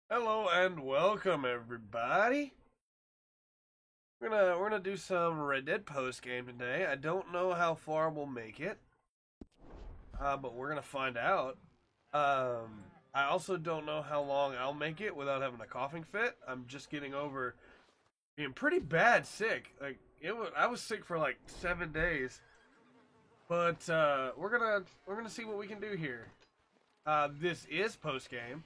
Hello and welcome everybody. We're gonna do some Red Dead post game today. I don't know how far we'll make it, but we're gonna find out. I also don't know how long I'll make it without having a coughing fit. I'm just getting over being pretty bad sick. I was sick for like 7 days, but we're gonna see what we can do here. This is post game.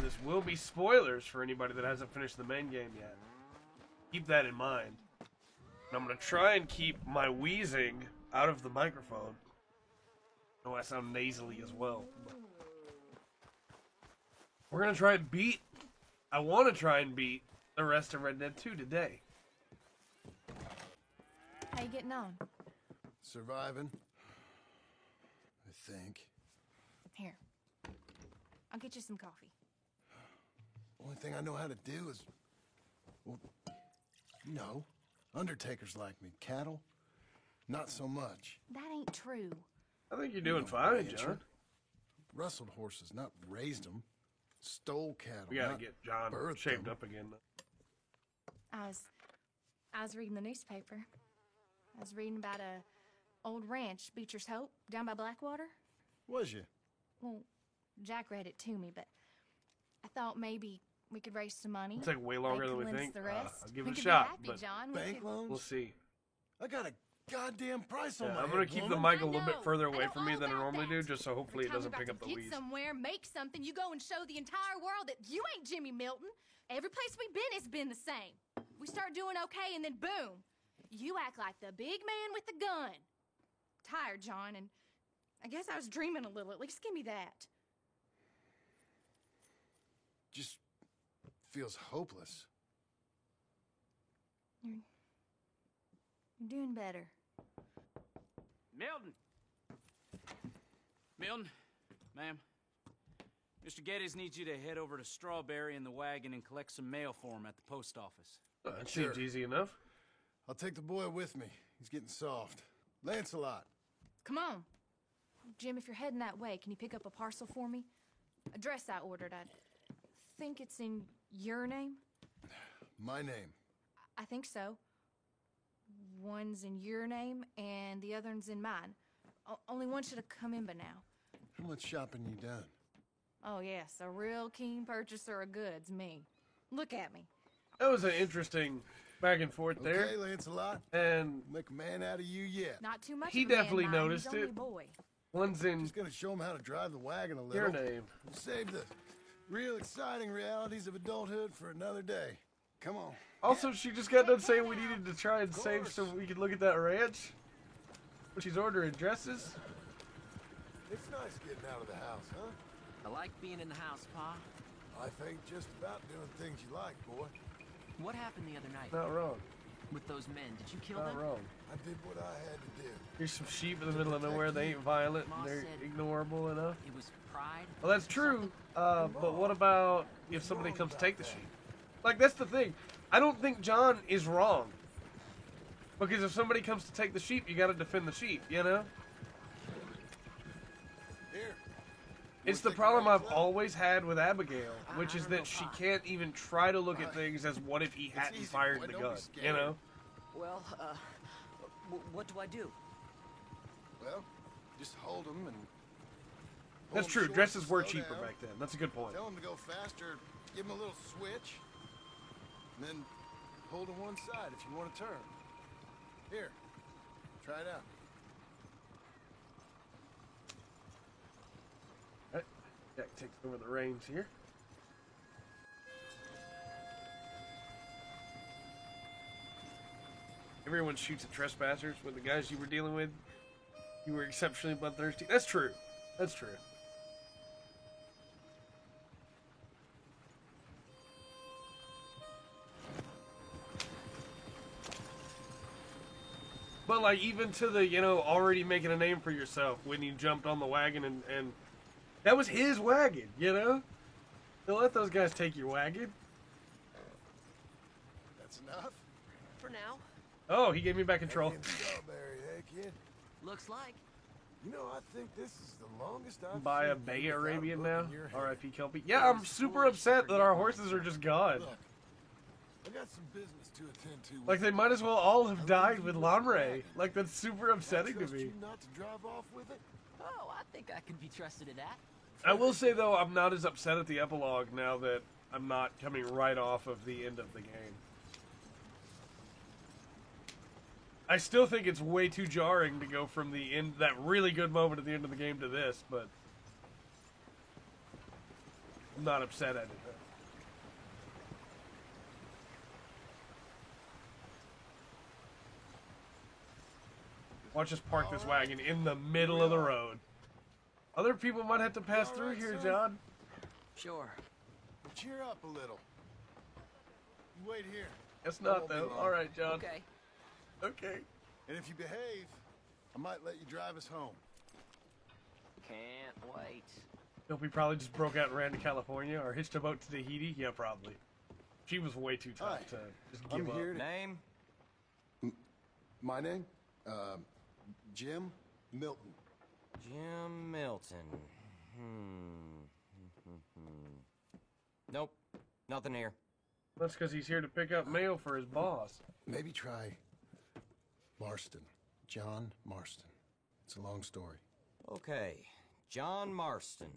This will be spoilers for anybody that hasn't finished the main game yet. Keep that in mind. And I'm going to try and keep my wheezing out of the microphone. Oh, I sound nasally as well. We're going to try and beat... I want to try and beat the rest of Red Dead 2 today. How you getting on? Surviving. I think. Here. I'll get you some coffee. Only thing I know how to do is... Well, undertakers like me. Cattle, not so much. That ain't true. I think you're doing fine, John. Rustled horses, not raised them. Stole cattle. We gotta get John shaped up again. I was reading the newspaper. I was reading about a old ranch, Beecher's Hope, down by Blackwater. Was you? Well, Jack read it to me, but I thought maybe we could raise some money. It'll take way longer than we Lend us think. the rest. I'll give We it a could shot, be happy, but John. Bank loans? we'll see. I got a goddamn price on my I'm gonna head, keep the woman. mic a little bit further away from me than I normally do, that. just so hopefully it Every time doesn't we're pick about up the to wheeze. get somewhere, make something, you go and show the entire world that you ain't Jimmy Milton. Every place we've been has been the same. We start doing okay, and then boom, you act like the big man with the gun. Tired, John, and I guess I was dreaming a little. At least give me that. Just feels hopeless. You're doing better. Milton! Milton, ma'am. Mr. Geddes needs you to head over to Strawberry in the wagon and collect some mail for him at the post office. That seems easy enough. I'll take the boy with me. He's getting soft. Lancelot. Come on. Jim, if you're heading that way, can you pick up a parcel for me? A dress I ordered. I think it's in your name? My name. I think so. One's in your name, and the other one's in mine. Only one should have come in by now. How much shopping you done? Oh, yes, a real keen purchaser of goods, me. Look at me. That was an interesting back and forth there. Okay, Lancelot. And Make a man out of you yet. Not too much He of a man, definitely mind. noticed He's only it. a boy. one's in Just gonna show him how to drive the wagon a little. your name. We'll save the real exciting realities of adulthood for another day. Come on. Also, she just got done saying we needed to try and save so we could look at that ranch. She's ordering dresses. It's nice getting out of the house, huh? I like being in the house, Pa. Life ain't just about doing things you like, boy. What happened the other night Not wrong. with those men? Did you kill Not them? wrong. I did what I had to do. Here's some sheep in the middle of nowhere. They ain't violent and they're ignorable enough. It was pride. Well, that's true. But what about if somebody comes to take the sheep? Like, that's the thing. I don't think John is wrong. Because if somebody comes to take the sheep, you gotta defend the sheep, you know? Here. It's the problem I've always had with Abigail, which is that she can't even try to look at things as what if he hadn't easy, fired boy. the Don't gun, be scared. you know? Well, what do I do? Well, just hold them and... That's hold 'em true. short, Dresses were slow cheaper down. back then. That's a good point. Tell them to go faster, give them a little switch, and then hold to one side if you want to turn. Here, try it out. Alright, Jack takes over the reins here. Everyone shoots at trespassers. With the guys you were dealing with, you were exceptionally bloodthirsty. That's true. That's true. But like even to the, already making a name for yourself when you jumped on the wagon and that was his wagon, you know? Don't let those guys take your wagon. That's enough? For now. Oh, he gave me back control. Hey, Strawberry, hey, kid? Looks like. You know, I think this is the longest I've Buy a seen Bay you without Arabian now. booking your head. R.I.P. Kelpie. Yeah, I'm super upset that our horses are just gone. Look, I got some business to attend to. Like, they might as well all have died with Lamre. Like, that's super upsetting to trust me. you not to drive off with it? Oh, I think I can be trusted in that. I will say, though, I'm not as upset at the epilogue now that I'm not coming right off of the end of the game. I still think it's way too jarring to go from the end, that really good moment at the end of the game, to this, but I'm not upset at it. Watch us park this wagon in the middle of the road. Other people might have to pass through here, John. Sure. Well, cheer up a little. You wait here. It's It not, won't be though. long. All right, John. Okay. Okay. And if you behave, I might let you drive us home. Can't wait. Hope he probably just broke out and ran to California or hitched a boat to Tahiti. Yeah, probably. She was way too tough Hi. to just I'm give up. here to... Name? My name? Jim Milton. Jim Milton. Nope. Nothing here. That's because he's here to pick up mail for his boss. Maybe try Marston. John Marston. It's a long story. Okay. John Marston.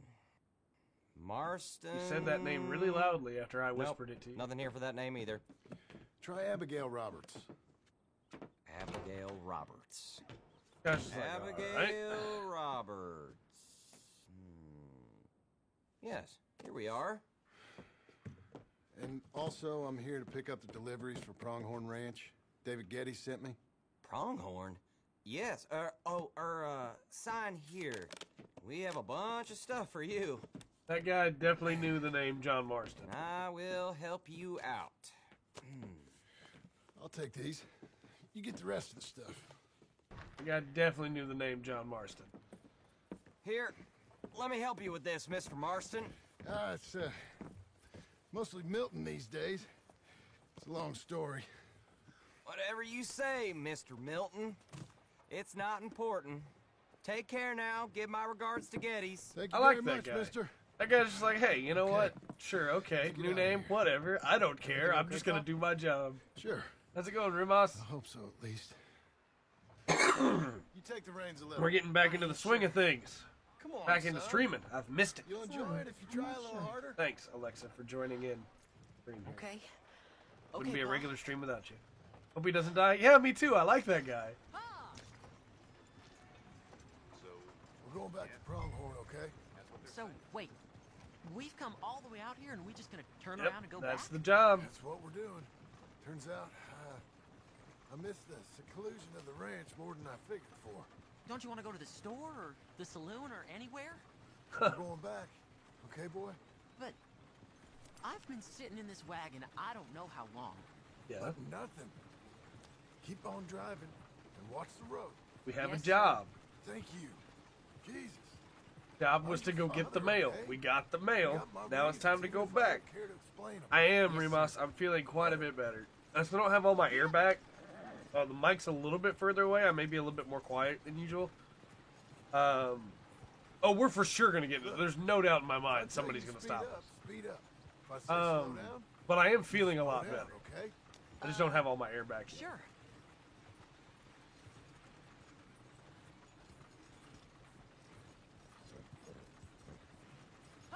Marston. You said that name really loudly after I whispered it to you. Nothing here for that name either. Try Abigail Roberts. Abigail Roberts. Gosh, it's like, Abigail all right. Roberts. Yes, here we are. And also, I'm here to pick up the deliveries for Pronghorn Ranch. David Getty sent me. Pronghorn? Yes, sign here. We have a bunch of stuff for you. That guy definitely knew the name John Marston. I will help you out. I'll take these. You get the rest of the stuff. The guy definitely knew the name John Marston. Here, let me help you with this, Mr. Marston. It's mostly Milton these days. It's a long story. Whatever you say, Mr. Milton. It's not important. Take care now. Give my regards to Geddes. Thank you I like very that much, guy. mister. That guy's just like, hey, you know Okay. what? Sure, okay. Get New out of name, here. whatever. I don't care. I'm okay, just going to Pop? do my job. Sure. How's it going, Rimas? I hope so, at least. You take the reins a little. We're getting back into the swing of things. Come on, Back into son. streaming. I've missed it. You'll enjoy it if you try a little harder. Thanks, Alexa, for joining in. Stream here. Okay. Wouldn't Okay, be a Pop. regular stream without you. Hope he doesn't die. Yeah, me too. I like that guy. We're going back to Pronghorn, okay? So, wait. We've come all the way out here and we just gonna turn Yep, around and go that's back? the job. That's what we're doing. Turns out, I miss the seclusion of the ranch more than I figured for. Don't you want to go to the store or the saloon or anywhere? We're going back. Okay, boy? But I've been sitting in this wagon I don't know how long. Yeah, Nothing. Keep on driving and watch the road. we have a Yes, sir. job. Thank you. Jesus. Job was to go get the mail. We got the mail. Now it's time to go back. I am, Remus. I'm feeling quite a bit better. I still don't have all my air back. The mic's a little bit further away. I may be a little bit more quiet than usual. Oh, we're for sure going to get... There's no doubt in my mind somebody's going to stop us. Speed up. If I say slow down, But I am feeling a slow lot down, better. okay? I just don't have all my air back yet. Sure.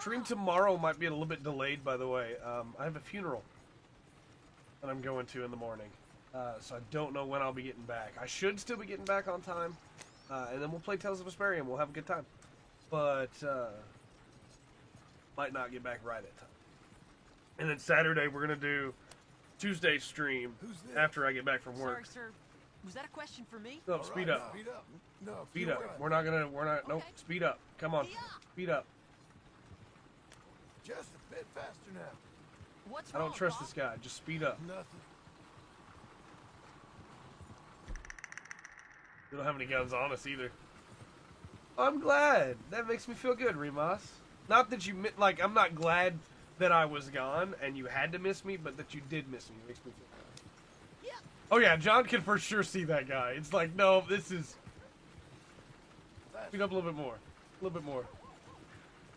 Stream tomorrow might be a little bit delayed, by the way. I have a funeral that I'm going to in the morning. So I don't know when I'll be getting back. I should still be getting back on time. And then we'll play Tales of Vesperia and we'll have a good time. But might not get back right at time. And then Saturday we're going to do Tuesday's stream Who's this? after I get back from work. Sorry, sir. Was that a question for me? No, All speed right, up. Speed up. No, Speed keep up. going. Nope, Okay. speed up. Come on. Speed up. Just a bit faster now. What's I wrong, don't trust Bob? this guy. Just speed up. Nothing. We don't have any guns on us either. I'm glad. That makes me feel good, Remas. Not that you like. I'm not glad that I was gone and you had to miss me, but that you did miss me. It makes me feel good. Yeah. Oh yeah, John can for sure see that guy. It's like, no, this is. Faster. Speed up a little bit more. A little bit more.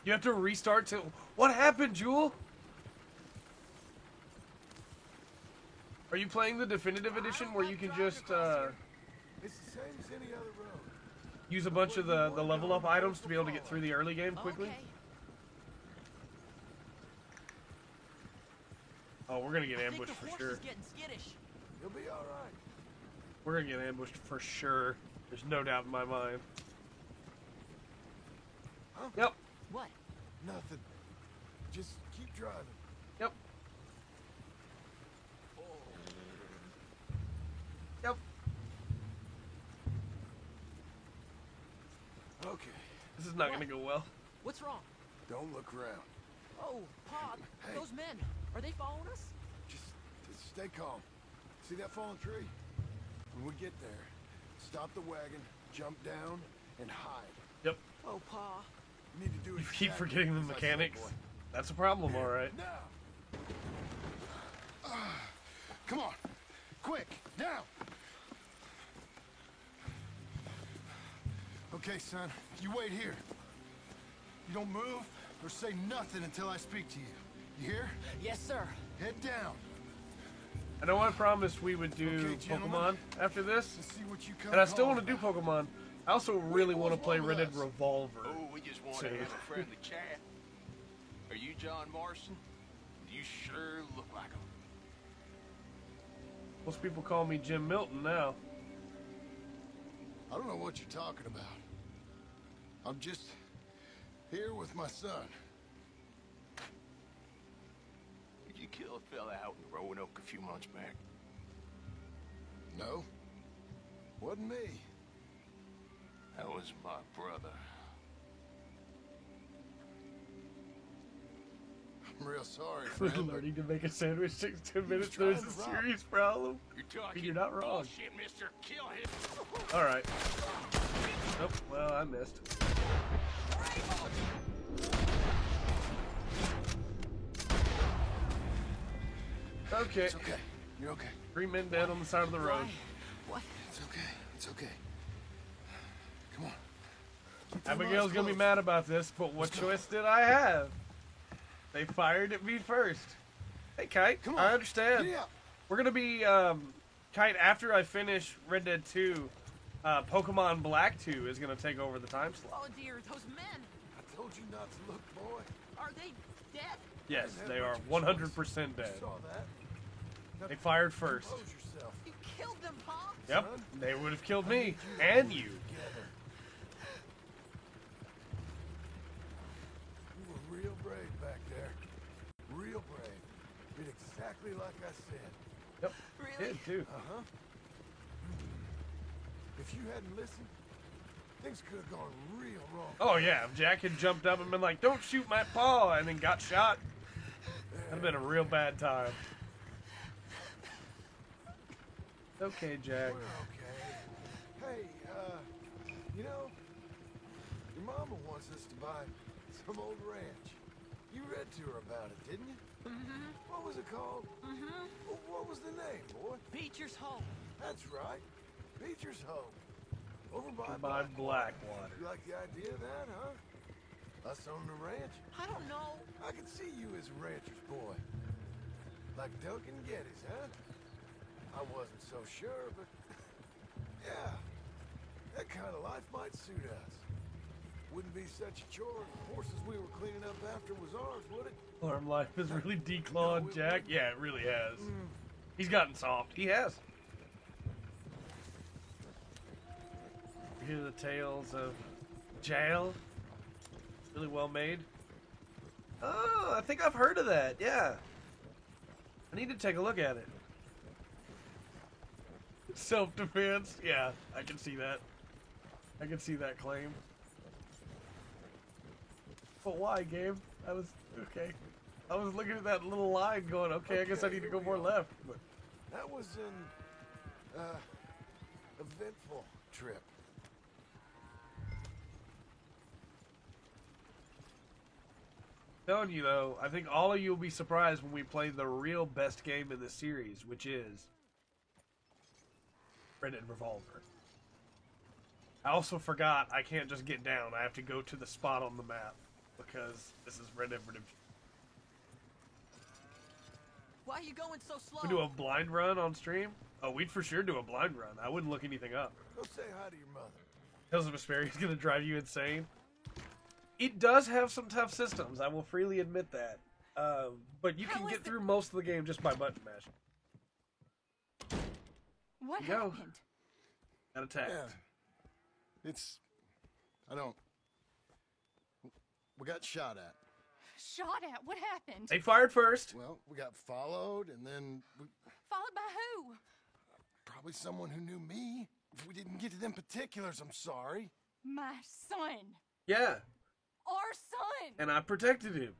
You have to restart to... What happened, Jewel? Are you playing the definitive edition where you can just It's the same as any other road. use a bunch of the level up items to be able to get through the early game quickly? Okay. Oh, we're gonna get I think ambushed the for horse sure. is getting skittish. You'll be all right. We're gonna get ambushed for sure. There's no doubt in my mind. Huh? Yep. What? Nothing. Just keep driving. Yep. Yep. Okay. This is not gonna go well. What's wrong? Don't look around. Oh, Pa, Hey. those men. Are they following us? Just stay calm. See that fallen tree? When we get there, stop the wagon, jump down, and hide. Yep. Oh, Pa. You need to do You keep exactly forgetting the as I said, mechanics. boy. That's a problem, alright. Now! Come on! Quick! Now! Okay, son. You wait here. You don't move or say nothing until I speak to you. You hear? Yes, sir. Head down. I know I promised we would do Okay, Pokemon gentlemen. after this, Let's see what you come and I still home want to do about. Pokemon. I also really want to play Wait, Red Dead us. Revolver. Oh, we just want So- to have a friendly chat. Are you John Marston? You sure look like him. Most people call me Jim Milton now. I don't know what you're talking about. I'm just here with my son. Did you kill a fella out in Roanoke a few months back? No. Wasn't me. That was my brother. I'm real sorry, friend, but Learning to make a sandwich takes 10 was minutes. trying There's a to rob. serious problem. You're talking You're not wrong. bullshit, mister. Kill him. Alright. Nope, well, I missed. Okay. it's okay. You're okay. 3 men dead on the side of the road. What? It's okay. It's okay. Come on. Keep them Abigail's eyes gonna be closed. mad about this, but what choice did I have? They fired at me first. Hey, Kite, Come on. I understand. Giddy up. We're gonna be, Kite, after I finish Red Dead 2, Pokemon Black 2 is gonna take over the time slot. Oh, dear, those men. I told you not to look, boy. Are they dead? Yes, Didn't have they are much of a 100% choice. dead. You saw that. Now, They fired first. compose yourself. You killed them, Pa. Yep, Son, they would have killed me, I need to and hold you. Together. You were real brave back there. Real brave. Did exactly like I said. Yep, Really? did too. Uh-huh. If you hadn't listened, things could have gone real wrong. Oh yeah, if Jack had jumped up and been like, "Don't shoot my paw," and then got shot, that'd have been a real bad time. Okay, Jack. We're okay. Hey, you know, your mama wants us to buy some old ranch. You read to her about it, didn't you? Mm-hmm. What was it called? Mm-hmm. What was the name, boy? Beecher's home. That's right. Beecher's home. Over by By Blackwater. Blackwater. You like the idea of that, huh? Us owning a ranch? I don't know. I can see you as a rancher's boy. Like Duncan Geddes, huh? I wasn't so sure, but yeah, that kind of life might suit us. Wouldn't be such a chore if the horses we were cleaning up after was ours, would it? Farm life has really declawed Jack. Yeah, it really has. He's gotten soft. He has. You hear the tales of jail. Really well made. Oh, I think I've heard of that. Yeah. I need to take a look at it. Self-defense. Yeah, I can see that. I can see that claim. But why, Gabe? I was okay. I was looking at that little line going, okay, I guess I need to go more left. But That was an eventful trip. telling you though, I think all of you will be surprised when we play the real best game in the series, which is Red Dead Revolver. I also forgot I can't just get down. I have to go to the spot on the map because this is Red Dead Redemption. Why are you going so slow? We do a blind run on stream? Oh, we'd for sure do a blind run. I wouldn't look anything up. Go say hi to your mother. Tales of Vesperia is going to drive you insane. It does have some tough systems. I will freely admit that. But you can get through most of the game just by button mashing. What Go. happened? Got attacked. Yeah. We got shot at. Shot at? What happened? They fired first. Well, we got followed, and then Followed by who? probably someone who knew me. If we didn't get to them particulars, I'm sorry. My son. Yeah. Our son. And I protected him.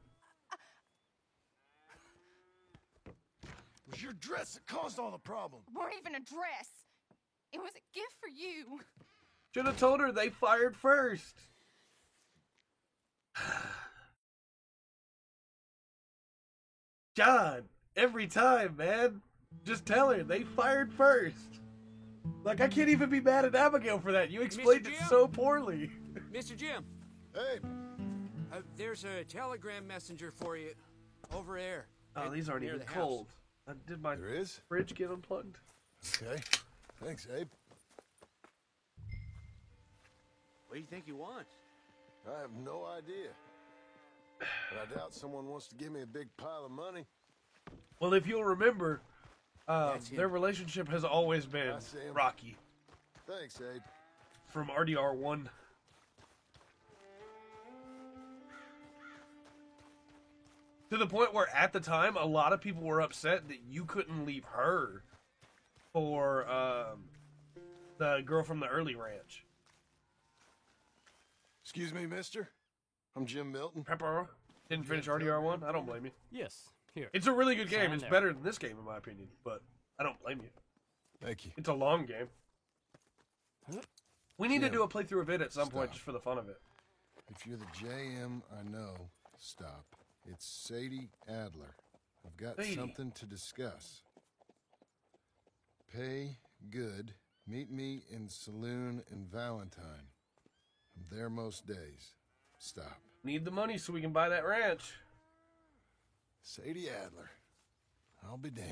It was your dress that caused all the problem. Weren't even a dress. It was a gift for you. Should have told her they fired first. John, every time, man. Just tell her they fired first. Like, I can't even be mad at Abigail for that. You explained it Jim? so poorly. Mr. Jim, Hey, there's a telegram messenger for you over there. Oh, these aren't near even the cold. Did my there is? fridge get unplugged? Okay. Thanks, Abe. What do you think you want? I have no idea. But I doubt someone wants to give me a big pile of money. Well, if you'll remember, That's him. their relationship has always been I see him. rocky. Thanks, Abe. From RDR1. To the point where, at the time, a lot of people were upset that you couldn't leave her for the girl from the early ranch. Excuse me, mister. I'm Jim Milton. Pepper didn't finish RDR1. I don't blame you. Yes, here. It's a really good game. Sign It's there. better than this game, in my opinion. But I don't blame you. Thank you. It's a long game. We need to Jim, do a playthrough of it at some point stop. just for the fun of it. If you're the JM I know, stop. It's Sadie Adler. I've got Sadie. something to discuss. Pay good. Meet me in Saloon in Valentine. I'm there most days. Stop. Need the money so we can buy that ranch. Sadie Adler. I'll be damned.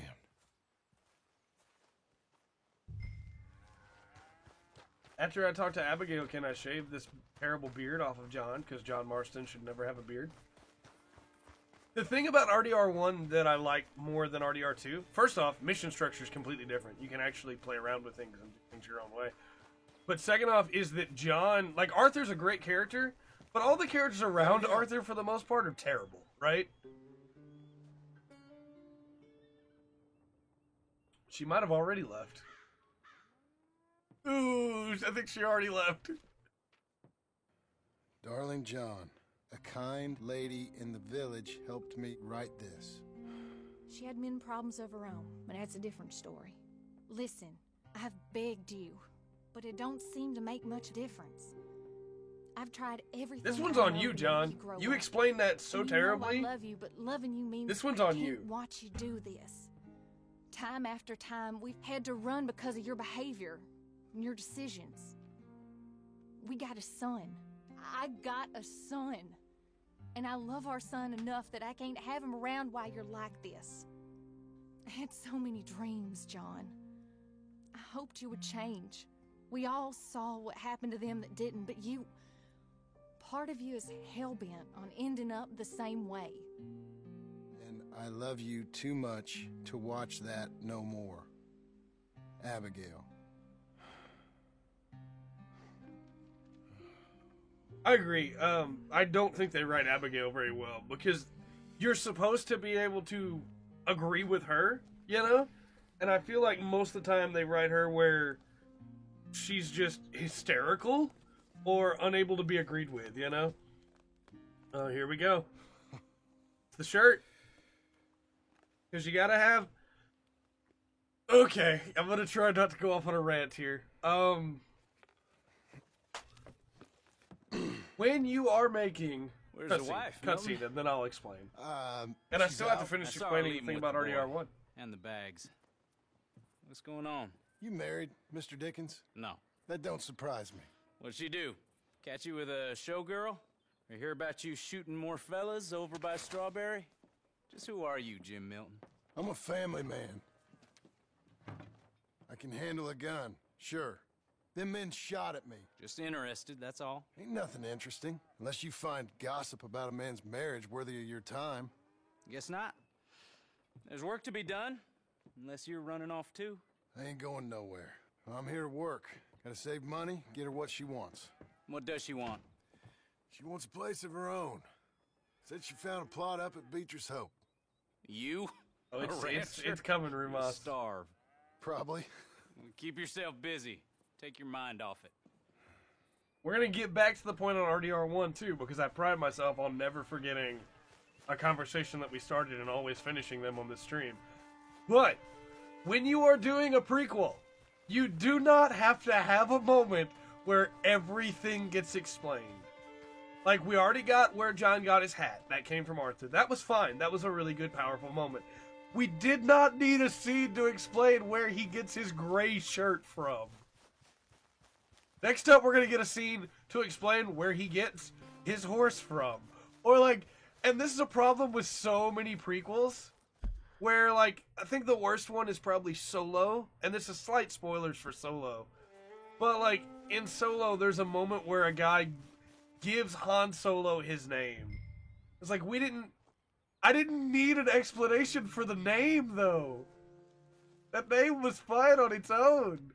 After I talk to Abigail, can I shave this terrible beard off of John? Because John Marston should never have a beard. The thing about RDR1 that I like more than RDR2, first off, mission structure is completely different. You can actually play around with things and do things your own way. But second off is that John, like, Arthur's a great character, but all the characters around Arthur, for the most part, are terrible, right? She might have already left. Ooh, I think she already left. Darling John, a kind lady in the village helped me write this. She had men problems of her own, but that's a different story. Listen, I have begged you, but it don't seem to make much difference. I've tried everything. This one's I on know you, to make John. grow You up. explained that so And you terribly. know I love you, but loving you means This one's I on can't you. watch you do this. Time after time, we've had to run because of your behavior and your decisions. We got a son. I got a son. And I love our son enough that I can't have him around while you're like this. I had so many dreams, John. I hoped you would change. We all saw what happened to them that didn't, but you... Part of you is hell-bent on ending up the same way. And I love you too much to watch that no more. Abigail. I agree. I don't think they write Abigail very well because you're supposed to be able to agree with her, you know? And I feel like most of the time they write her where she's just hysterical or unable to be agreed with, you know? Oh, here we go. It's the shirt. Because you gotta have... Okay, I'm gonna try not to go off on a rant here. When you are making Where's the wife, cutscene, Milton? and then I'll explain. And I she's still have to out. finish I saw her explaining the leaving thing with about the boy. RDR1. And the bags. What's going on? You married, Mr. Dickens? No. That don't surprise me. What'd she do? Catch you with a showgirl? Or hear about you shooting more fellas over by Strawberry? Just who are you, Jim Milton? I'm a family man. I can handle a gun, sure. Them men shot at me. Just interested, that's all. Ain't nothing interesting, unless you find gossip about a man's marriage worthy of your time. Guess not. There's work to be done, unless you're running off too. I ain't going nowhere. I'm here to work. Gotta save money, get her what she wants. What does she want? She wants a place of her own. Said she found a plot up at Beecher's Hope. You? Oh, A it's rancher? coming, You'll Rimas. starve. Probably. Keep yourself busy. Take your mind off it. We're gonna get back to the point on RDR1 too, because I pride myself on never forgetting a conversation that we started and always finishing them on this stream. But when you are doing a prequel, you do not have to have a moment where everything gets explained. Like, we already got where John got his hat. That came from Arthur. That was fine. That was a really good, powerful moment. We did not need a scene to explain where he gets his gray shirt from. Next up, we're going to get a scene to explain where he gets his horse from. Or, like, and this is a problem with so many prequels, where, like, I think the worst one is probably Solo, and this is slight spoilers for Solo. But, like, in Solo, there's a moment where a guy gives Han Solo his name. It's like, I didn't need an explanation for the name, though. That name was fine on its own.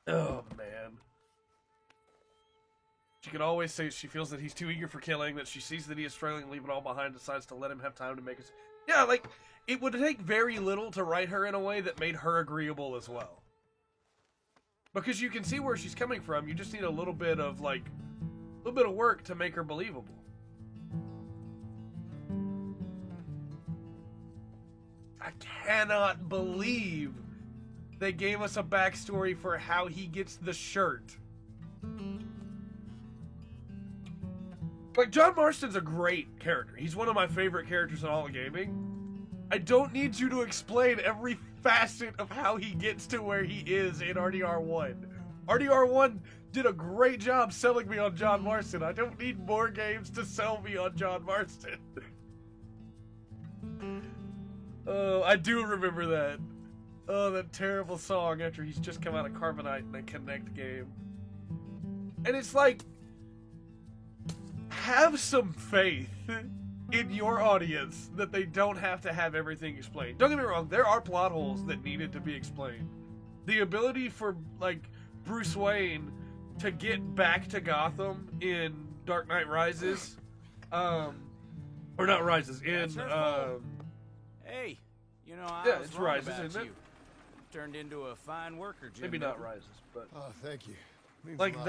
Oh, man. She can always say she feels that he's too eager for killing, that she sees that he is struggling, leaving all behind, decides to let him have time to make us... Yeah, like, it would take very little to write her in a way that made her agreeable as well. Because you can see where she's coming from, you just need a little bit of, like, a little bit of work to make her believable. I cannot believe they gave us a backstory for how he gets the shirt. Like, John Marston's a great character. He's one of my favorite characters in all of gaming. I don't need you to explain every facet of how he gets to where he is in RDR1. RDR1 did a great job selling me on John Marston. I don't need more games to sell me on John Marston. Oh, I do remember that. Oh, that terrible song after he's just come out of Carbonite in a Connect game. And it's like, have some faith in your audience that they don't have to have everything explained. Don't get me wrong, there are plot holes that needed to be explained. The ability for, like, Bruce Wayne to get back to Gotham in Dark Knight Rises, or not Rises, in, Hey, you know, I yeah, was it's wrong Rises, about isn't it? you. Turned into a fine worker, Jim. Maybe not Milton. Rises, but... Oh, thank you. Means Like, a lot.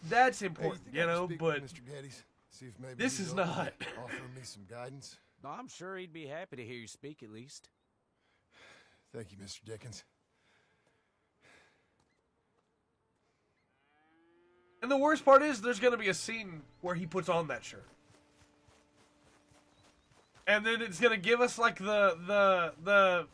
that's Hey, important, think you I could know, speak but... with Mr. Geddes, see if maybe this he's is open to not. offering me some guidance. No, I'm sure he'd be happy to hear you speak, at least. Thank you, Mr. Dickens. And the worst part is, there's gonna be a scene where he puts on that shirt. And then it's gonna give us, like, the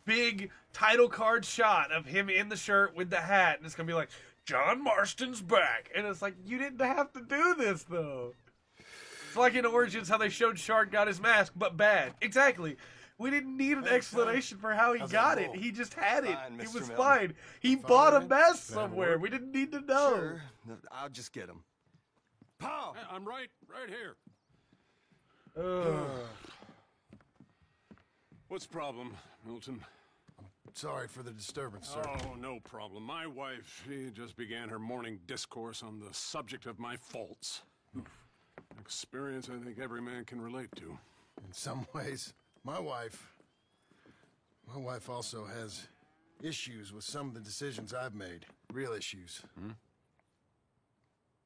big title card shot of him in the shirt with the hat, and it's gonna be like, John Marston's back! And it's like, you didn't have to do this, though. It's like in Origins, how they showed Shark got his mask, but bad. Exactly. We didn't need an Hey, explanation for how he how's got that it. roll? He just had it. Fine, It Mr. was Milton. fine. He Fine, bought a man. mask That'll somewhere. work. We didn't need to know. Sure, I'll just get him. Pow! I'm right here. Ugh. What's the problem, Milton? Sorry for the disturbance, sir. Oh, no problem. My wife, she just began her morning discourse on the subject of my faults. Experience I think every man can relate to. In some ways, my wife also has issues with some of the decisions I've made. Real issues. Hmm?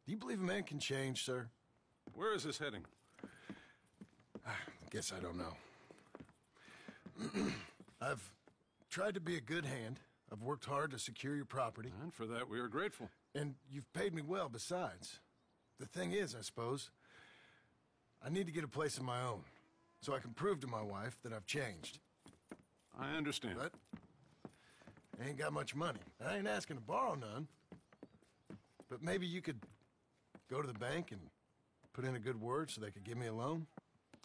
Do you believe a man can change, sir? Where is this heading? Guess I don't know. I've tried to be a good hand. I've worked hard to secure your property. And for that, we are grateful. And you've paid me well besides. The thing is, I suppose, I need to get a place of my own. So I can prove to my wife that I've changed. I understand. But I ain't got much money. I ain't asking to borrow none. but maybe you could go to the bank and put in a good word so they could give me a loan?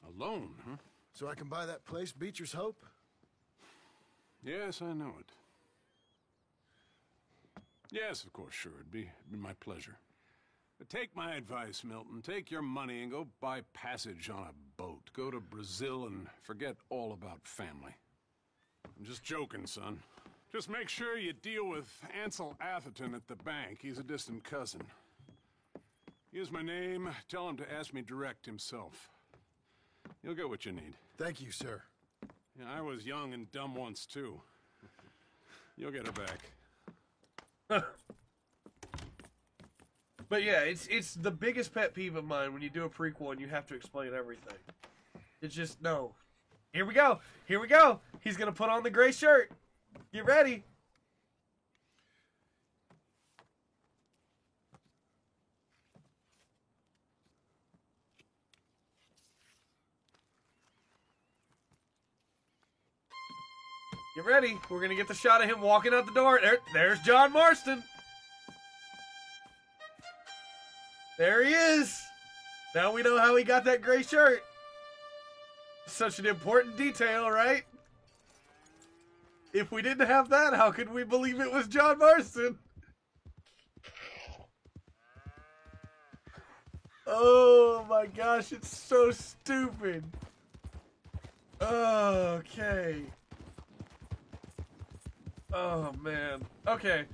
A loan, huh? So I can buy that place, Beecher's Hope? Yes, I know it. Yes, of course, sure. It'd be my pleasure. But take my advice, Milton. Take your money and go buy passage on a boat. Go to Brazil and forget all about family. I'm just joking, son. Just make sure you deal with Ansel Atherton at the bank. He's a distant cousin. Here's my name. Tell him to ask me direct himself. You'll get what you need. Thank you, sir. Yeah, I was young and dumb once, too. You'll get it back. But yeah, it's the biggest pet peeve of mine when you do a prequel and you have to explain everything. It's just, no. Here we go. Here we go. He's going to put on the gray shirt. Get ready. Get ready. We're going to get the shot of him walking out the door. There's John Marston. There he is. Now we know how he got that gray shirt. Such an important detail, right? If we didn't have that, how could we believe it was John Marston? Oh my gosh, it's so stupid. Okay. Oh man. Okay.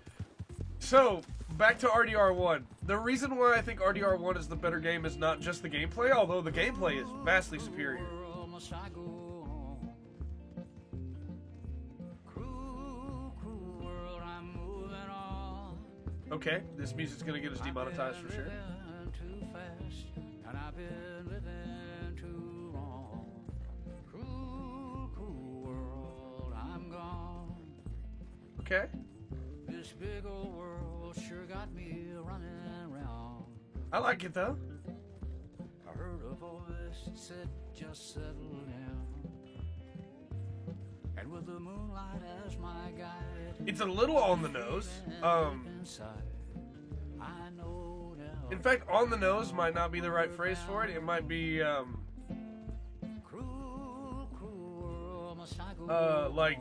So, back to RDR1. The reason why I think RDR1 is the better game is not just the gameplay, although the gameplay is vastly superior. Okay, this music's gonna get us demonetized for sure. Okay. This big old world sure got me running around. I like it though. I heard a voice that said, just settle down. And with the moonlight as my guide, It's a little on the nose. In fact, on the nose might not be the right phrase for it. It might be, like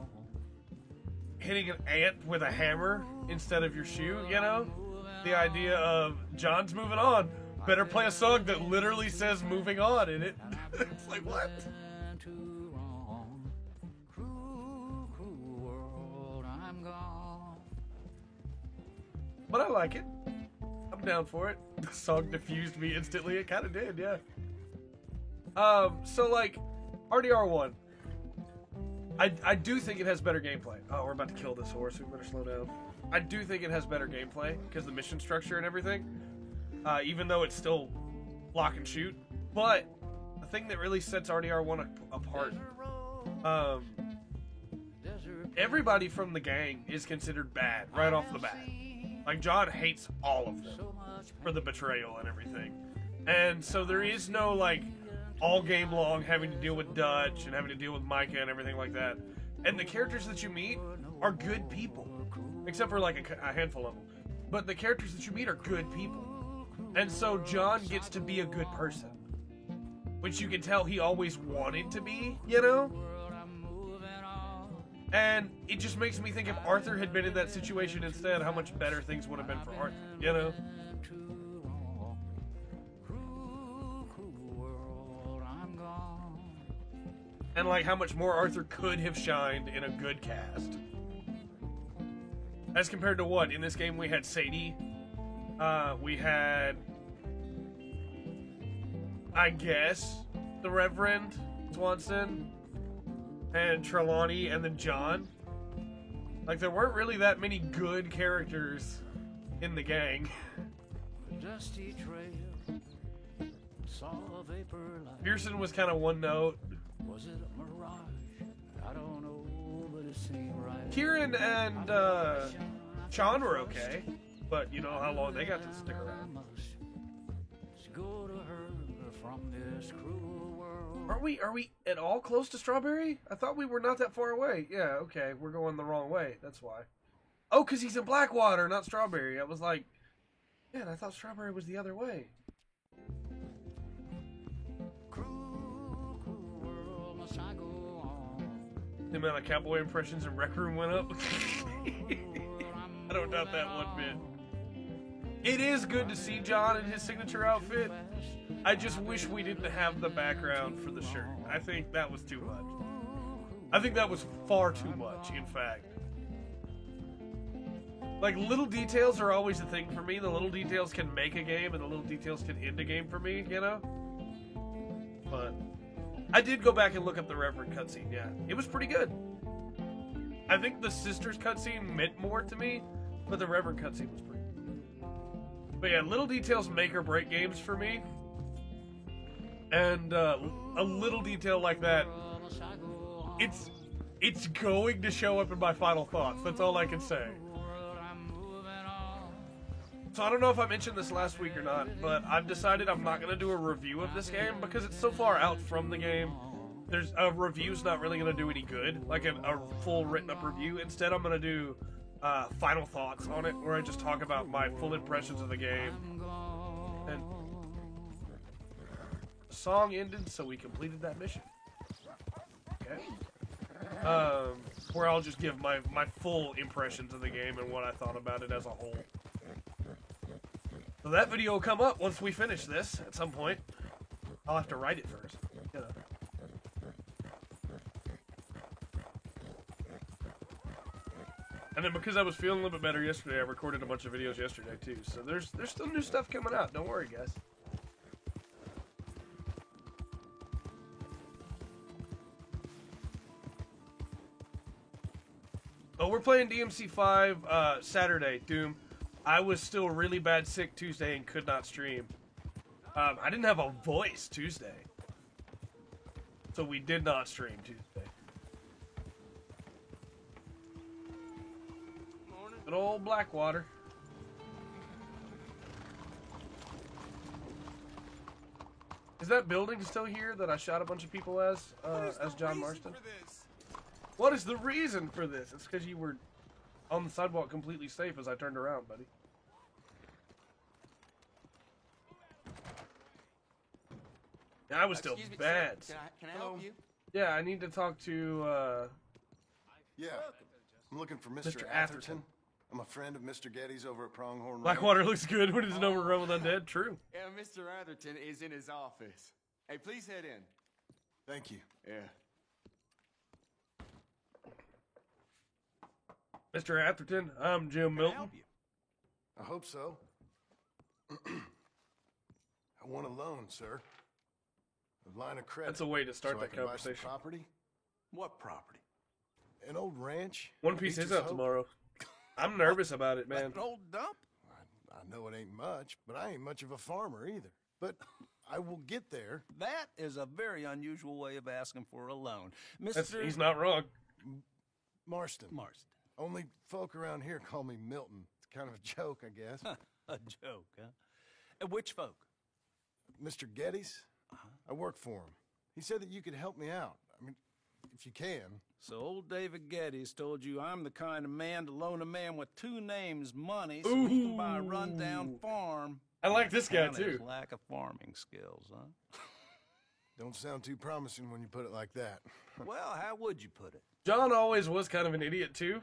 hitting an ant with a hammer instead of your shoe, you know? The idea of John's moving on. Better play a song that literally says moving on in it. It's like, what? But I like it. I'm down for it. The song diffused me instantly. It kind of did, yeah. So like, RDR1. I do think it has better gameplay. Oh, we're about to kill this horse. We better slow down. I do think it has better gameplay because the mission structure and everything. Even though it's still lock and shoot. But the thing that really sets RDR1 apart, everybody from the gang is considered bad right off the bat. Like, John hates all of them for the betrayal and everything. And so there is no, like, all game long having to deal with Dutch and having to deal with Micah and everything like that. And the characters that you meet are good people. Except for, like, a handful of them. But the characters that you meet are good people. And so John gets to be a good person. Which you can tell he always wanted to be, you know? And it just makes me think if Arthur had been in that situation instead, how much better things would have been for Arthur, you know? And like how much more Arthur could have shined in a good cast. As compared to what? In this game we had Sadie. We had, I guess, the Reverend Swanson. And Trelawney, and then John. Like, there weren't really that many good characters in the gang. dusty trail, saw a vapor light. Pearson was kind of one note. Was it a mirage? I don't know, but it seemed right. Kieran and Sean were okay, but you know how long they got to stick around. Go to her from this cruel world. Are we at all close to Strawberry? I thought we were not that far away. Yeah, okay, we're going the wrong way. That's why. Oh, because he's in Blackwater, not Strawberry. I was like, Man, I thought Strawberry was the other way. The amount of cowboy impressions in Rec Room went up. I don't doubt that one bit. It is good to see John in his signature outfit. I just wish we didn't have the background for the shirt. I think that was too much. I think that was far too much, in fact. Like, little details are always a thing for me. The little details can make a game, and the little details can end a game for me, you know? But I did go back and look up the Reverend cutscene, yeah. It was pretty good. I think the Sisters cutscene meant more to me, but the Reverend cutscene was pretty good. But yeah, little details make or break games for me. And a little detail like that, it's going to show up in my final thoughts. That's all I can say. So I don't know if I mentioned this last week or not, but I've decided I'm not going to do a review of this game because it's so far out from the game. There's a review's not really going to do any good, like a full written up review. Instead, I'm going to do final thoughts on it, where I just talk about my full impressions of the game. And the song ended, so we completed that mission. Okay. Where I'll just give my full impressions of the game and what I thought about it as a whole. So that video will come up once we finish this at some point. I'll have to write it first. You know. And then because I was feeling a little bit better yesterday, I recorded a bunch of videos yesterday too. So there's still new stuff coming out. Don't worry, guys. Oh, we're playing DMC5 Saturday, Doom. I was still really bad sick Tuesday and could not stream. I didn't have a voice Tuesday. So we did not stream Tuesday. Good old Blackwater. Is that building still here that I shot a bunch of people as John Marston? What is the reason for this? It's because you were on the sidewalk completely safe as I turned around, buddy. Yeah, I was still bad. Sir, can I help you? Yeah, I need to talk to, Yeah, I'm looking for Mr. Mr. Atherton. Atherton. I'm a friend of Mr. Getty's over at Pronghorn Blackwater looks good when it's overrun with undead. True. Yeah, Mr. Atherton is in his office. Hey, please head in. Thank you. Yeah. Mr. Atherton, I'm Jim Milton. Help you? I hope so. I want a loan, sir. A line of credit. That's a way to start so that I can buy some conversation. property? What property? An old ranch. One Piece is out tomorrow. I'm nervous about it, man. An old dump? I know it ain't much, but I ain't much of a farmer either. But I will get there. That is a very unusual way of asking for a loan. Mr. He's not wrong. Marston. Only folk around here call me Milton. It's kind of a joke, I guess. A joke, huh? And which folk? Mr. Getty's? I work for him. He said that you could help me out. I mean, if you can. So old David Geddes told you I'm the kind of man to loan a man with two names money so he can buy a rundown farm. I like this guy, Down his too. lack of farming skills, huh? Don't sound too promising when you put it like that. Well, how would you put it? John always was kind of an idiot, too.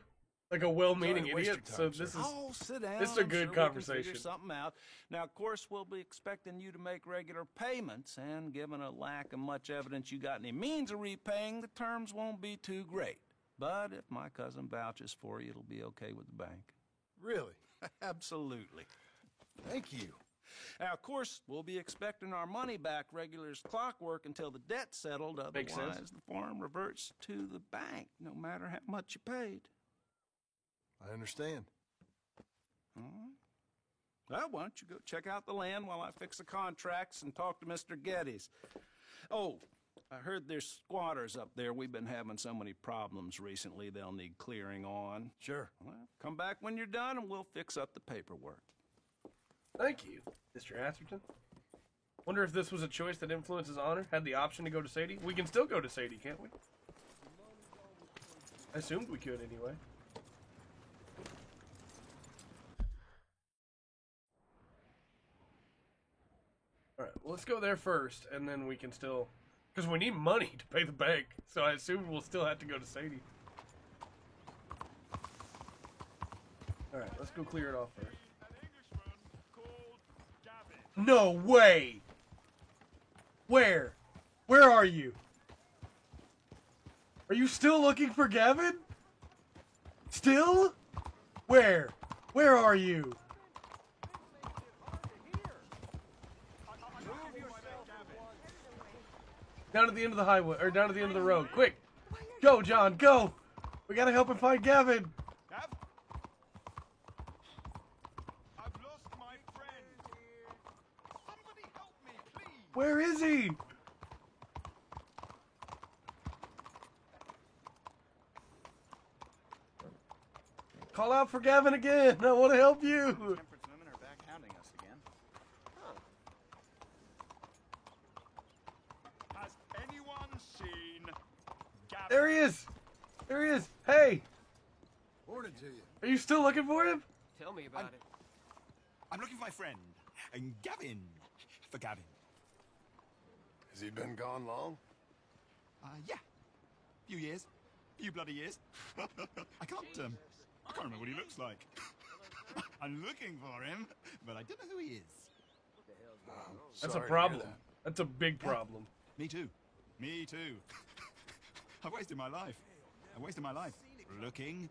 Like a well-meaning Sorry to waste idiot. your So time, this sir. is Oh, sit down. this is a I'm good sure we can conversation. figure something out. Now, of course, we'll be expecting you to make regular payments, and given a lack of much evidence you got any means of repaying, the terms won't be too great. But if my cousin vouches for you, it'll be okay with the bank. Really? Absolutely. Thank you. Now, of course, we'll be expecting our money back regular as clockwork until the debt's settled. Makes sense. Otherwise, the farm reverts to the bank, no matter how much you paid. I understand. All right. Well, why don't you go check out the land while I fix the contracts and talk to Mr. Geddes. Oh, I heard there's squatters up there. We've been having so many problems recently, they'll need clearing on. Sure. Well, come back when you're done and we'll fix up the paperwork. Thank you, Mr. Atherton. Wonder if this was a choice that influences honor. Had the option to go to Sadie. We can still go to Sadie, can't we? I assumed we could anyway. Alright, well, let's go there first, and then we can still... Because we need money to pay the bank, so I assume we'll still have to go to Sadie. Alright, let's go clear it off first. No way! Where? Where are you? Are you still looking for Gavin? Still? Where? Where are you? Down at the end of the highway, or down at the end of the road. Quick! Go, John, go! We gotta help him find Gavin! I've lost my friend. Somebody help me, please. Where is he? Call out for Gavin again! I want to help you! Temperance women are back hounding us again. Has anyone seen Gavin? There he is! There he is! Hey! Morning to you. Are you still looking for him? Tell me about it. I'm looking for my friend, Gavin. For Gavin. Has he been gone long? Yeah. Few years. Few bloody years. I can't remember what he looks like. I'm looking for him, but I don't know who he is. That's a problem. That's a big problem. Me too. Me too. I've wasted my life. I wasted my life looking.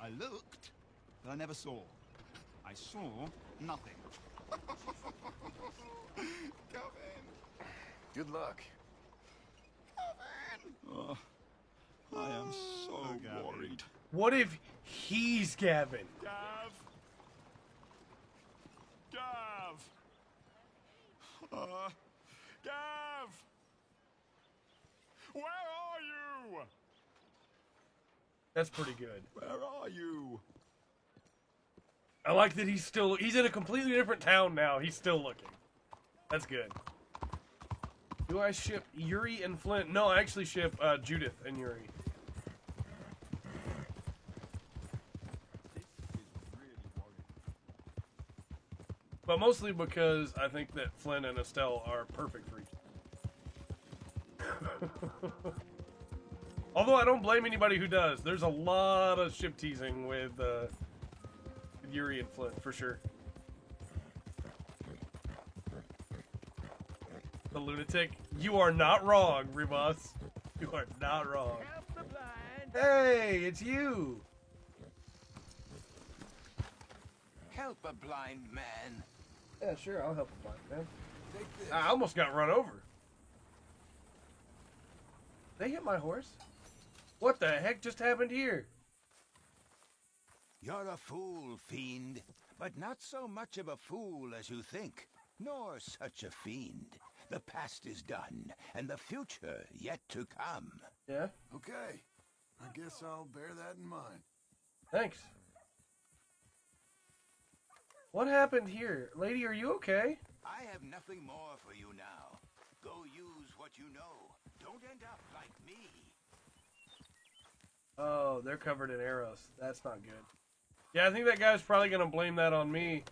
I looked, but I never saw. I saw nothing. Gavin. Good luck. Gavin. Oh, I am so worried. What if he's Gavin? Gav. Gav. Gav. Where are you? That's pretty good. Where are you? I like that he's in a completely different town now. He's still looking. That's good. Do I ship Yuri and Flint? No, I actually ship Judith and Yuri. But mostly because I think that Flynn and Estelle are perfect for each other. Although I don't blame anybody who does. There's a lot of ship teasing with Yuri and Flint, for sure. The lunatic. You are not wrong, Rivas. You are not wrong. Hey, it's you. Help a blind man. Yeah, sure, I'll help you find it, man. Take this. I almost got run over. They hit my horse? What the heck just happened here? You're a fool, fiend, but not so much of a fool as you think, nor such a fiend. The past is done, and the future yet to come. Yeah? Okay. I guess I'll bear that in mind. Thanks. What happened here? Lady, are you okay? I have nothing more for you now. Go use what you know. Don't end up like me. Oh, they're covered in arrows. That's not good. Yeah, I think that guy's probably going to blame that on me.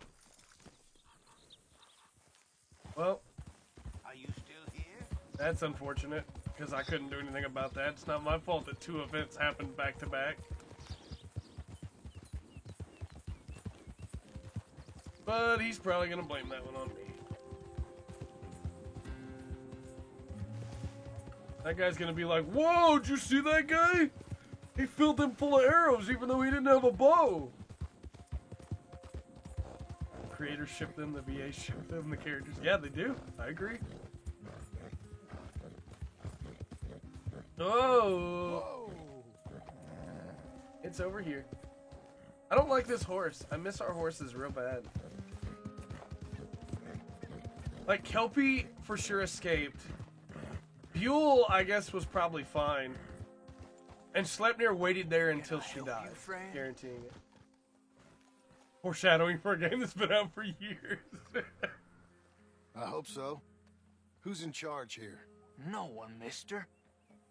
Well. Are you still here? That's unfortunate, because I couldn't do anything about that. It's not my fault that two events happened back to back. But he's probably going to blame that one on me. That guy's going to be like, whoa, did you see that guy? He filled them full of arrows even though he didn't have a bow. The creators ship them, the VA ship them, the characters. Yeah, they do. I agree. Oh! Whoa. It's over here. I don't like this horse. I miss our horses real bad. Like, Kelpie for sure escaped. Buell, I guess, was probably fine. And Sleipnir waited there until she died. Guaranteeing it. Foreshadowing for a game that's been out for years. I hope so. Who's in charge here? No one, mister.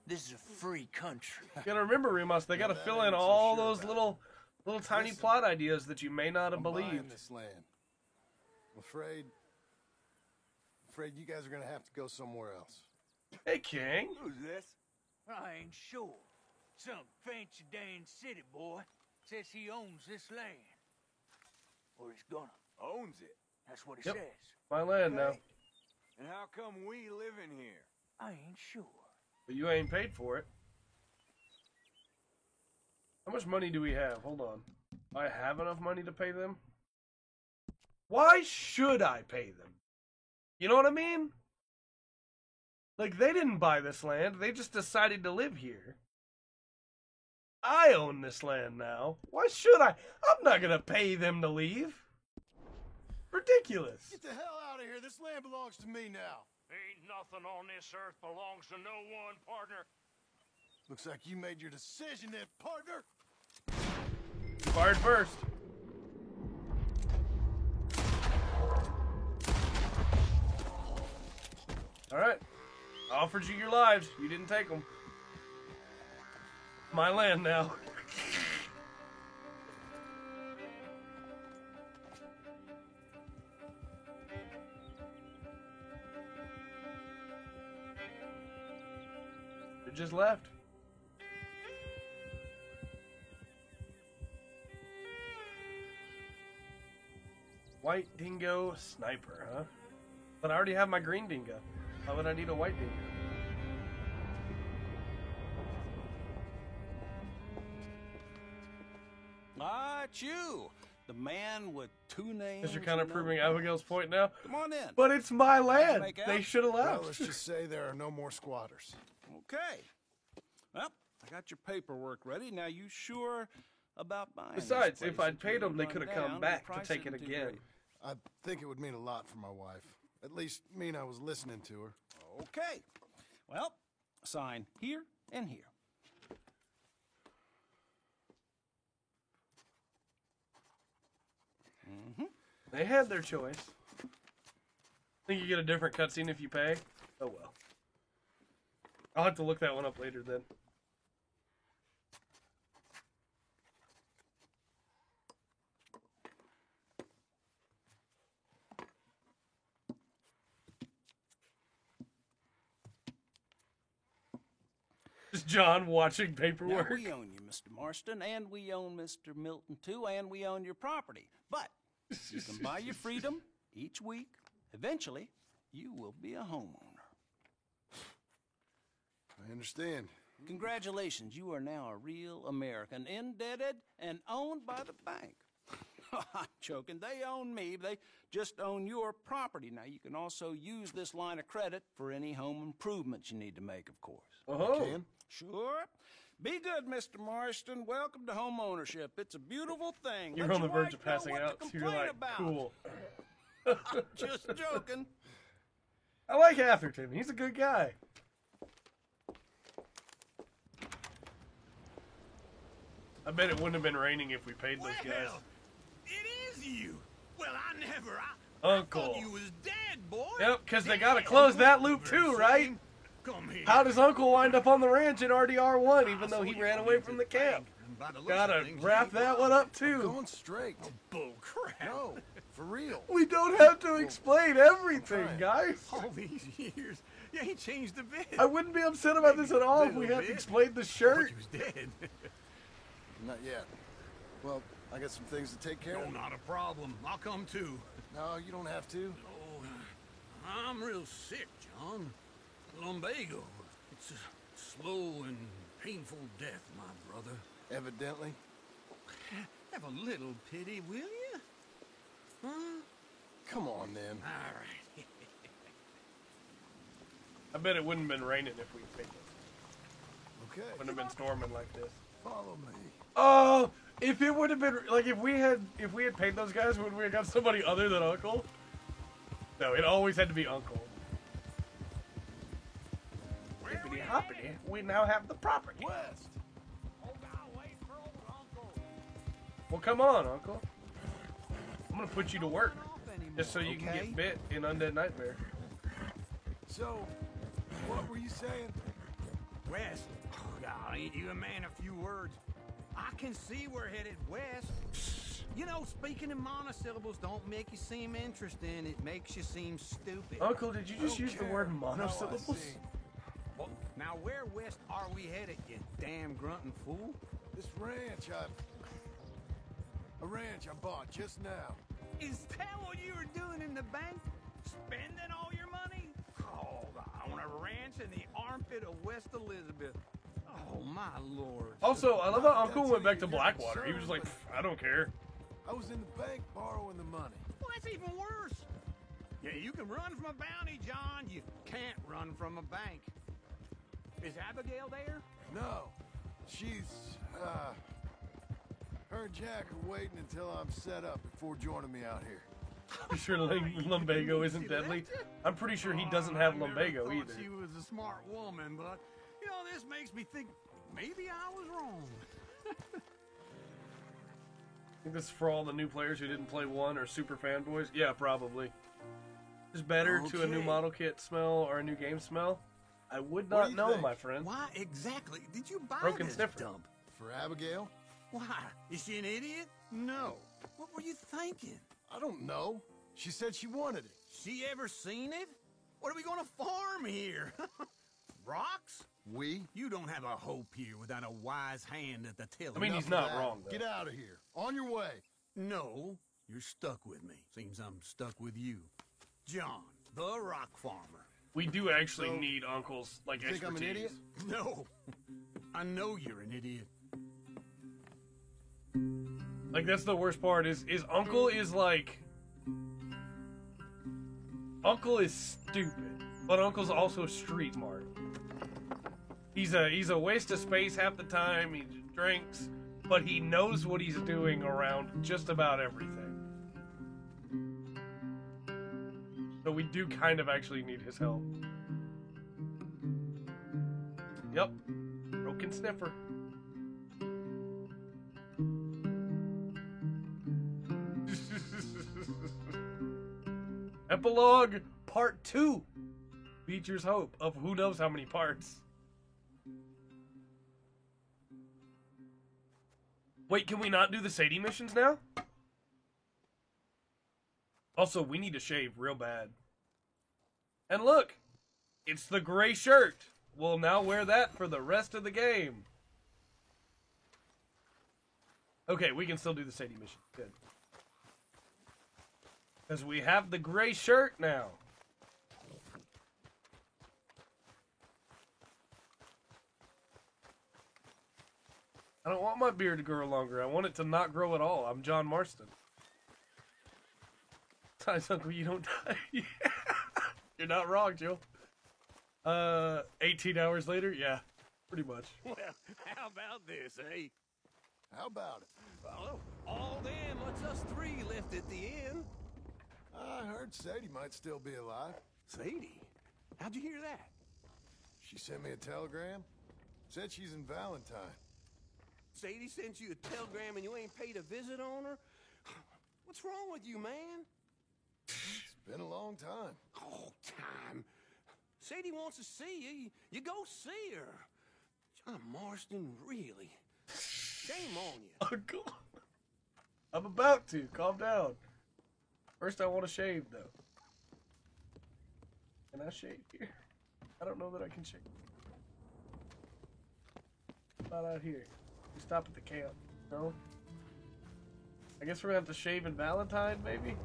This is a free country. You gotta remember, Remus, they gotta fill in all those little tiny plot ideas that you may not have believed. This land. I'm afraid afraid you guys are gonna have to go somewhere else. Hey, King. Who's this? I ain't sure. Some fancy Dan city boy says he owns this land. Or he's gonna. Owns it. That's what he Yep. says. My land now. And how come we live in here? I ain't sure. But you ain't paid for it. How much money do we have? Hold on. I have enough money to pay them? Why should I pay them? You know what I mean? Like, they didn't buy this land. They just decided to live here. I own this land now. Why should I? I'm not gonna pay them to leave. Ridiculous. Get the hell out of here. This land belongs to me now. Ain't nothing on this earth belongs to no one, partner. Looks like you made your decision then, partner. Fired first. Alright. I offered you your lives. You didn't take them. My land now. They just left. White dingo sniper, huh? But I already have my green dingo. Why would I need a white dingo? Ah, it's you. The man with two names. Because you're kind of proving Abigail's point now. Come on in. But it's my land. Make out? They should have Well, left. let's just say there are no more squatters. Okay. Well, I got your paperwork ready. Now, you sure about buying this Besides, place? if I'd paid them, they Run could have down come and back to price take it isn't too again. great. I think it would mean a lot for my wife. At least mean I was listening to her. Okay. Well, sign here and here. They had their choice. Think you get a different cutscene if you pay? Oh well. I'll have to look that one up later then. Just John watching Now, paperwork. we own you, Mr. Marston, and we own Mr. Milton, too, and we own your property. But you can buy your freedom each week. Eventually, you will be a homeowner. I understand. Congratulations, you are now a real American, indebted and owned by the bank. I'm joking. They own me. They just own your property. Now, you can also use this line of credit for any home improvements you need to make, of course. Oh. Can? Sure. Be good, Mr. Marston. Welcome to home ownership. It's a beautiful thing. You're Let on the your verge wife of know passing what to out, so you're complain like, about. cool. I'm just joking. I like Atherton. He's a good guy. I bet it wouldn't have been raining if we paid those guys. It is you. Well, I Uncle. thought you was dead, boy. Yep, because they gotta close that loop too, right? Come here. How does Uncle wind up on the ranch in RDR1 even though he ran away from the camp? Gotta wrap that one up too. Going straight. Bull crap. No, for real. We don't have to explain everything, guys. All these years, you ain't changed a bit. I wouldn't be upset about this at all if we Little hadn't bit. explained the shirt. You was dead. Not yet. Well, I got some things to take care Oh, of. not a problem. I'll come too. No, you don't have to. Oh, I'm real sick, John. Lumbago. It's a slow and painful death, my brother. Evidently. Have a little pity, will you? Huh? Come on, then. All right. I bet it wouldn't have been raining if we paid it. Okay. Wouldn't have been storming like this. Follow me. Oh, if it would have been like if we had paid those guys, would we have got somebody other than Uncle? No, it always had to be Uncle. Hippity hoppity, we now have the property. West. Well, come on, Uncle. I'm gonna put you to work, just so you can okay? get bit in Undead Nightmare. So, what were you saying? West. Oh, God, ain't you a man of few words? I can see we're headed west. You know, speaking in monosyllables don't make you seem interesting. It makes you seem stupid. Uncle, did you just use the word monosyllables? Well, now, where west are we headed, you damn grunting fool? This ranch a ranch I bought just now. Is that what you were doing in the bank? Spending all your money? Oh, on a ranch in the armpit of West Elizabeth. Oh, my lord. Also, I love how Uncle went back to Blackwater. He was just like, I don't care. I was in the bank borrowing the money. Well, that's even worse. Yeah, you can run from a bounty, John. You can't run from a bank. Is Abigail there? No. She's, her and Jack are waiting until I'm set up before joining me out here. You sure lumbago isn't deadly? I'm pretty sure he doesn't have lumbago either. She was a smart woman, but, you know, this makes me think maybe I was wrong. I think this is for all the new players who didn't play 1 or super fanboys. Yeah, probably. Is better to a new model kit smell or a new game smell? I would not know, my friend. Why exactly did you buy Broken this sniffer. dump? For Abigail? Why? Is she an idiot? No. What were you thinking? I don't know. She said she wanted it. She ever seen it? What are we going to farm here? Rocks? You don't have a hope here without a wise hand at the tiller. I mean, he's not wrong, though. Get out of here. On your way. No, you're stuck with me. Seems I'm stuck with you. John, the rock farmer. We do actually need Uncle's, like, You think I'm an expertise. idiot? No. I know you're an idiot. Like, that's the worst part is Uncle is like... Uncle is stupid, but Uncle's also street smart. He's a waste of space half the time, he drinks, but he knows what he's doing around just about everything. So we do kind of actually need his help. Yep. Broken sniffer. Epilogue Part 2 features hope of who knows how many parts. Wait, can we not do the Sadie missions now? Also, we need to shave real bad. And look, it's the gray shirt. We'll now wear that for the rest of the game. Okay, we can still do the Sadie mission. Good. Because we have the gray shirt now. I don't want my beard to grow longer. I want it to not grow at all. I'm John Marston. Times, Uncle, you don't die. You're not wrong, Joe. 18 hours later? Yeah, pretty much. Well, how about this, eh? How about it? Well, all them, what's us 3 left at the end? I heard Sadie might still be alive. Sadie? How'd you hear that? She sent me a telegram. Said she's in Valentine. Sadie sent you a telegram and you ain't paid a visit on her? What's wrong with you, man? It's been a long time. Oh, time. Sadie wants to see you. You go see her. John Marston, really? Shame on you. Uncle. I'm about to. Calm down. First, I want to shave, though. Can I shave here? I don't know that I can shave. Not out here. We stop at the camp. No? I guess we're going to have to shave in Valentine, maybe?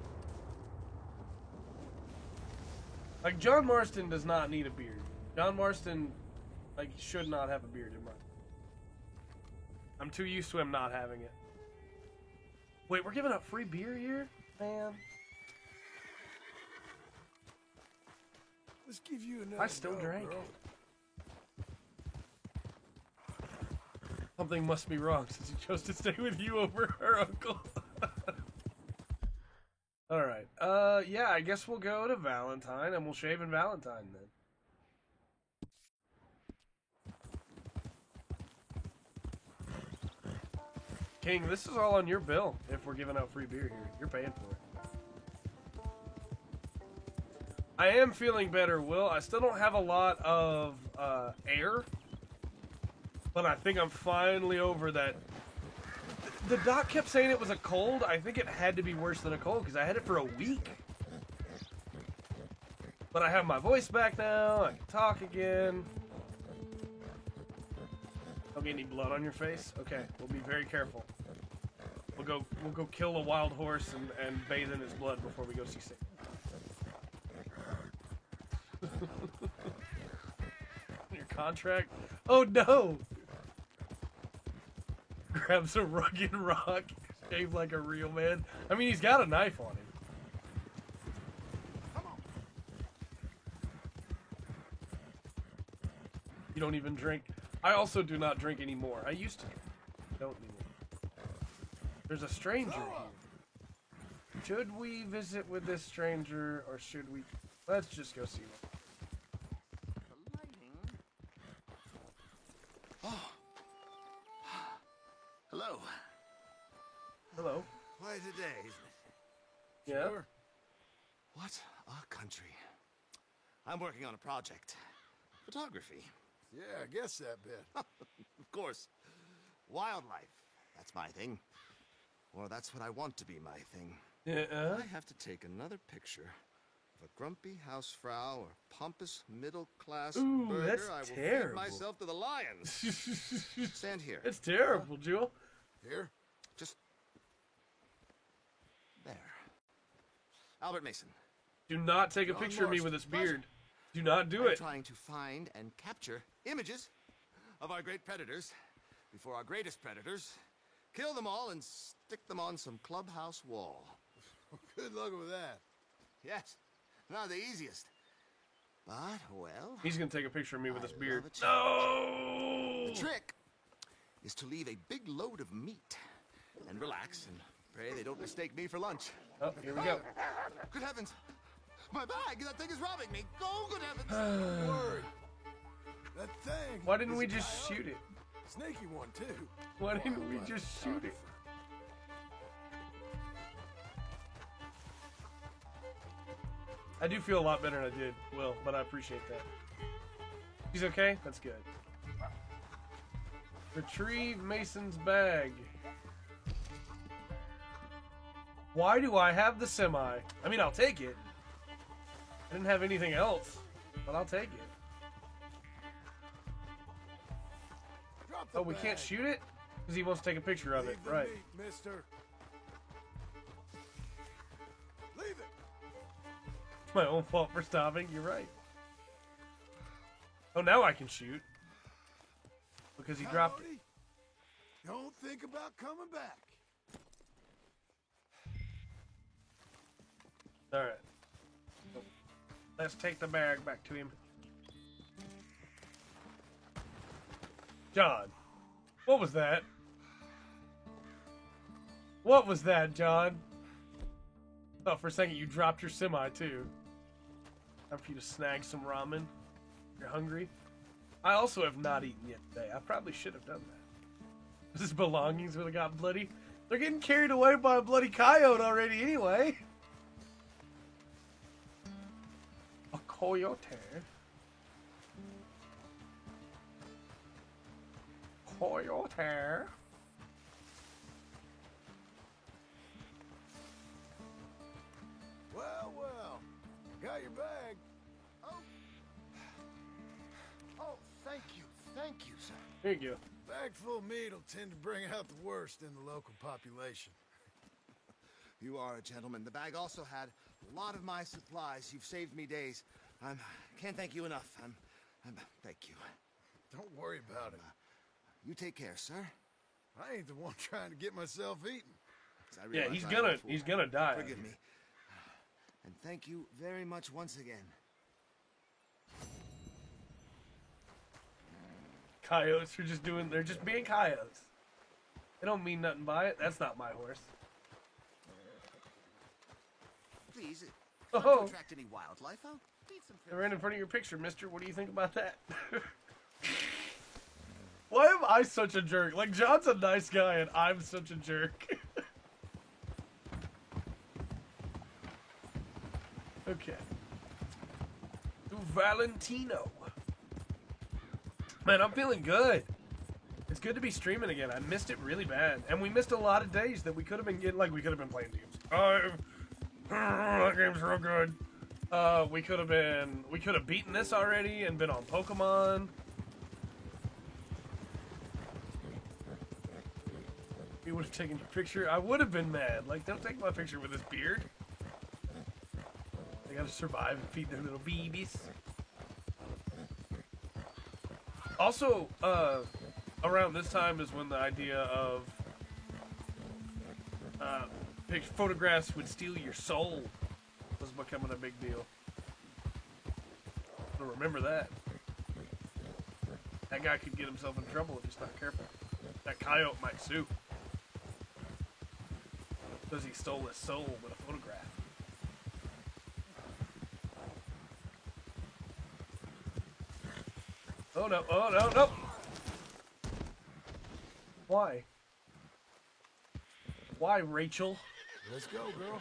Like, John Marston does not need a beard. John Marston, like, should not have a beard in mine. I'm too used to him not having it. Wait, we're giving out free beer here? Man. Let's give you another I still go, drank. girl. Something must be wrong since he chose to stay with you over her, Uncle. Alright. Yeah, I guess we'll go to Valentine and we'll shave in Valentine then. King, this is all on your bill if we're giving out free beer here. You're paying for it. I am feeling better, Will. I still don't have a lot of air, but I think I'm finally over that the doc kept saying it was a cold. I think it had to be worse than a cold because I had it for a week. But I have my voice back now. I can talk again. Don't get any blood on your face. Okay, we'll be very careful. We'll go kill a wild horse and bathe in his blood before we go see Satan. Your contract? Oh no! Grabs a rugged rock, shaved like a real man. I mean, he's got a knife on him. You don't even drink. I also do not drink anymore. I used to. Don't anymore. There's a stranger here. Should we visit with this stranger, or should we... Let's just go see one. Oh. Hello. Hello. Quite a day, isn't it? Yeah? Sure. What a country. I'm working on a project. Photography. Yeah, I guess that bit. Of course. Wildlife. That's my thing. Or that's what I want to be my thing. Yeah. I have to take another picture of a grumpy housefrau or pompous middle-class burger. That's I will terrible. feed myself to the lions. Stand here. It's terrible, Jewel. Here? Just... there. Albert Mason. Do not take a John picture of me Morrison. with this beard. Do not do I'm it. trying to find and capture images of our great predators before our greatest predators kill them all and stick them on some clubhouse wall. Good luck with that. Yes, not the easiest. But, well... He's going to take a picture of me with this beard. No! The trick is to leave a big load of meat and relax and pray they don't mistake me for lunch. Oh, here we go. Good heavens! My bag! That thing is robbing me! Oh, good heavens! Don't worry. That thing. Why didn't is we a just coyote. shoot it? Sneaky one, too. Why didn't we just shoot it? I do feel a lot better than I did, Will, but I appreciate that. He's okay? That's good. Retrieve Mason's bag. Why do I have the semi? I mean, I'll take it. I didn't have anything else, but I'll take it. Oh, we can't shoot it? Because he wants to take a picture of it, Leave the right. meat, mister. Leave it. It's my own fault for stopping, you're right. Oh, now I can shoot. Because he dropped it. Coyote, don't think about coming back. Alright. Let's take the bag back to him. John, what was that? What was that, John? Thought for a second you dropped your semi, too. Time for you to snag some ramen. You're hungry? I also have not eaten yet today. I probably should have done that. His belongings would have got bloody. They're getting carried away by a bloody coyote already anyway. A coyote. Coyote. Well, well. Got your bag. Oh, thank you, sir. Here you go. Bag full of meat will tend to bring out the worst in the local population. You are a gentleman. The bag also had a lot of my supplies. You've saved me days. Can't thank you enough. Thank you. Don't worry about it. You take care, sir. I ain't the one trying to get myself eaten. Yeah, he's gonna die. Forgive me. And thank you very much once again. Coyotes are just they're just being coyotes. They don't mean nothing by it. That's not my horse. Please, Oh. don't attract any wildlife. I'll feed some They're right in front of your picture, mister. What do you think about that? Why am I such a jerk? Like, John's a nice guy and I'm such a jerk. Okay. To Valentino. Man, I'm feeling good. It's good to be streaming again. I missed it really bad. And we missed a lot of days that we could have been getting, like, we could have been playing games. That game's real good. We could have beaten this already and been on Pokemon. He would have taken your picture. I would have been mad. Like, don't take my picture with this beard. They gotta survive and feed their little babies. Also, around this time is when the idea of photographs would steal your soul was becoming a big deal. So remember that. That guy could get himself in trouble if he's not careful. That coyote might sue. Because he stole his soul with a photograph. Oh no, oh no, no! Why? Why, Rachel? Let's go, girl.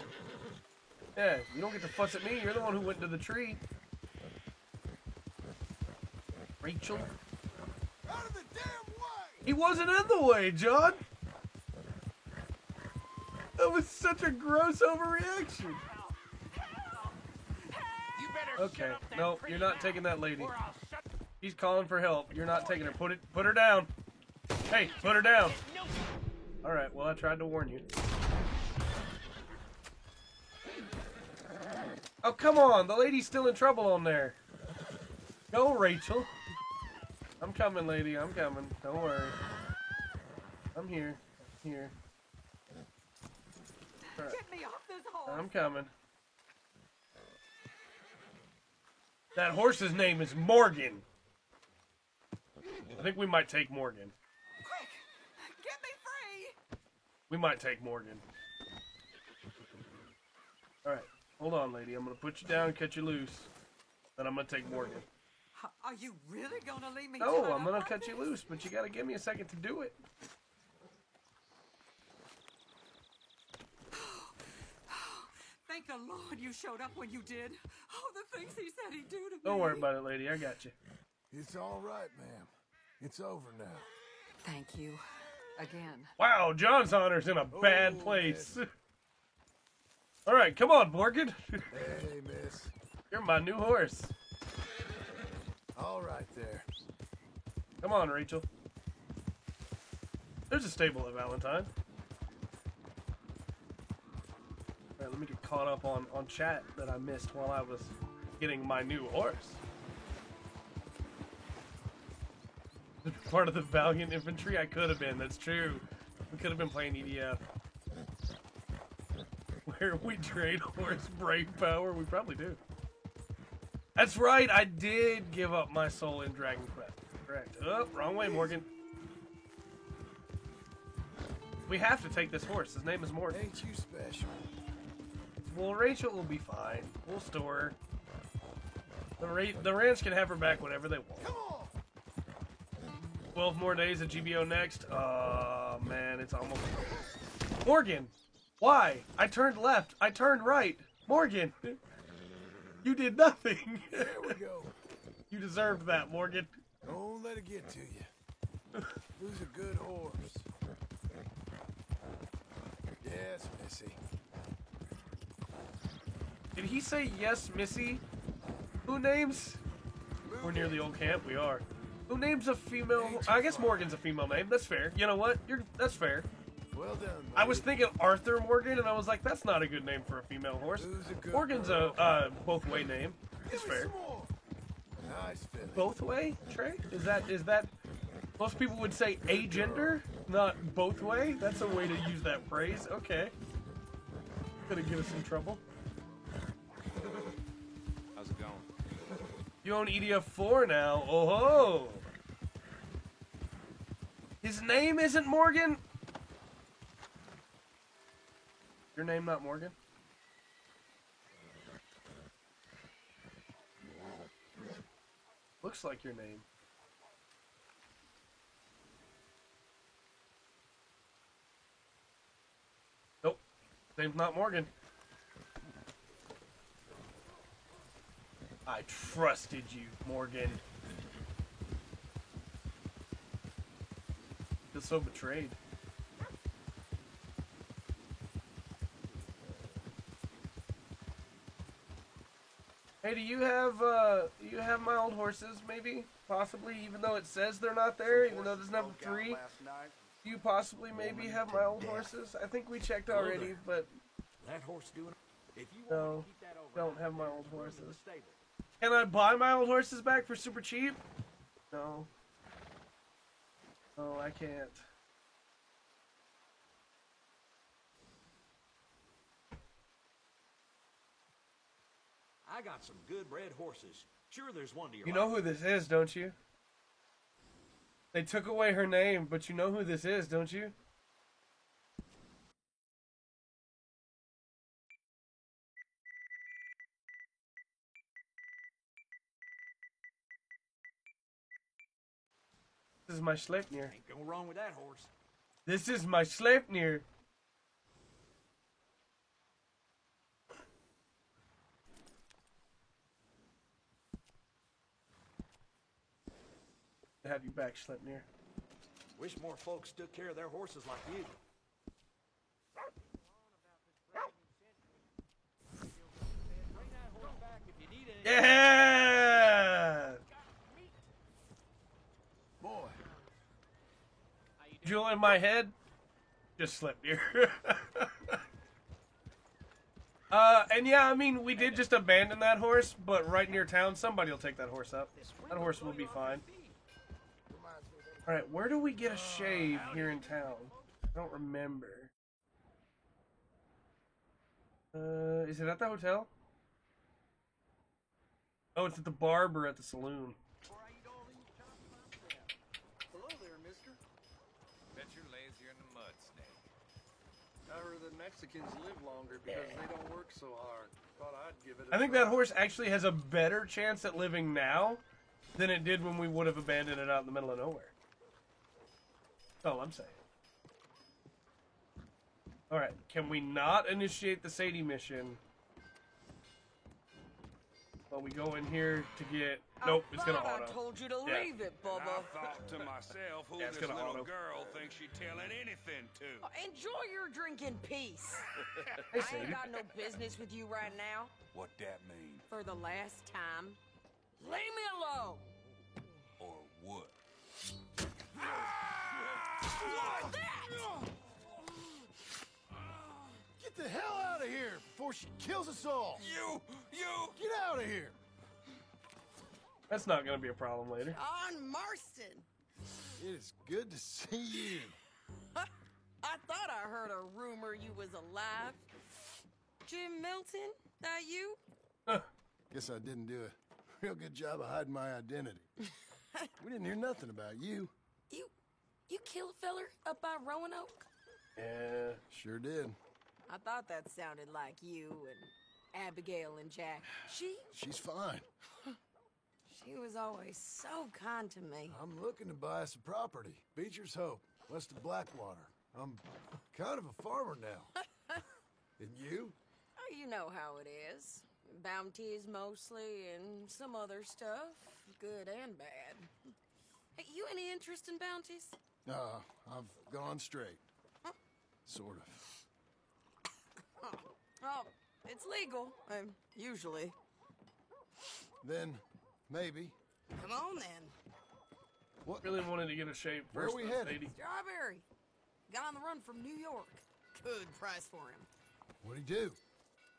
Yeah, you don't get to fuss at me. You're the one who went to the tree. Rachel? Out of the damn way! He wasn't in the way, John! That was such a gross overreaction. Okay, no, you're not taking that lady. She's calling for help. You're not taking her. Put her down. Hey, put her down. All right. Well, I tried to warn you. Oh, come on. The lady's still in trouble on there. Go, Rachel. I'm coming, lady. I'm coming. Don't worry. I'm here. Here. Right. Get me off this horse. I'm coming. That horse's name is Morgan. I think we might take Morgan. Quick! Get me free! We might take Morgan. Alright, hold on, lady. I'm gonna put you down and cut you loose. Then I'm gonna take Morgan. Are you really gonna leave me? No, I'm gonna cut you loose, but you gotta give me a second to do it. Thank the Lord you showed up when you did. Oh, the things he said he'd do to me. Don't worry about it, lady. I got you. It's all right, ma'am. It's over now. Thank you. Again. Wow, John's honor's in a bad place. Alright, come on, Morgan. Hey, miss. You're my new horse. All right there. Come on, Rachel. There's a stable at Valentine. Alright, let me get caught up on chat that I missed while I was getting my new horse. Part of the Valiant Infantry? I could have been, that's true. We could have been playing EDF. Where we trade horse brave power? We probably do. That's right, I did give up my soul in Dragon Quest. Correct. Oh, wrong way, Morgan. We have to take this horse. His name is Morgan. Ain't you special? Well, Rachel will be fine. We'll store her. The ranch can have her back whenever they want. Come on! 12 more days of GBO next. Oh, man, it's almost... Morgan! Why? I turned left. I turned right. Morgan! You did nothing. There we go. You deserved that, Morgan. Don't let it get to you. Who's a good horse? Yes, Missy. Did he say yes, Missy? Who names? We're near the old camp. We are. Who names a female? I guess Morgan's a female name. That's fair. You know what? That's fair. Well done, buddy. I was thinking Arthur Morgan, and I was like, that's not a good name for a female horse. Morgan's a both-way name. It's fair. Nice filly. Both-way, Trey? Is that? Most people would say agender, not both-way. That's a way to use that phrase. Okay. Gonna get us in trouble. How's it going? You own EDF 4 now. Oh ho! His name isn't Morgan? Your name not Morgan? Looks like your name. Nope. Name's not Morgan. I trusted you, Morgan. feel so betrayed. Hey, do you have my old horses, maybe? Possibly, even though it says they're not there, even though it doesn't have a 3? Do you possibly maybe have my old horses? I think we checked already, but That horse doing? no, don't have my old horses. Can I buy my old horses back for super cheap? No. No, I can't. I got some good bred horses. Sure, there's one to your You know who this is, don't you? They took away her name, but you know who this is, don't you? This is my Sleipnir. Ain't go wrong with that horse. This is my Sleipnir. To have you back, Sleipnir. Wish more folks took care of their horses like you. Yeah! Boy. Jewel in my head? Just Sleipnir. And yeah, I mean, we did just abandon that horse, but right near town, somebody will take that horse up. That horse will be fine. Alright, where do we get a shave here in town? I don't remember. Is it at the hotel? Oh, it's at the barber at the saloon. Hello there, mister. Bet you're lazier than a mud snake. I heard that Mexicans live longer because they don't work so hard. Thought I'd give it a I think try. that horse actually has a better chance at living now than it did when we would have abandoned it out in the middle of nowhere. That's all I'm saying. Alright, can we not initiate the Sadie mission? Well, we go in here to get... Nope, it's gonna auto. I told you to Yeah. leave it, Bubba. And I thought to myself, who Yeah, it's this gonna little auto. girl thinks she telling anything to? Enjoy your drink in peace. Hey, I Sadie. ain't got no business with you right now. What that mean? For the last time, leave me alone. Or what? What's that? Get the hell out of here before she kills us all. You! Get out of here. That's not gonna be a problem later. John Marston. It is good to see you. I thought I heard a rumor you was alive. Jim Milton, that you? Guess I didn't do a real good job of hiding my identity. We didn't hear nothing about you. You kill a feller up by Roanoke? Yeah. Sure did. I thought that sounded like you and Abigail and Jack. She's fine. She was always so kind to me. I'm looking to buy us a property. Beecher's Hope, west of Blackwater. I'm kind of a farmer now. And you? Oh, you know how it is. Bounties mostly and some other stuff, good and bad. Hey, you any interest in bounties? I've gone straight. Sort of. Oh, it's legal, usually. Then, maybe. Come on then. What? Really wanted to get a shave Where first. are we though, headed? Sadie. Strawberry. Got on the run from New York. Good price for him. What'd he do?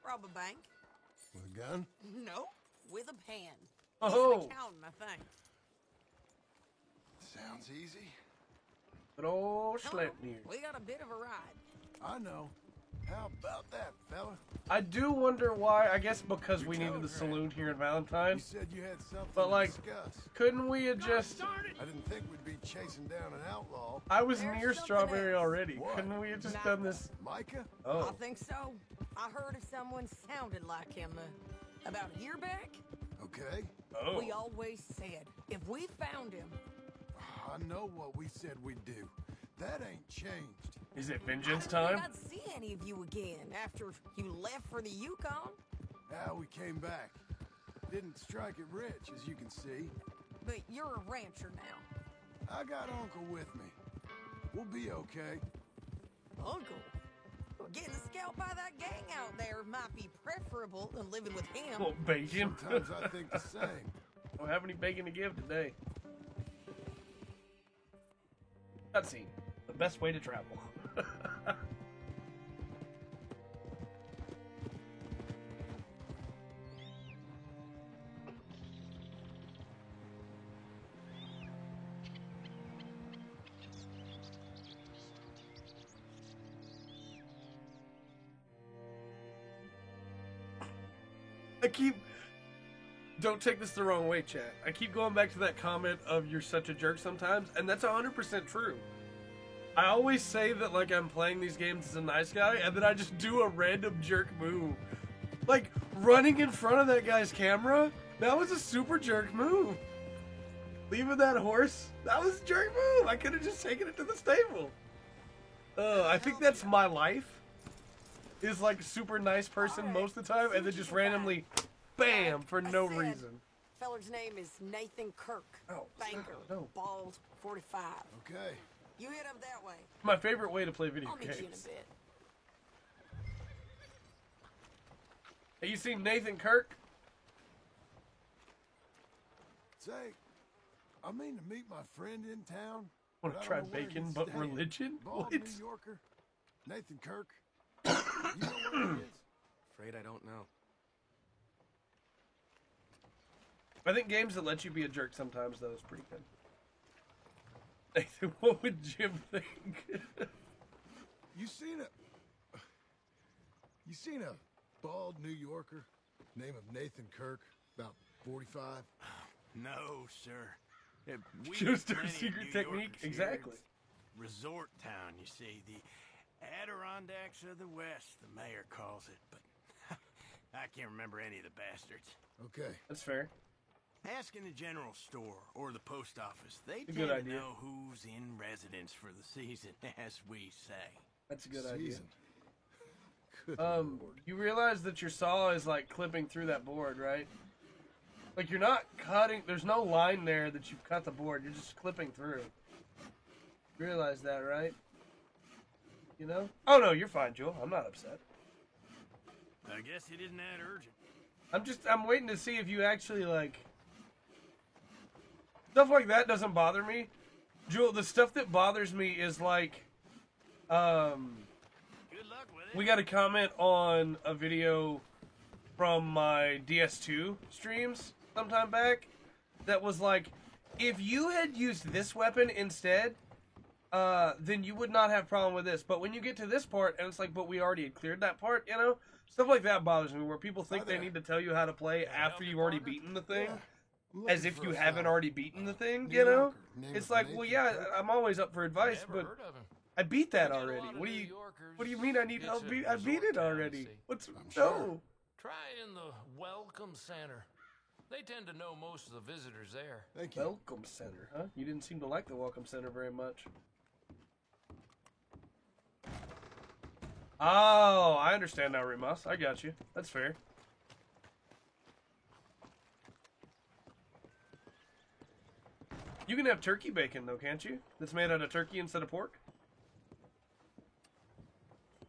Rob a bank? With a gun? Nope, with a pen. Oh. He's an accountant, I think. Sounds easy. But old Come on, Sleipnir. we got a bit of a ride. I know. How about that, fella? I do wonder why. I guess because we needed the saloon here in Valentine. You said you had something But, like, to discuss. couldn't we have just... I didn't think we'd be chasing down an outlaw. I was There's near something Strawberry else. already. What? Couldn't we have just Nah. done this? Micah? I Oh. think so. I heard of someone sounded like him about a year back. Okay. Oh. We always said if we found him, I know what we said we'd do. That ain't changed. Is it vengeance I don't time? think I'd see any of you again after you left for the Yukon. How we came back. Didn't strike it rich, as you can see. But you're a rancher now. I got Uncle with me. We'll be okay. Uncle? Well, getting scalped by that gang out there might be preferable than living with him. Well, bacon. Sometimes I think the same. Don't have any bacon to give today. Cutscene. The best way to travel. Don't take this the wrong way, chat. I keep going back to that comment of "you're such a jerk" sometimes, and that's 100% true. I always say that like I'm playing these games as a nice guy, and then I just do a random jerk move. Like, running in front of that guy's camera, that was a super jerk move. Leaving that horse, that was a jerk move. I could have just taken it to the stable. I think that's my life. Is like a super nice person most of the time, and then just randomly, bam, for no reason. Feller's name is Nathan Kirk. Oh, banker, no. bald, 45. Okay. You hit up that way. My favorite way to play video I'll meet games. you in a bit. Have you seen Nathan Kirk? Say, I mean to meet my friend in town. Want but to I try don't know where bacon he's but staying. religion? Bald What? New Yorker, Nathan Kirk. You know where he is? Afraid I don't know. I think games that let you be a jerk sometimes, though, is pretty good. Nathan, what would Jim think? You seen a bald New Yorker, name of Nathan Kirk, about 45? No, sir. We Just have our plenty of secret New technique? Yorkers here. Exactly. It's resort town, you see. The Adirondacks of the West, the mayor calls it, but I can't remember any of the bastards. Okay. That's fair. Ask in the general store or the post office. They A tend good to idea. know who's in residence for the season, as we say. That's a good Season. idea. You realize that your saw is like clipping through that board, right? Like you're not cutting. There's no line there that you've cut the board. You're just clipping through. You realize that, right? You know? Oh no, you're fine, Joel. I'm not upset. I guess it isn't that urgent. I'm waiting to see if you actually like stuff like that doesn't bother me. Jewel, the stuff that bothers me is like we got a comment on a video from my DS2 streams sometime back that was like, if you had used this weapon instead, then you would not have problem with this. But when you get to this part, and it's like, but we already had cleared that part, you know? Stuff like that bothers me, where people think they need to tell you how to play after you've already beaten the thing, as if you haven't already beaten the thing, you know? It's like, well, yeah, I'm always up for advice, but I beat that already. What do you mean I need help? I beat it already. What's no? Try in the Welcome Center. They tend to know most of the visitors there. Thank you. Welcome Center, huh? You didn't seem to like the Welcome Center very much. Oh, I understand now, Remus. I got you. That's fair. You can have turkey bacon, though, can't you? That's made out of turkey instead of pork?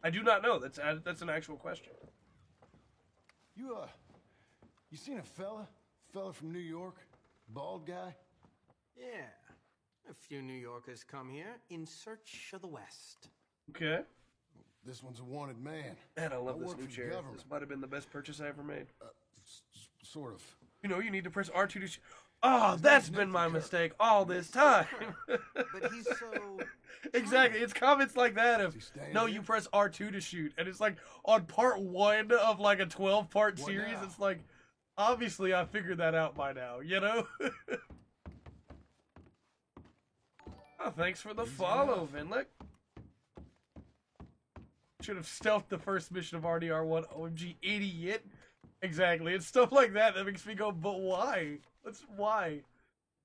I do not know. That's an actual question. You seen a fella from New York? Bald guy? Yeah. A few New Yorkers come here in search of the West. Okay. This one's a wanted man. Man, I love this work new for the chair. government. This might have been the best purchase I ever made. Sort of. You know, you need to press R2 to... Oh, that's been my mistake all this time. But he's so... Exactly. It's comments like that of, no, you press R2 to shoot. And it's like, on part 1 of like a 12-part series, it's like, obviously I figured that out by now, you know? Oh, thanks for the follow, Vinlick. Should have stealthed the first mission of RDR1. OMG, idiot. Exactly. It's stuff like that that makes me go, but why? Why?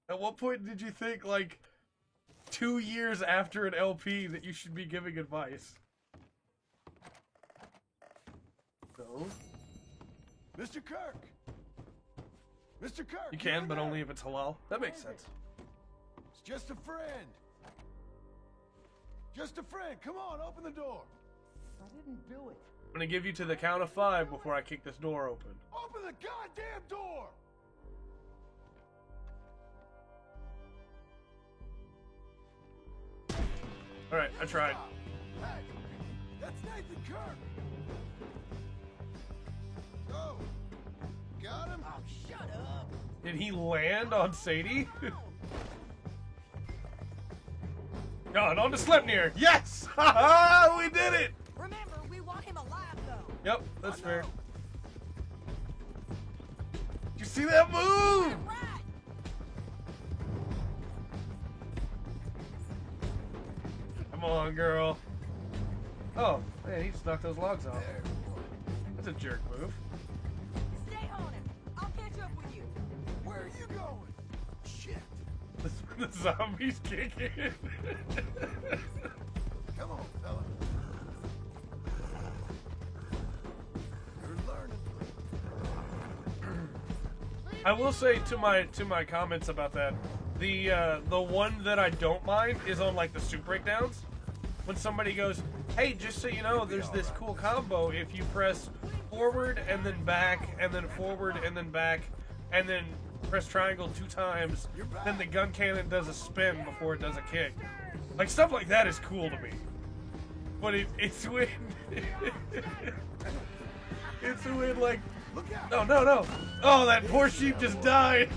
At what point did you think, like, 2 years after an LP that you should be giving advice? No. Mr. Kirk! Mr. Kirk! You can, but only if it's halal. That makes sense. It's just a friend. Just a friend. Come on, open the door. I didn't do it. I'm gonna give you to the count of 5 before I kick this door open. Open the goddamn door! Alright, I tried. Hey, that's Nathan Kirk. Oh, got him? Oh, shut up. Did he land on Sadie? God, on to Sleipnir! Yes! Haha! We did it! Remember, we want him alive, though. Yep, that's fair. Did you see that move? Come on, girl. Oh, man, he just knocked those logs off. That's a jerk move. Stay on him. I'll catch up with you. Where are you going? Shit. The zombies kicking. Come on, fella. You're learning. I will say to my comments about that, the one that I don't mind is on like the soup breakdowns. When somebody goes, hey, just so you know, there's this cool combo if you press forward and then back and then forward and then back and then press triangle 2 times, then the gun cannon does a spin before it does a kick. Like, stuff like that is cool to me. But it's when... it's when, like... No. Oh, that poor sheep just died.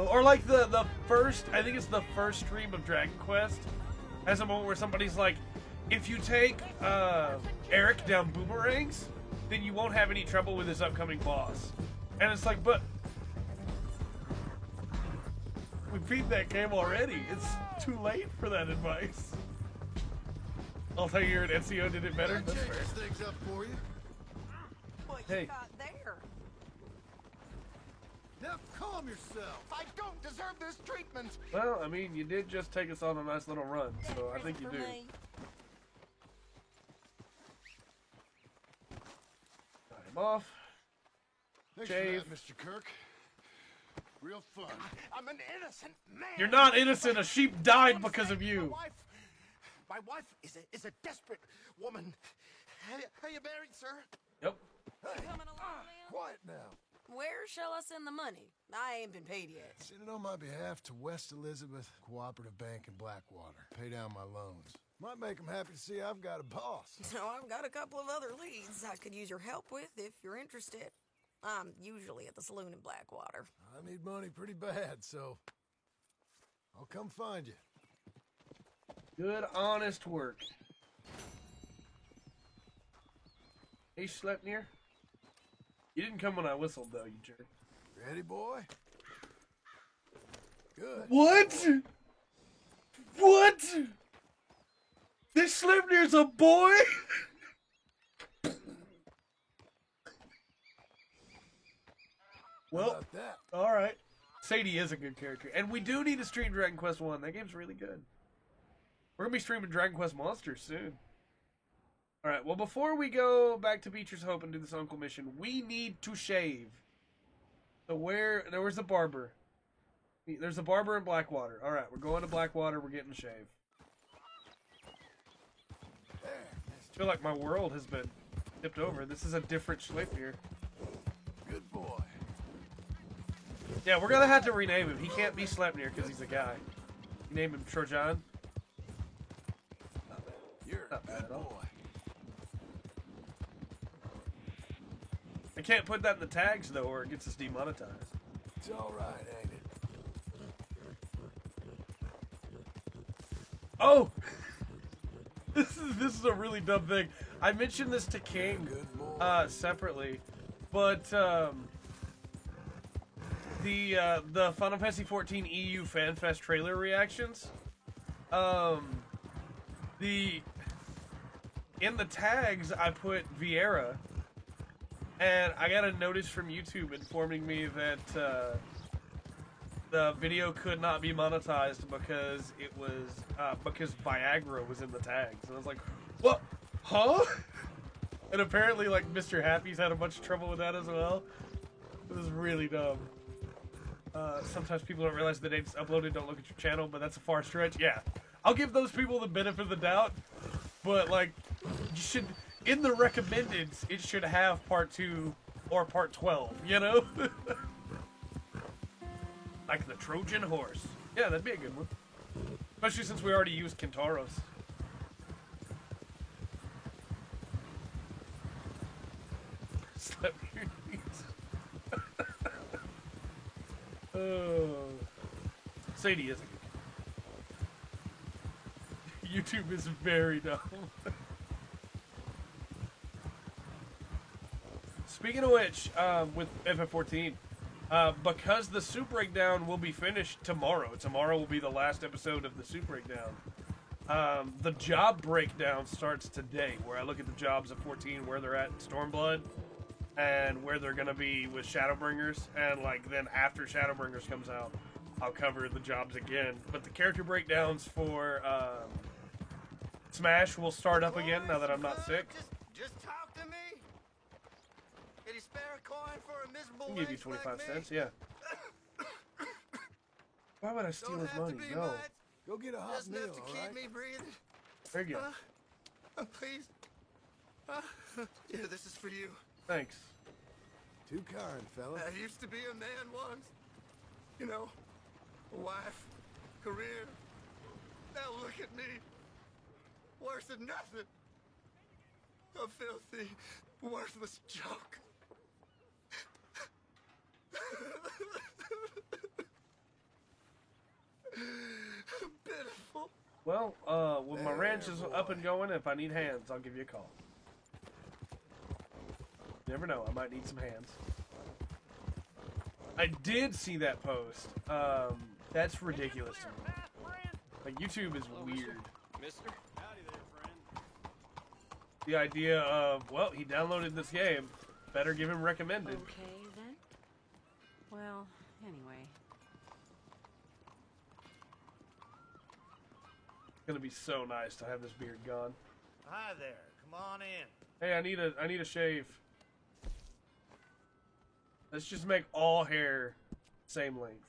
Or like the first, I think it's the first stream of Dragon Quest, has a moment where somebody's like, if you take Eric down boomerangs, then you won't have any trouble with his upcoming boss. And it's like, but we beat that game already. It's too late for that advice. I'll tell you, your NCO did it better. That's fair. Things up for you. What Hey. you got there? Now calm yourself. I don't deserve this treatment. Well, I mean, you did just take us on a nice little run, so I think you do. Got him off. Thanks Shave. for that, Mr. Kirk. Real fun. I'm an innocent man. You're not innocent. A sheep died because of you. My wife is a desperate woman. Are you married, sir? Yep. Coming along, ma'am? Quiet now. Where shall I send the money? I ain't been paid yet. Send it on my behalf to West Elizabeth Cooperative Bank in Blackwater. Pay down my loans. Might make them happy to see I've got a boss. So I've got a couple of other leads I could use your help with if you're interested. I'm usually at the saloon in Blackwater. I need money pretty bad, so I'll come find you. Good, honest work. Hey, Sleipnir. You didn't come when I whistled, though, you jerk. Ready, boy? Good. What? What? This Sleipnir's a boy? Well, alright. Sadie is a good character. And we do need to stream Dragon Quest 1. That game's really good. We're going to be streaming Dragon Quest Monsters soon. Alright, well, before we go back to Beecher's Hope and do this Uncle mission, we need to shave. So where's the barber? There's a barber in Blackwater. Alright, we're going to Blackwater. We're getting a shave. I feel like my world has been tipped over. This is a different Sleipnir. Good boy. Yeah, we're gonna have to rename him. He can't be Sleipnir because he's a guy. You name him Trojan. You're a good boy. I can't put that in the tags though, or it gets us demonetized. It's all right, ain't it? Oh, this is a really dumb thing. I mentioned this to King separately, but the Final Fantasy XIV EU FanFest trailer reactions. In the tags I put Viera, and I got a notice from YouTube informing me that the video could not be monetized because it was because Viagra was in the tags, and I was like, what? Huh? And apparently, like, Mr. Happy's had a bunch of trouble with that as well. It was really dumb. Sometimes people don't realize the date's uploaded, don't look at your channel, but that's a far stretch. Yeah. I'll give those people the benefit of the doubt, but like, you should, in the recommendeds, it should have part 2 or part 12, you know? Like the Trojan horse. Yeah, that'd be a good one. Especially since we already used Kintaros. Slept here. Oh. Sadie isn't. YouTube is very dumb. Speaking of which, with FF14, because the soup breakdown will be finished tomorrow. Tomorrow will be the last episode of the soup breakdown. The job breakdown starts today, where I look at the jobs of 14, where they're at in Stormblood, and where they're gonna be with Shadowbringers, and like then after Shadowbringers comes out, I'll cover the jobs again. But the character breakdowns for Smash will start up again now that I'm not sick. Just talk to me. Can you spare a coin for a miserable I'll give you 25 cents, yeah. Why would I steal his money? No. Go get a hot Just meal, enough to all keep right? me breathing. There you go. Please. Yeah, this is for you. Thanks. Too kind, fella. I used to be a man once. You know, a wife, career. Now look at me. Worse than nothing. A filthy, worthless joke. Pitiful. Well, when my ranch is up and going, if I need hands, I'll give you a call. Never know, I might need some hands. I did see that post. That's ridiculous to me. Like, YouTube is weird. Mister? Howdy there, friend. The idea of, well, he downloaded this game, better give him recommended. Okay, then. Well, anyway. It's gonna be so nice to have this beard gone. Hi there. Come on in. Hey, I need a shave. Let's just make all hair same length.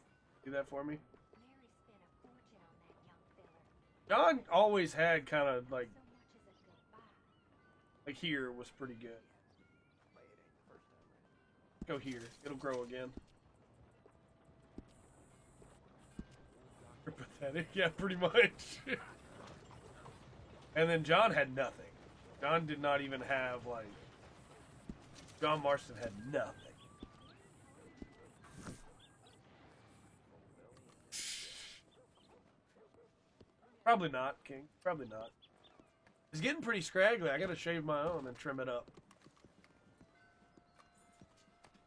Do that for me. John always had kind of like here was pretty good. Go here. It'll grow again. You're pathetic. Yeah, pretty much. And then John had nothing. John did not even have like. John Marston had nothing. Probably not, King. Probably not. It's getting pretty scraggly. I gotta shave my own and trim it up.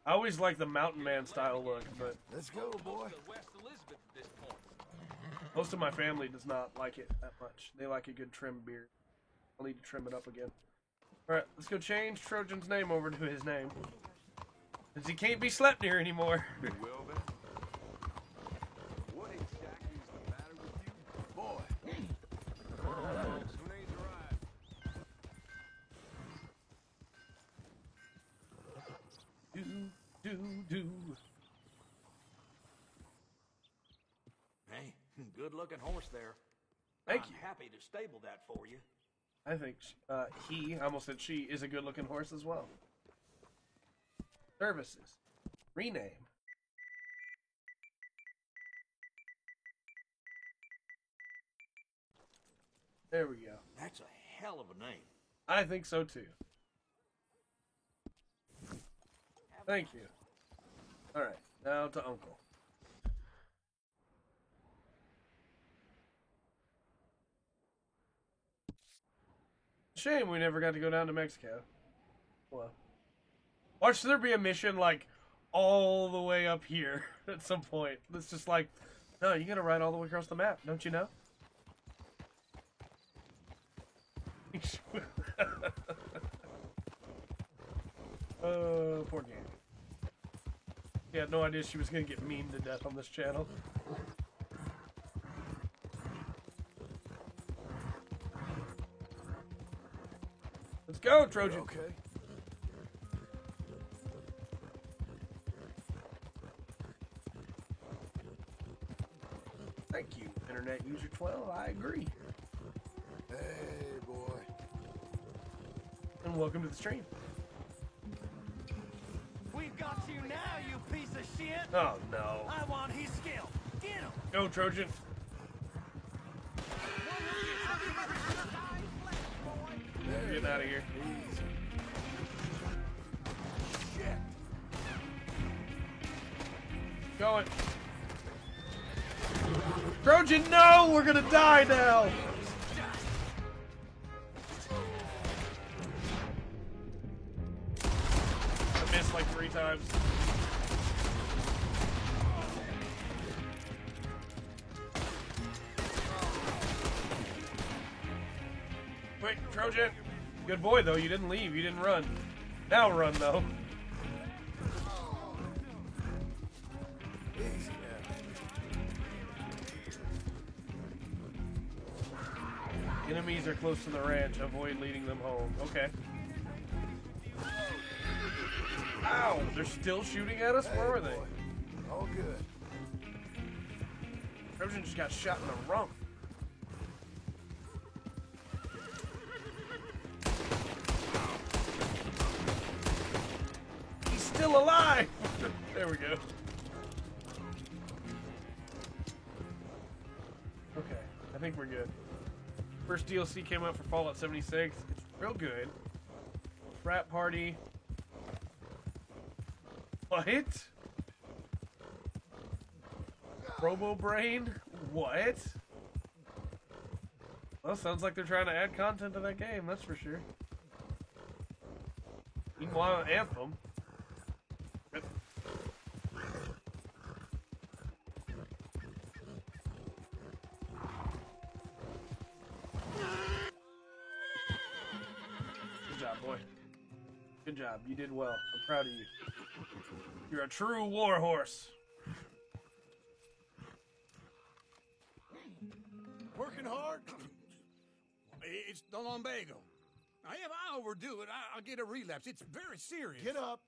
I always like the mountain man style look, but let's go, boy. Most of my family does not like it that much. They like a good trim beard. I'll need to trim it up again. Alright, let's go change Trojan's name over to his name. Because he can't be slept near anymore. What exactly is the matter with you, boy? Do. Hey, good-looking horse there. Thank you. I'm happy to stable that for you. I think he, I almost said she, is a good-looking horse as well. Services. Rename. There we go. That's a hell of a name. I think so too. Thank you. Alright, now to Uncle. Shame we never got to go down to Mexico. Well, watch there be a mission like all the way up here at some point. It's just like, no, you gotta ride all the way across the map, don't you know? Oh, poor game. She had no idea she was gonna get memed to death on this channel. Let's go, Trojan. Okay. Thank you, Internet User 12. I agree. Hey, boy. And welcome to the stream. We've got you now, you piece of shit! Oh, no. I want his skill. Get him! Go, Trojan. Getting out of here. Shit. Going. Trojan, no! We're gonna die now! I missed like 3 times. Wait, Trojan! Good boy, though. You didn't leave. You didn't run. Now run, though. Easy now. Enemies are close to the ranch. Avoid leading them home. Okay. Ow! They're still shooting at us? Where were they? All good. Trojan just got shot in the rump. He's still alive! There we go. Okay, I think we're good. First DLC came out for Fallout 76. It's real good. Frat party. What? Robo Brain? What? Well, sounds like they're trying to add content to that game, that's for sure. Meanwhile, Anthem. Good job, boy. Good job. You did well. I'm proud of you. You're a true warhorse. Working hard? It's the lumbago. Now, if I overdo it, I'll get a relapse. It's very serious. Get up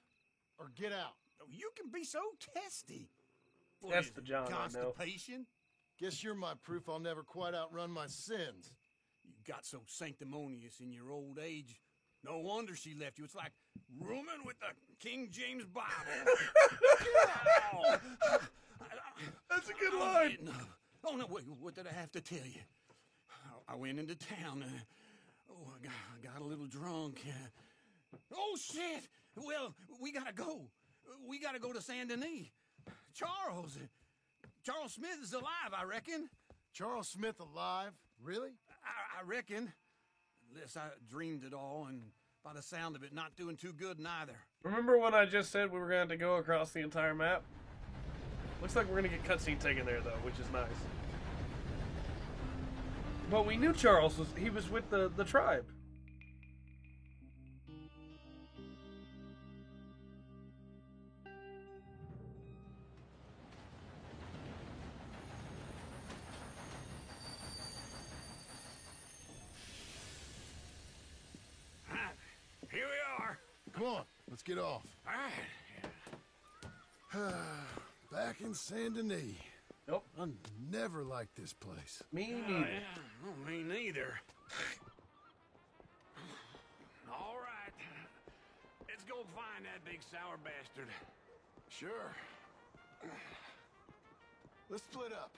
or get out. You can be so testy. That's the John I know. Constipation? Guess you're my proof I'll never quite outrun my sins. You got so sanctimonious in your old age. No wonder she left you. It's like rooming with the King James Bible. That's a good line. Oh, no, wait, what did I have to tell you? I went into town. I got a little drunk. Oh, shit! Well, we gotta go. We gotta go to Saint Denis. Charles Smith is alive, I reckon. Charles Smith alive? Really? I reckon. Unless I dreamed it all, and by the sound of it, not doing too good neither. Remember when I just said we were going to go across the entire map? Looks like we're going to get cutscene taken there, though, which is nice. But we knew Charles was with the tribe. Here we are. Come on, let's get off. All right. Back in Saint Denis. Nope. I never liked this place. Me neither. Oh, me neither. All right. Let's go find that big sour bastard. Sure. Let's split up.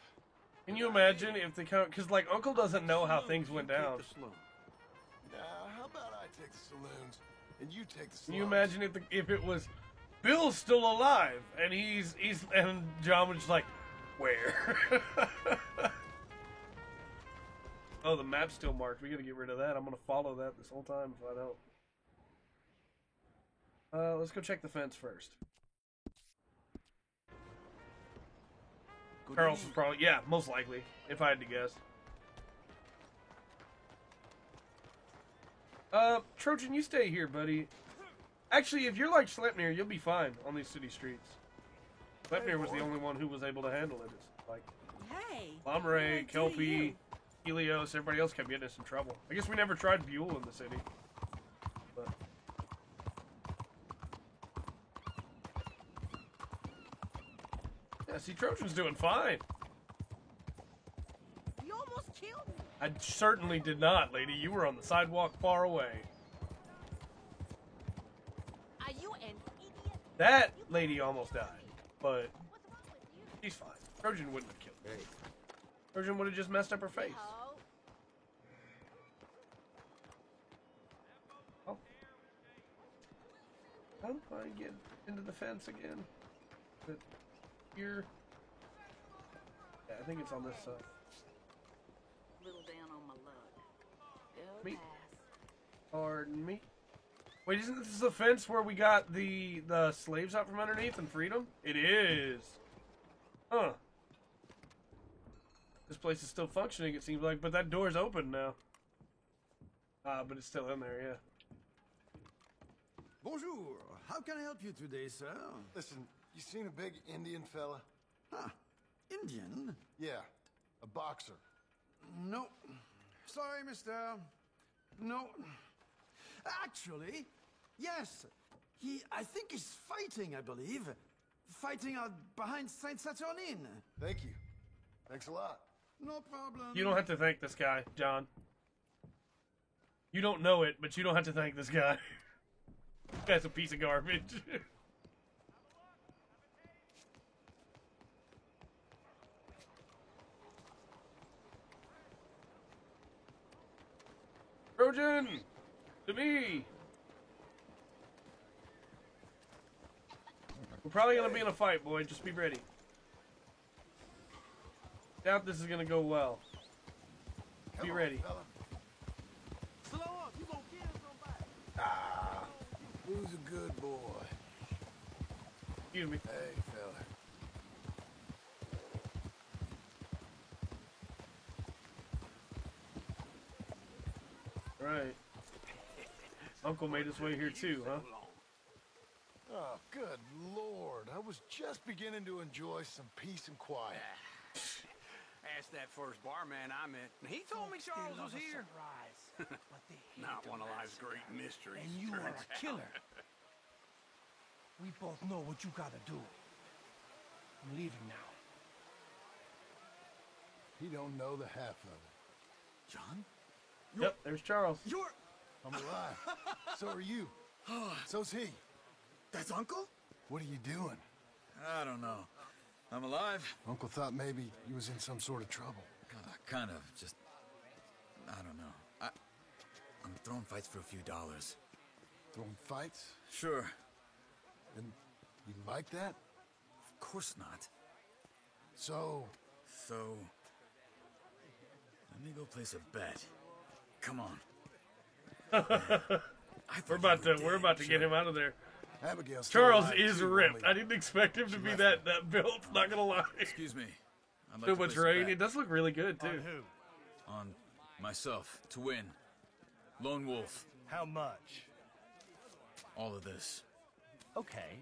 Can you imagine if they come? Because like Uncle doesn't know how things went down. Nah, how about I take the saloons and you take the slums? Can you imagine if it was Bill's still alive and and John was just like, where? Oh, the map's still marked. We gotta get rid of that. I'm gonna follow that this whole time if I don't. Let's go check the fence first. Charles was probably, yeah, most likely, if I had to guess. Trojan, you stay here, buddy. Actually, if you're like Sleipnir, you'll be fine on these city streets. Sleipnir was the only one who was able to handle it. It's like, Hey. Lamre, Kelpie, Helios, everybody else kept getting us in trouble. I guess we never tried Buell in the city. But yeah, see, Trojan's doing fine. I certainly did not, lady. You were on the sidewalk far away. Are you an idiot? That lady almost died, but she's fine. Trojan wouldn't have killed her. Trojan would have just messed up her face. Oh. How do I get into the fence again? Is it here? Yeah, I think it's on this side. Little down on my luck. Me? Pardon me? Wait, isn't this the fence where we got the slaves out from underneath and freedom? It is. Huh. This place is still functioning, it seems like, but that door's open now. But it's still in there, yeah. Bonjour. How can I help you today, sir? Listen, you seen a big Indian fella? Huh. Indian? Yeah, a boxer. No. Sorry, mister. No. Actually, yes. I think he's fighting, I believe. Fighting out behind Saint Saturnin. Thank you. Thanks a lot. No problem. You don't have to thank this guy, John. You don't know it, but you don't have to thank this guy. This guy's a piece of garbage. Trojan! To me! We're probably gonna be in a fight, boy. Just be ready. Doubt this is gonna go well. Be ready. Slow up, you gonna kill somebody. Ah, who's a good boy? Excuse me. Hey, fella. Right. Uncle made his way here too, huh? Oh, good Lord. I was just beginning to enjoy some peace and quiet. Asked that first barman I met, and he told me Charles was here. Not one of life's great mysteries. And you are turns a killer. out. We both know what you gotta do. I'm leaving now. He don't know the half of it. John? Yep, there's Charles. I'm alive. So are you. So's he. That's Uncle? What are you doing? I don't know. I'm alive. Uncle thought maybe you was in some sort of trouble. Kind of. Just... I don't know. I'm throwing fights for a few dollars. Throwing fights? Sure. And you like that? Of course not. So... Let me go place a bet. Come on. We're about to get him out of there. Abigail's Charles alive, is too, ripped. only I didn't expect him to be that built, not gonna lie. Excuse me. I'd like Too to much place a rain. bet. It does look really good too. On myself, to win. Lone Wolf. How much? All of this. Okay.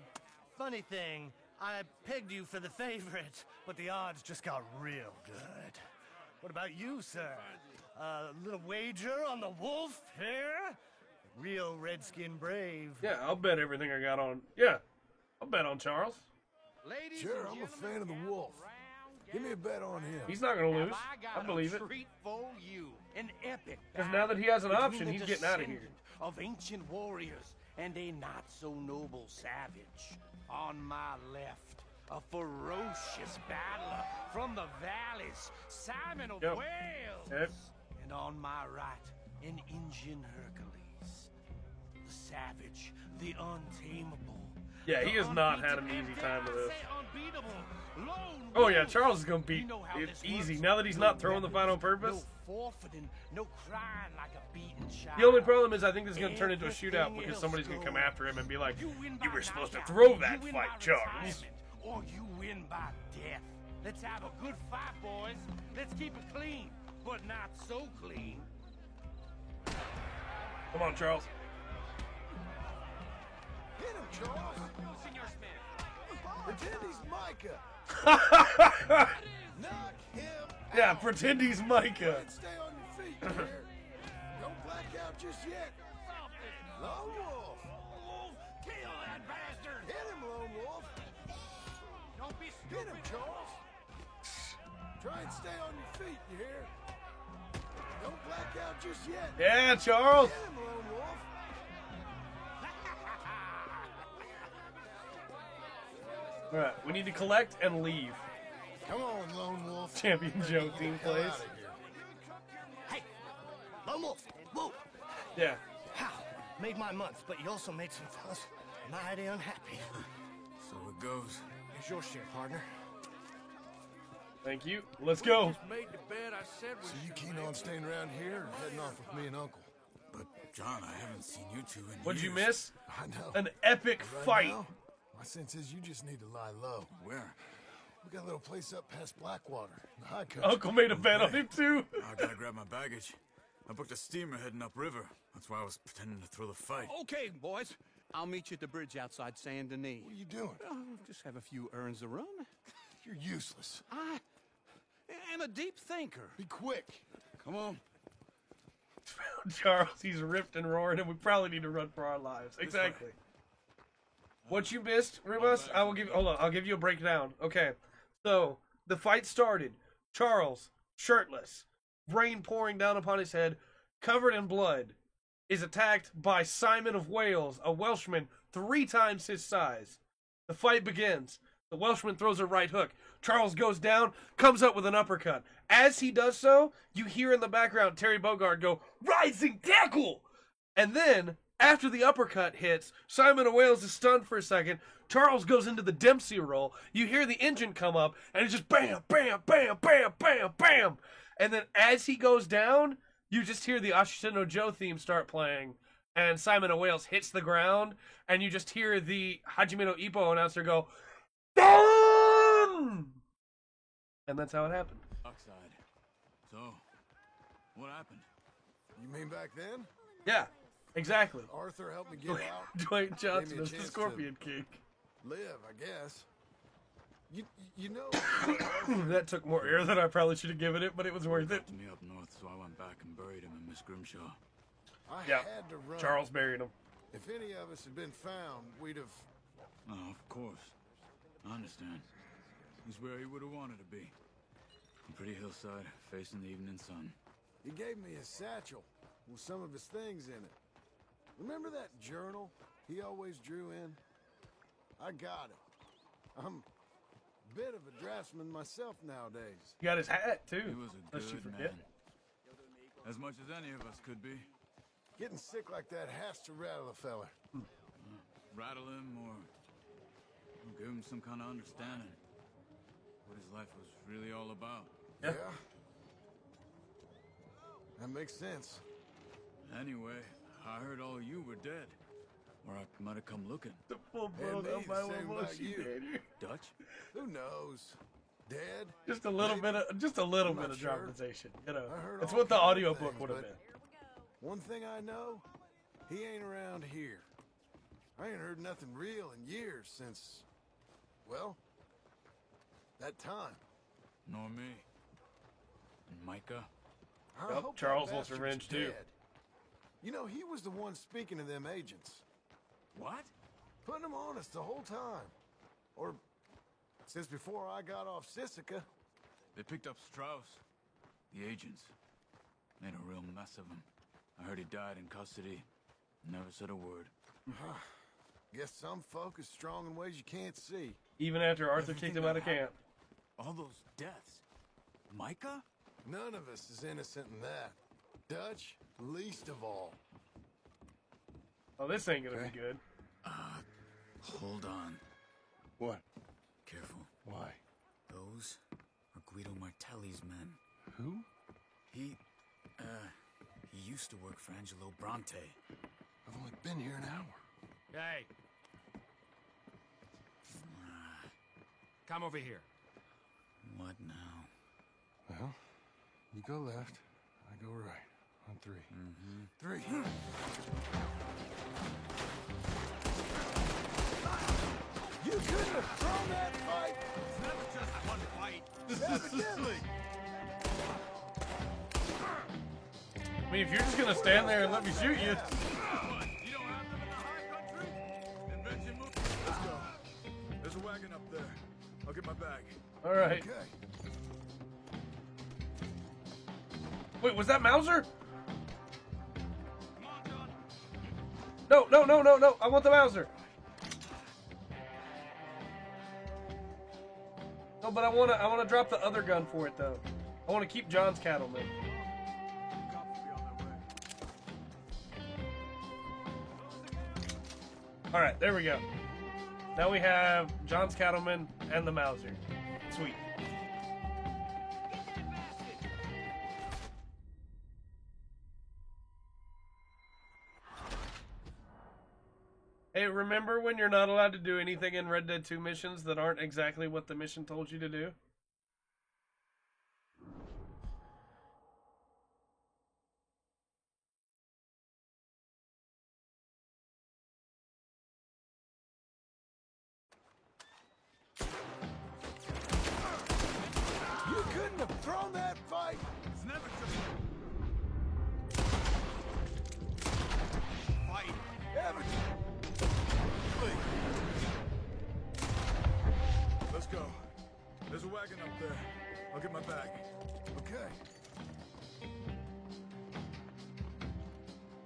Funny thing, I pegged you for the favorite, but the odds just got real good. What about you, sir? A little wager on the wolf here? Real redskin brave. Yeah, I'll bet everything I got on. Yeah, I'll bet on Charles. Ladies sure, I'm a fan of the wolf. Give me a bet on him. He's not gonna lose. I believe it. Treat for you. An epic. Because now that he has an between option, the he's getting out of here. descendant Of ancient warriors and a not so noble savage. On my left, a ferocious battler from the valleys, Simon of Yep. Wales. Yep. And on my right, an Indian Hercules. The savage, the untamable. Yeah, he the has not had an unbeatable, easy time with dare I this. say unbeatable, lone Oh yeah, wolf. Charles is gonna beat You know how it this easy. works. Now that he's No not throwing the final weapons, purpose. No forfeiting, no crying like a beaten child. The only problem is I think this is gonna turn into a shootout Everything because else somebody's gonna come goes. after him and be like, You win "You by were supposed to knockout, throw that you win fight, by Charles." retirement, or you win by death. Let's have a good fight, boys. Let's keep it clean, but not so clean. Come on, Charles. Hit him, Charles. Senor Smith. Pretend he's Micah. Knock him Yeah, out. pretend he's Micah. And stay on your feet, here. Don't black out just yet. Lone Wolf. Kill that bastard. Hit him, Lone Wolf. Don't be Hit stupid. him, Charles. Try and stay on your feet, you hear? Don't black out just yet. Yeah, Charles. Get him, Lone Wolf. All right, we need to collect and leave. Come on, Lone Wolf. Champion Joe theme plays. Hey, Lone Wolf, whoa. Yeah. How? Made my month, but you also made some fellas mighty unhappy. So it goes. Here's your share, partner. Thank you. Let's go. Just made the bed I said we So you keen on staying around here or heading off with me and Uncle? But, John, I haven't seen you two in What'd you years. miss? I know. An epic Right fight. now, my sense is you just need to lie low. Where? We got a little place up past Blackwater, the high country. Uncle made a bet on him too. I gotta grab my baggage. I booked a steamer heading upriver. That's why I was pretending to throw the fight. Okay, boys. I'll meet you at the bridge outside Saint Denis. What are you doing? Oh, just have a few errands to run. You're useless. I am a deep thinker. Be quick. Come on. Charles, he's ripped and roaring, and we probably need to run for our lives. Exactly. What you missed, Ribos? I will give. Hold on, I'll give you a breakdown. Okay, so the fight started. Charles, shirtless, rain pouring down upon his head, covered in blood, is attacked by Simon of Wales, a Welshman 3 times his size. The fight begins. The Welshman throws a right hook. Charles goes down, comes up with an uppercut. As he does so, you hear in the background Terry Bogard go, "Rising tackle!" And then, after the uppercut hits, Simon of Wales is stunned for a second. Charles goes into the Dempsey roll. You hear the engine come up, and it's just bam, bam, bam, bam, bam, bam. And then as he goes down, you just hear the Ashino Joe theme start playing. And Simon of Wales hits the ground, and you just hear the Hajime no Ippo announcer go, "Done!" And that's how it happened. Oxide. So, what happened? You mean back then? Yeah, exactly. Arthur helped me get out. Dwayne Johnson Gave me a is the chance Scorpion to King. Live, I guess. You know, That took more air than I probably should have given it, but it was worth it. To me up north, so I went back and buried him in Miss Grimshaw. I Yeah, had to run. Charles buried him. If any of us had been found, we'd have. Oh, of course. I understand. He's where he would have wanted to be. A pretty hillside, facing the evening sun. He gave me a satchel with some of his things in it. Remember that journal he always drew in? I got it. I'm a bit of a draftsman myself nowadays. He got his hat, too. He was a Lest you good forget. man. As much as any of us could be. Getting sick like that has to rattle a fella. Rattle him or give him some kind of understanding. What his life was really all about. Yeah. That makes sense. Anyway, I heard all you were dead. Or I might have come looking. The full And blown me, up the by same one about you. Dutch? Who knows? Dead? Just a little bit of I'm not of sure. dramatization. You know, I heard it's all what the kinds of audiobook things, would have but been. One thing I know, he ain't around here. I ain't heard nothing real in years since, well, that time. Nor me. And Micah? I Yep, hope that Charles wants bastard's revenge, too. dead. You know, he was the one speaking to them agents. What? Putting them on us the whole time. Or since before I got off Sisika. They picked up Strauss. The agents. Made a real mess of him. I heard he died in custody. Never said a word. Guess some folk is strong in ways you can't see. Even after Arthur kicked him out of camp. All those deaths. Micah? None of us is innocent in that. Dutch, least of all. Oh, this ain't gonna be good. Hold on. What? Careful. Why? Those are Guido Martelli's men. Who? He used to work for Angelo Bronte. I've only been here an hour. Hey. Come over here. What now? Well, you go left, I go right. On 3. Mm-hmm. 3. You couldn't have thrown that fight! It's never just one fight. Evidently! I mean, if you're just gonna stand there and let me shoot you. You don't have them in the high country? Invention move. Let's go. There's a wagon up there. I'll get my bag. All right. Okay. Wait, was that Mauser? No, no, no, no, no. I want the Mauser. No, but I wanna drop the other gun for it though. I wanna keep John's cattleman. Alright, there we go. Now we have John's cattleman and the Mauser. Sweet. Hey, remember when you're not allowed to do anything in Red Dead 2 missions that aren't exactly what the mission told you to do? You couldn't have thrown that fight. It's never fight. Ever. Let's go. There's a wagon up there. I'll get my bag. Okay.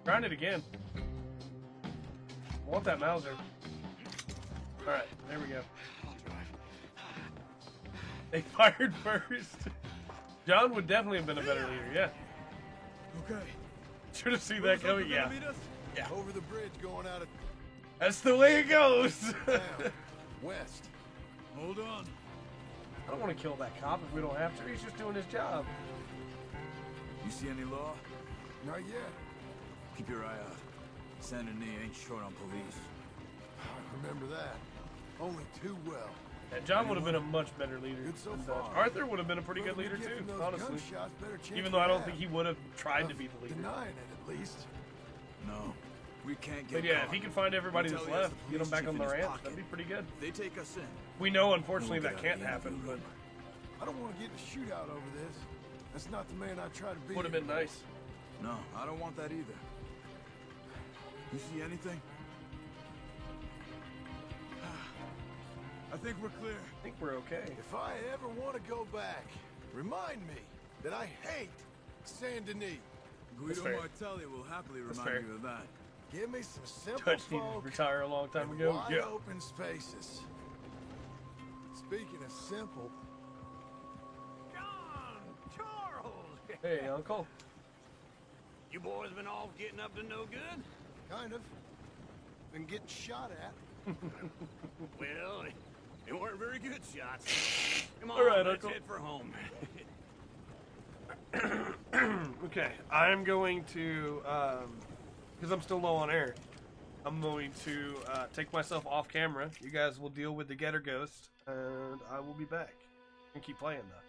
Grind it again. I want that Mauser. Alright, there we go. They fired first. John would definitely have been a better leader, yeah. Okay. Should have seen that coming, yeah. Yeah. Over the bridge going out of That's the way it goes. town. West. Hold on. I don't want to kill that cop if we don't have to. He's just doing his job. You see any law? Not yet. Keep your eye out. Saint Denis ain't short on police. I remember that. Only too well. Yeah, John would have been a much better leader. Good so than far. Dutch. Arthur would have been a pretty good leader too, honestly. Even though I don't think he would have tried to be the leader. Denying it at least. No, we can't get But yeah, caught. if he can find everybody They'll that's tell you left, it's the get them police back chief on in the his ranch, pocket. that'd be pretty good. They take us in. We know, unfortunately, We'll that get out can't of the happen, but I don't want to get in a shootout over this. That's not the man I try to be. would have been nice. No, I don't want that either. You see anything? I think we're clear. I think we're okay. If I ever want to go back, remind me that I hate Saint Denis. Guido fair. Martelli will happily That's remind fair. you of that. Give me some simple Dutch needed to folk retire a long time and ago. wide Yeah. open spaces. Speaking of simple, Charles! Hey, Uncle. You boys been all getting up to no good? kind of. Been getting shot at. Well, they weren't very good shots. Come on, All right, let's Uncle. head for home. Okay, I'm going to, because I'm still low on air, I'm going to take myself off camera. You guys will deal with the Getter Ghost, and I will be back. And keep playing, though.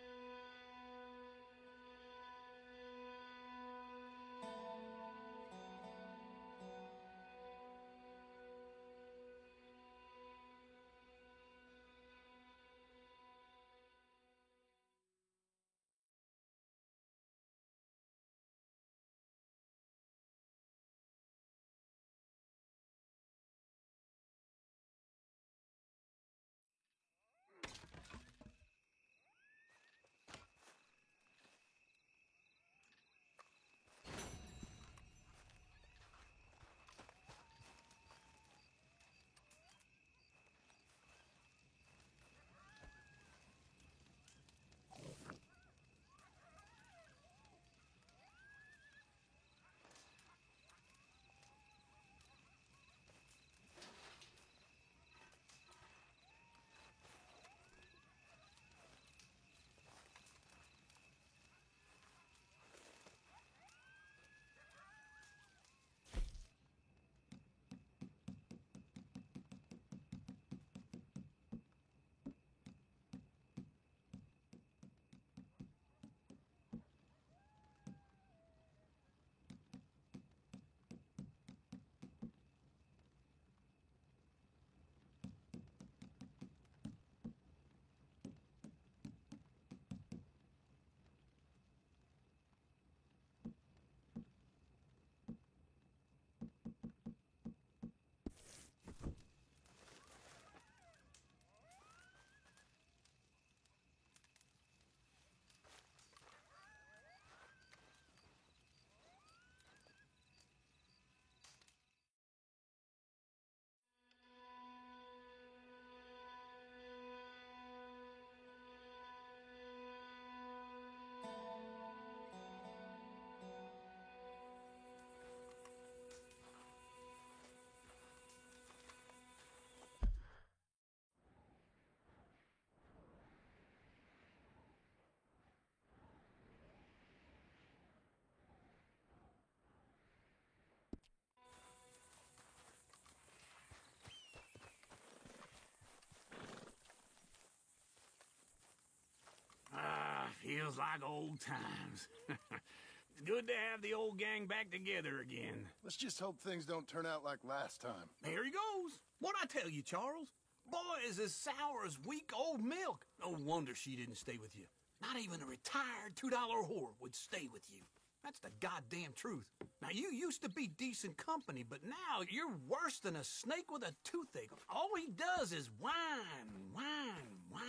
Feels like old times. It's good to have the old gang back together again. Let's just hope things don't turn out like last time. There he goes. What'd I tell you, Charles? Boy is as sour as week-old milk. No wonder she didn't stay with you. Not even a retired $2 whore would stay with you. That's the goddamn truth. Now, you used to be decent company, but now you're worse than a snake with a toothache. All he does is whine.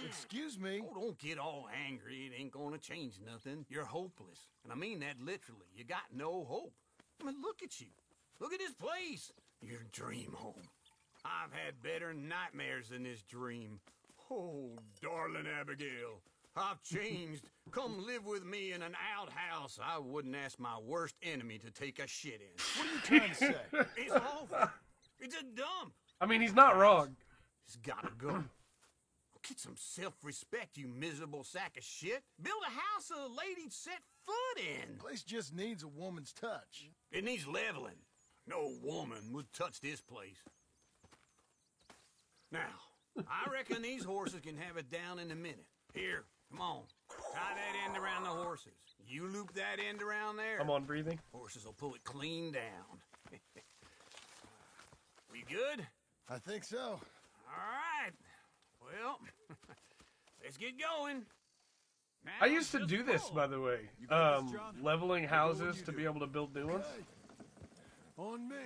Excuse me? Oh, don't get all angry. It ain't gonna change nothing. You're hopeless. And I mean that literally. You got no hope. I mean, look at you. Look at this place. Your dream home. I've had better nightmares than this dream. Oh, darling Abigail. I've changed. Come live with me in an outhouse I wouldn't ask my worst enemy to take a shit in. What are you trying to say? It's awful. It's a dump. I mean, he's not wrong. It's gotta go. Get some self-respect, you miserable sack of shit. Build a house a lady'd set foot in. The place just needs a woman's touch. It needs leveling. No woman would touch this place. Now, I reckon these horses can have it down in a minute. Here, come on. Tie that end around the horses. You loop that end around there. Come on, breathing. Horses will pull it clean down. We good? I think so. All right. Well, let's get going. Now, I used to do this, by the way. Leveling houses to be able to build new ones. On me.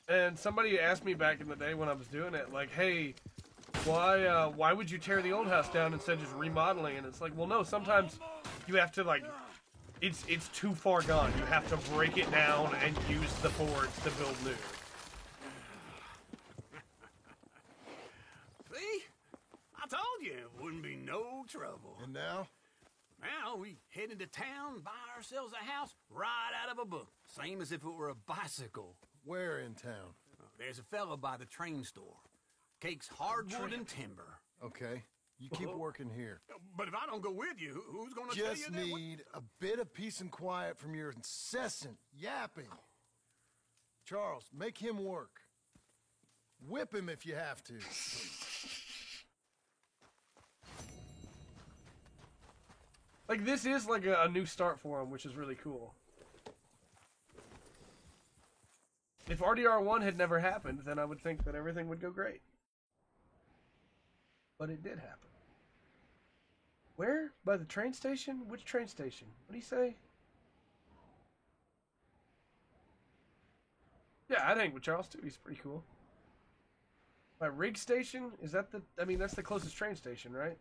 And somebody asked me back in the day when I was doing it, like, hey, why would you tear the old house down instead of just remodeling? And it's like, well, no, sometimes you have to, like, it's too far gone. You have to break it down and use the boards to build new. See? I told you it wouldn't be no trouble. And now? Now we head into town, buy ourselves a house right out of a book. Same as if it were a bicycle. Where in town? There's a fella by the train store. Cakes hardwood and timber. Okay. You keep working here. But if I don't go with you, who's going to tell you Just that? need a bit of peace and quiet from your incessant yapping. Charles, make him work. Whip him if you have to. Like, this is like a new start for him, which is really cool. If RDR1 had never happened, then I would think that everything would go great. But it did happen. Where? By the train station? Which train station? What do you say? Yeah, I'd hang with Charles too. He's pretty cool. By Rig Station? Is that the... I mean, that's the closest train station, right?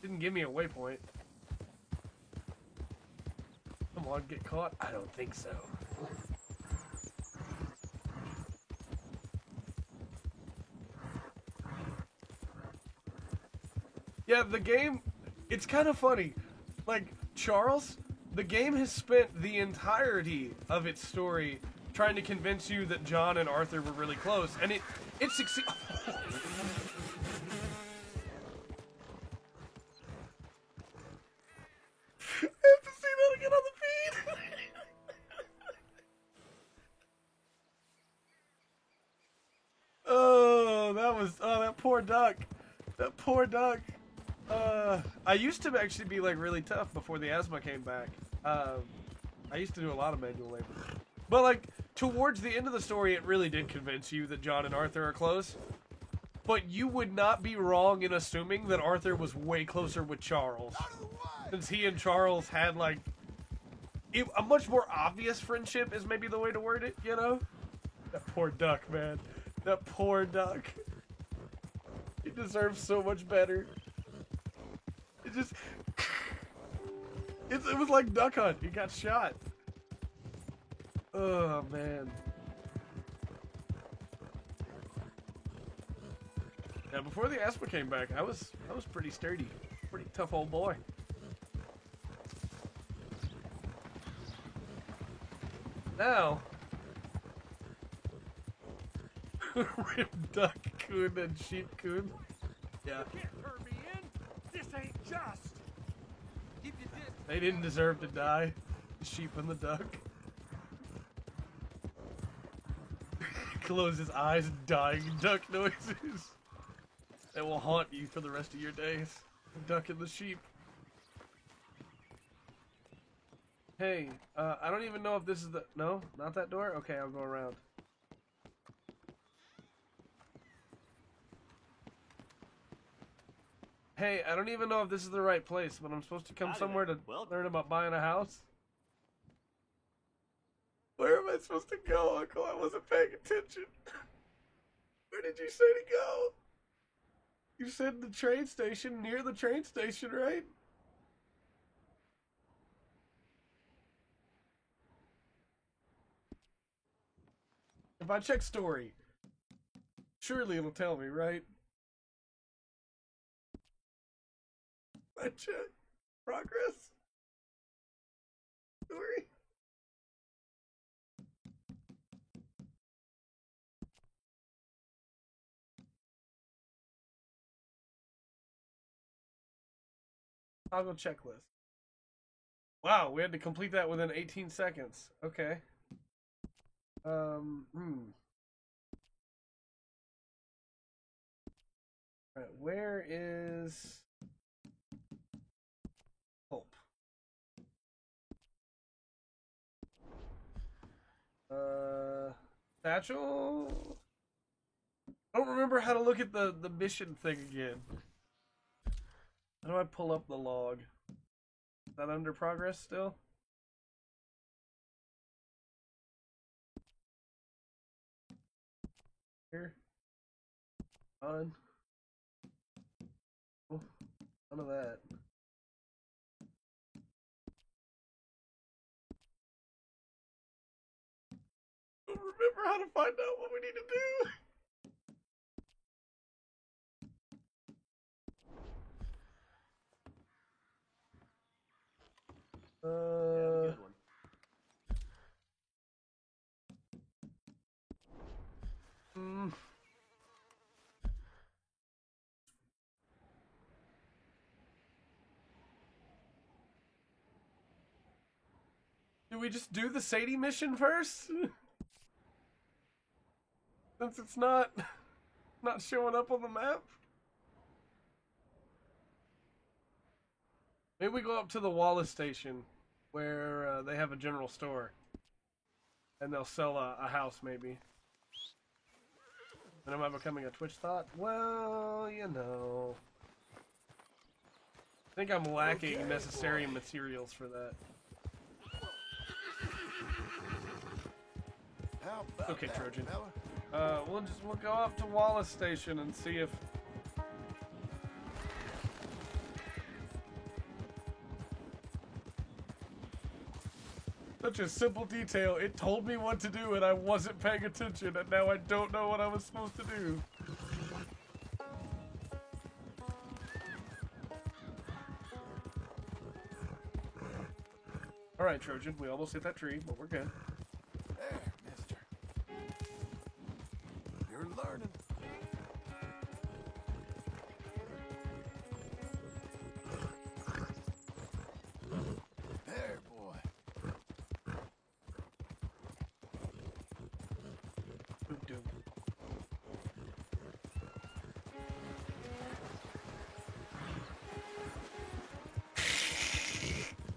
Didn't give me a waypoint. Come on, get caught? I don't think so. Yeah, the game, it's kind of funny. Like, Charles, the game has spent the entirety of its story trying to convince you that John and Arthur were really close, and it succeeds. I have to see that again on the feed. Oh, that poor duck. That poor duck. I used to actually be like really tough before the asthma came back. I used to do a lot of manual labor. But like towards the end of the story, it really did convince you that John and Arthur are close. But you would not be wrong in assuming that Arthur was way closer with Charles. Since he and Charles had like a much more obvious friendship is maybe the way to word it, you know? That poor duck, man. That poor duck. He deserves so much better. It was like Duck Hunt. He got shot. Oh man. Yeah, before the asthma came back, I was pretty sturdy, pretty tough old boy. Now, Rip Duck Coon and Sheep Coon. Yeah. You can't turn me in. This ain't just. If you did. They didn't deserve to die. The sheep and the duck. Close his eyes, dying duck noises. That will haunt you for the rest of your days. Duck and the sheep. Hey, I don't even know if this is the... No? Not that door? Okay, I'll go around. Hey, I don't even know if this is the right place, but I'm supposed to come somewhere to learn about buying a house. Where am I supposed to go, Uncle? I wasn't paying attention. Where did you say to go? You said the train station, near the train station, right? If I check story, surely it'll tell me, right? I check progress. Story. Toggle checklist. Wow, we had to complete that within 18 seconds. Okay. Alright, where is Hope? Satchel? I don't remember how to look at the mission thing again. How do I pull up the log? Is that under progress still? Here. On. Oh, none of that. I don't remember how to find out what we need to do. Good one. Do we just do the Sadie mission first? Since it's not showing up on the map? Maybe we go up to the Wallace station where they have a general store. And they'll sell a house, maybe. And am I becoming a Twitch thought? Well, you know. I think I'm lacking necessary materials for that. Okay, Trojan. We'll go up to Wallace Station and see if... Such a simple detail. It told me what to do and I wasn't paying attention, and now I don't know what I was supposed to do. Alright, Trojan, we almost hit that tree, but we're good. There, mister. You're learning. There, boy.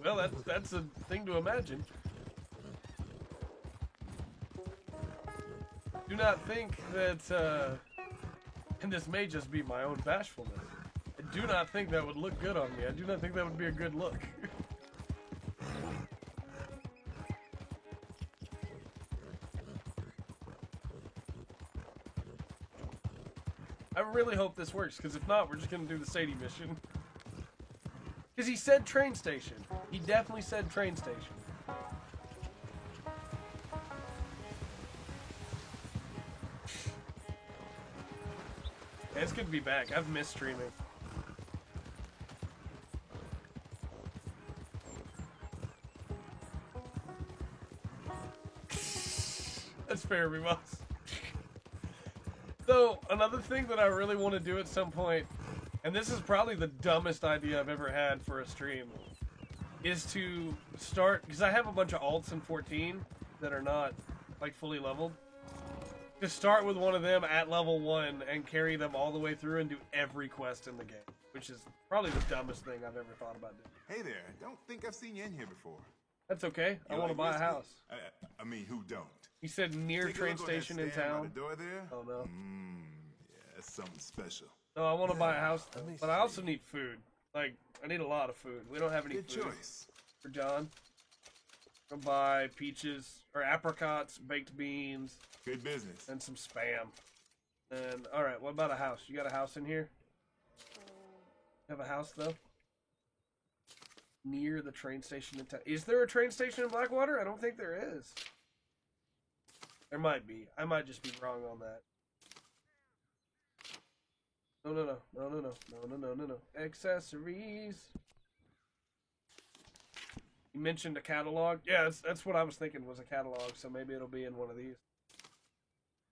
Well, that's a thing to imagine. Do not think that, and this may just be my own bashfulness, I do not think that would look good on me. I do not think that would be a good look. I really hope this works, because if not, we're just going to do the Sadie mission. Because he said train station. He definitely said train station. Yeah, it's good to be back. I've missed streaming. That's fair, we must. So, another thing that I really want to do at some point, and this is probably the dumbest idea I've ever had for a stream, is to start, because I have a bunch of alts in 14 that are not, like, fully leveled. To start with one of them at level 1 and carry them all the way through and do every quest in the game. which is probably the dumbest thing I've ever thought about doing. Hey there, don't think I've seen you in here before. That's okay. I You want to like buy a whiskey? house. I mean, who don't? He said near Take a train look on that station in stand by town. the door there. Oh no. Yeah, that's something special. No, I want to buy a house, but I also need food. Like, I need a lot of food. We don't have any Good food choice. for John. Go buy peaches or apricots, baked beans. Good business. And some spam. And all right, what about a house? You got a house in here? You have a house though? Near the train station in town. Is there a train station in Blackwater? I don't think there is. There might be. I might just be wrong on that. No. Accessories. You mentioned a catalog. Yeah, that's what I was thinking was a catalog. So maybe it'll be in one of these.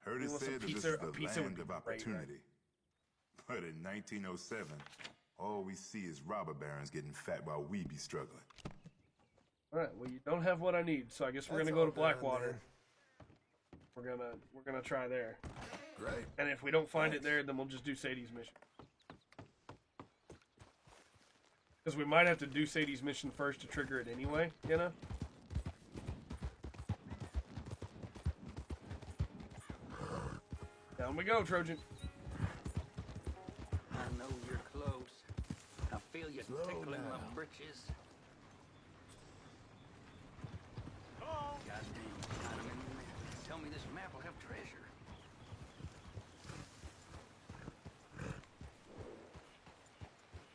Heard You it want some said that pizza? this is A the pizza would land be of great, right? opportunity. But in 1907, all we see is robber barons getting fat while we be struggling. All right. Well, you don't have what I need, so I guess we're That's gonna go all to good, Blackwater. man. We're gonna try there. Great. And if we don't find it there, then we'll just do Sadie's mission. Because we might have to do Sadie's mission first to trigger it anyway, you know? Down we go, Trojan. I know you're close. I feel you Slow tickling now. my britches. Goddamn, got 'em in the map. Tell me this map will have treasure.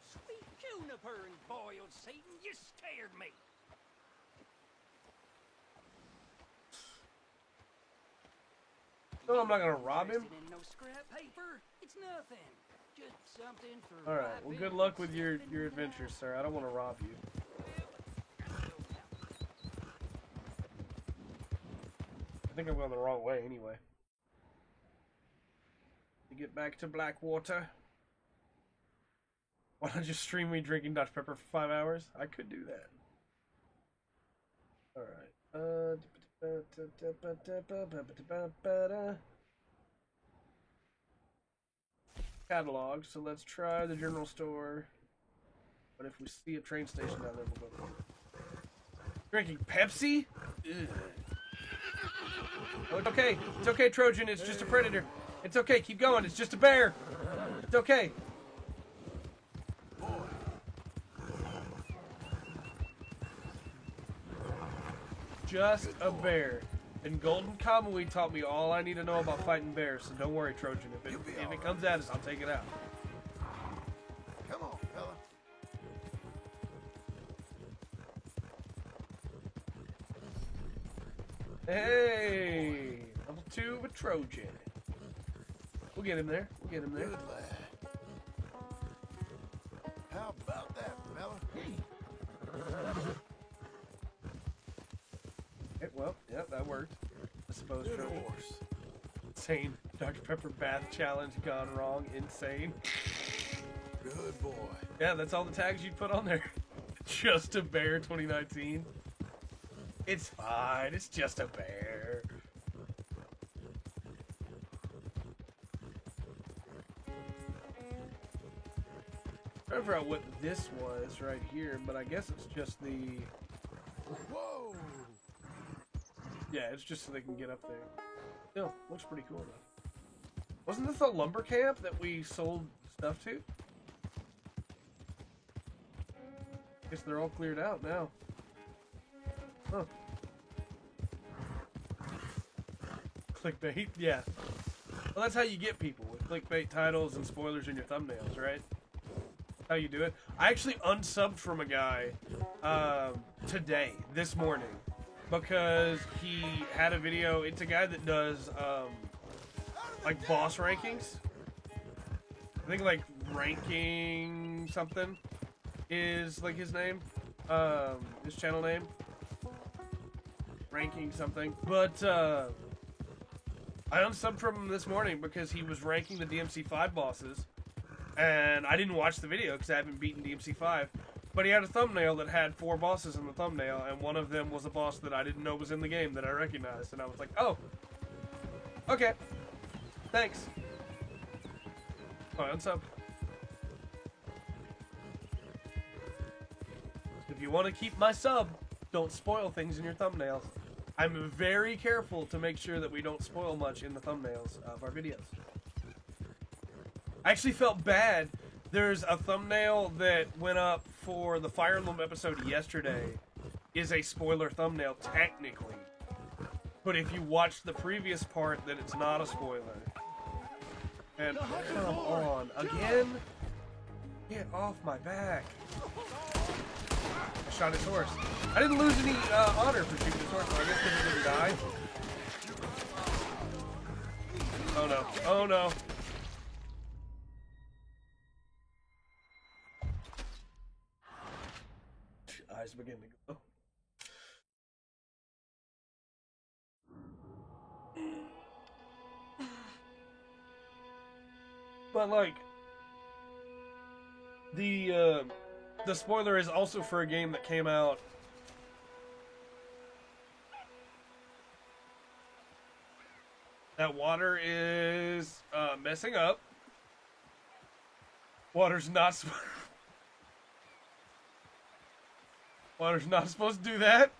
Sweet juniper and boiled Satan, you scared me. No, I'm not gonna rob him. Interested in no scrap paper? It's nothing. Just something for All right. Well, good luck with your adventures, sir. I don't want to rob you. I think I'm going the wrong way anyway. To get back to Blackwater. Why not just stream me drinking Dr. Pepper for 5 hours? I could do that. Alright. Catalog. So let's try the general store. But if we see a train station down there, we'll go there. Drinking Pepsi? Ugh. Oh, it's okay. It's okay, Trojan. It's just a predator. It's okay. Keep going. It's just a bear. It's okay. Just a bear. And Golden Kamui taught me all I need to know about fighting bears, so don't worry, Trojan. If it comes at us, I'll take it out. Come on, fella. Hey! Level 2 with Trojan. We'll get him there. We'll get him there. Good lad. How about that, fella? Okay, well, yeah, that worked. I suppose, Good Trojan. horse. Insane. Dr. Pepper bath challenge gone wrong. Insane. Good boy. Yeah, that's all the tags you'd put on there. Just a bear 2019. It's fine. It's just a bear. I'm trying to figure out what this was right here, but I guess it's just the... Whoa! Yeah, it's just so they can get up there. Still, looks pretty cool though. Wasn't this the lumber camp that we sold stuff to? Guess they're all cleared out now. Huh. Clickbait? Yeah. Well, that's how you get people, with clickbait titles and spoilers in your thumbnails, right? That's how you do it. I actually unsubbed from a guy today, this morning, because he had a video. It's a guy that does like boss rankings. I think like ranking something is like his name, his channel name. Ranking something, but I unsubbed from him this morning because he was ranking the DMC5 bosses, and I didn't watch the video because I haven't beaten DMC5. But he had a thumbnail that had 4 bosses in the thumbnail, and one of them was a boss that I didn't know was in the game that I recognized, and I was like, oh, okay, thanks. Oh, I unsubbed. you want to keep my sub, don't spoil things in your thumbnails. I'm very careful to make sure that we don't spoil much in the thumbnails of our videos. I actually felt bad. There's a thumbnail that went up for the Fire Emblem episode yesterday. Is a spoiler thumbnail, technically. But if you watch the previous part, then it's not a spoiler. And come on, again? Get off my back. I shot his horse. I didn't lose any honor for shooting his horse, so I guess because it didn't die. Oh no, oh no. Eyes begin to go. But like, the spoiler is also for a game that came out that water is messing up. Water's not Water's not supposed to do that.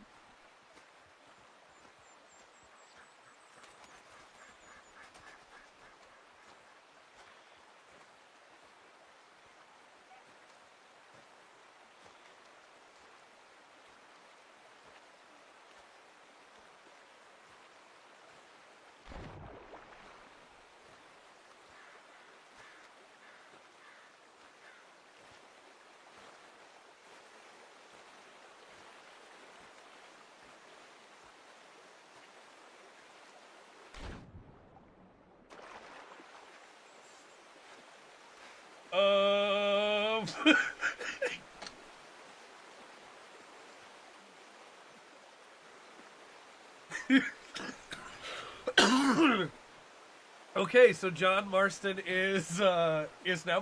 Okay, so John Marston is now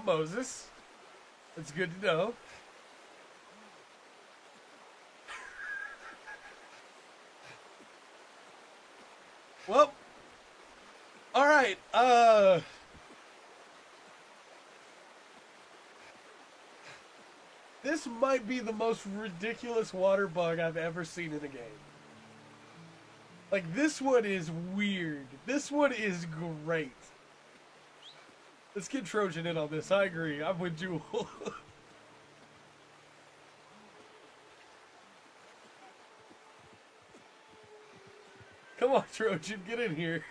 Moses. That's good to know. Well, all right. This might be the most ridiculous water bug I've ever seen in a game. Like, this one is weird. This one is great. Let's get Trojan in on this. I agree. I'm with Jewel. Come on, Trojan. Get in here.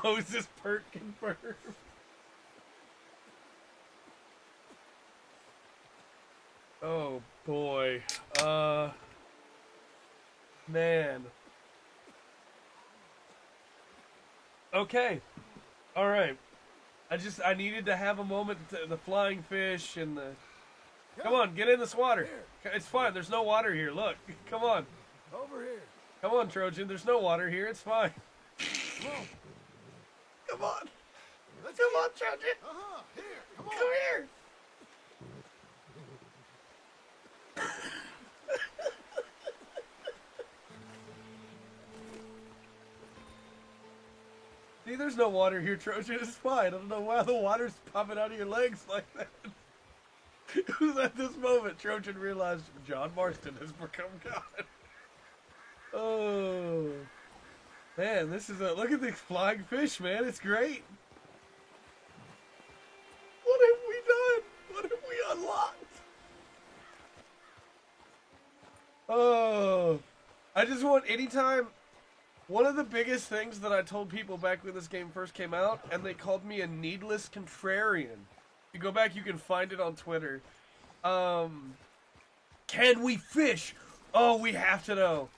Moses perk confirmed. Oh, boy. Man. Okay. All right. I needed to have a moment to the flying fish and the... Come on, get in this water. It's fine. There's no water here. Look. Come on. Over here. Come on, Trojan. There's no water here. It's fine. Come on. Come on. Let's Come on, Trojan. Here. Come on. Come here. See, there's no water here, Trojan. It's fine. I don't know why the water's popping out of your legs like that. It was at this moment Trojan realized John Marston has become God. Oh. Man, this is look at these flying fish, man. It's great. What have we done? What have we unlocked? Oh. I just want anytime... One of the biggest things that I told people back when this game first came out, and they called me a needless contrarian. You go back, you can find it on Twitter. Can we fish? Oh, we have to know.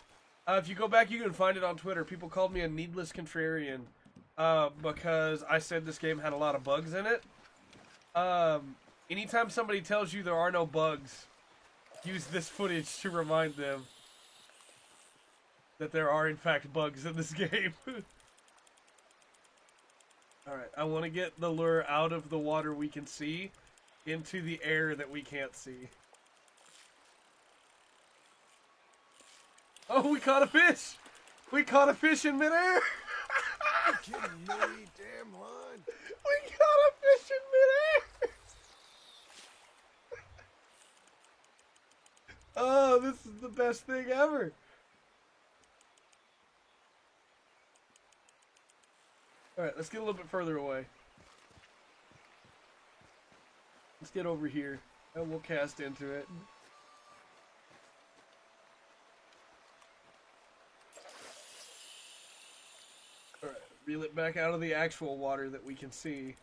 If you go back, you can find it on Twitter. People called me a needless contrarian because I said this game had a lot of bugs in it. Anytime somebody tells you there are no bugs, use this footage to remind them that there are, in fact, bugs in this game. Alright, I want to get the lure out of the water we can see into the air that we can't see. Oh, we caught a fish! We caught a fish in midair! You kidding me? Damn line. We caught a fish in midair! Oh, this is the best thing ever. Alright, let's get a little bit further away. Let's get over here, and we'll cast into it. Alright, reel it back out of the actual water that we can see.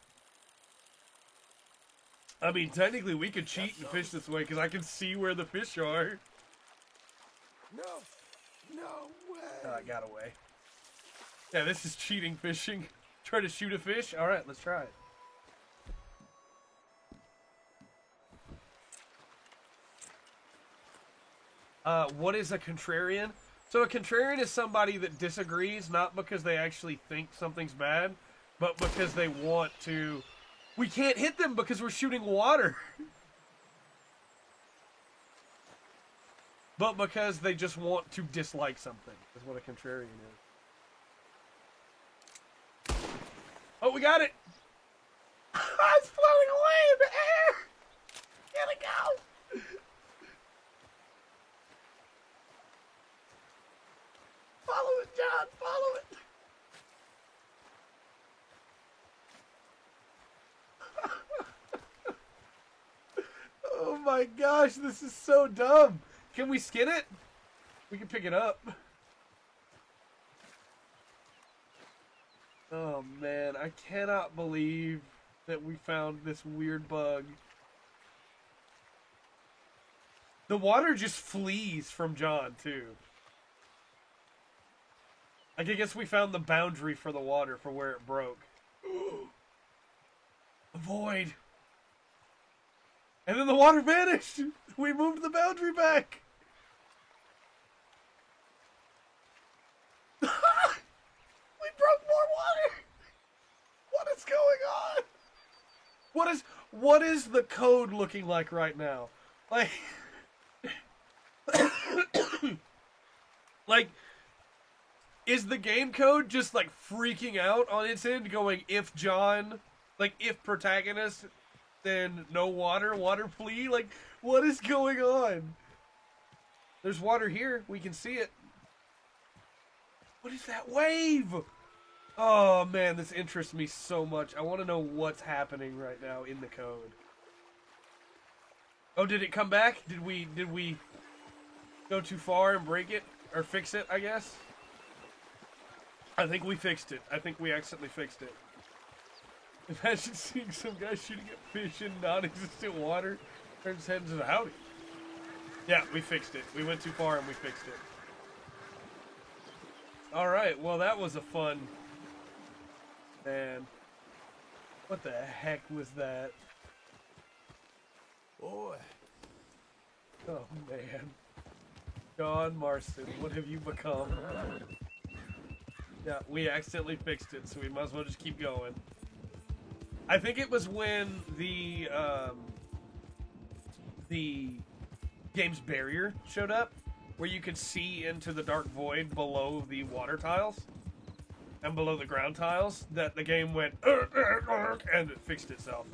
I mean, technically we could cheat and fish this way, because I can see where the fish are. No way. Oh, I got away. Yeah, this is cheating fishing. Try to shoot a fish? Alright, let's try it. What is a contrarian? So a contrarian is somebody that disagrees, not because they actually think something's bad, but because they want to... We can't hit them because we're shooting water. But because they just want to dislike something, is what a contrarian is. Oh, we got it! It's floating away in the air! Get it go! Follow it, John, follow it! Oh my gosh, this is so dumb! Can we skin it? We can pick it up. Oh man, I cannot believe that we found this weird bug. The water just flees from John, too. Like, I guess we found the boundary for the water for where it broke. The void. And then the water vanished. We moved the boundary back. We broke more water. What is going on? What is the code looking like right now? Like, like, is the game code just like freaking out on its end, going if John, like if protagonist, then no water, water flee? Like, what is going on? There's water here. We can see it. What is that wave? Oh man, this interests me so much. I want to know what's happening right now in the code. Oh, did it come back? Did we go too far and break it? Or fix it, I guess? I think we fixed it. I think we accidentally fixed it. Imagine seeing some guy shooting at fish in non-existent water. Turns his head into the howdy. Yeah, we fixed it. We went too far and we fixed it. Alright, well that was a fun... Man. What the heck was that? Boy. Oh man. John Marston, what have you become? Yeah, we accidentally fixed it, so we might as well just keep going. I think it was when the game's barrier showed up, where you could see into the dark void below the water tiles and below the ground tiles, that the game went and it fixed itself.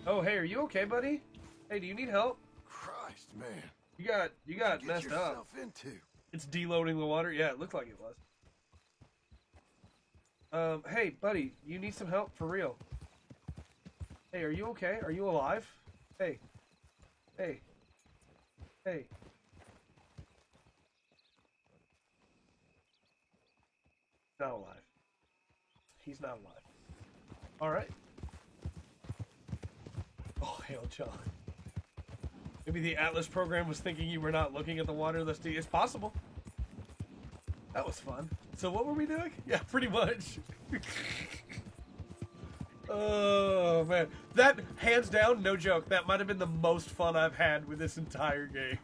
Oh, hey, are you okay, buddy? Hey, do you need help? Christ, man. You got messed Get up. yourself into. It's deloading the water. Yeah, it looked like it was. Hey, buddy, you need some help for real. Hey, are you okay? Are you alive? Hey. Hey. Hey. Not alive. He's not alive. Alright. Oh, hail John. Maybe the Atlas program was thinking you were not looking at the water. It's possible. That was fun. So what were we doing? Yeah, pretty much. Oh, man. That, hands down, no joke, that might have been the most fun I've had with this entire game.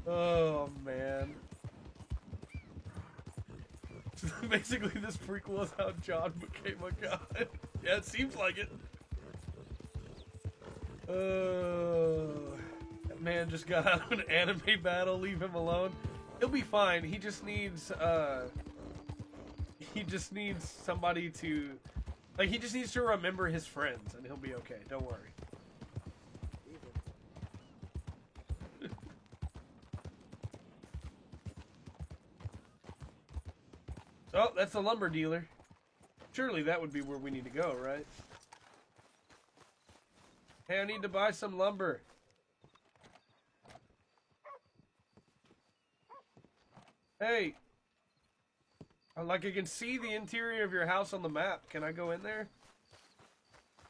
Oh, man. Basically, this prequel is how John became a god. Yeah, it seems like it. That man just got out of an anime battle. Leave him alone. He'll be fine. He just needs somebody to, like, he just needs to remember his friends, and he'll be okay. Don't worry. Oh, that's the lumber dealer. Surely that would be where we need to go, right? Hey, I need to buy some lumber. Hey. Like, I can see the interior of your house on the map. Can I go in there?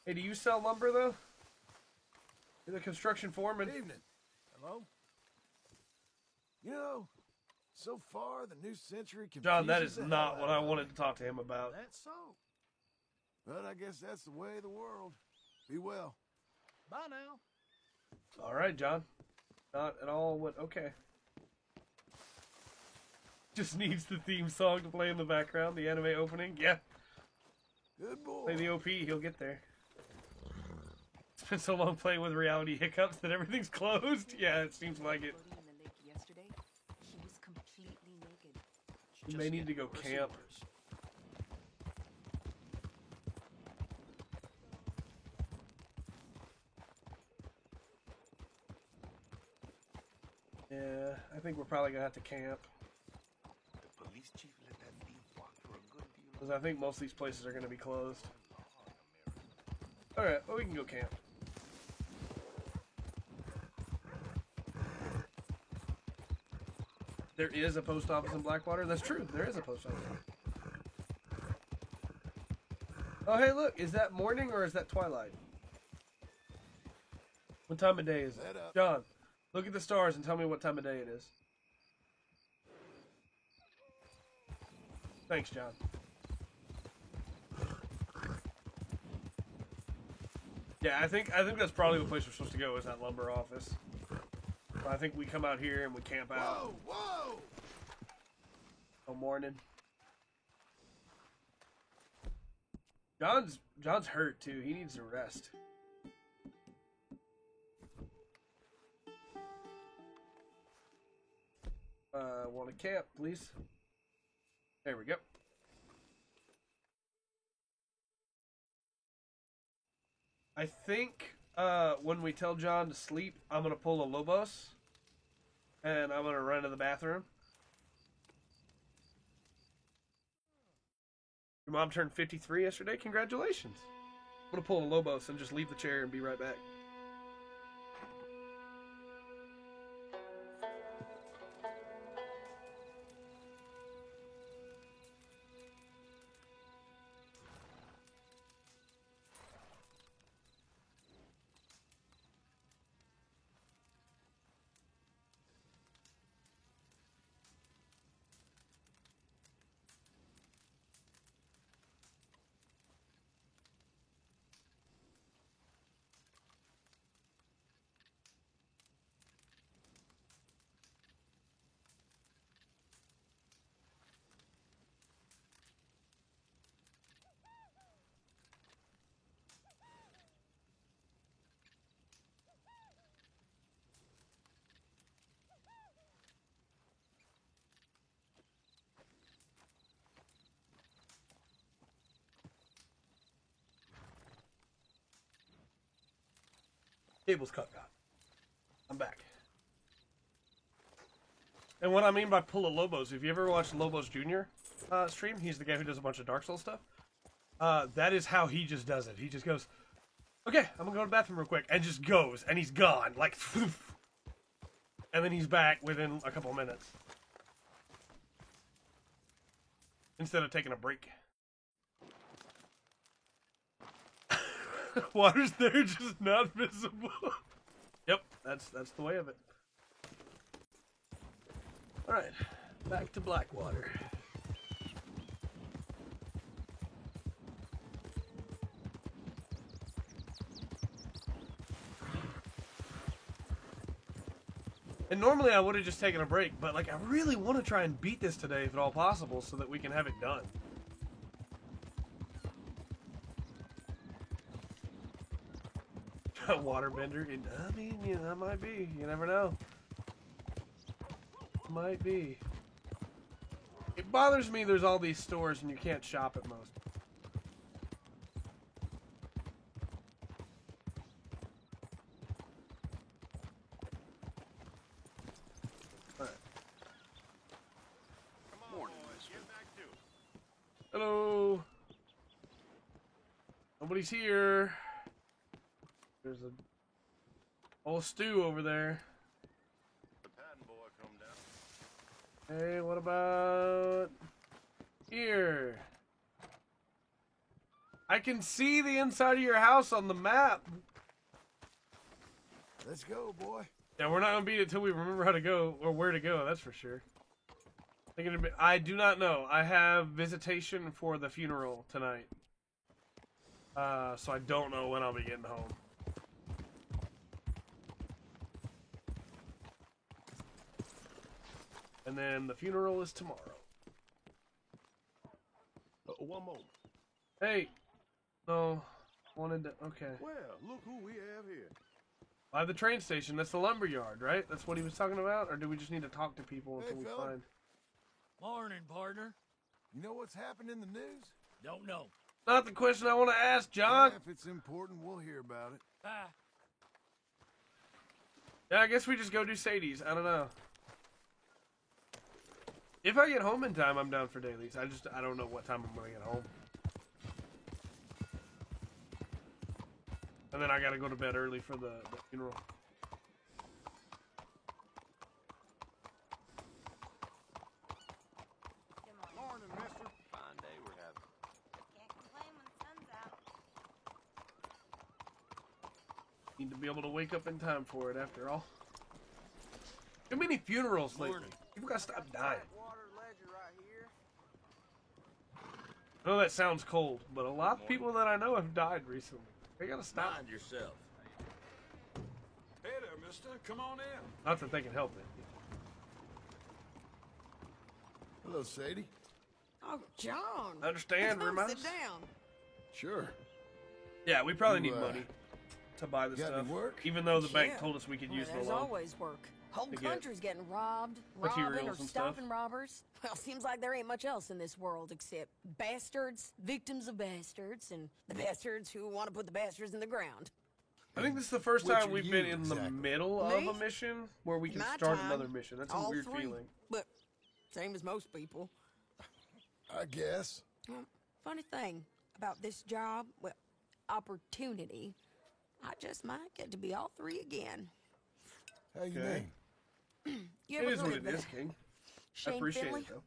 Hey, do you sell lumber, though? You're the construction foreman. Good evening. Hello? You know, so far the new century confuses John, that is the not hell what out I of wanted me. to talk to him about. That's so. But I guess that's the way of the world. Be well. Bye now. All right, John. Not at all what... Okay. Just needs the theme song to play in the background, the anime opening. Yeah. Good boy. Play the OP, he'll get there. It's been so long playing with reality hiccups that everything's closed. Yeah, it seems like it. Yesterday, he was completely naked. You may need to go camp. Yeah, I think we're probably gonna have to camp. The police chief let that thief walk for a good deal. Because I think most of these places are gonna be closed. Alright, well we can go camp. There is a post office in Blackwater? That's true, there is a post office. Oh hey look, is that morning or is that twilight? What time of day is it? John, look at the stars and tell me what time of day it is. Thanks, John. Yeah, I think that's probably the place we're supposed to go, is that lumber office. I think we come out here and we camp out. Whoa, whoa! Till morning. John's hurt too. He needs to rest. Want to camp, please? There we go. I think when we tell John to sleep, I'm gonna pull a Lobos, and I'm gonna run to the bathroom. Your mom turned 53 yesterday. Congratulations. I'm gonna pull a Lobos and just leave the chair and be right back. Cable's cut, God. I'm back. And what I mean by pull a Lobos, if you ever watched Lobos Jr. Stream, he's the guy who does a bunch of Dark Souls stuff. That is how he just does it. He just goes, okay, I'm gonna go to the bathroom real quick, and just goes, and he's gone, like, and then he's back within a couple of minutes. Instead of taking a break. Water's there, just not visible. Yep, that's the way of it. Alright, back to Blackwater. And normally I would have just taken a break, but like I really want to try and beat this today if at all possible so that we can have it done. Waterbender, I mean, yeah, that might be. You never know. Might be. It bothers me there's all these stores and you can't shop at most. Morning, mister. Nobody's here. There's a old stew over there. The Patton boy come down. Hey, what about here? I can see the inside of your house on the map. Let's go, boy. Yeah, we're not gonna beat it till we remember how to go or where to go. That's for sure. I do not know. I have visitation for the funeral tonight, so I don't know when I'll be getting home. And then the funeral is tomorrow. One moment. Hey, no, wanted to. Okay. Well, look who we have here. By the train station. That's the lumber yard, right? That's what he was talking about? Or do we just need to talk to people until we fella. find... Morning, partner. You know what's happened in the news? Don't know. Not the question I want to ask, John. Yeah, if it's important, we'll hear about it. Ah. Yeah, I guess we just go do Sadie's. I don't know. If I get home in time, I'm down for dailies. I don't know what time I'm going to get home. And then I gotta go to bed early for the funeral. Morning, mister. Fine day we're having. Can't complain when the sun's out. Need to be able to wake up in time for it, after all. Too many funerals lately. People gotta stop dying. I know that sounds cold, but a lot of people that I know have died recently. They gotta stop. Mind yourself. Hey there, mister. Come on in. Not that they can help it. Hello, Sadie. Oh, John. Understand, Come Ramos? sit down. Sure. Yeah, we probably You, need money to buy the got any stuff. work? Even though the bank Yeah. told us we could use the There's loan. always work. Whole to get country's getting robbed, robbing, or materials and stuff. stopping robbers. Well, seems like there ain't much else in this world except bastards, victims of bastards, and the bastards who want to put the bastards in the ground. I think this is the first Which time are we've you been in the exactly? middle Me? of a mission where we can My start time, another mission. That's a all weird three. feeling. But same as most people. I guess. Funny thing about this job, well, opportunity, I just might get to be all three again. How you Okay. name? You It ever is heard what of it is, that? King. I Shane appreciate Finley? it, though.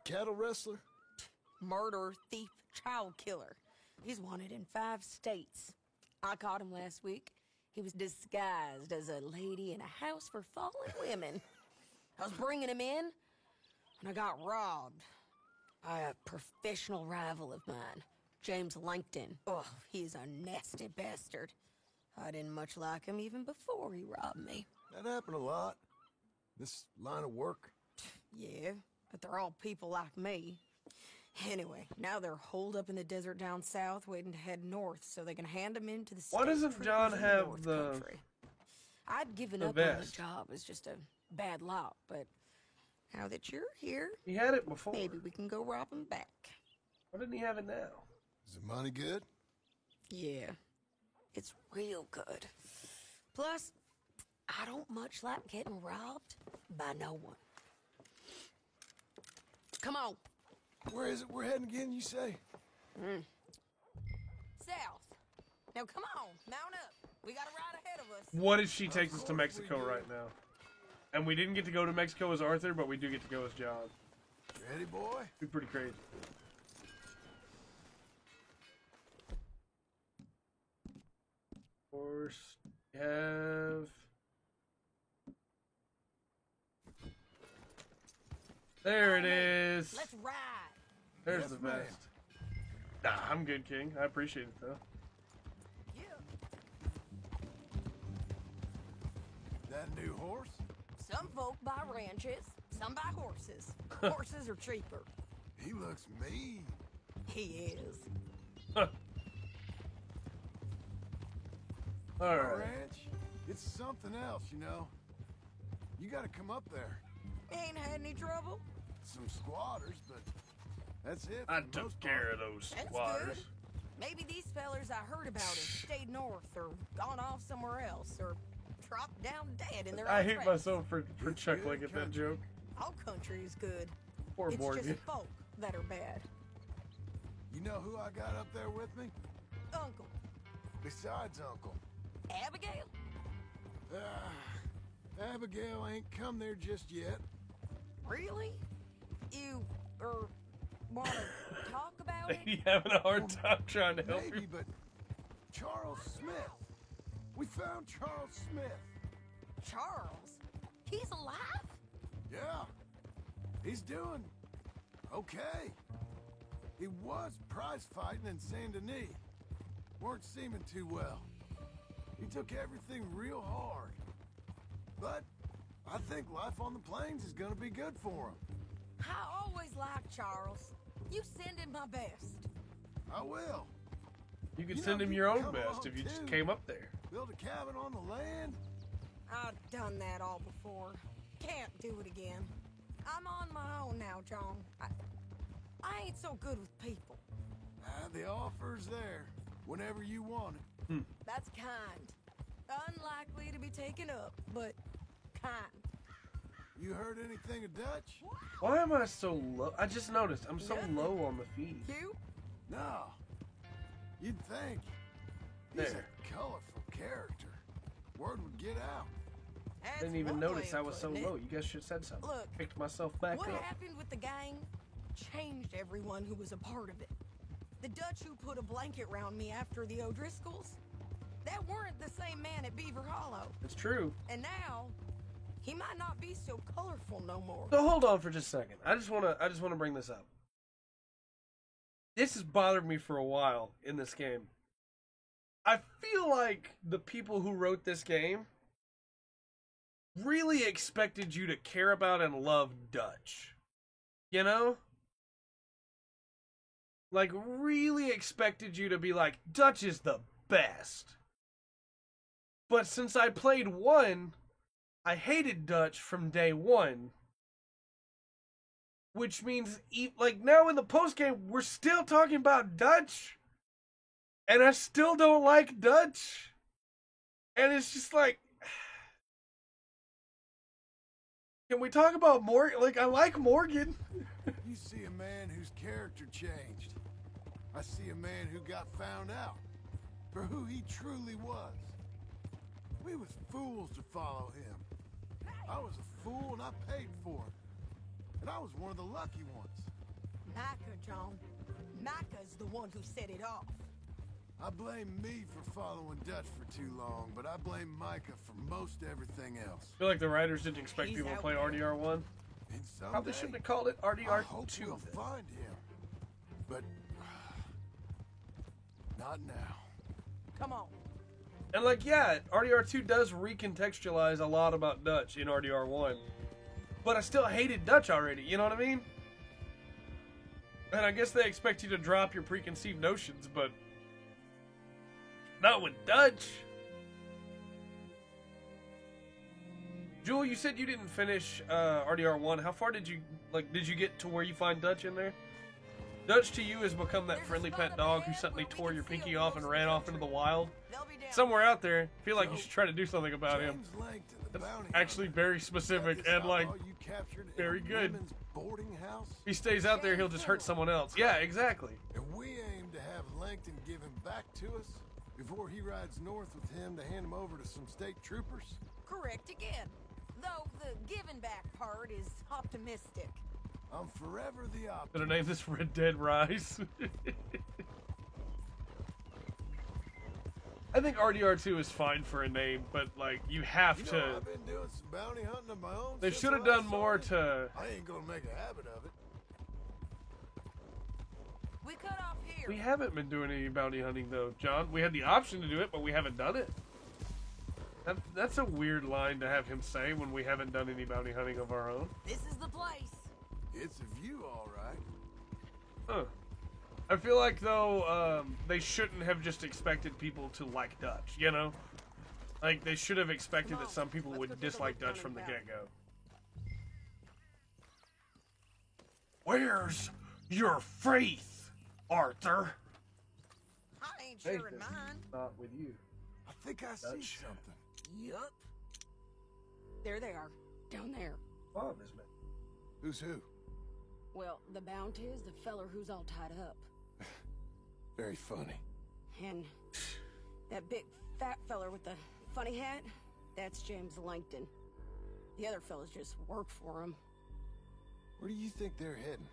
Cattle wrestler? Murderer, thief, child killer. He's wanted in 5 states. I caught him last week. He was disguised as a lady in a house for fallen women. I was bringing him in, and I got robbed by a professional rival of mine, James Langton. Oh, he's a nasty bastard. I didn't much like him even before he robbed me. That happened a lot. This line of work. Yeah, but they're all people like me. Anyway, now they're holed up in the desert down south, waiting to head north so they can hand them in to the Why state doesn't troopers John in have North the- Country. I'd given the up on the vest? job as just a bad lot, but now that you're here, He had it before. maybe we can go rob him back. Why didn't he have it now? Is the money good? Yeah, it's real good. Plus, I don't much like getting robbed by no one. Come on. Where is it we're heading again, you say? South. Now come on, mount up. We got a ride ahead of us. What if she takes us to Mexico right now? And we didn't get to go to Mexico as Arthur, but we do get to go as John. Ready, boy? Be pretty crazy. Of course, we have... There it is. Let's ride. There's Yes, the ma'am. best. Nah, I'm good, King. I appreciate it, though. That new horse? Some folk buy ranches, some buy horses. Horses are cheaper. He looks mean. He is. All Our right. ranch? It's something else, you know. You gotta come up there. Ain't had any trouble. Some squatters, but that's it. I for the took most care part. of those That's squatters. good. Maybe these fellers I heard about have stayed north or gone off somewhere else or dropped down dead in their I own hate tracks. myself for chuckling at that joke. All country is good. Poor it's Morgan. just folk that are bad. You know who I got up there with me? Uncle. Besides Uncle. Abigail? Abigail ain't come there just yet. Really? You, wanna talk about it? You having a hard time trying to help Maybe, you? but Charles Smith. We found Charles Smith. Charles? He's alive? Yeah. He's doing okay. He was prize fighting in Saint Denis. Weren't seeming too well. He took everything real hard. But I think life on the plains is gonna be good for him. I always liked Charles. You send him my best. I will. You could You send know, him you your can own come best along if you just too. came up there. Build a cabin on the land. I've done that all before. Can't do it again. I'm on my own now, John. I ain't so good with people. The offer's there whenever you want it. That's kind. Unlikely to be taken up, but kind. You heard anything of Dutch? Why am I so low? I just noticed I'm so low on the feed. You? No. You'd think. He's There. a colorful character. Word would get out. I didn't even notice I was so low. You guys should have said something. Look, Picked myself back what up. happened with the gang changed everyone who was a part of it. The Dutch who put a blanket round me after the O'Driscolls, that weren't the same man at Beaver Hollow. It's true. And now, he might not be so colorful no more. So hold on for just a second. I just wanna bring this up. This has bothered me for a while in this game. I feel like the people who wrote this game really expected you to care about and love Dutch. You know? Like, really expected you to be like, Dutch is the best. But since I played 1, I hated Dutch from day 1. Which means, like, now in the postgame, we're still talking about Dutch. And I still don't like Dutch. And it's just like... Can we talk about Morgan? Like, I like Morgan. You see a man whose character changed. I see a man who got found out for who he truly was. We was fools to follow him. I was a fool and I paid for it. And I was one of the lucky ones. Micah, John. Micah's the one who set it off. I blame me for following Dutch for too long, but I blame Micah for most everything else. I feel like the writers didn't expect people to play RDR1. And Probably shouldn't have called it RDR2. I hope we'll find him. But not now. Come on. And like, yeah, RDR2 does recontextualize a lot about Dutch in RDR1. But I still hated Dutch already, you know what I mean? And I guess they expect you to drop your preconceived notions, but not with Dutch. Jewel, you said you didn't finish RDR1. How far did you get to where you find Dutch in there? Dutch to you has become that friendly pet dog who suddenly tore your pinky off and ran off into the wild. Somewhere out there, I feel like you should try to do something about him. That's actually very specific and like very good. If he stays out there, he'll just hurt someone else. Yeah, exactly. And we aim to have Langton give him back to us before he rides north with him to hand him over to some state troopers. Correct again. Though the giving back part is optimistic. I'm forever the optimist. Gonna name this Red Dead Rise. I think RDR2 is fine for a name, but like you have to. I've been doing some bounty hunting of my own. They since should have the last done more Sunday. to. I ain't gonna make a habit of it. We cut off here. We haven't been doing any bounty hunting though, John. We had the option to do it, but we haven't done it. That's a weird line to have him say when we haven't done any bounty hunting of our own. This is the place. It's a view, all right. Huh. I feel like though they shouldn't have just expected people to like Dutch, you know? Like they should have expected that some people would dislike Dutch from the get-go. Where's your faith, Arthur? I ain't sure in mine. Not with you. I think I see something. Yup. There they are. Down there. Oh, this man. Who's who? Well, the Bounty is the feller who's all tied up. Very funny. And that big fat feller with the funny hat, that's James Langton. The other fellas just work for him. Where do you think they're heading?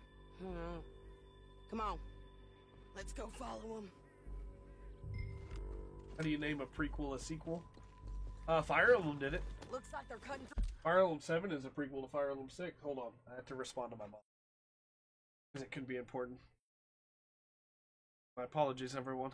Come on. Let's go follow him. How do you name a prequel a sequel? Fire Emblem did it. Looks like they're cutting through. Fire Emblem 7 is a prequel to Fire Emblem 6. Hold on, I have to respond to my mom. Because it could be important. My apologies, everyone.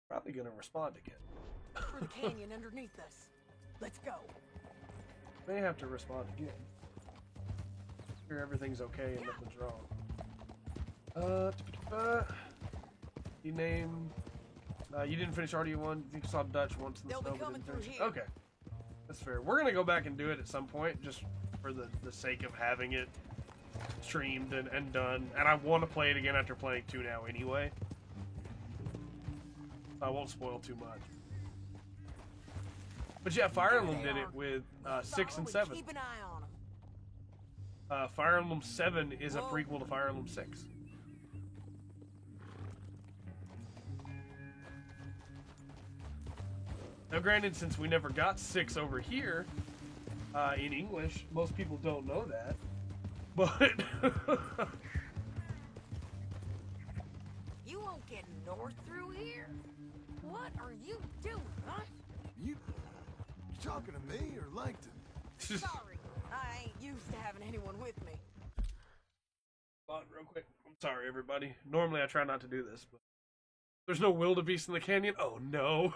Probably gonna respond again. Through the canyon underneath us. Let's go. May have to respond again. Sure everything's okay and nothing's wrong. You name. You didn't finish RD1. You think you saw Dutch once in the snow, but didn't finish it? Okay, that's fair. We're gonna go back and do it at some point, just for the sake of having it streamed and done. And I want to play it again after playing 2 now anyway. I won't spoil too much. But yeah, Fire Emblem did it with 6 and 7. Keep an eye on them. Fire Emblem 7 is a prequel to Fire Emblem 6. Now granted, since we never got 6 over here in English, most people don't know that. But You won't get north through here? What are you doing, huh? You talking to me or Langton? Sorry, I ain't used to having anyone with me. Real quick, I'm sorry everybody. Normally I try not to do this, but there's no wildebeest in the canyon. Oh no!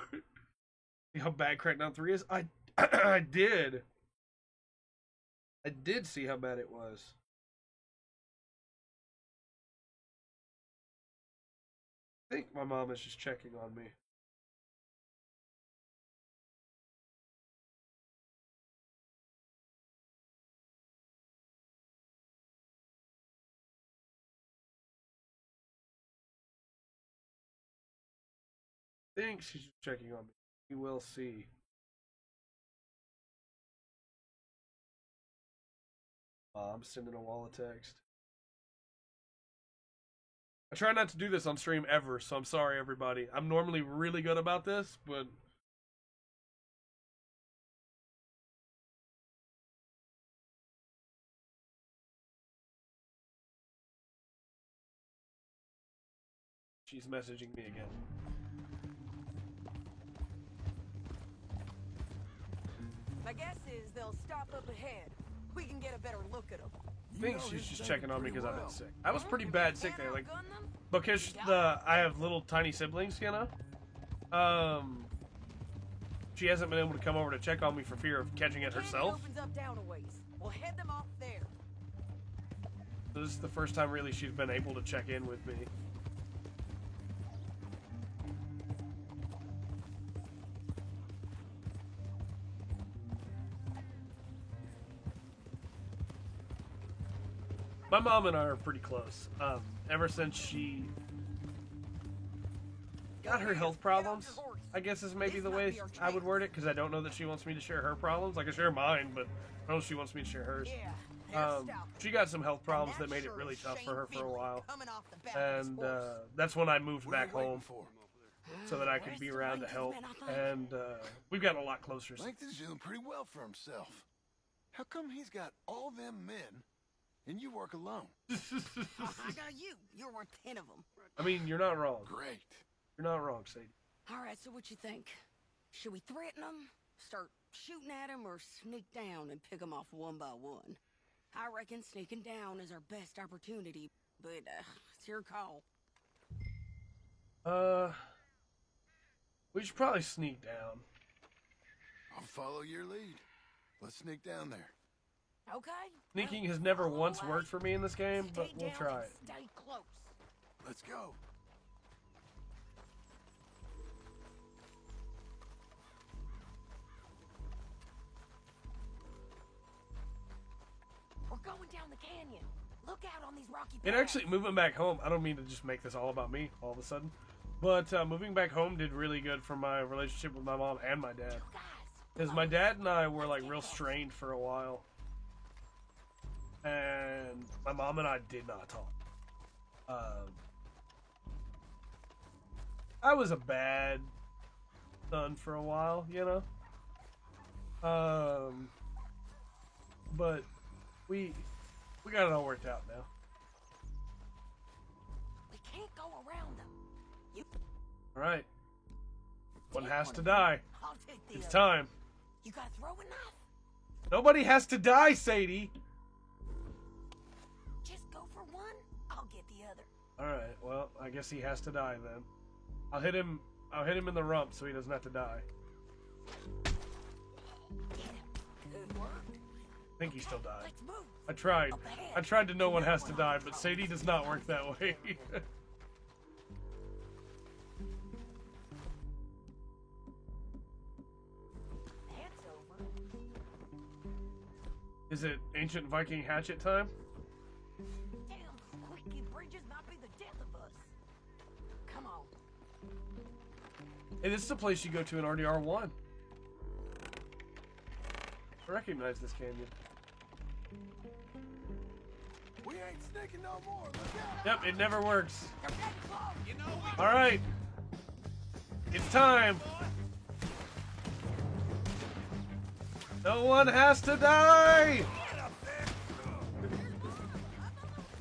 See how bad Crackdown 3 is? I did see how bad it was. I think my mom is just checking on me. I think she's just checking on me. We will see. I'm sending a wall of text. I try not to do this on stream ever, so I'm sorry everybody. I'm normally really good about this, but she's messaging me again. My guess is they'll stop up ahead. We can get a better look at them. I think she's just checking on me because I've been sick. I was pretty bad sick there, like because I have little tiny siblings, you know. She hasn't been able to come over to check on me for fear of catching it herself. Opens up down a ways. We'll head them off there. So this is the first time really she's been able to check in with me. My mom and I are pretty close. Ever since she got her health problems, I guess is maybe the way I would word it, because I don't know that she wants me to share her problems. Like, I share mine, but I don't know if she wants me to share hers. She got some health problems that made it really tough for her for a while. And that's when I moved back home so that I could be around to help. And we've gotten a lot closer. Langton's doing pretty well for himself. How come he's got all them men and you work alone? I got you. You're worth 10 of them. I mean, you're not wrong. Great. You're not wrong, Sadie. All right, so what you think? Should we threaten them, start shooting at them, or sneak down and pick them off one by one? I reckon sneaking down is our best opportunity, but it's your call. We should probably sneak down. I'll follow your lead. Let's sneak down there. Okay. Sneaking has never once worked for me in this game, but we'll try it. Stay close. Let's go. going down the canyon. Look out on these rocky And actually, moving back home, I don't mean to just make this all about me all of a sudden, but moving back home did really good for my relationship with my mom and my dad. Because my dad and I were like real strained for a while. And my mom and I did not talk. I was a bad son for a while, you know? But we got it all worked out now. We can't go around them. Alright. One has to die. I'll take the It's other. time. You gotta throw a knife. Nobody has to die, Sadie! Just go for one, I'll get the other. Alright, well, I guess he has to die then. I'll hit him in the rump so he doesn't have to die. Good work. I think he still died. I tried to no one has to die, but Sadie does not work that way. That's over. Is it ancient Viking hatchet time? Damn, quickie bridges might be the death of us. Come on. Hey, this is a place you go to in RDR1. I recognize this canyon. We ain't sneaking no more. Look out. Yep, it never works. Alright. It's time. No one has to die!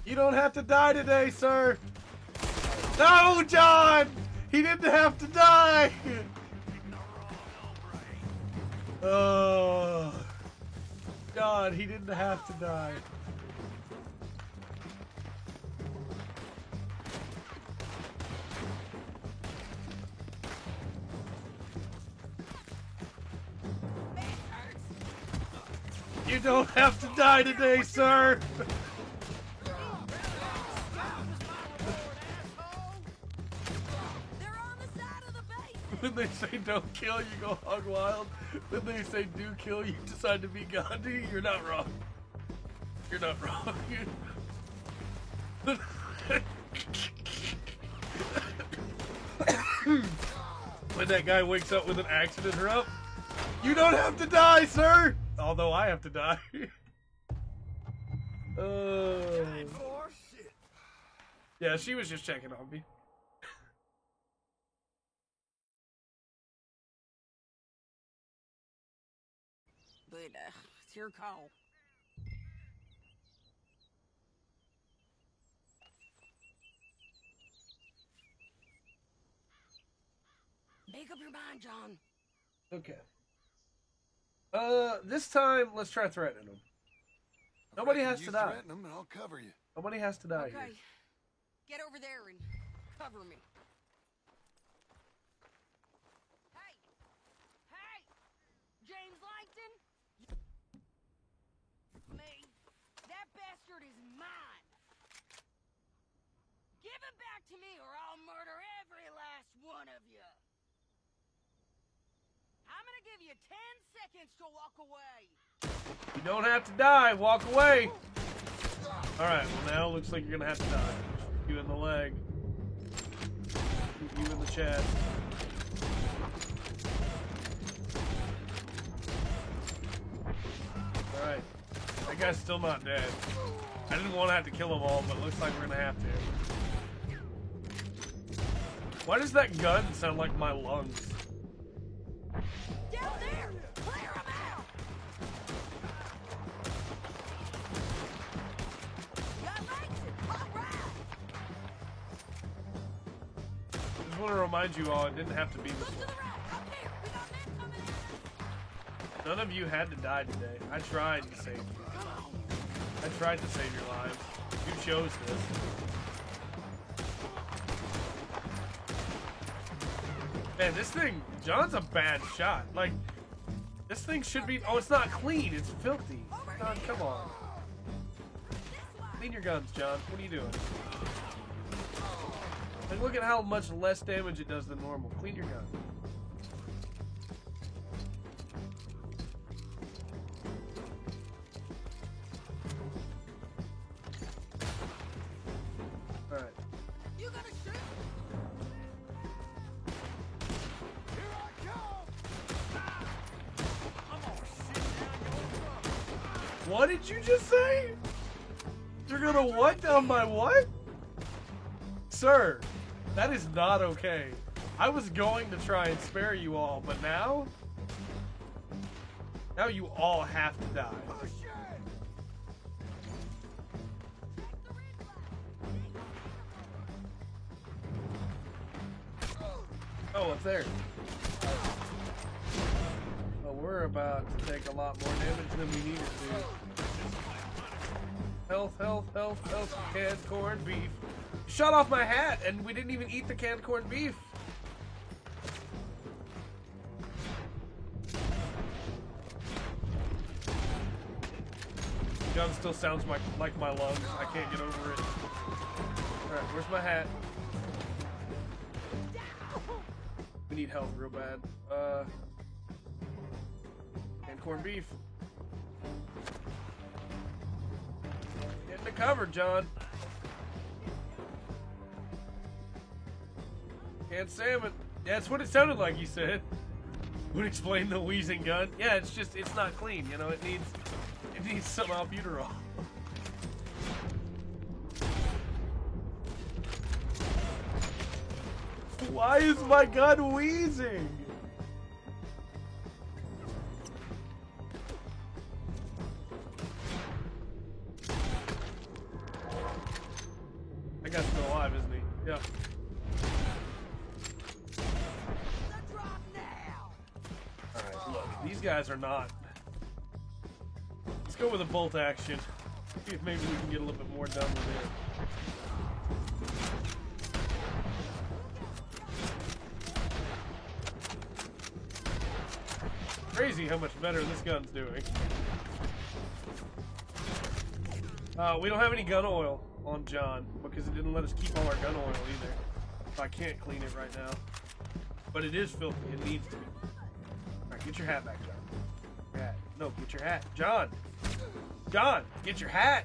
You don't have to die today, sir! No, John! He didn't have to die! Oh, God, he didn't have to die. You don't have to die today, sir! When they say don't kill, you go hog wild. When they say do kill, you decide to be Gandhi. You're not wrong. You're not wrong. When that guy wakes up with an axe in his rump, you don't have to die, sir! Although I have to die. Yeah, she was just checking on me. But, it's your call. Make up your mind, John. Okay. This time, let's try threatening him. Nobody has to die. Threaten them and I'll cover you. Nobody has to die Okay. here. Get over there and cover me. Hey! Hey! James Langton? Me. That bastard is mine. Give him back to me or I'll murder every last one of you. I'm gonna give you 10 seconds to walk away. You don't have to die. Walk away. Alright, well now looks like you're gonna have to die. Shoot you in the leg. Shoot you in the chest. Alright. That guy's still not dead. I didn't want to have to kill them all, but it looks like we're gonna have to. Why does that gun sound like my lungs? Down there! Clear him out! Got Langton! All right! I just want to remind you all, it didn't have to be this way. None of you had to die today. I tried to save you. I tried to save your lives. You chose this. Man, this thing, John's a bad shot. Like, this thing should be, oh, it's not clean, it's filthy. John, come on. Clean your guns, John. What are you doing? Like, look at how much less damage it does than normal. Clean your gun. What did you just say? You're gonna what down my what? Sir, that is not okay. I was going to try and spare you all, but now? Now you all have to die. Oh, it's there. Well, we're about to take a lot more damage than we needed to. Health, health, health, health, canned corned beef. Shut off my hat, and we didn't even eat the canned corned beef. Gun still sounds like my lungs. I can't get over it. Alright, where's my hat? We need health real bad. And corned beef. Get in the cover, John. Canned salmon. Yeah, that's what it sounded like you said. Would explain the wheezing gun. Yeah, it's just, it's not clean, you know, it needs some albuterol. Why is my gun wheezing? That guy's still alive, isn't he? Yeah. Alright, look, these guys are not. Let's go with a bolt action. See if maybe we can get a little bit more done with it. Crazy how much better this gun's doing. We don't have any gun oil on John because it didn't let us keep all our gun oil either. So I can't clean it right now. But it is filthy. It needs to be. Alright, get your hat back, John. Your hat. No, get your hat. John! John! Get your hat!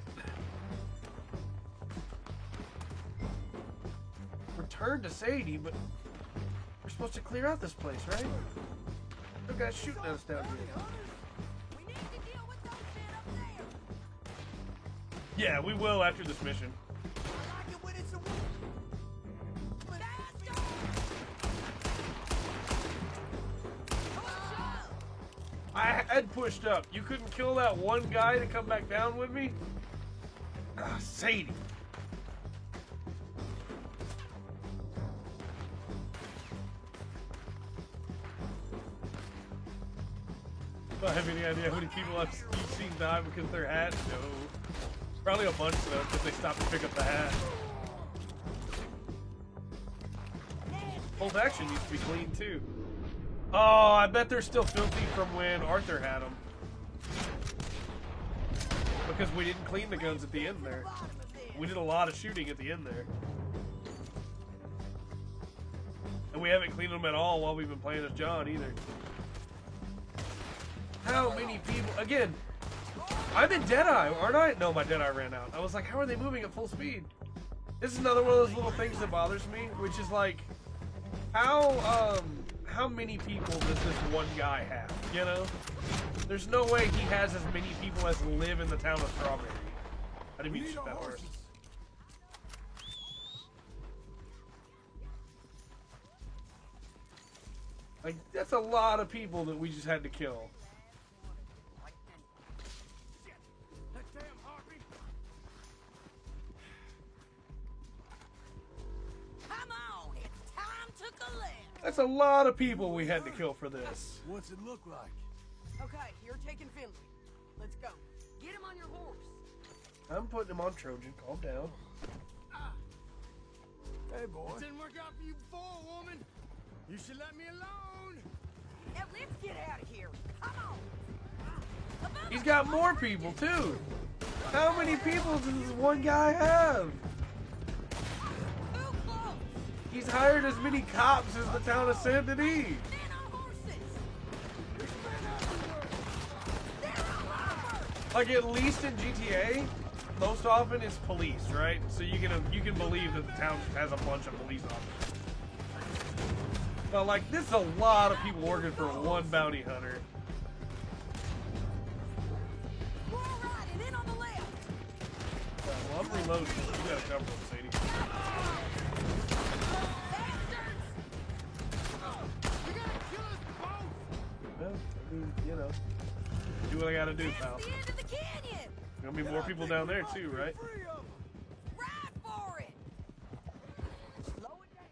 Return to Sadie, but we're supposed to clear out this place, right? No guys shooting at us down here. Yeah, we will after this mission. I had pushed up. You couldn't kill that one guy to come back down with me? Ah, Sadie. I don't have any idea how many people I've seen die because of their hat. No. Probably a bunch though, because they stopped to pick up the hat. Bolt action needs to be clean too. Oh, I bet they're still filthy from when Arthur had them. Because we didn't clean the guns at the end there. We did a lot of shooting at the end there. And we haven't cleaned them at all while we've been playing as John either. How many people... Again, I'm in Deadeye, aren't I? No, my Deadeye ran out. I was like, how are they moving at full speed? This is another one of those little things that bothers me, which is like, how many people does this one guy have, you know? There's no way he has as many people as live in the town of Strawberry. I didn't mean to shoot that horse. Like, that's a lot of people that we just had to kill. That's a lot of people we had to kill for this. What's it look like? Okay, you're taking Finley. Let's go. Get him on your horse. I'm putting him on Trojan. Calm down. Hey, boy. It didn't work out for you before, woman. You should let me alone. Now let's get out of here. Come on. He's got more people too. How many people does this one guy have? He's hired as many cops as the town of Saint Denis. Like, at least in GTA, most often it's police, right? So you can believe that the town has a bunch of police officers. But like, this is a lot of people working for one bounty hunter. low. You gotta cover him, Sadie. Well, I mean, you know, do what I gotta do, pal. That's the end of the canyon. There'll be more people down there too, right? Ride for it. Slow it down.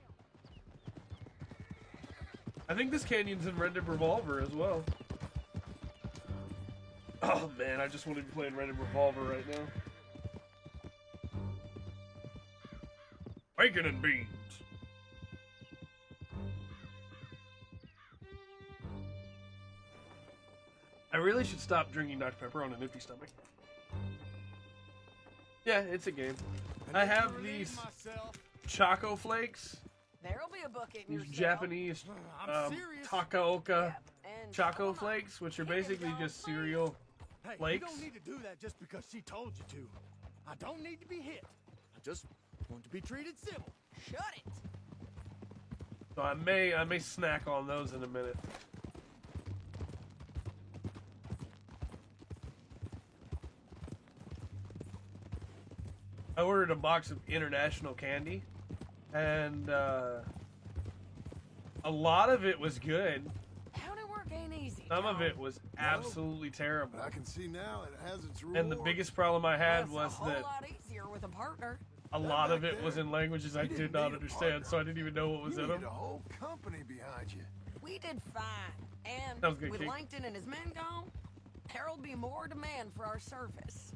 I think this canyon's in Red Dead Revolver as well. Oh man, I just want to be playing Red Dead Revolver right now. Bacon and beans. I really should stop drinking Dr. Pepper on an empty stomach. Yeah, it's a game. I have these Choco Flakes. There'll be a bucket in your These Japanese Takaoka Choco Flakes, which are basically just cereal flakes. You don't need to do that just because she told you to. I don't need to be hit. I just want to be treated civil. Shut it. So I may snack on those in a minute. I ordered a box of international candy, and a lot of it was good. Counterwork ain't easy. Some of it was absolutely terrible. I can see now it has its rules. And the biggest problem I had was It's a whole that lot easier with a partner. a lot of it was in languages I did not understand, so I didn't even know what was You in need them. a whole company behind you. We did fine. And Sounds good, with Kate. Langton and his men gone, there'll be more demand for our service.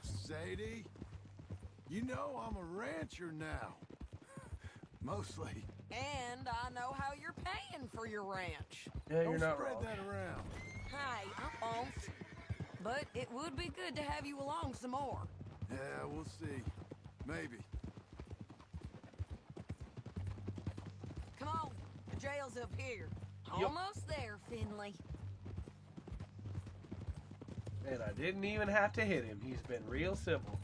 Sadie, you know I'm a rancher now. Mostly. And I know how you're paying for your ranch. Yeah, you're Don't not spread wrong. that around. Hey, I won't. But it would be good to have you along some more. Yeah, we'll see. Maybe. Come on, the jail's up here. Yup. Almost there, Finley. And I didn't even have to hit him. He's been real civil.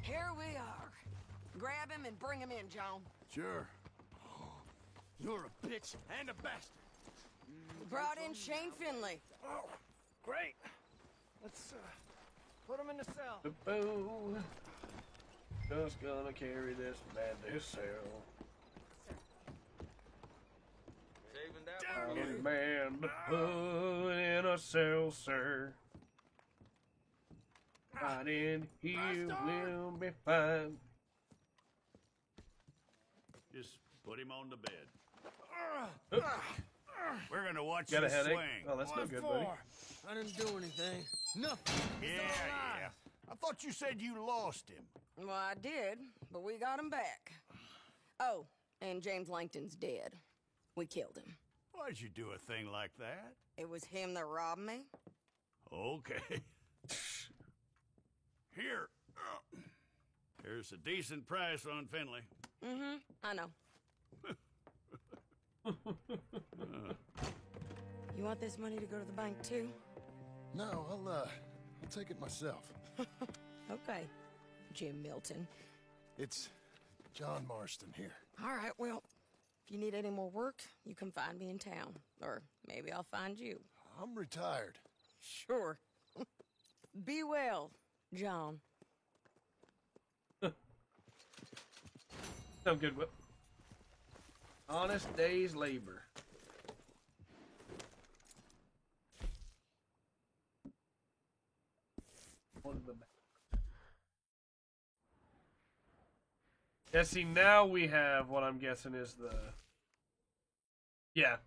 Here we are. Grab him and bring him in, John. Sure. You're a bitch and a bastard. We brought in Shane Finley. Oh, great. Let's put him in the cell. Boo. Just gonna carry this man to cell. Saving man to put in a cell, sir. Right in here will be fine. Just put him on the bed. We're gonna watch Got a you headache? swing. Oh, that's no good, buddy. I didn't do anything. Nothing. Yeah. I thought you said you lost him. Well, I did, but we got him back. Oh, and James Langton's dead. We killed him. Why'd you do a thing like that? It was him that robbed me. Okay. Here. Here's a decent price on Finley. Mm-hmm, I know. You want this money to go to the bank, too? No, I'll take it myself. Okay, Jim Milton. It's John Marston here. All right, well, if you need any more work, you can find me in town. Or maybe I'll find you. I'm retired. Sure. Be well, John. Sound good, Whip. Honest day's labor. Yeah, see, now we have what I'm guessing is the... Yeah.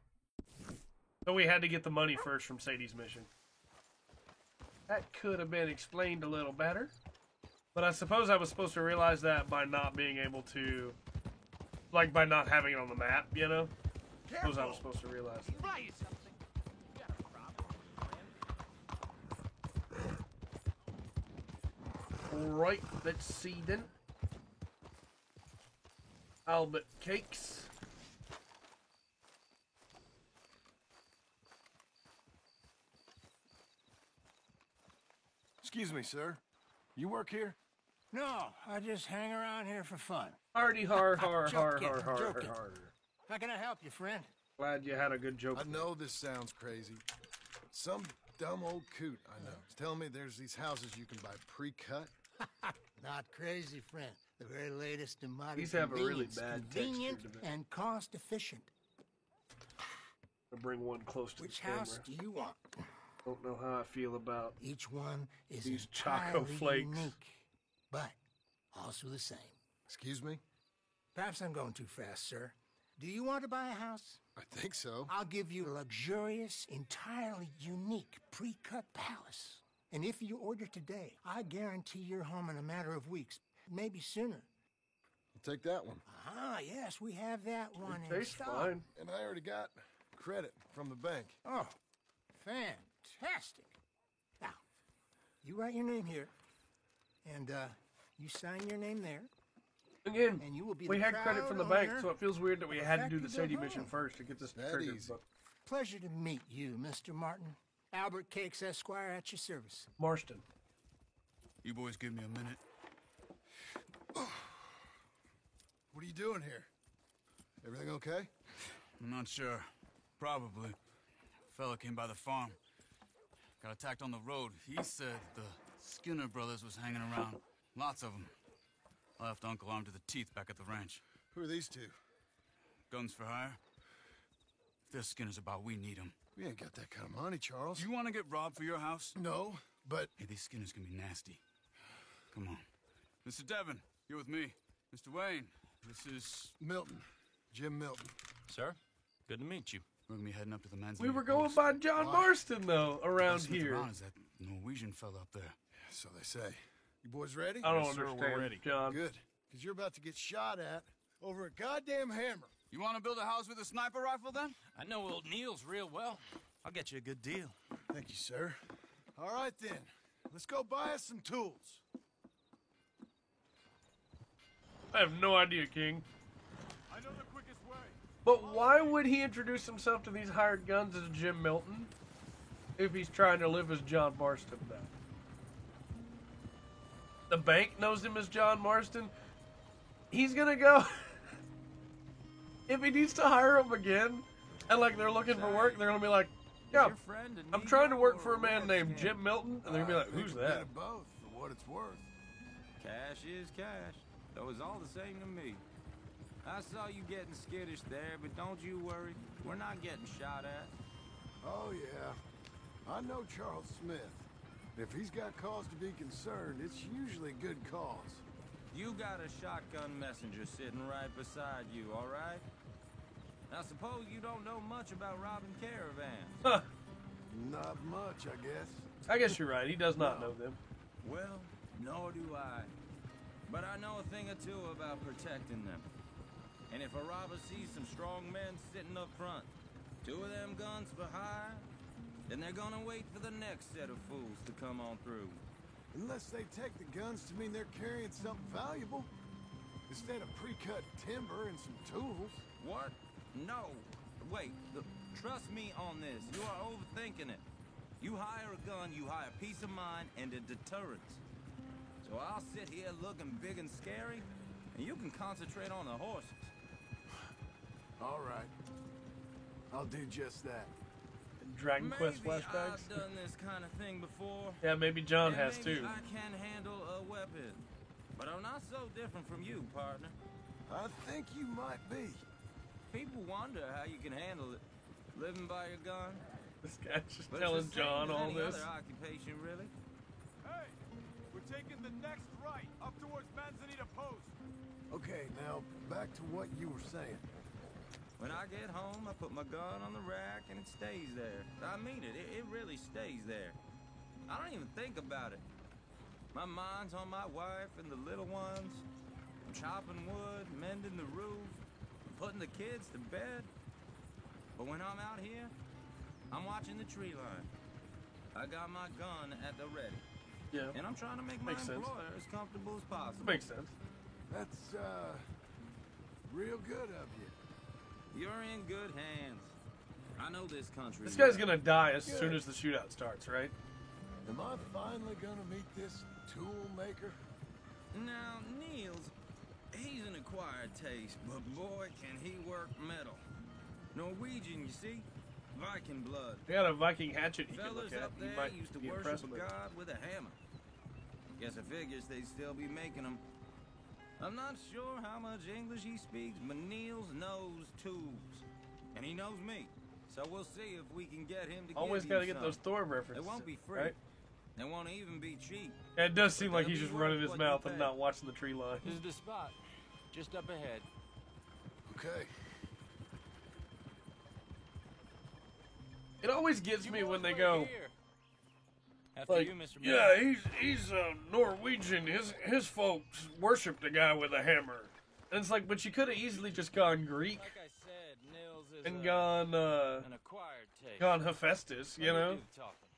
So we had to get the money first from Sadie's mission. That could have been explained a little better. But I suppose I was supposed to realize that by not being able to... Like, by not having it on the map, you know? I suppose I was supposed to realize that. Right. Alright, let's see then. Albert Cakes. Excuse me, sir. You work here? No, I just hang around here for fun. Hardy har har I'm har joking, har I'm har joking. har. How can I help you, friend? Glad you had a good joke. I know this sounds crazy. Some dumb old coot I know is telling me there's these houses you can buy pre-cut. Not crazy, friend. The very latest in modern These have a really convenience. bad Convenient texture to them. and cost efficient. I'll bring one close to Which the camera. house do you want? Don't know how I feel about Each one is these entirely Choco Flakes. unique, but also the same. Excuse me? Perhaps I'm going too fast, sir. Do you want to buy a house? I think so. I'll give you a luxurious, entirely unique pre-cut palace. And if you order today, I guarantee you're home in a matter of weeks, maybe sooner. I'll take that one. Ah, yes, we have that one in tastes stock. fine. And I already got credit from the bank. Oh, fantastic. Now, you write your name here, and you sign your name there. Again, and you will be we the had credit from the proud bank, owner so it feels weird that we of had to do the Factory Sadie Bill mission Home. first to get this That triggered. easy. But Pleasure to meet you, Mr. Martin. Albert Cakes, Esquire, at your service. Marston. You boys give me a minute. What are you doing here? Everything okay? I'm not sure. Probably. Fella came by the farm. Got attacked on the road. He said the Skinner brothers was hanging around. Lots of them. I left Uncle armed to the teeth back at the ranch. Who are these two? Guns for hire. If they're Skinner's about, we need them. We ain't got that kind of money, Charles. You want to get robbed for your house? No, but... Hey, these Skinners can be nasty. Come on. Mr. Devon, you're with me. Mr. Wayne, this is... Milton. Jim Milton. Sir, good to meet you. We're gonna be heading up to the Manzanita We were going Post. by John Marston, though, around Smith here. Around is that Norwegian fella up there. So they say. You boys ready? I don't Yes, sir, we're understand, ready. John. Good. Because you're about to get shot at over a goddamn hammer. You want to build a house with a sniper rifle, then? I know old Neil's real well. I'll get you a good deal. Thank you, sir. All right, then. Let's go buy us some tools. I have no idea, King. I know the quickest way. But why would he introduce himself to these hired guns as Jim Milton if he's trying to live as John Marston now? The bank knows him as John Marston. He's gonna go... if he needs to hire him again, and like they're looking for work, they're gonna be like, yeah, I'm trying to work for a man named Jim Milton, and they're gonna be like, who's that? Both for what it's worth. Cash is cash, though it's all the same to me. I saw you getting skittish there, but don't you worry. We're not getting shot at. Oh, yeah. I know Charles Smith. If he's got cause to be concerned, it's usually good cause. You got a shotgun messenger sitting right beside you, all right? Now, suppose you don't know much about robbing caravans. Huh. Not much, I guess. I guess you're right. He does not know them. Well, nor do I. But I know a thing or two about protecting them. And if a robber sees some strong men sitting up front, 2 of them guns for hire, then they're gonna wait for the next set of fools to come on through. Unless they take the guns to mean they're carrying something valuable. Instead of pre-cut timber and some tools. What? No. Wait, trust me on this. You are overthinking it. You hire a gun, you hire peace of mind and a deterrence. So I'll sit here looking big and scary, and you can concentrate on the horses. All right. I'll do just that. Dragon Quest Maybe flashbacks? I've done this kind of thing before. Yeah, maybe John And has maybe too. I can handle a weapon. But I'm not so different from you, partner. I think you might be. People wonder how you can handle it. Living by your gun. This guy's just But telling it's the same John as all any this. other occupation, really. Hey, we're taking the next right up towards Manzanita Post. Okay, now back to what you were saying. When I get home, I put my gun on the rack and it stays there. I mean it. It really stays there. I don't even think about it. My mind's on my wife and the little ones. I'm chopping wood, mending the roof, putting the kids to bed. But when I'm out here, I'm watching the tree line. I got my gun at the ready. Yeah. And I'm trying to make my Makes sense. employer as comfortable as possible. Makes sense. That's, real good of you. You're in good hands. I know this country. This guy's well. gonna die as Good. soon as the shootout starts, right? Am I finally gonna meet this tool maker? Now, Niels, he's an acquired taste, but boy, can he work metal. Norwegian, you see? Viking blood. They got a Viking hatchet you can Fellas look at. up You there might used to be worship impressed a with it. god with a hammer. Guess I figures they'd still be making them. I'm not sure how much English he speaks, but Niels knows tools. And he knows me. So we'll see if we can get him to Always give gotta you get some. those Thor references. It won't be free. Right? It won't even be cheap. Yeah, it does seem like It'll he's be just worth running his what you mouth and pay. not watching the tree line. This is the spot. Just up ahead. Okay. It always gets me when they go, After like, you, Mr. yeah, Miller. he's Norwegian. His folks worshipped a guy with a hammer. And it's like, but you could have easily just gone Greek Like I said, Nils is and gone an acquired taste. gone Hephaestus, you Let me know, do the talking.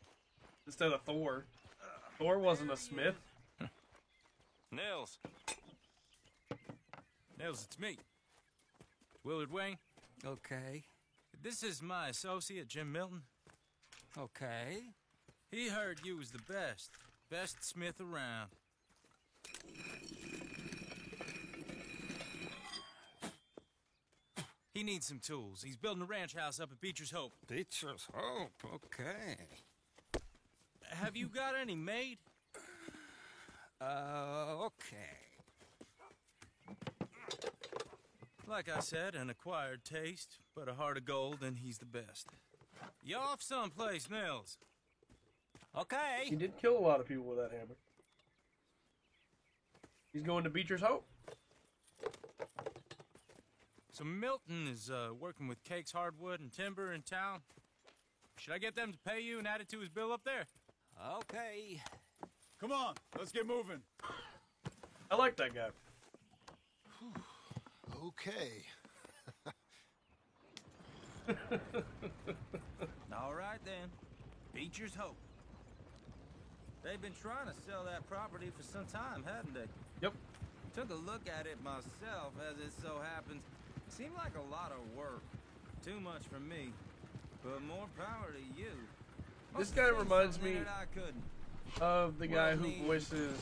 instead of Thor. Thor wasn't a smith. Nils. Nils, it's me. Willard Wayne. Okay. This is my associate, Jim Milton. Okay. He heard you was the best smith around. He needs some tools. He's building a ranch house up at Beecher's Hope. Beecher's Hope, okay. Have you got any made? Okay. Like I said, an acquired taste, but a heart of gold, and he's the best. You off someplace, Nils? Okay. He did kill a lot of people with that hammer. He's going to Beecher's Hope. So Milton is working with Cakes Hardwood and Timber in town. Should I get them to pay you and add it to his bill up there? Okay. Come on, let's get moving. I like that guy. Okay. All right then. Beecher's Hope. They've been trying to sell that property for some time, hadn't they? Yep. Took a look at it myself, as it so happens. Seemed like a lot of work. Too much for me. But more power to you. This guy reminds me That I couldn't. of the guy who voices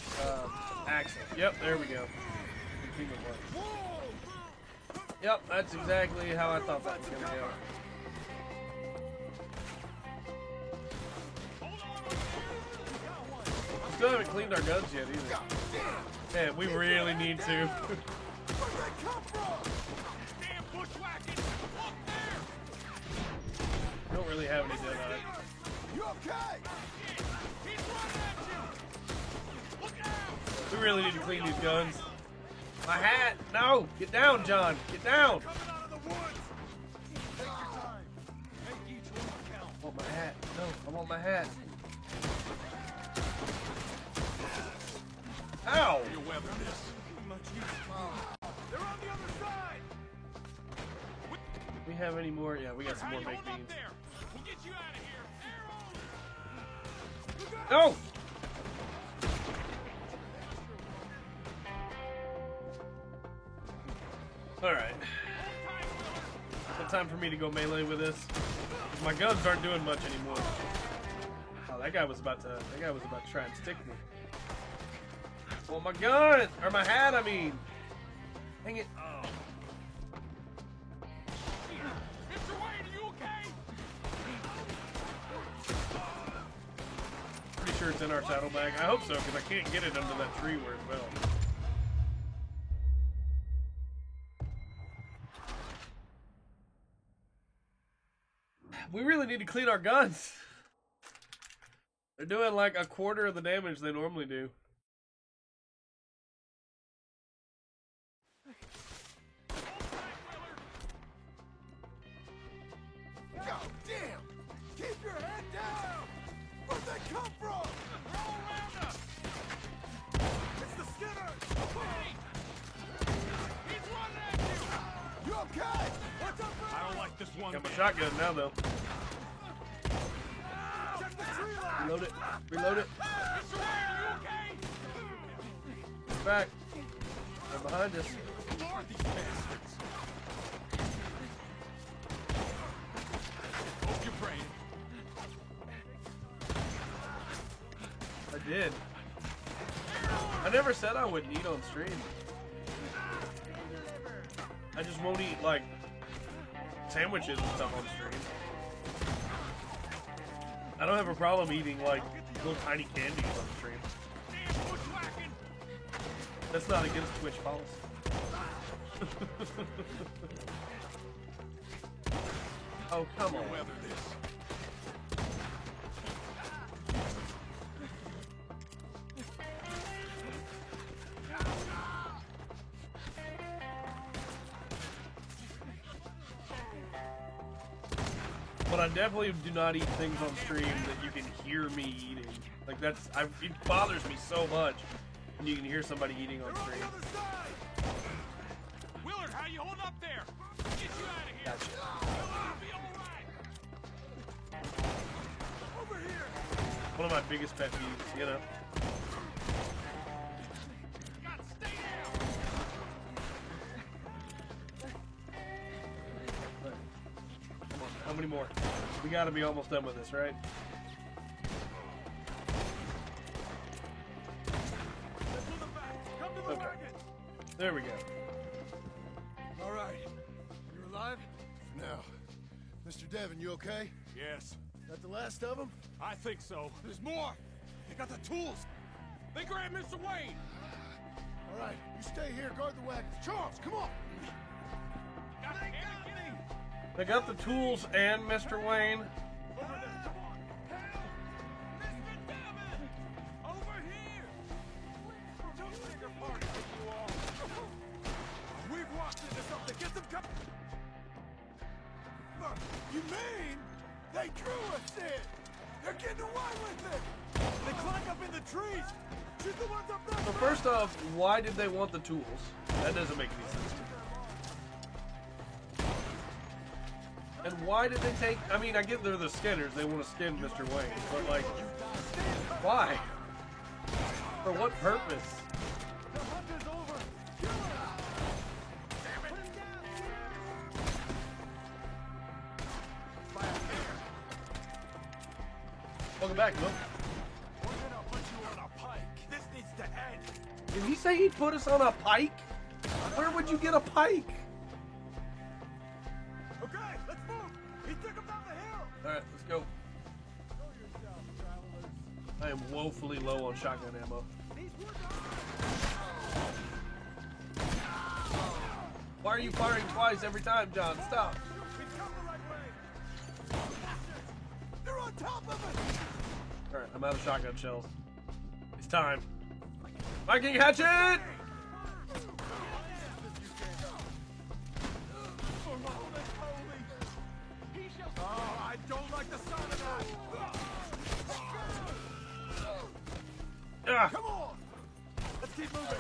Axel. Yep, there we go. Yep, that's exactly how I thought that was gonna go. Still haven't cleaned our guns yet either. Man, we really need to. Don't really have any Deadeye. You okay? We really need to clean these guns. My hat! No! Get down, John! Get down! I want my hat. No, I want my hat. Ow! Your weapon is. They're on the other side. We have any more? Yeah, we got some more baked beans. We'll get you out of here. No! Alright. It's time for me to go melee with this. My guns aren't doing much anymore. Oh, that guy was about to try and stick me. Oh, my gun! Or my hat, I mean. Dang it. Oh. Mr. Wayne, are you okay? Pretty sure it's in our saddlebag. I hope so, because I can't get it under that tree where it fell. We really need to clean our guns. They're doing like a quarter of the damage they normally do. God damn! Keep your head down! Where'd they come from? They're all around us! It's the Skinners! Hey! He's running at you! You okay? What's up, brother? I don't like this one. Got my shotgun now, though. Check the tree line! Reload it. Reload it. Mr. Wayne, are you okay? Get back. They're behind us. Lord, these bastards! Hope you're praying. I did. I never said I wouldn't eat on stream. I just won't eat, like, sandwiches and stuff on stream. I don't have a problem eating like little tiny candies on stream. That's not against Twitch policy. Oh, come on. But I definitely do not eat things on stream that you can hear me eating. Like it bothers me so much when you can hear somebody eating on stream. Willard, how you hold up there? Get you out of here. Gotcha. You'll be all right. Over here. One of my biggest pet peeves, you know. Come on, how many more? We gotta be almost done with this, right? Okay. There we go. All right. You alive? Now, Mr. Devon, you okay? Yes. That the last of them? I think so. There's more. They got the tools. They grabbed Mr. Wayne. All right, you stay here, guard the wagons. Charles, come on. They got the tools and Mr. Wayne. We've walked into something. Get them coming. You mean they drew us in? They're getting away with it. They climb up in the trees. Shoot the ones up there. So first off, why did they want the tools? That doesn't make any sense to me. And why did they take... I mean, I get they're the skinners. They want to skin Mr. Wayne. But, like, why? For what purpose? The hunt is over. Kill him. Damn it. Welcome back, Will. We're gonna put you on a pike. This needs to end. Did he say he'd put us on a pike? Where would you get a pike? Okay, let's move. He took him down the hill. Alright, let's go. I am woefully low on shotgun ammo. Why are you firing twice every time, John? Stop. They're on top of us. Alright, I'm out of shotgun shells. It's time. Viking hatchet! Oh, I don't like the sound of that. Come on. Let's keep moving.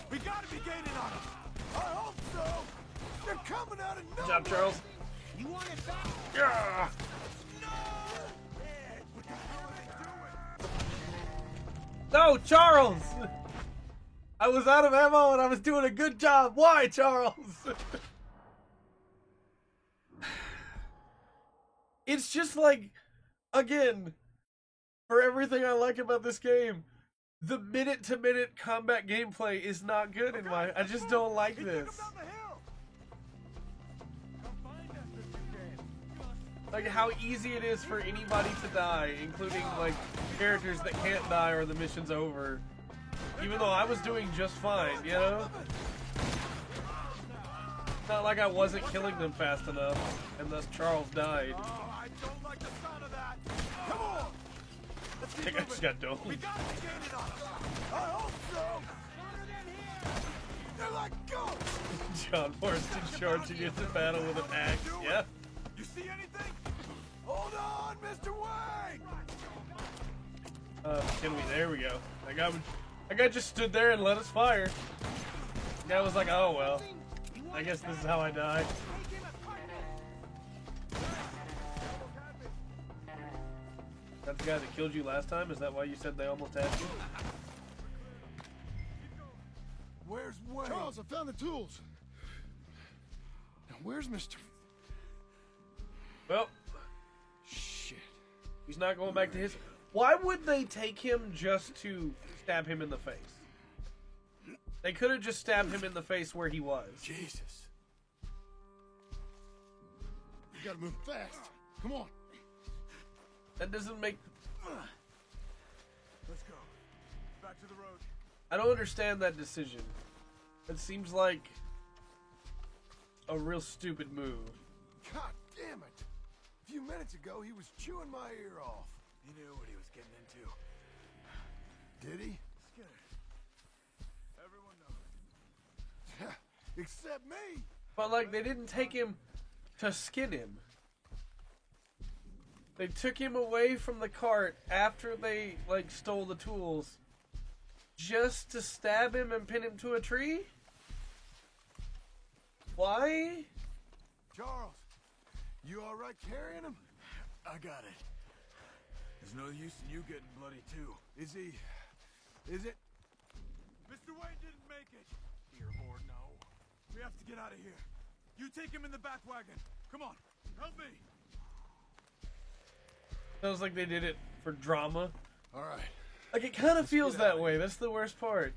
We gotta be gaining on them. I hope so. They're coming out of nowhere. Good job, Charles. You want it back? Yeah. No, Charles! I was out of ammo and I was doing a good job. Why, Charles? It's just like, again, for everything I like about this game, the minute-to-minute combat gameplay is not good in my... I just don't like this. Like, how easy it is for anybody to die, including, like, characters that can't die or the mission's over. Even though I was doing just fine, you know? It's not like I wasn't killing them fast enough, and thus Charles died. Oh, I don't like the sound of that. Come on. Let's I keep think I moving. just got domed. We gotta be gaining on them. I hope so. They're like ghosts. John Marston charging into battle with an axe. Yeah. You see anything? Hold on, Mr. Wayne. Can we? There we go. That guy just stood there and let us fire. The guy was like, oh well. I guess this is how I die. That's the guy that killed you last time? Is that why you said they almost had you? Where's Wayne? Charles, I found the tools. Now, where's Mr. Well, shit. He's not going back to his... Why would they take him just to stab him in the face? They could have just stabbed him in the face where he was. Jesus. We gotta move fast. Come on. That doesn't make... Let's go. Back to the road. I don't understand that decision. It seems like a real stupid move. God damn it! A few minutes ago, he was chewing my ear off. He knew what he was getting into. Did he? Skinner. Everyone knows. Except me! But, like, they didn't take him to skin him. They took him away from the cart after they, like, stole the tools. Just to stab him and pin him to a tree? Why? Charles, you alright carrying him? I got it. There's no use in you getting bloody too. Is he... is it? Mr. Wayne didn't make it. Dear Lord, no. We have to get out of here. You take him in the back wagon. Come on, help me. Sounds like they did it for drama. Alright. Like, it kind of feels that way. That's the worst part.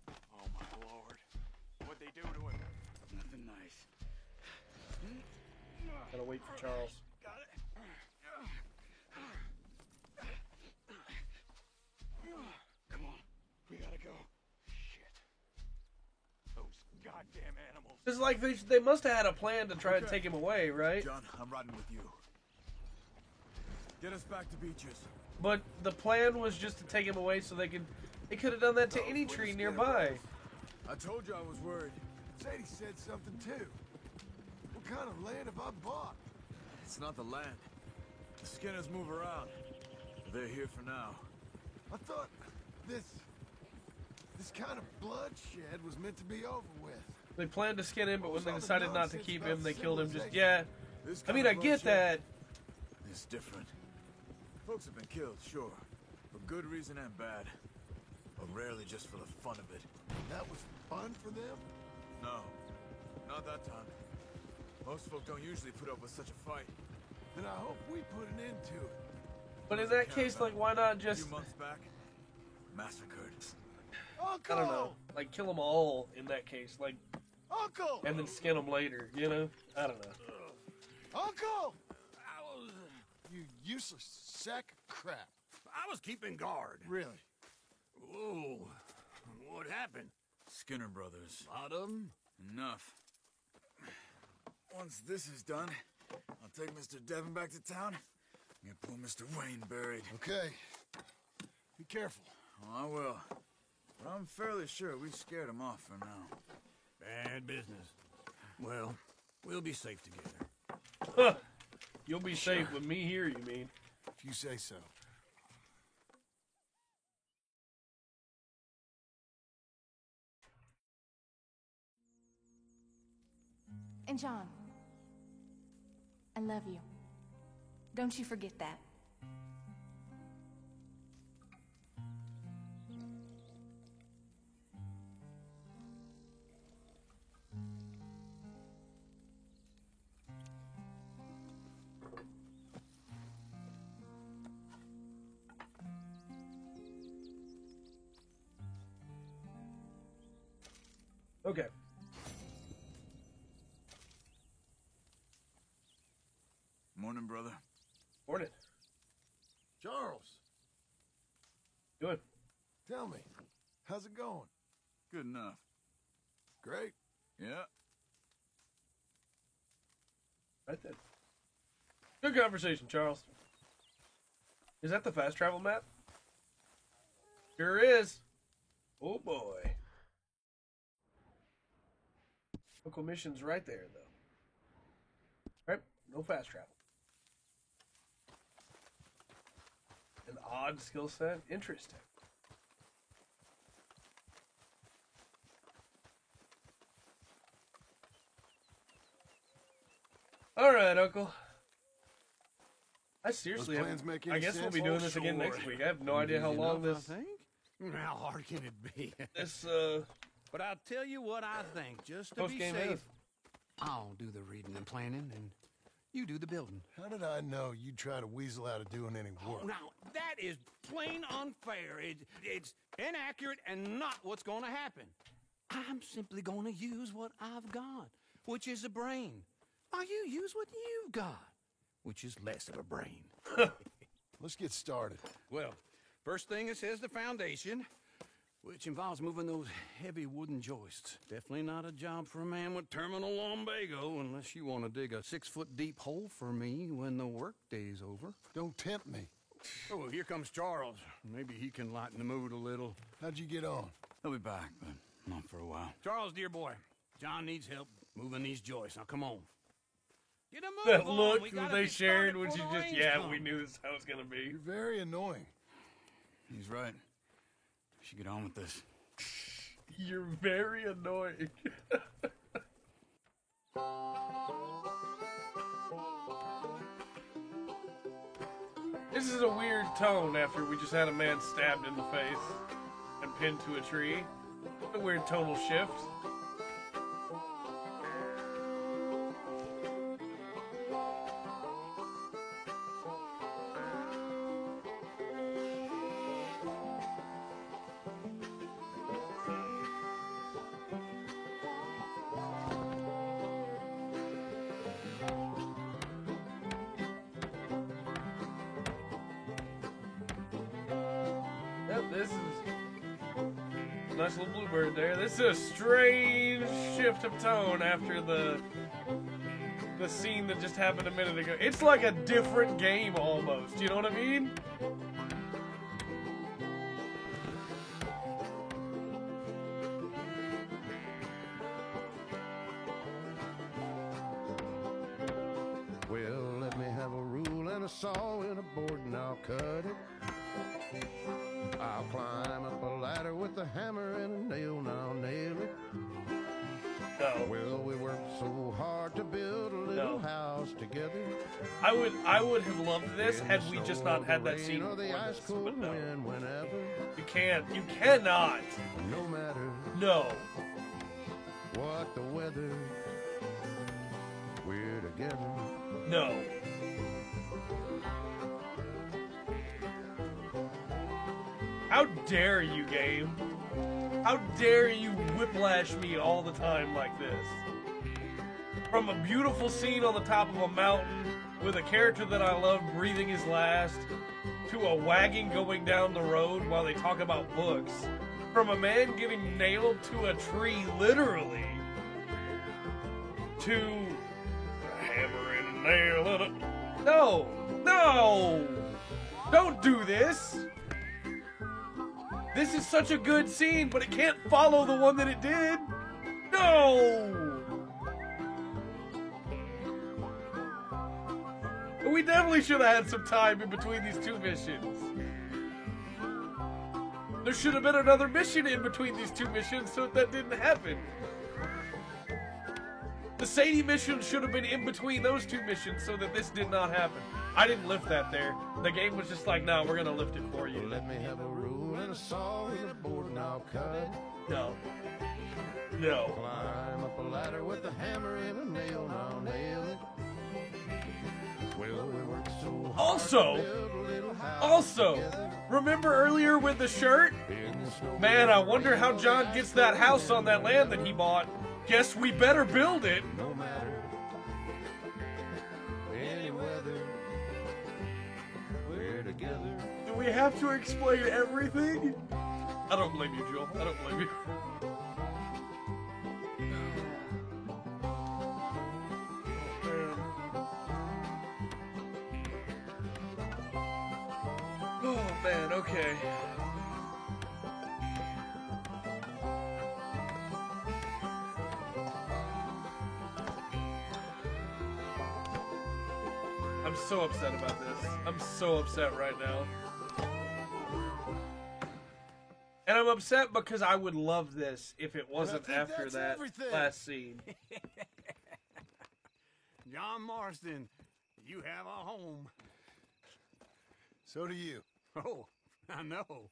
Oh my Lord. What'd they do to him? Nothing nice. Gotta wait for Charles. Got it. Come on. We gotta go. Shit. Those goddamn animals. It's like they must have had a plan to try and take him away, right? John, I'm riding with you. Get us back to Beaches. But the plan was just to take him away so they could have done that to any tree nearby. I told you I was worried. Sadie said something too. What kind of land have I bought? It's not the land. The Skinners move around. They're here for now. I thought this kind of bloodshed was meant to be over with. They planned to skin him, but when they decided not to keep him, they killed him. Just, yeah. I mean, I get that. It's different. Folks have been killed, sure. For good reason and bad. But rarely just for the fun of it. That was fun for them? No. Not that time. Most folk don't usually put up with such a fight. Then I hope we put an end to it. But in that case, like, why not A just... few months back, massacred. Uncle! I don't know. Like, kill them all in that case. Like, Uncle! and then skin them later, you know? I don't know. Uncle! You useless sack of crap. I was keeping guard. Really? Whoa. What happened? Skinner brothers. Lot of them? Enough. Once this is done, I'll take Mr. Devon back to town and get poor Mr. Wayne buried. Okay. Be careful. Oh, I will. But I'm fairly sure we scared him off for now. Bad business. Well, we'll be safe together. Huh. You'll be safe with me here, you mean? If you say so. And John, I love you. Don't you forget that. Okay. Morning, brother. Morning. Charles. Good. Tell me, how's it going? Good enough. Great. Yeah. Right then. Good conversation, Charles. Is that the fast travel map? Sure is. Oh boy. Local missions right there, though. Right? No fast travel. An odd skill set? Interesting. Alright, Uncle. I seriously Those have... plans make I any guess we'll sense? be doing Oh, this again sure. next week. I have no idea how long Enough, this... I think. How hard can it be? This, But I'll tell you what I think, just to be Post-game safe. is. I'll do the reading and planning, and you do the building. How did I know you'd try to weasel out of doing any work? Now, that is plain unfair. It's inaccurate and not what's going to happen. I'm simply going to use what I've got, which is a brain. Why, you use what you've got, which is less of a brain. Let's get started. Well, first thing it says the foundation, which involves moving those heavy wooden joists. Definitely not a job for a man with terminal lumbago unless you want to dig a 6-foot deep hole for me when the workday's over. Don't tempt me. Oh, well, here comes Charles. Maybe he can lighten the mood a little. How'd you get on? He'll be back, but not for a while. Charles, dear boy, John needs help moving these joists. Now, come on. Get a move That on. look We that gotta they be shared started when she before the just, rains yeah, come. we knew this is how it's gonna be. You're very annoying. He's right. We should get on with this. You're very annoying. This is a weird tone after we just had a man stabbed in the face and pinned to a tree. A weird tonal shift. Yep, this is nice little bluebird there. This is a strange shift of tone after the scene that just happened a minute ago. It's like a different game almost. You know what I mean? Well, let me have a rule and a saw and a board and I'll cut it. I'll climb up a ladder with a hammer and a nail and I'll nail it. No. Well, we worked so hard to build a little house together. I would have loved this had we just not had that scene Or the before ice this, cold but no. wind whenever. You can't. You cannot. No matter No. what the weather, we're together. No. How dare you, game? How dare you whiplash me all the time like this? From a beautiful scene on the top of a mountain with a character that I love breathing his last, to a wagon going down the road while they talk about books. From a man getting nailed to a tree, literally, to a hammer and a nail and a... No! No! Don't do this! This is such a good scene, but it can't follow the one that it did. No! We definitely should have had some time in between these two missions. There should have been another mission in between these two missions so that didn't happen. The Sadie mission should have been in between those two missions so that this did not happen. I didn't lift that there. The game was just like, no, we're going to lift it for you. Let me have a rule and a saw and a board and I'll cut it. No. No. Climb up a ladder with a hammer and a nail and I'll nail it. Well, we worked so hard to build a little house together. Remember earlier with the shirt? Man, I wonder how John gets that house on that land that he bought. Guess we better build it. No matter any weather, we're together. Do we have to explain everything? I don't blame you, Joel. I don't blame you. Oh man, okay. I'm so upset about this. I'm so upset right now. And I'm upset because I would love this if it wasn't after that last scene. John Marston, you have a home. So do you. Oh, I know.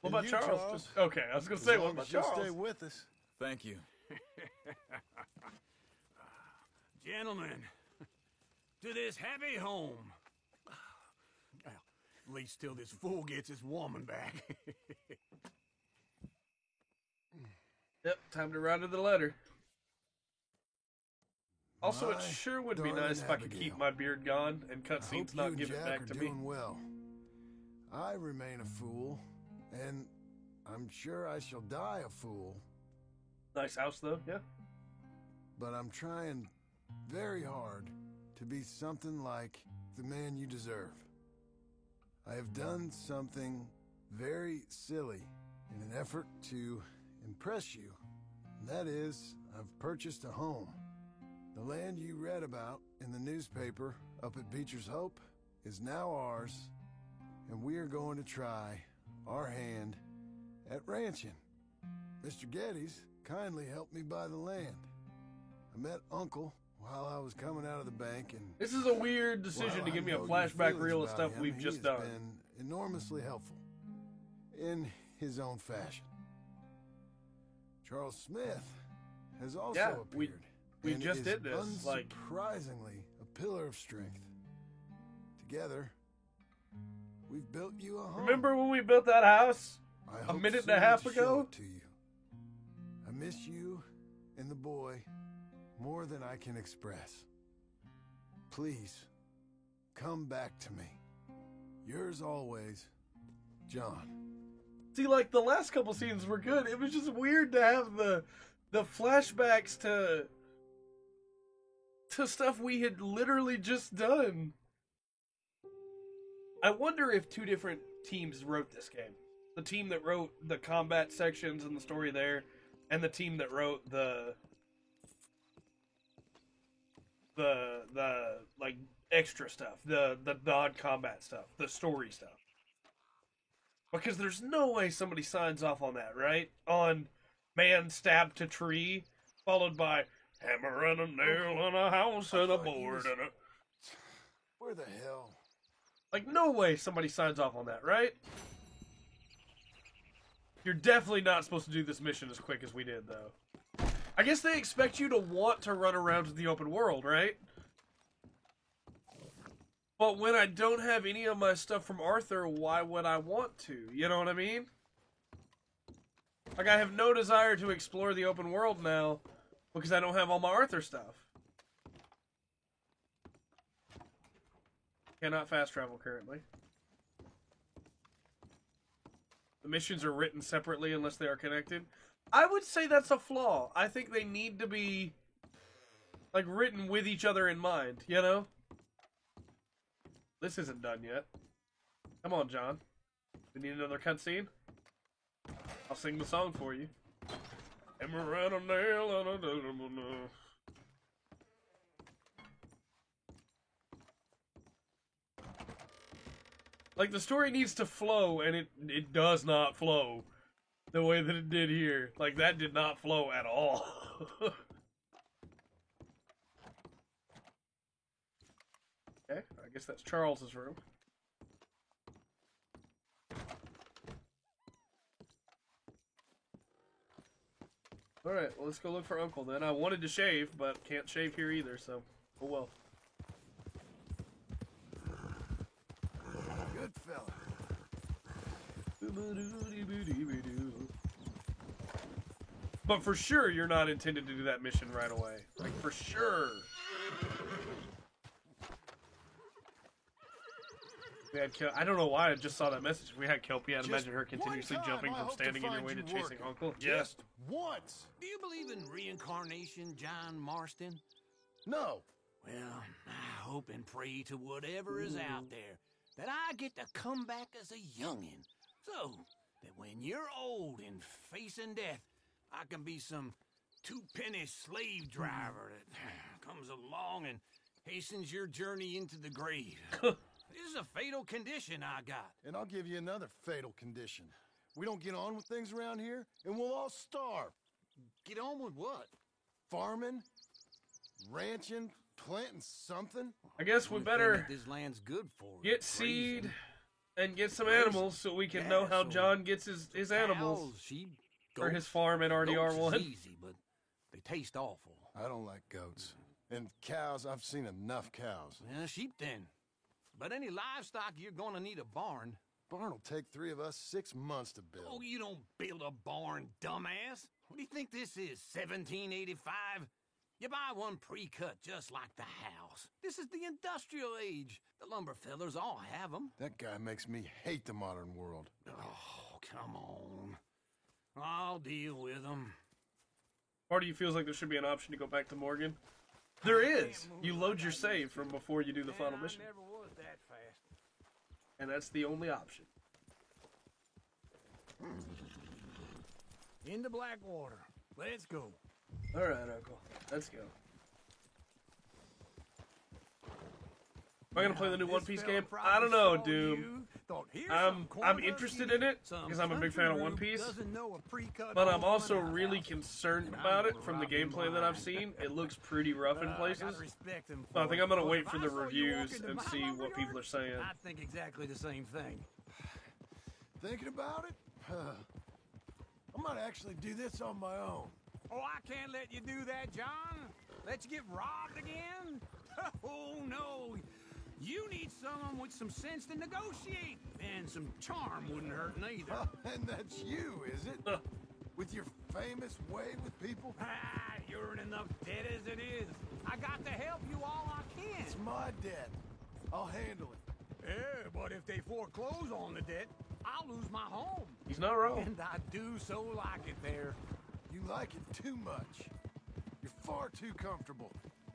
What about you, Charles? Okay, I was going to say, what about you'll Charles? stay with us. Thank you. Gentlemen, to this happy home. Well, at least till this fool gets his woman back. Yep, time to write her the letter. Also, it My sure would be darling nice if I could Abigail. keep my beard gone and I hope cutscenes you not and give it Jack back are to me. doing well. I remain a fool, and I'm sure I shall die a fool. Nice house, though, yeah. But I'm trying very hard to be something like the man you deserve. I have done something very silly in an effort to impress you. And that is, I've purchased a home. The land you read about in the newspaper up at Beecher's Hope is now ours, and we are going to try our hand at ranching. Mr. Geddes kindly helped me buy the land. I met Uncle while I was coming out of the bank, and This is a weird decision to give me a flashback reel of stuff we've just done. Been enormously helpful in his own fashion. Charles Smith has also Yeah, appeared. we and just is did this, like- unsurprisingly a pillar of strength. Together, we've built you a home. Remember when we built that house I a hope minute and soon a half to show ago? it to you. I miss you and the boy more than I can express. Please, come back to me. Yours always, John. See, like, the last couple scenes were good. It was just weird to have the flashbacks to stuff we had literally just done. I wonder if two different teams wrote this game. The team that wrote the combat sections and the story there, and the team that wrote the like extra stuff, the non-combat stuff, the story stuff. Because there's no way somebody signs off on that, right? On man stabbed to tree, followed by hammer and a nail and a house and a board and a... Where the hell? Like, no way somebody signs off on that, right? You're definitely not supposed to do this mission as quick as we did, though. I guess they expect you to want to run around to the open world, right? But when I don't have any of my stuff from Arthur, why would I want to? You know what I mean? Like, I have no desire to explore the open world now because I don't have all my Arthur stuff. Cannot fast travel currently. The missions are written separately unless they are connected. I would say that's a flaw. I think they need to be, like, written with each other in mind, you know? This isn't done yet. Come on, John. We need another cutscene? I'll sing the song for you. Hammer and a nail and a... Like, the story needs to flow, and it does not flow the way that it did here. Like, that did not flow at all. Okay, I guess that's Charles's room. Alright, well, let's go look for Uncle then. I wanted to shave, but can't shave here either, so oh well. Good fella. But for sure, you're not intended to do that mission right away. Like, for sure. We had I don't know why I just saw that message. If we had Kelpie, I'd imagine her continuously jumping from standing in your way to chasing Uncle. Yes. Once. Do you believe in reincarnation, John Marston? No. Well, I hope and pray to whatever is out there that I get to come back as a youngin', so that when you're old and facing death, I can be some two-penny slave driver that comes along and hastens your journey into the grave. This is a fatal condition I got. And I'll give you another fatal condition. We don't get on with things around here, and we'll all starve. Get on with what? Farming, ranching, planting something. I guess we Only thing better that this land's good for get is seed grazing. and get some animals so we can know how so John gets his animals. Cows, sheep, Or his goats. farm at Goats RDR1. is easy, but they taste awful. I don't like goats. And cows, I've seen enough cows. Yeah, sheep then. But any livestock, you're gonna need a barn. Barn will take 3 of us 6 months to build. Oh, you don't build a barn, dumbass. What do you think this is, 1785? You buy one pre-cut just like the house. This is the industrial age. The lumber fellers all have them. That guy makes me hate the modern world. Oh, come on. I'll deal with them. Part of you feels like there should be an option to go back to Morgan. There is. You load your save from before you do the final mission. I never was that fast. And that's the only option. Into Blackwater. Let's go. All right, Uncle. Let's go. Am I gonna play the new One Piece game? I don't know, Doom. I'm interested in it because I'm a big fan of One Piece, but I'm also really concerned about it from the gameplay that I've seen. It looks pretty rough in places. So I think I'm gonna wait for the reviews and see what people are saying. I think exactly the same thing. Thinking about it? I might actually do this on my own. Oh, I can't let you do that, John. Let you get robbed again? Oh, no. You need someone with some sense to negotiate. And some charm wouldn't hurt neither. And that's you, is it? With your famous way with people? Ah, you're in enough debt as it is. I got to help you all I can. It's my debt. I'll handle it. Yeah, but if they foreclose on the debt, I'll lose my home. He's not wrong. And I do so like it there. You like it too much. You're far too comfortable.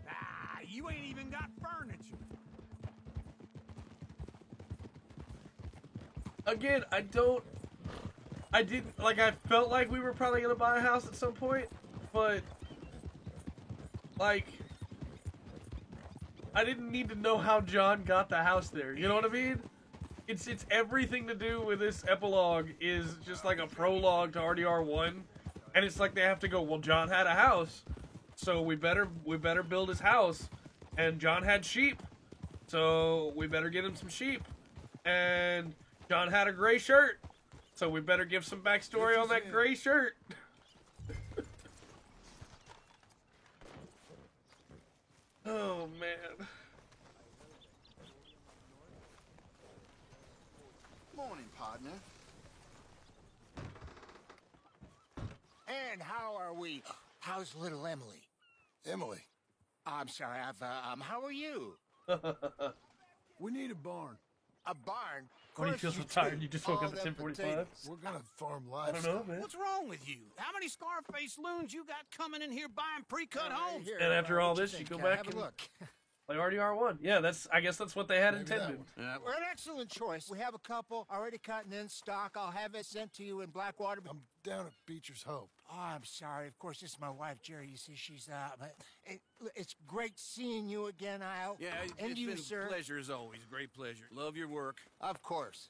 Ah, you ain't even got furniture. Again, I felt like we were probably gonna buy a house at some point, but like, I didn't need to know how John got the house there. You know what I mean? It's everything to do with this epilogue is just like a prologue to RDR1, and it's like they have to go, well, John had a house, so we better build his house, and John had sheep, so we better get him some sheep, and John had a gray shirt, so we better give some backstory on that gray shirt. Oh, man. Morning, partner. And how are we? How's little Emily? Emily? I'm sorry, how are you? We need a barn. A barn? When you feel so tired, you just woke up at 10:45. We're gonna farm I livestock. don't know, man. What's wrong with you? How many Scarface loons you got coming in here buying pre-cut homes? And after all this, you go back and look. play RDR1. Yeah, I guess that's what they had intended. We're an excellent choice. We have a couple already cut and in stock. I'll have it sent to you in Blackwater. I'm down at Beecher's Hope. Oh, I'm sorry. Of course, this is my wife, Jerry. You see, she's but it's great seeing you again, Al. Yeah, and it's you, been sir. a pleasure as always. Great pleasure. Love your work. Of course.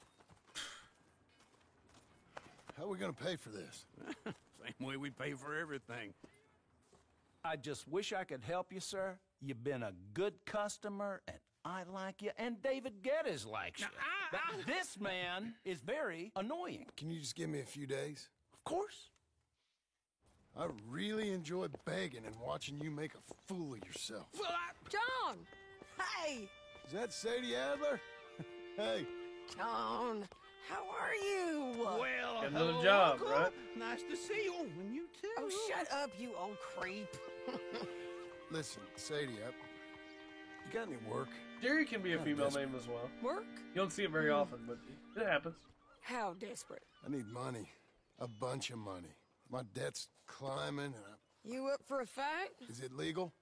How are we gonna pay for this? Same way we pay for everything. I just wish I could help you, sir. You've been a good customer, and I like you, and David Geddes likes you. But this man is very annoying. Can you just give me a few days? Of course. I really enjoy begging and watching you make a fool of yourself. John! Hey! Is that Sadie Adler? Hey. John, how are you? Well, Getting another hello, job, Uncle. right? Nice to see you. And you too. Oh, shut up, you old creep. Listen, Sadie, you got any work? Jerry can be a I'm female desperate. name as well. Work? You don't see it very often, but it happens. How desperate? I need money. A bunch of money. My debt's climbing, and You up for a fight? is it legal?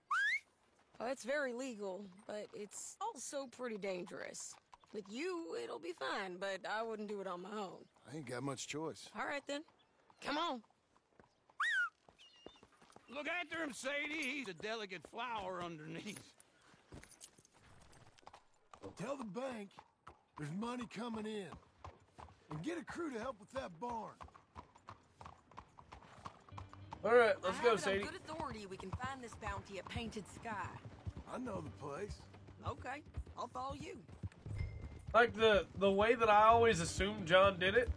Well, it's very legal, but it's also pretty dangerous. With you, it'll be fine, but I wouldn't do it on my own. I ain't got much choice. All right, then. Come on. Look after him, Sadie. He's a delicate flower underneath. Tell the bank there's money coming in. And get a crew to help with that barn. All right, let's I go, have it on Sadie. good authority we can find this bounty at Painted Sky. I know the place. Okay, I'll follow you. Like the way that I always assumed John did it.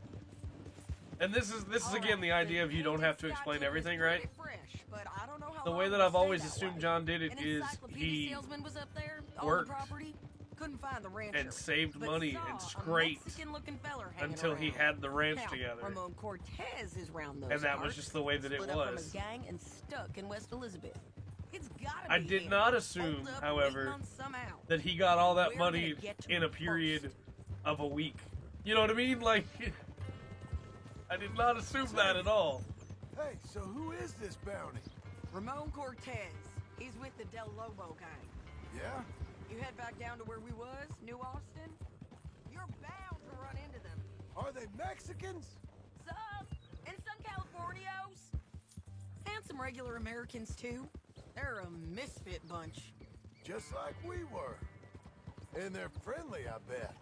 And this is again the idea of you don't have to explain everything, right? Fresh, but I don't know how The way long that it'll I've stay always that assumed way. John did it An is encyclopedia he salesman was up there on worked the property. Couldn't find the rancher, and saved but money saw and a scraped Mexican-looking feller hanging until he around. had the ranch Now, together. Ramon Cortez is round those And that was parts. just the way that it Split up from was. his gang and stuck in West Elizabeth. It's gotta I be did him. not assume, Holed up, however, waiting on some out. that he got all that We're money gonna get to in a him period of a week. You know what I mean? Like, I did not assume that at all. Hey, so who is this bounty? Ramon Cortez. He's with the Del Lobo gang. Yeah? You head back down to where we was, New Austin? You're bound to run into them. Are they Mexicans? Some, and some Californios. And some regular Americans, too. They're a misfit bunch. Just like we were. And they're friendly, I bet.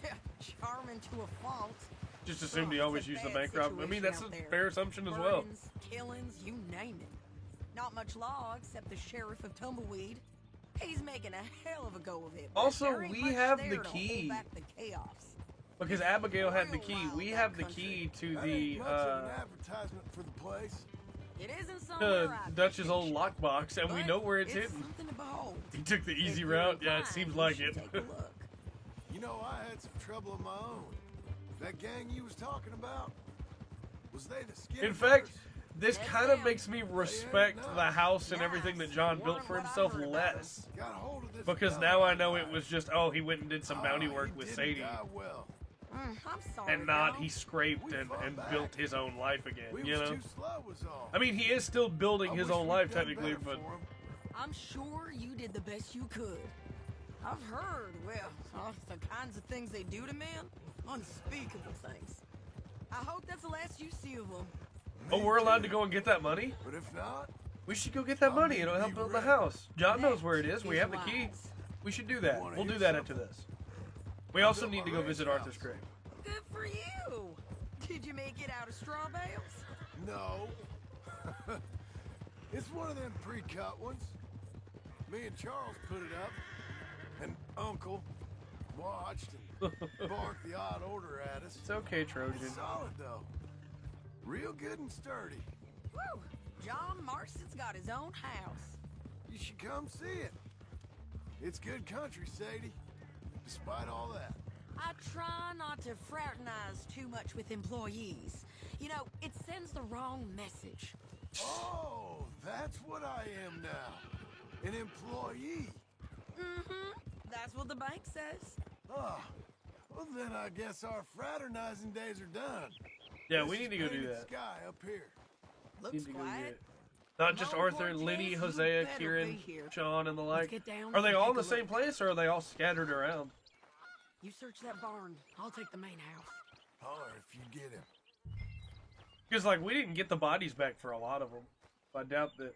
Yeah, charming to a fault. Just assumed he always used the bank rob. I mean, that's a fair assumption as well. Burdens, killings, you name it. Not much law except the sheriff of Tumbleweed. He's making a hell of a go of it. but Also, there ain't we much have there the to hold key. back the chaos. Because Abigail had the key. We have the key to That the ain't much of an advertisement for the place. It isn't somewhere I Dutch's old lockbox, and we know where it's it's hidden. something to behold. He took the easy If you're route. Yeah, it inclined, seems you like should it. take a look. You know, I had some trouble of my own. That gang you was talking about, was they the Skinner In fact, brothers? this kind of makes me respect the house and everything that John built for himself less. Got hold of this Because guy. now I know it was just, oh, he went and did some bounty work with Didn't Sadie. die well. I'm sorry, And not Bill. he scraped and built his own life again, We you was know? too slow was all. I mean, he is still building I his wish own we'd life, done technically, better but for 'em. I'm sure you did the best you could. I've heard, well, the kinds of things they do to men. Unspeakable things. I hope that's the last you see of them. oh, we're allowed to go and get that money? But if not, We should go get that money. It'll help build the house. John knows where it is. We have the key. wise. We should do that. We'll do that after this. We also need to go visit Arthur's grave. Good for you. Did you make it out of straw bales? no. It's one of them pre-cut ones. Me and Charles put it up, and Uncle watched and barked the odd order at us. It's okay, Trojan. It's solid though. Real good and sturdy. Woo! John Marston's got his own house. You should come see it. It's good country, Sadie. Despite all that. I try not to fraternize too much with employees. You know, it sends the wrong message. Oh, that's what I am now. An employee. Mm-hmm. That's what the bank says. Ah, well then I guess our fraternizing days are done. Yeah, This we need to go do painted that. Sky up here. Looks Need to go do quiet. that. Not just Ramon Arthur, Cortez, Lenny, you Hosea, better Kieran, be here. Sean, and the like. get down Are they and all in take the a same look. place, or are they all scattered around? You search that barn. I'll take the main house. Holler if you get him. Because, like, we didn't get the bodies back for a lot of them. I doubt that.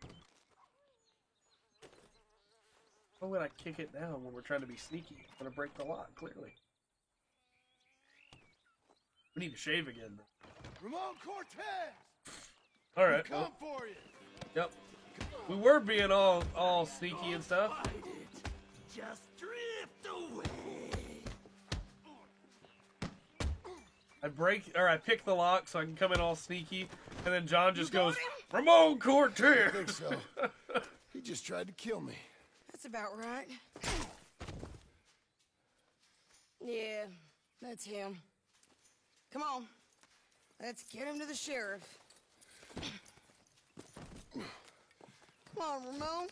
Why would I kick it down when we're trying to be sneaky? It's gonna break the lock, clearly. We need to shave again. Ramon Cortez! Alright. Come for you! Yep. We were being all sneaky and stuff. Just drift away. I pick the lock so I can come in all sneaky, and then John just goes, Ramon Cortez! I think so. He just tried to kill me. That's about right. Yeah, that's him. Come on. Let's get him to the sheriff. Come on, Ramon.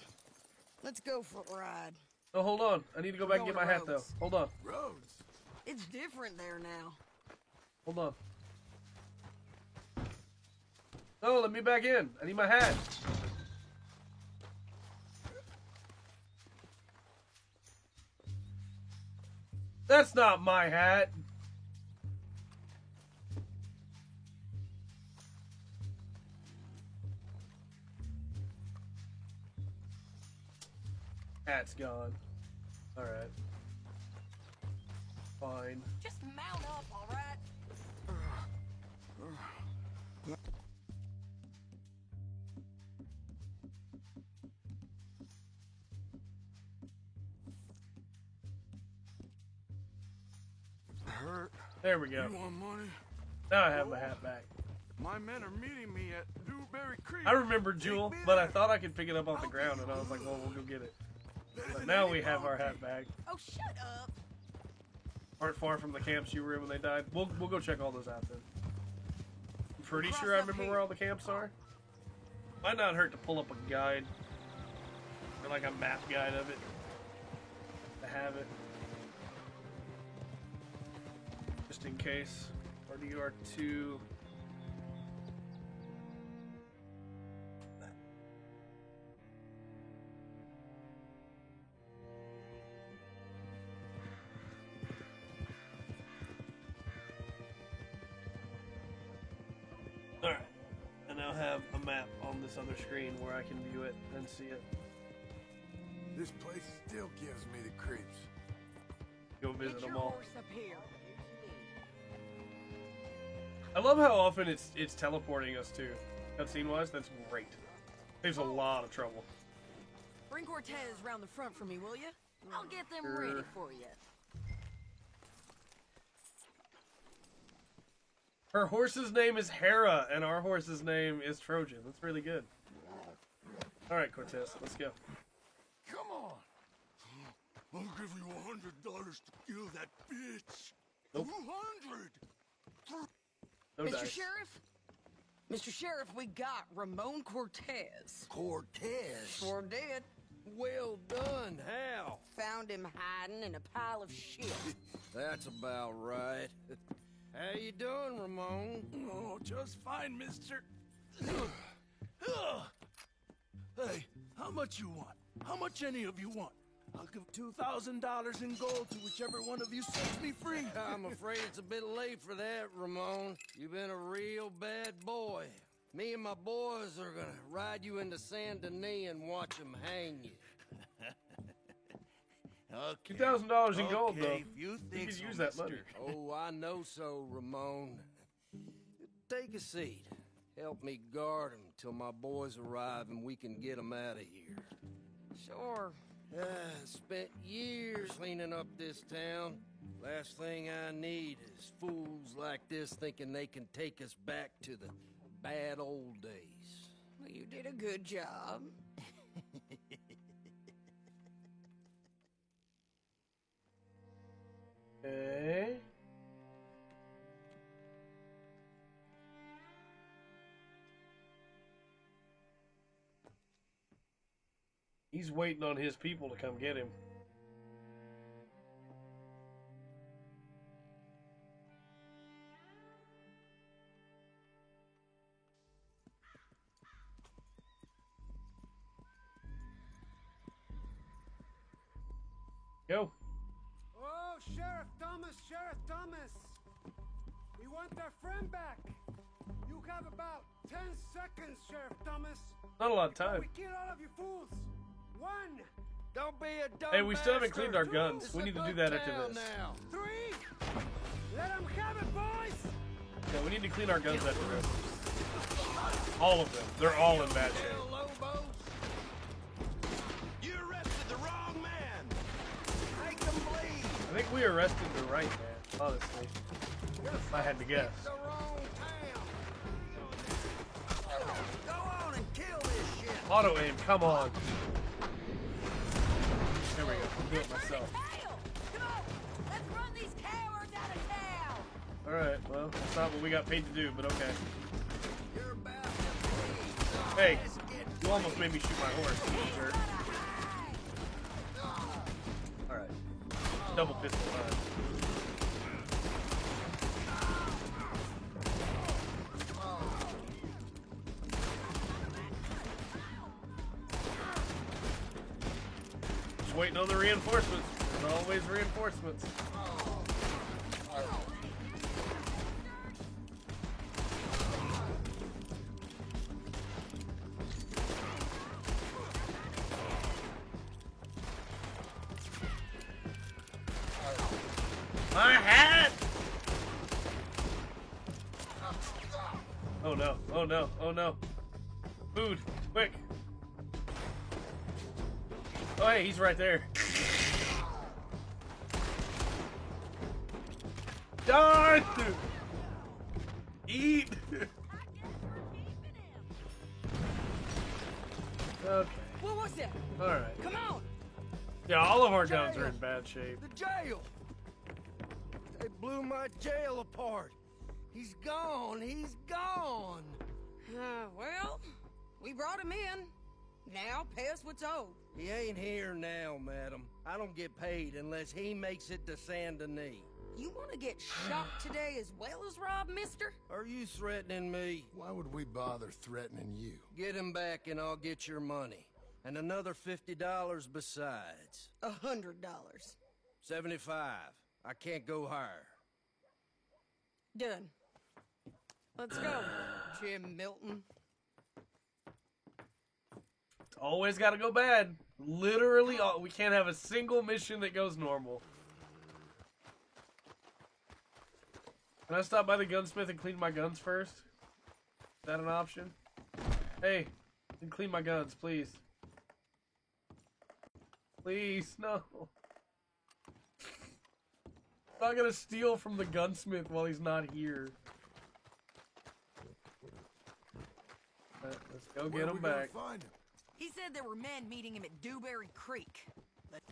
Let's go for a ride. Oh, hold on. I need to go back and get my hat, though. Hold on. Roads? It's different there now. Hold on. No, let me back in. I need my hat. That's not my hat. Hat's gone. Alright. Fine. Just mount up, all right? Hurt. There we go. You want money? Now I have my hat back. My men are meeting me at Dewberry Creek. I remember Jewel, but I thought I could pick it up off the ground, and I was like, well, we'll go get it. But now we have our hat back. Oh, shut up. Aren't far from the camps you were in when they died. We'll go check all those out then. I'm pretty sure I remember where all the camps are. Might not hurt to pull up a guide. Or like a map guide of it. To have it. Just in case. RDR2. Alright. I now have a map on this other screen where I can view it and see it. This place still gives me the creeps. Go visit them all. Up here. I love how often it's teleporting us too. Cutscene wise, that's great. Saves a lot of trouble. Bring Cortez round the front for me, will you? I'll get them Sure. ready for you. Her horse's name is Hera, and our horse's name is Trojan. That's really good. Alright, Cortez, let's go. Come on. I'll give you $100 to kill that bitch. Nope. 200. No Mr. dice. Sheriff? Mr. Sheriff, we got Ramon Cortez. Cortez? Sure did. Well done. How? Found him hiding in a pile of shit. That's about right. How you doing, Ramon? Oh, just fine, mister. Hey, how much you want? How much any of you want? I'll give $2,000 in gold to whichever one of you sets me free. I'm afraid it's a bit late for that, Ramon. You've been a real bad boy. Me and my boys are gonna ride you into Saint Denis and watch them hang you. Okay. $2,000 in gold, though. If you think could so, use that mister. money. Oh, I know so, Ramon. Take a seat. Help me guard them till my boys arrive and we can get them out of here. Sure. Spent years cleaning up this town. Last thing I need is fools like this thinking they can take us back to the bad old days. Well, you did a good job. Okay. He's waiting on his people to come get him. Go. Oh, Sheriff Thomas, Sheriff Thomas! We want our friend back! You have about 10 seconds, Sheriff Thomas! Not a lot of time. We kill all of you fools! 1! Don't be a dumb Hey, we still haven't bastard. cleaned our guns. It's We a need to do good that after town this. now. 3! Let them have it, boys! Yeah, we need to clean our guns after this. All of them. They're all in bad shape. You arrested the wrong man. Make them bleed. I think we arrested the right man, honestly. If I had to guess. The wrong town. Go on and kill this shit. Auto aim, come on. There we go. I'll do it myself. Come on! Let's run these cowards out of town! Alright, well, that's not what we got paid to do, but okay. You're about to bleed. Hey, you almost made me shoot my horse, you jerk. Alright. Double pistol time. Just waiting on the reinforcements. There's always reinforcements. My hat! Oh no, oh no, oh no. Food, quick. Oh hey, he's right there. Die! Eat! Okay. What was that? Alright. Come on! Yeah, all of our guns are in bad shape. The jail. They blew my jail apart. He's gone. He's gone. Well, we brought him in. Now pay us what's owed. He ain't here now, madam. I don't get paid unless he makes it to Saint Denis. You want to get shot today as well as Rob, mister? Are you threatening me? Why would we bother threatening you? Get him back and I'll get your money. And another $50 besides. $100. 75. I can't go higher. Done. Let's go, Jim Milton. It's always got to go bad. Literally, we can't have a single mission that goes normal. Can I stop by the gunsmith and clean my guns first? Is that an option? Hey, can clean my guns, please. Please, no. I'm not gonna steal from the gunsmith while he's not here. Let's go get him back. He said there were men meeting him at Dewberry Creek. Let's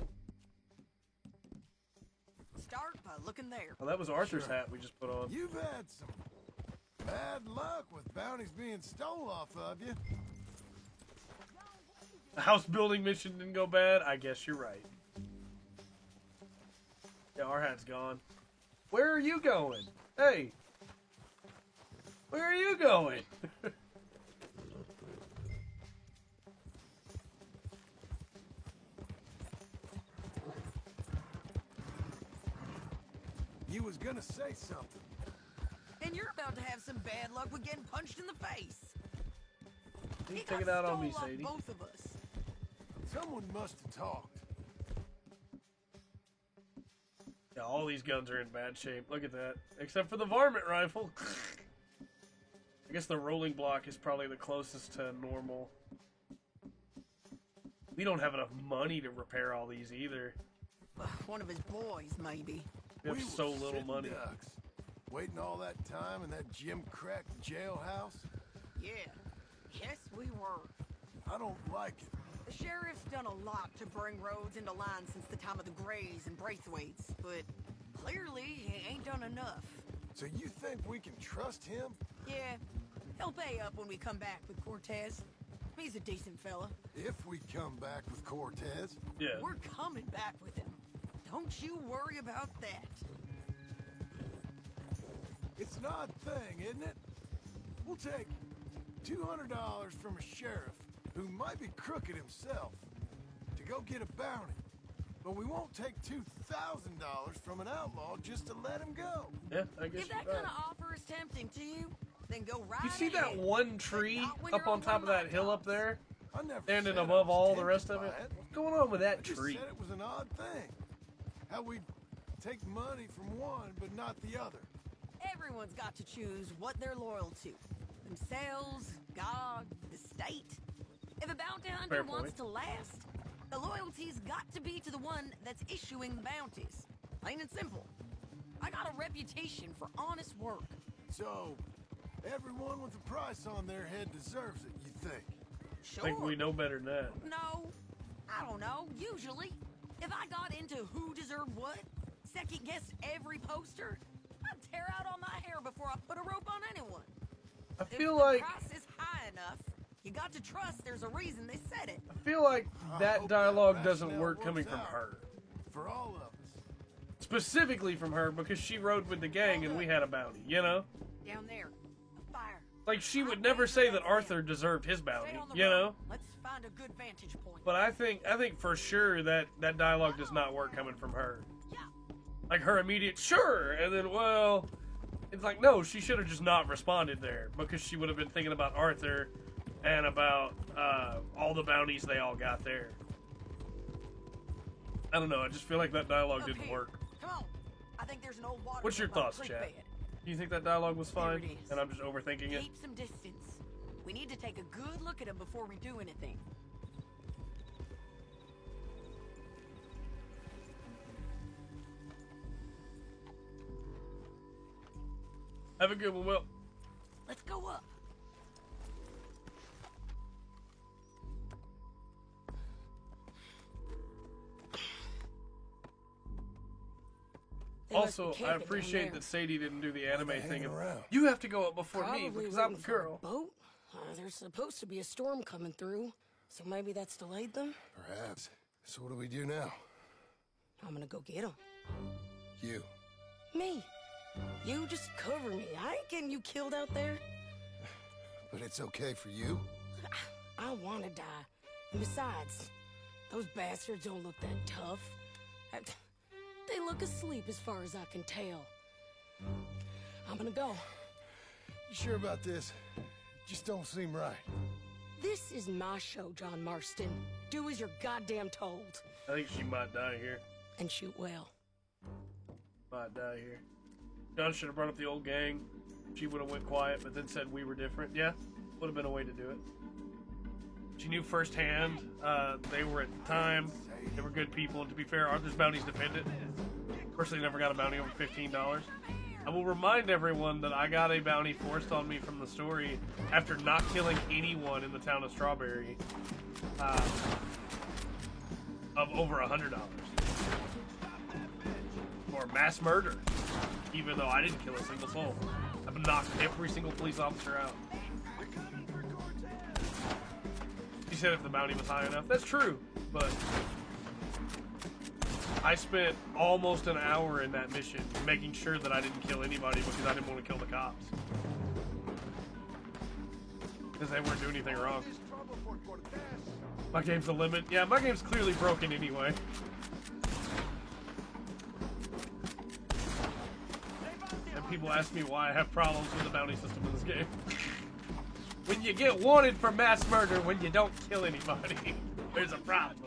start by looking there. Well, that was Arthur's hat we just put on. You've had some bad luck with bounties being stole off of you. The house building mission didn't go bad. I guess you're right. Yeah, our hat's gone. Where are you going? Hey. Where are you going? You was gonna say something. And you're about to have some bad luck with getting punched in the face. You take it out on me, stole off Sadie. both of us. Someone must have talked. Yeah, all these guns are in bad shape. Look at that. Except for the varmint rifle. I guess the rolling block is probably the closest to normal. We don't have enough money to repair all these either. One of his boys, maybe. We have so little money. Ducks, waiting all that time in that Jim Crack jailhouse. Yeah. Yes, we were. I don't like it. The sheriff's done a lot to bring roads into line since the time of the Grays and Braithwaites, but clearly he ain't done enough. So you think we can trust him? Yeah, he'll pay up when we come back with Cortez. He's a decent fella. If we come back with Cortez? Yeah. We're coming back with him. Don't you worry about that. It's an odd thing, isn't it? We'll take $200 from a sheriff who might be crooked himself to go get a bounty. But we won't take $2,000 from an outlaw just to let him go. Yeah, I guess If that you're kind right. of offer is tempting to you, then go right You see ahead. that one tree when up you're on on top of one that hill up there? I never Standing said I above was all the tempted rest of by it? What's going on with that I just tree? said it was an odd thing. How we take money from one but not the other. Everyone's got to choose what they're loyal to. Themselves, God, the state. If a bounty hunter Fair wants point. to last, the loyalty's got to be to the one that's issuing the bounties. Plain and simple. I got a reputation for honest work. So, everyone with a price on their head deserves it, you think? Sure. Think we know better than that. No, I don't know. Usually, if I got into who deserved what, second-guessed every poster, I'd tear out all my hair before I put a rope on anyone. I If feel the like price is high enough, you got to trust there's a reason they said it. I feel like that hope dialogue that doesn't rationale work coming works from out. her. For all of us. Specifically from her because she rode with the gang and we had a bounty, you know? Down there, a fire. Like she would never say that Arthur deserved his bounty, Stay on the you road. know? Let's find a good vantage point. But I think for sure that dialogue does not work coming from her. Yeah. Like her immediate sure, and then well, it's like no, she should have just not responded there because she would have been thinking about Arthur and about all the bounties they all got there. I don't know. I just feel like that dialogue didn't Okay, work. Come on. I think there's an old water. What's your pump by the thoughts, creek Chad? bed. Do you think that dialogue was There fine, it is. and I'm just overthinking it? Keep some distance. We need to take a good look at him before we do anything. Have a good one, Will. Let's go up. They must be Also, I camping down appreciate there. that Sadie didn't do the anime thing. hanging Of, around? you have to go up before Probably me because I'm waiting the for a girl. boat. There's supposed to be a storm coming through. So maybe that's delayed them? Perhaps. So what do we do now? I'm gonna go get them. You. Me. You just cover me. I ain't getting you killed out there. But it's okay for you? I wanna die. And besides, those bastards don't look that tough. They look asleep as far as I can tell. I'm gonna go. You sure about this? Just don't seem right. This is my show, John Marston. Do as you're goddamn told. I think she might die here. And shoot well. Might die here. John should have brought up the old gang. She would have went quiet, but then said we were different. Yeah, would have been a way to do it. She knew firsthand. They were at the time. They were good people, and to be fair, Arthur's bounty's dependent. Personally, never got a bounty over $15. I will remind everyone that I got a bounty forced on me from the story after not killing anyone in the town of Strawberry of over $100 for mass murder, even though I didn't kill a single soul. I've knocked every single police officer out. He said if the bounty was high enough. That's true, but I spent almost an hour in that mission making sure that I didn't kill anybody because I didn't want to kill the cops. Because they weren't doing anything wrong. My game's the limit. Yeah, my game's clearly broken anyway. And people ask me why I have problems with the bounty system in this game. When you get wanted for mass murder when you don't kill anybody, there's a problem.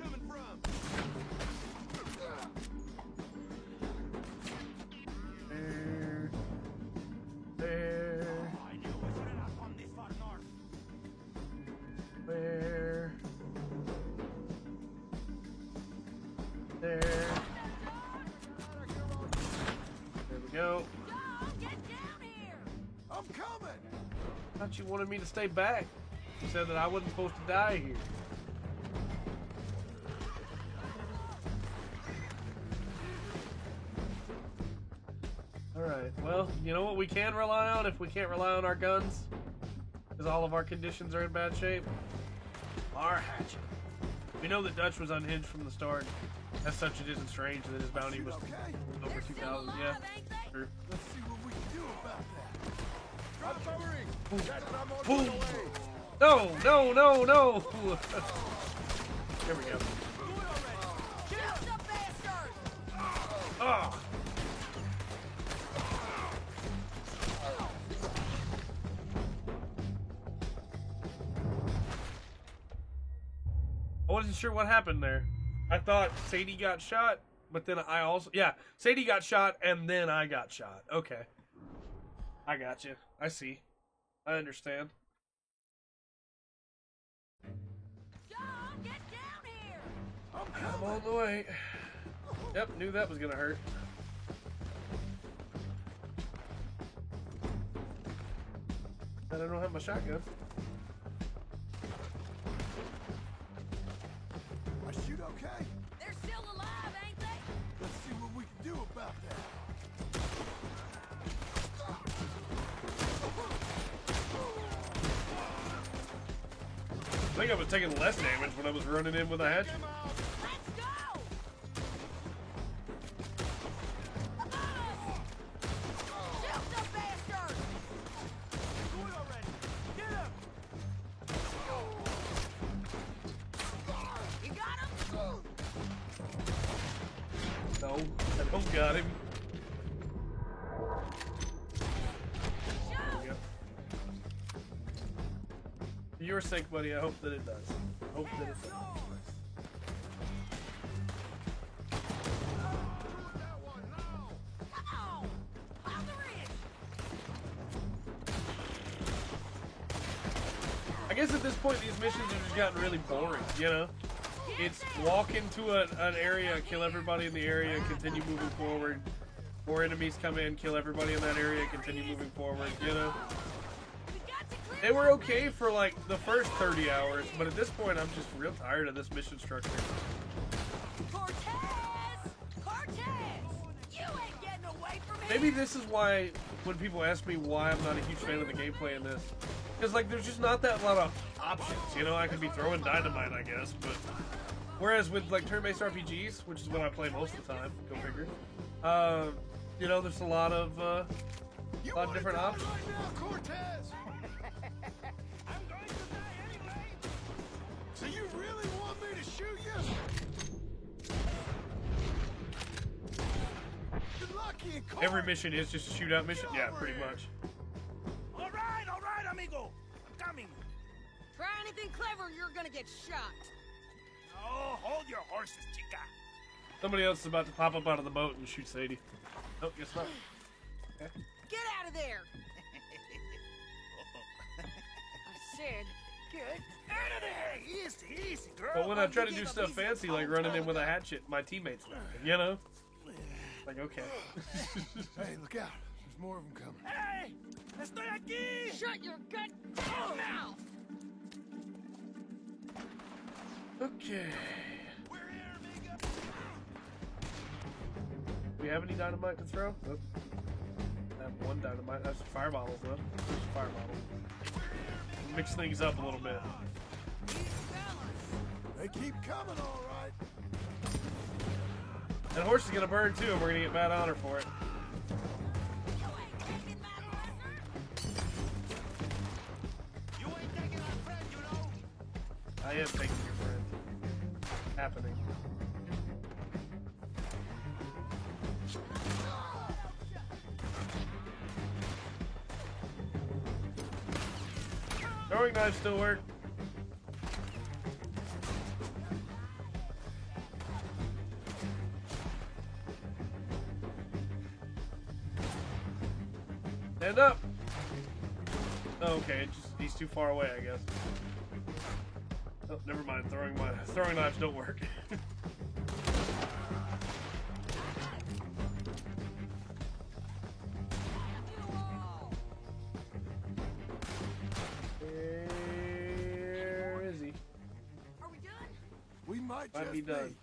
There we go. I'm coming. I thought you wanted me to stay back. You said that I wasn't supposed to die here. Alright, well, you know what we can rely on if we can't rely on our guns? Because all of our conditions are in bad shape? Our hatchet. We know that Dutch was unhinged from the start. As such, it isn't strange that his bounty was over 2,000. Yeah, true. Let's see what we can do about that. Drop covering. Boom. No, no, no, no. Here we go. Oh. I wasn't sure what happened there. I thought Sadie got shot, but then I also... Yeah, Sadie got shot, and then I got shot. Okay. I got you. I see. I understand. John, get down here! I'm on the way. Yep, knew that was gonna hurt. And I don't have my shotgun. I shoot okay? They're still alive, ain't they? Let's see what we can do about that. I think I was taking less damage when I was running in with a hatchet. Let's go! Shoot the bastard! Do it already! Get him! You got him? No, I don't got him. Yep. For your sake, buddy, I hope that it does. I hope that it does. I guess at this point, these missions have just gotten really boring, you know? It's walk into an area, kill everybody in the area, continue moving forward. More enemies come in, kill everybody in that area, continue moving forward, you know? They were okay for like the first 30 hours, but at this point I'm just real tired of this mission structure. Cortez! Cortez! You ain't getting away from me! Maybe this is why when people ask me why I'm not a huge fan of the gameplay in this, Because, like, there's just not that lot of options, you know? I could be throwing dynamite, I guess, but... Whereas with, like, turn-based RPGs, which is what I play most of the time, go figure, you know, there's a lot of different options. Right now, Cortez! I'm going to die anyway! So you really want me to shoot you? You're lucky in court. Every mission is just a shootout mission? Yeah, pretty much. All right, amigo. I'm coming. Try anything clever, you're gonna get shot. Oh, hold your horses, chica. Somebody else is about to pop up out of the boat and shoot Sadie. Oh, guess not. Okay. Get out of there! I said, get out of there! Easy, easy, girl. But when I try to do stuff fancy, like running in with a hatchet, my teammates laugh, you know? Like, okay. Hey, look out. There's more of them coming. Hey! Estoy aquí! Shut your gut mouth! Okay. Do we have any dynamite to throw? Nope. I have one dynamite. That's fire bottles, though. There's fire bottles. Mix things up a little bit. They keep coming, all right. That horse is gonna burn too, and we're gonna get bad honor for it. You ain't taking our friend, you know. I am taking your friend. Happening. Throwing knives still work. Stand up. Oh, okay, he's too far away, I guess. Oh, never mind. Throwing knives don't work. Where is he? Are we done? We might just be done.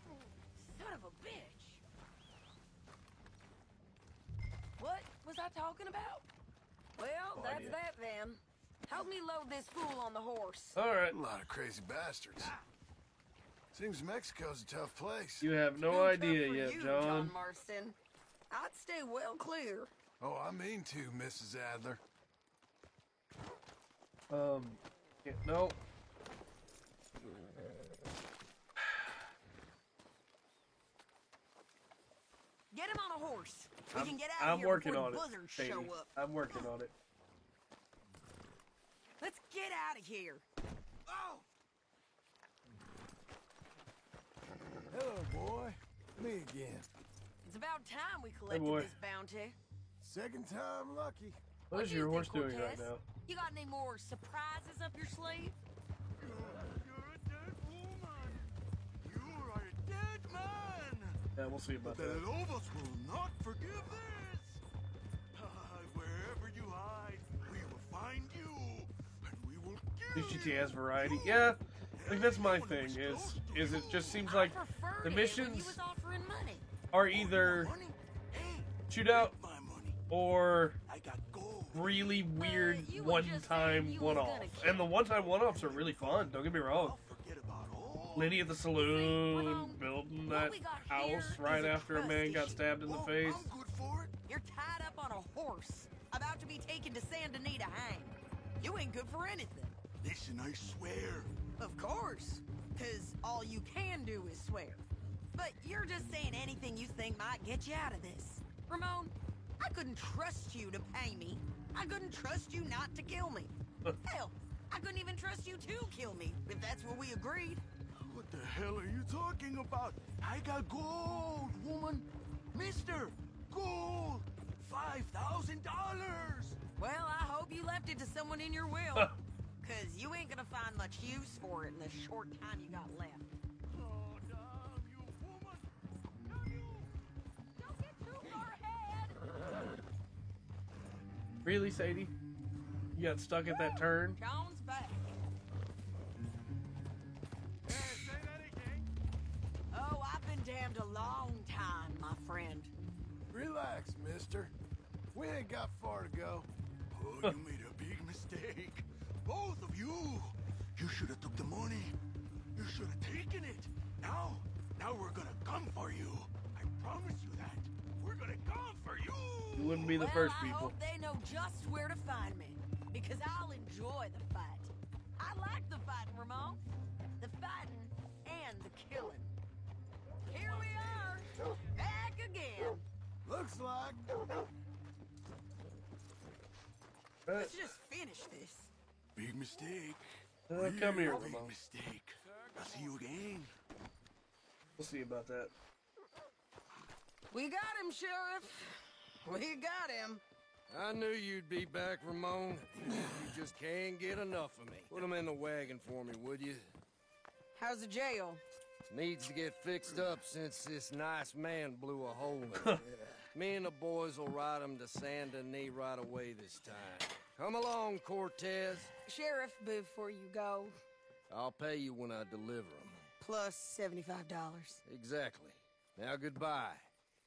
Son of a bitch. What was I talking about? Well, No that's idea. that then. Help me load this fool on the horse. All right. A lot of crazy bastards. Seems Mexico's a tough place. You have no Too idea tough for yet, you, John. Marston. I'd stay well clear. Oh, I mean to, Mrs. Adler. Yeah, no. Get him on a horse. We can get out of I'm here working before on the it. buzzards Sadie. show up. I'm working on it. Let's get out of here. Oh! Hello, boy. Me again. It's about time we collected boy. this bounty. Second time lucky. What is your horse doing right now? You got any more surprises up your sleeve? Yeah, we'll see about The that. Lobos will not forgive this. Wherever you hide, we will find you, and we will kill This GTA has variety. Yeah, like that's my thing. Is it just seems like the missions offering money. are either shootout or really weird one-time one-off, and the one-time one-offs are really fun. Don't get me wrong. Lenny at the saloon, building that house right after a man got stabbed in the face. You're tied up on a horse, about to be taken to San Denis to hang. You ain't good for anything. Listen, I swear. Of course, because all you can do is swear. But you're just saying anything you think might get you out of this. Ramon, I couldn't trust you to pay me. I couldn't trust you not to kill me. Hell, I couldn't even trust you to kill me, if that's what we agreed. What the hell are you talking about? I got gold, woman. Mister, gold. $5,000. Well, I hope you left it to someone in your will. Because you ain't gonna find much use for it in the short time you got left. Oh, damn you, woman. Don't get too far ahead. Really, Sadie? You got stuck at that turn? John's back. Oh, I've been damned a long time, my friend. Relax, mister. We ain't got far to go. Oh, you made a big mistake. Both of you! You should have took the money. You should have taken it. Now we're gonna come for you. I promise you that. We're gonna come for you! You wouldn't be the first I people. hope they know just where to find me, because I'll enjoy the fight. I like the fighting, Ramon. The fighting and the killing. Here we are, back again. Looks like. Let's just finish this. Big mistake. Come here, Big Ramon. mistake. I'll see you again. We'll see about that. We got him, Sheriff. We got him. I knew you'd be back, Ramon. You just can't get enough of me. Put him in the wagon for me, would you? How's the jail? Needs to get fixed up since this nice man blew a hole in it. Me and the boys will ride him to Saint Denis right away this time. Come along, Cortez. Sheriff, before you go, I'll pay you when I deliver him. plus $75. Exactly. Now goodbye.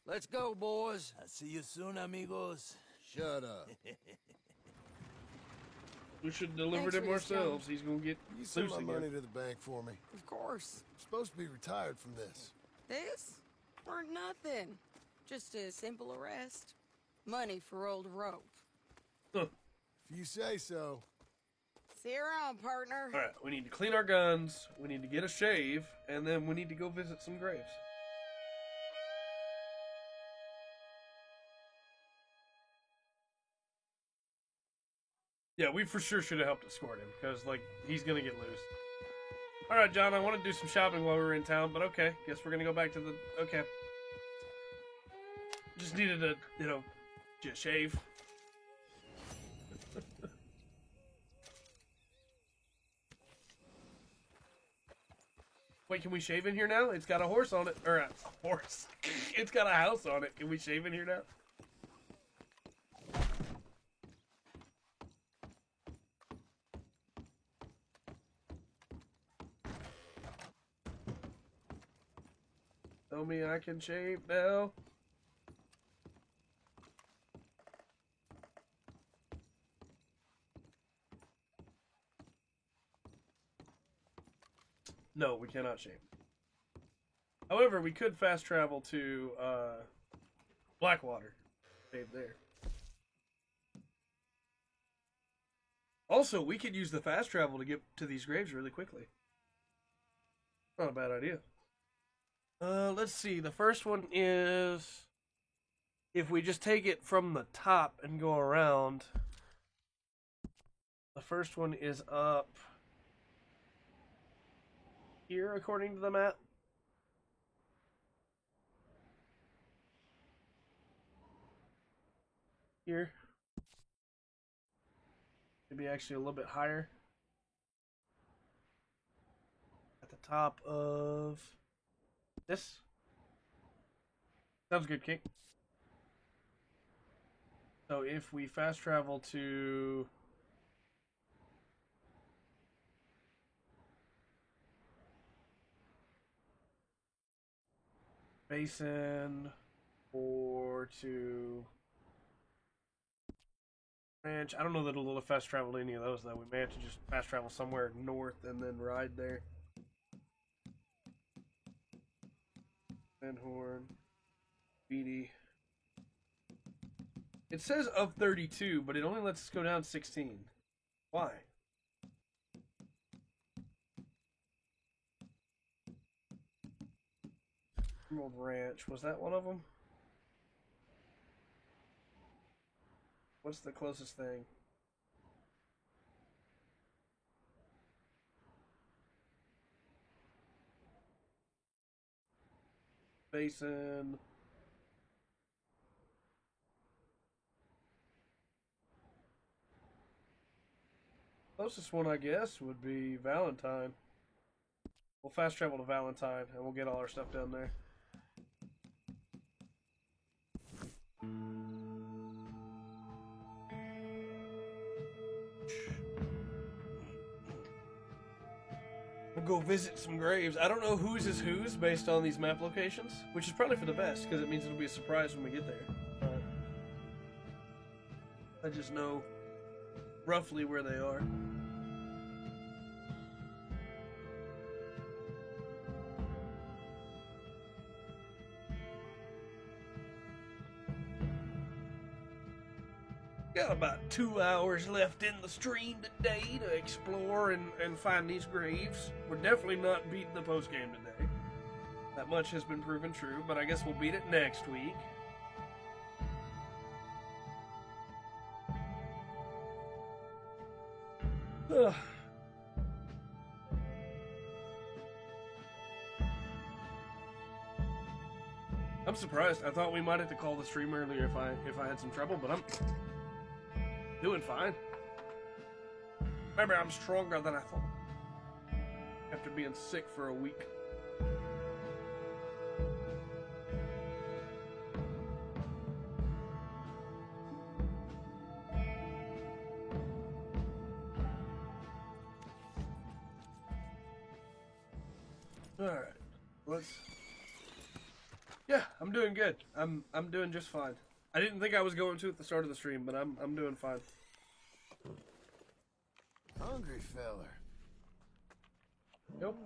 Let's go, boys. I'll see you soon, amigos. Shut up. We should have delivered Thanks him for this, John. ourselves. He's gonna get You send loose my again. money to the bank for me. Of course. I'm supposed to be retired from this. This weren't nothing. Just a simple arrest. Money for old rope. If you say so. See you around, partner. All right, we need to clean our guns. We need to get a shave, and then we need to go visit some graves. Yeah, we for sure should have helped escort him, because, like, he's gonna get loose. Alright, John, I want to do some shopping while we were in town, but okay. Guess we're gonna go back to the... Okay. Just needed to, you know, just shave. Wait, can we shave in here now? It's got a horse on it. Or a horse. It's got a house on it. Can we shave in here now? Tell me I can shave now. No, we cannot shave. However, we could fast travel to Blackwater. Shave there. Also, we could use the fast travel to get to these graves really quickly. Not a bad idea. Let's see. The first one is if we just take it from the top and go around. The first one is up here, according to the map. Here. Maybe actually a little bit higher. At the top of this. Sounds good, King. So if we fast travel to Basin or to Ranch, I don't know that it'll fast travel to any of those though. We may have to just fast travel somewhere north and then ride there. Van Horn, Beatty. It says of 32, but it only lets us go down 16. Why? Emerald Ranch, was that one of them? What's the closest thing? Basin. Closest one, I guess, would be Valentine. We'll fast travel to Valentine, and we'll get all our stuff down there. We'll go visit some graves. I don't know whose is whose based on these map locations, which is probably for the best, because it means it'll be a surprise when we get there. I just know roughly where they are. Got about 2 hours left in the stream today to explore and find these graves. We're definitely not beating the post game today. That much has been proven true, but I guess we'll beat it next week. Ugh. I'm surprised. I thought we might have to call the stream earlier if I had some trouble, but I'm doing fine. Maybe I'm stronger than I thought. After being sick for a week. Alright. Yeah, I'm doing good. I'm doing just fine. I didn't think I was going to at the start of the stream, but I'm doing fine. Hungry feller. Nope.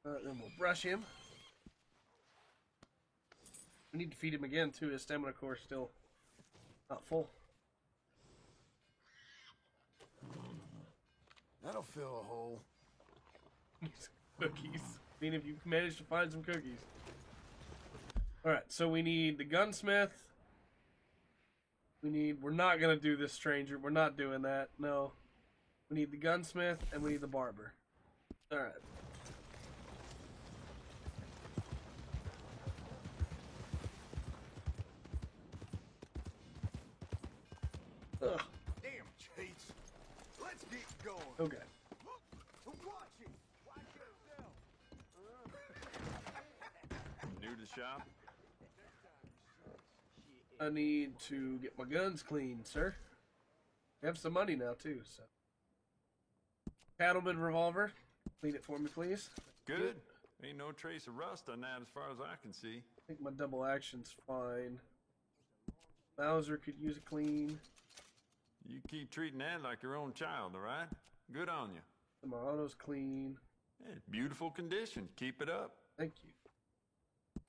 Then we'll brush him. We need to feed him again too. His stamina core is still not full. That'll fill a hole. Cookies. I mean, if you manage to find some cookies. Alright, so we need the gunsmith. We're not gonna do this stranger. We're not doing that. No. We need the gunsmith and we need the barber. Alright. Ugh. Damn, Chase. Let's get going. Okay. Watch it. Watch yourself. New to the shop? I need to get my guns cleaned, sir. I have some money now, too, so. Cattleman revolver. Clean it for me, please. Good. Ain't no trace of rust on that as far as I can see. I think my double action's fine. Mauser could use a clean. You keep treating that like your own child, all right? Good on you. My auto's clean. Yeah, beautiful condition. Keep it up. Thank you.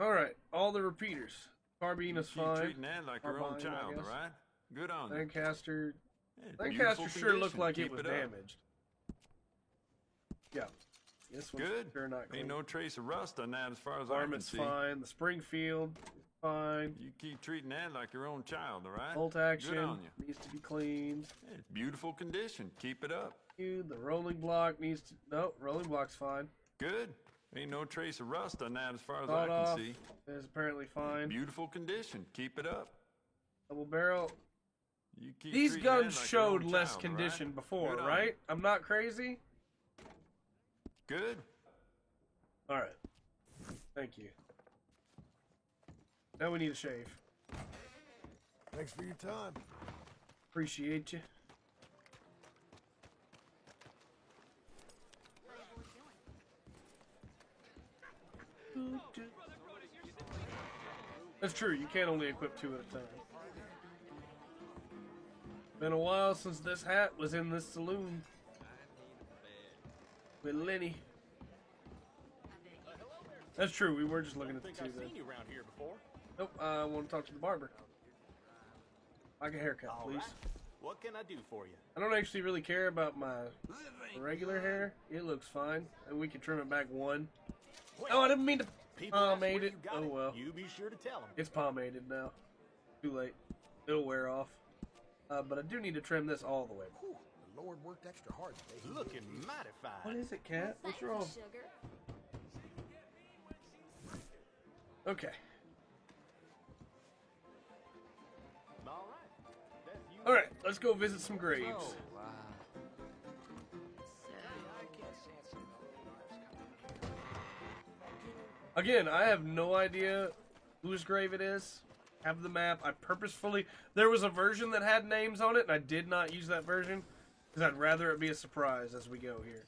Alright, all the repeaters. Carbine is fine. Keep treating that like your own child, all right? Good on you. Lancaster. Yeah, Lancaster sure looked condition. like Keep it was up. damaged. Yeah. This one's Good. sure not clean. Ain't no trace of rust on that as far as I can Varmint's see. fine. The Springfield is fine. You keep treating that like your own child, all right? Bolt action Good on you. needs to be cleaned. Yeah, beautiful condition. Keep it up. The rolling block needs to... No, rolling block's fine. Good. Ain't no trace of rust on that as far as Sawed I off can see. is apparently fine. Beautiful condition. Keep it up. Double barrel. You keep These treating that guns like your showed own less child, condition right? before, Good on right? you. I'm not crazy? Good. Alright. Thank you. Now we need a shave. Thanks for your time. Appreciate you. That's true, you can only equip 2 at a time. Been a while since this hat was in this saloon. With Lenny. That's true, we were just looking at the 2 then. Seen you around here before. Nope, I want to talk to the barber. Like a haircut, All please. right. What can I do for you? I don't actually really care about my regular hair. It looks fine, and we can trim it back 1. Oh, I didn't mean to People ask where pomade it. you got Oh it. well. You be sure to tell them. It's pomaded now. Too late. It'll wear off. But I do need to trim this all the way. Whew, the Lord worked extra hard today. Looking mighty fine. What is it, Cat? What's wrong? Okay. All right. That's you. All right. Let's go visit some graves. Oh, Again, I have no idea whose grave it is. Have the map. I purposefully... There was a version that had names on it, and I did not use that version, because I'd rather it be a surprise as we go here.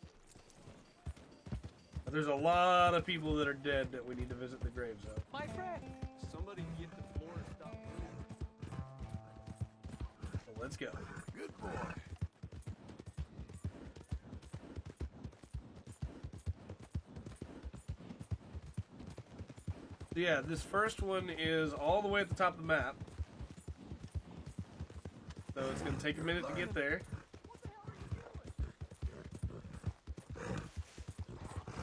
But there's a lot of people that are dead that we need to visit the graves of. My friend. Somebody get the floor stuff. So let's go. Good boy. So yeah, this first one is all the way at the top of the map. So it's gonna take a minute to get there.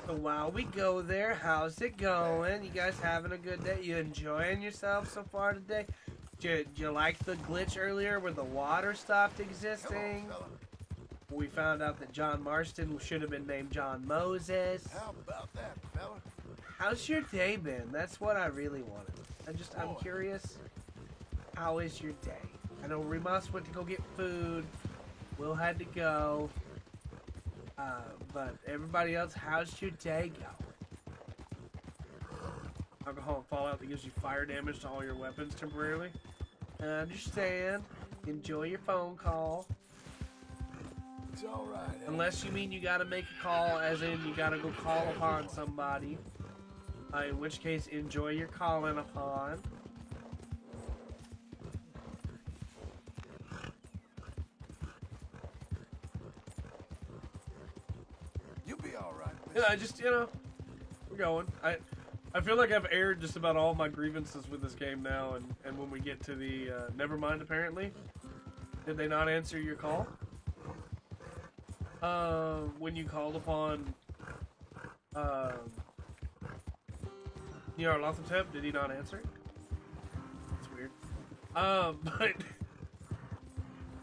So while we go there, how's it going? You guys having a good day? You enjoying yourself so far today? Did you like the glitch earlier where the water stopped existing? We found out that John Marston should have been named John Moses. How about that, fella? How's your day been? That's what I really wanted. I'm curious. How is your day? I know Remus went to go get food. Will had to go. But everybody else, how's your day going? Alcohol and fallout that gives you fire damage to all your weapons temporarily. I understand. Enjoy your phone call. It's alright. Unless you mean you gotta make a call, as in you gotta go call upon somebody. In which case, enjoy your calling upon. You'll be alright. Yeah, we're going. I feel like I've aired just about all my grievances with this game now, and when we get to the, never mind apparently. Did they not answer your call? When you called upon, Nyarlathotep, did he not answer? That's weird. But,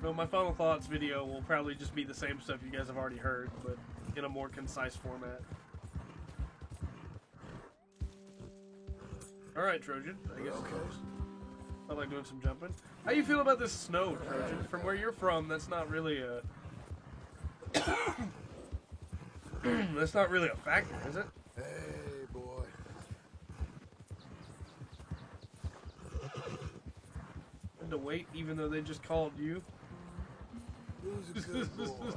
no, my final thoughts video will probably just be the same stuff you guys have already heard, but in a more concise format. Alright, Trojan, I guess I like doing some jumping. How you feel about this snow, Trojan? From where you're from, that's not really a... that's not really a factor, is it? Hey, boy. Had to wait even though they just called you? Who's a good boy?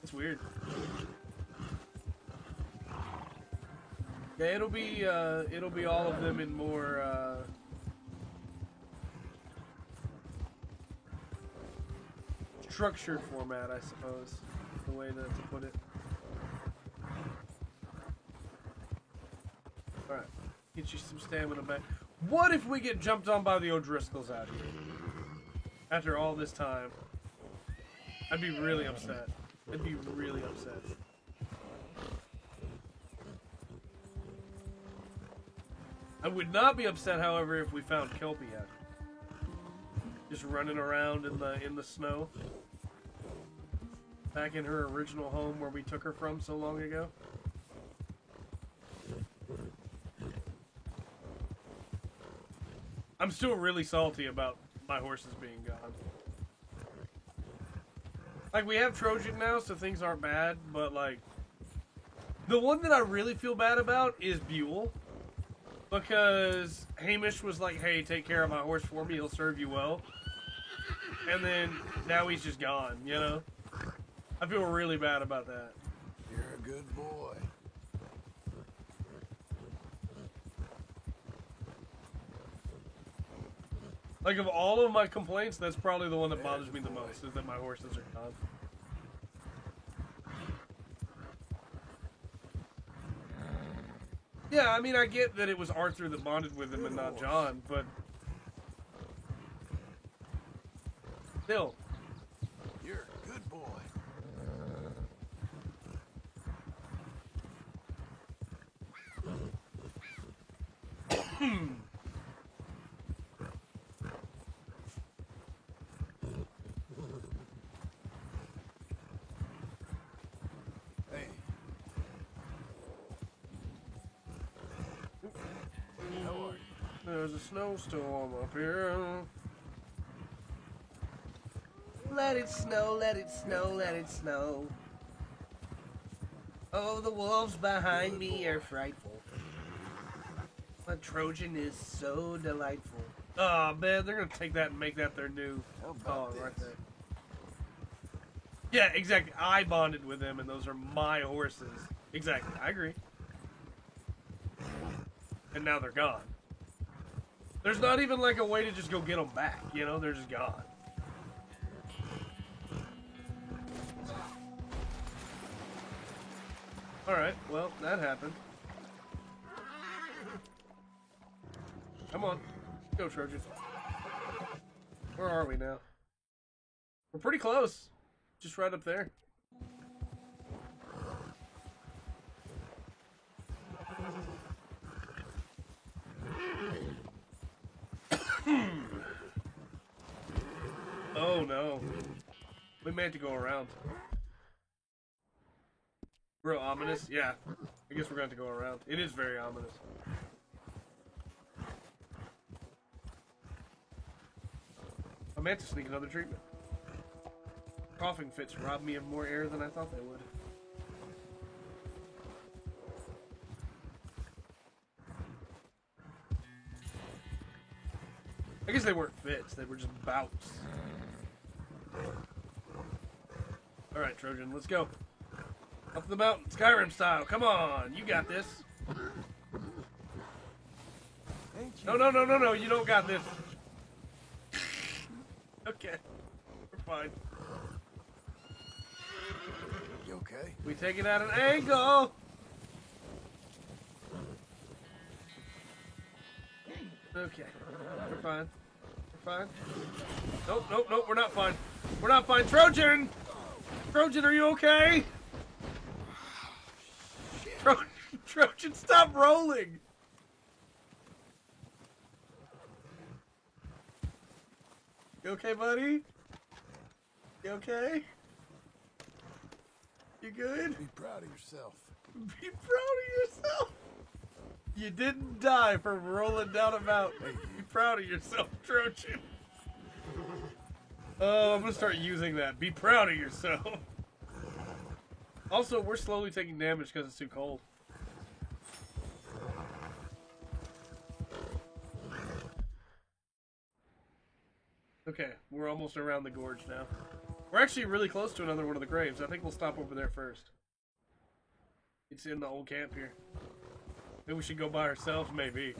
It's weird. Yeah, it'll be all of them in more, structured format, I suppose, the way to put it. Alright, get you some stamina back. What if we get jumped on by the O'Driscolls out here? After all this time. I'd be really upset. I'd be really upset. I would not be upset, however, if we found Kelpie out here. Just running around in the snow. Back in her original home where we took her from so long ago. I'm still really salty about my horses being gone. Like, we have Trojan now, so things aren't bad, but, like, the one that I really feel bad about is Buell. Because Hamish was like, hey, take care of my horse for me, he'll serve you well. And then, now he's just gone, you know? I feel really bad about that. You're a good boy. Like, of all of my complaints, that's probably the one that bothers me the most, is that my horses are gone. Yeah, I mean, I get that it was Arthur that bonded with him and not John, but... still. You're a good boy. Hey. How are you? There's a snowstorm up here. Let it snow, let it snow, let it snow. Oh, the wolves behind me are frightful. My Trojan is so delightful. Oh, man, they're going to take that and make that their new song right there. Yeah, exactly. I bonded with them, and those are my horses. Exactly. I agree. And now they're gone. There's not even like a way to just go get them back, you know? They're just gone. Alright, well, that happened. Come on. Go, Trojan. Where are we now? We're pretty close. Just right up there. Oh no. We may have to go around. Real ominous? Yeah. I guess we're going to go around. It is very ominous. I meant to sneak another treatment. Coughing fits robbed me of more air than I thought they would. I guess they weren't fits, they were just bouts. Alright, Trojan, let's go. Up the mountain, Skyrim style. Come on, you got this. No, you don't got this. Okay, we're fine. You okay? We take it at an angle. Okay, we're fine. We're fine. Nope, we're not fine. We're not fine. Trojan! Trojan, are you okay? Trojan, stop rolling! You okay, buddy? You okay? You good? Be proud of yourself. Be proud of yourself! You didn't die for rolling down a mountain. Be proud of yourself, Trojan. Oh, I'm gonna start using that. Be proud of yourself. Also, we're slowly taking damage because it's too cold. Okay, we're almost around the gorge now. We're actually really close to another one of the graves. I think we'll stop over there first. It's in the old camp here. Maybe we should go by ourselves, maybe.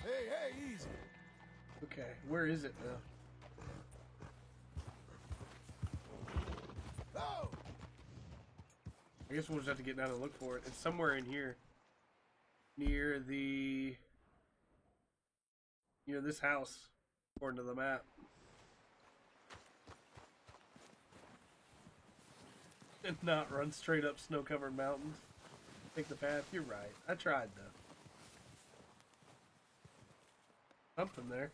Hey, easy. Okay, where is it now? Oh! I guess we'll just have to get down and look for it. It's somewhere in here. Near the... near this house, according to the map. And not run straight up snow-covered mountains. Take the path. You're right. I tried, though. Something there.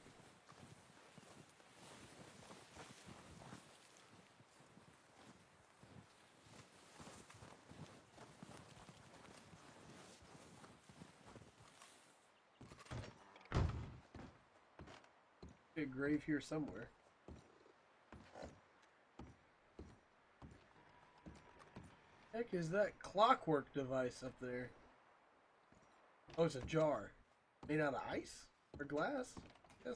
A grave here somewhere. Heck is that clockwork device up there? Oh, it's a jar. Made out of ice? Or glass? Yes.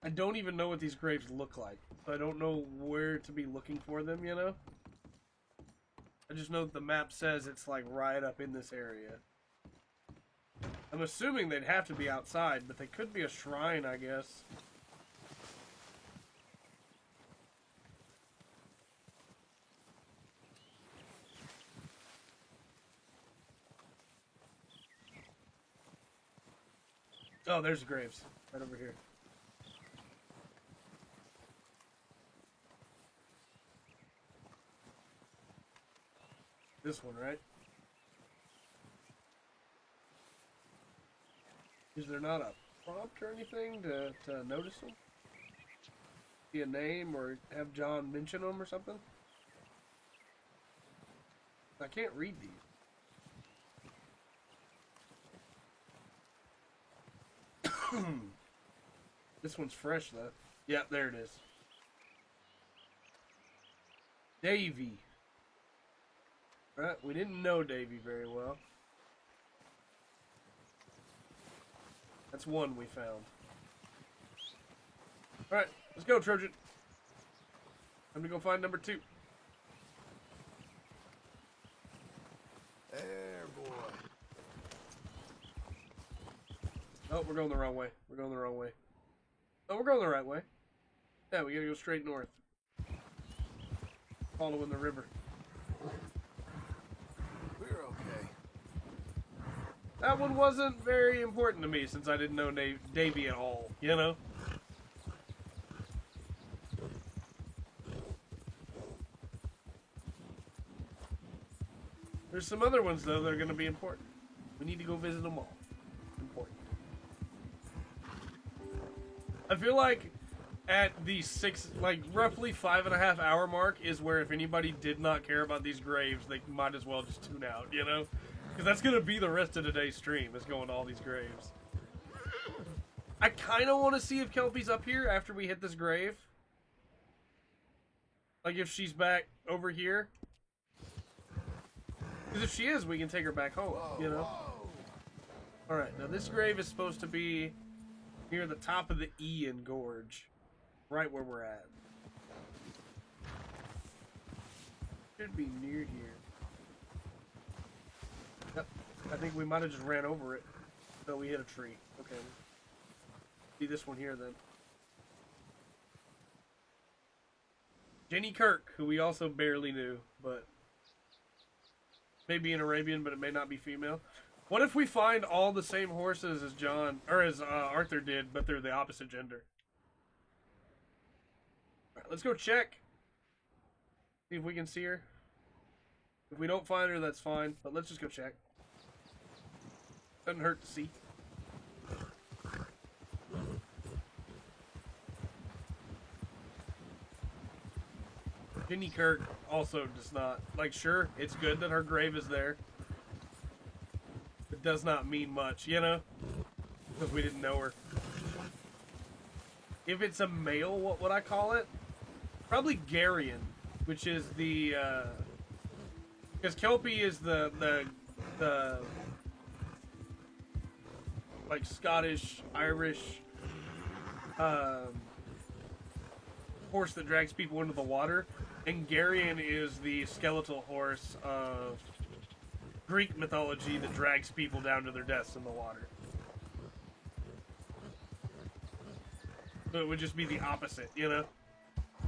I don't even know what these graves look like. So I don't know where to be looking for them, you know? I just know that the map says it's like right up in this area. I'm assuming they'd have to be outside, but they could be a shrine, I guess. Oh, there's the graves. Right over here. This one, right? Is there not a prompt or anything to notice them? See a name or have John mention them or something? I can't read these. This one's fresh though. Yeah, there it is. Davy. Right, we didn't know Davy very well. That's one we found. Alright, let's go, Trojan. Time to go find number 2. There, boy. Oh, we're going the wrong way. We're going the wrong way. Oh, we're going the right way. Yeah, we gotta go straight north. Following the river. We're okay. That one wasn't very important to me since I didn't know Davy at all, you know? There's some other ones, though, that are going to be important. We need to go visit them all. Important. I feel like at the roughly 5.5 hour mark is where if anybody did not care about these graves, they might as well just tune out, you know? Because that's going to be the rest of today's stream, is going to all these graves. I kind of want to see if Kelpie's up here after we hit this grave. Like if she's back over here. Because if she is, we can take her back home, you know? Alright, now this grave is supposed to be near the top of the Ian Gorge. Right where we're at. Should be near here. Yep, I think we might have just ran over it. So we hit a tree. Okay. See this one here then. Jenny Kirk, who we also barely knew, but maybe an Arabian, but it may not be female. What if we find all the same horses as John, or as Arthur did, but they're the opposite gender? All right, let's go check. See if we can see her. If we don't find her, that's fine, but let's just go check. Doesn't hurt to see. Jenny Kirk also does not, like, sure, it's good that her grave is there. It does not mean much, you know? Because we didn't know her. If it's a male, what would I call it? Probably Garion, which is the, because Kelpie is the like, Scottish, Irish, horse that drags people into the water. And Garion is the skeletal horse of Greek mythology that drags people down to their deaths in the water. So it would just be the opposite, you know?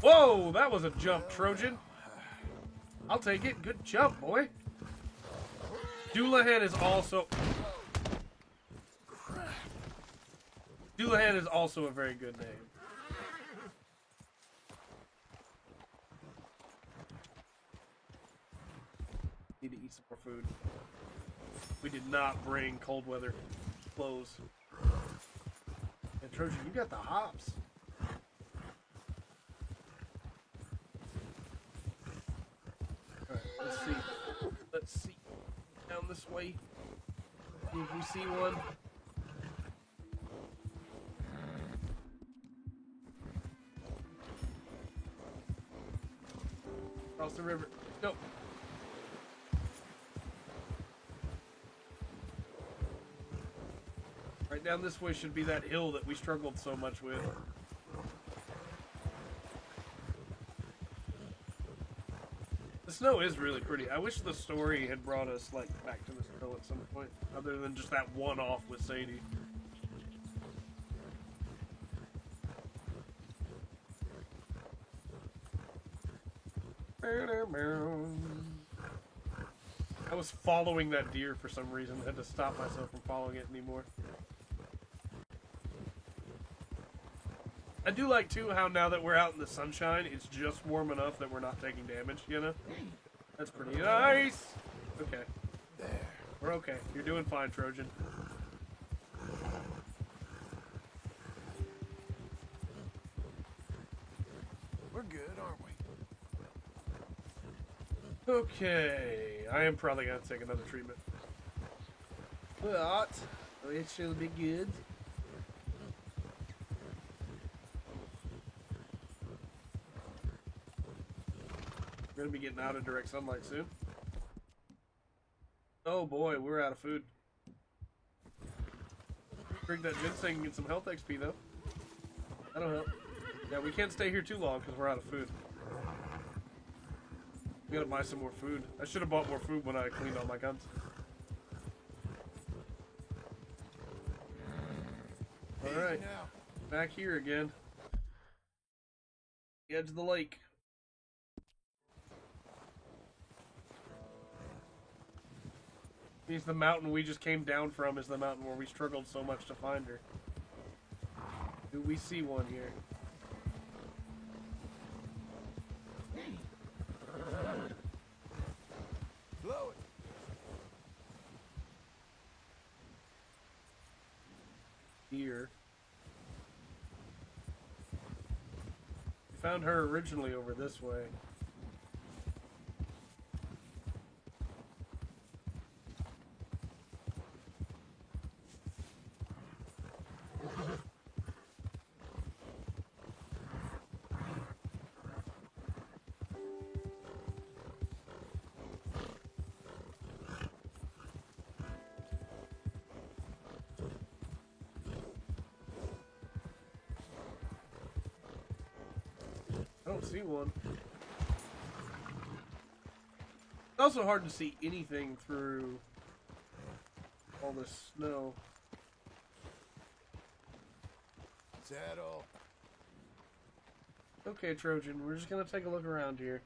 Whoa, that was a jump, Trojan. I'll take it. Good jump, boy. Doulahan is also... Doulahan is also a very good name. Need to eat some more food. We did not bring cold weather clothes. And Trojan, you got the hops. Alright, let's see. Let's see. Down this way. See if we see one. Across the river. Go. Right down this way should be that hill that we struggled so much with. The snow is really pretty. I wish the story had brought us like back to the snow at some point, other than just that one-off with Sadie. I was following that deer for some reason. I had to stop myself from following it anymore. I do like, too, how now that we're out in the sunshine, it's just warm enough that we're not taking damage, you know? That's pretty nice! Okay. There. We're okay. You're doing fine, Trojan. We're good, aren't we? Okay. I am probably going to take another treatment. But it should be good. We're going to be getting out of direct sunlight soon. Oh boy, we're out of food. Drink that ginseng and get some health XP though. That'll help. Yeah, we can't stay here too long because we're out of food. We gotta buy some more food. I should have bought more food when I cleaned all my guns. Alright. Back here again. The edge of the lake. Means the mountain we just came down from is the mountain where we struggled so much to find her. Do we see one here? Blow it. Here. We found her originally over this way. I don't see one. It's also hard to see anything through all this snow. Saddle. Okay, Trojan, we're just gonna take a look around here.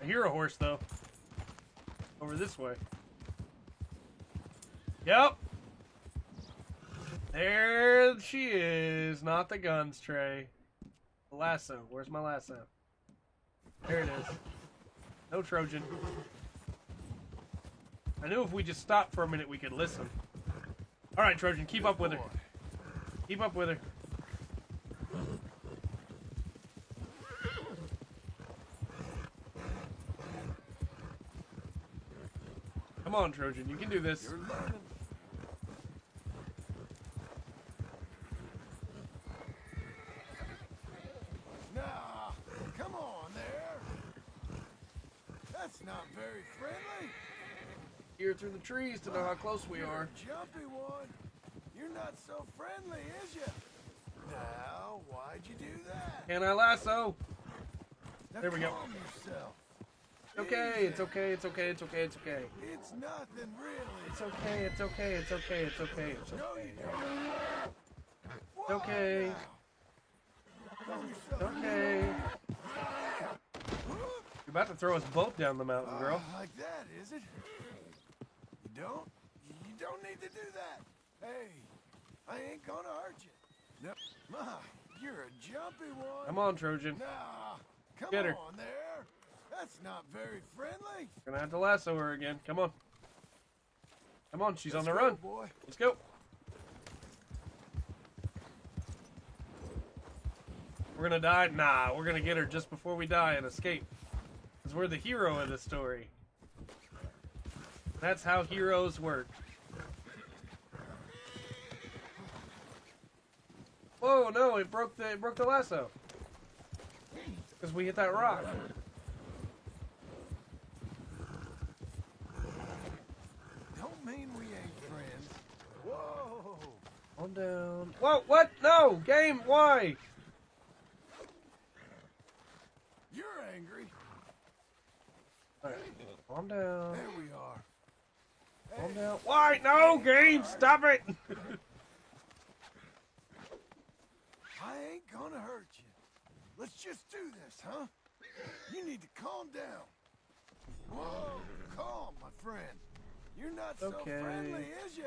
I hear a horse, though. Over this way. Yep. There she is. Not the guns tray. The lasso. Where's my lasso? There it is. No Trojan. I knew if we just stopped for a minute we could listen. Alright, Trojan, keep up with her. Keep up with her. Come on, Trojan, you can do this. You're learning. Nah, come on there. That's not very friendly. Here through the trees to know how close we You're are. a jumpy one. You're not so friendly, is you? Now, why'd you do that? Can I lasso? Now There we go. calm yourself. Okay, it's okay, it's okay, it's okay, it's okay. It's nothing really. It's okay, it's okay, it's okay, it's okay, it's No, okay. you don't. It's okay. Calm It's yourself. okay. You're about to throw us both down the mountain, girl. Like that, is it? You don't? You don't need to do that. Hey, I ain't gonna hurt you. No. My, you're a jumpy one. Come on, Trojan. Nah, come Get her. on there. That's not very friendly. Gonna have to lasso her again. Come on. Come on, she's on Let's the go, run. boy. Let's go. We're gonna die? Nah, we're gonna get her just before we die and escape. Because we're the hero of the story. That's how heroes work. Whoa, no, it broke the lasso. Because we hit that rock. Don't mean we ain't friends. Whoa. Calm down. Whoa, what? No! Game, why? You're angry. Alright, calm down. There we are. Calm down. Why? No, game, stop it! I ain't gonna hurt you. Let's just do this, huh? You need to calm down. Whoa, calm, my friend. You're not so Okay. friendly, is you?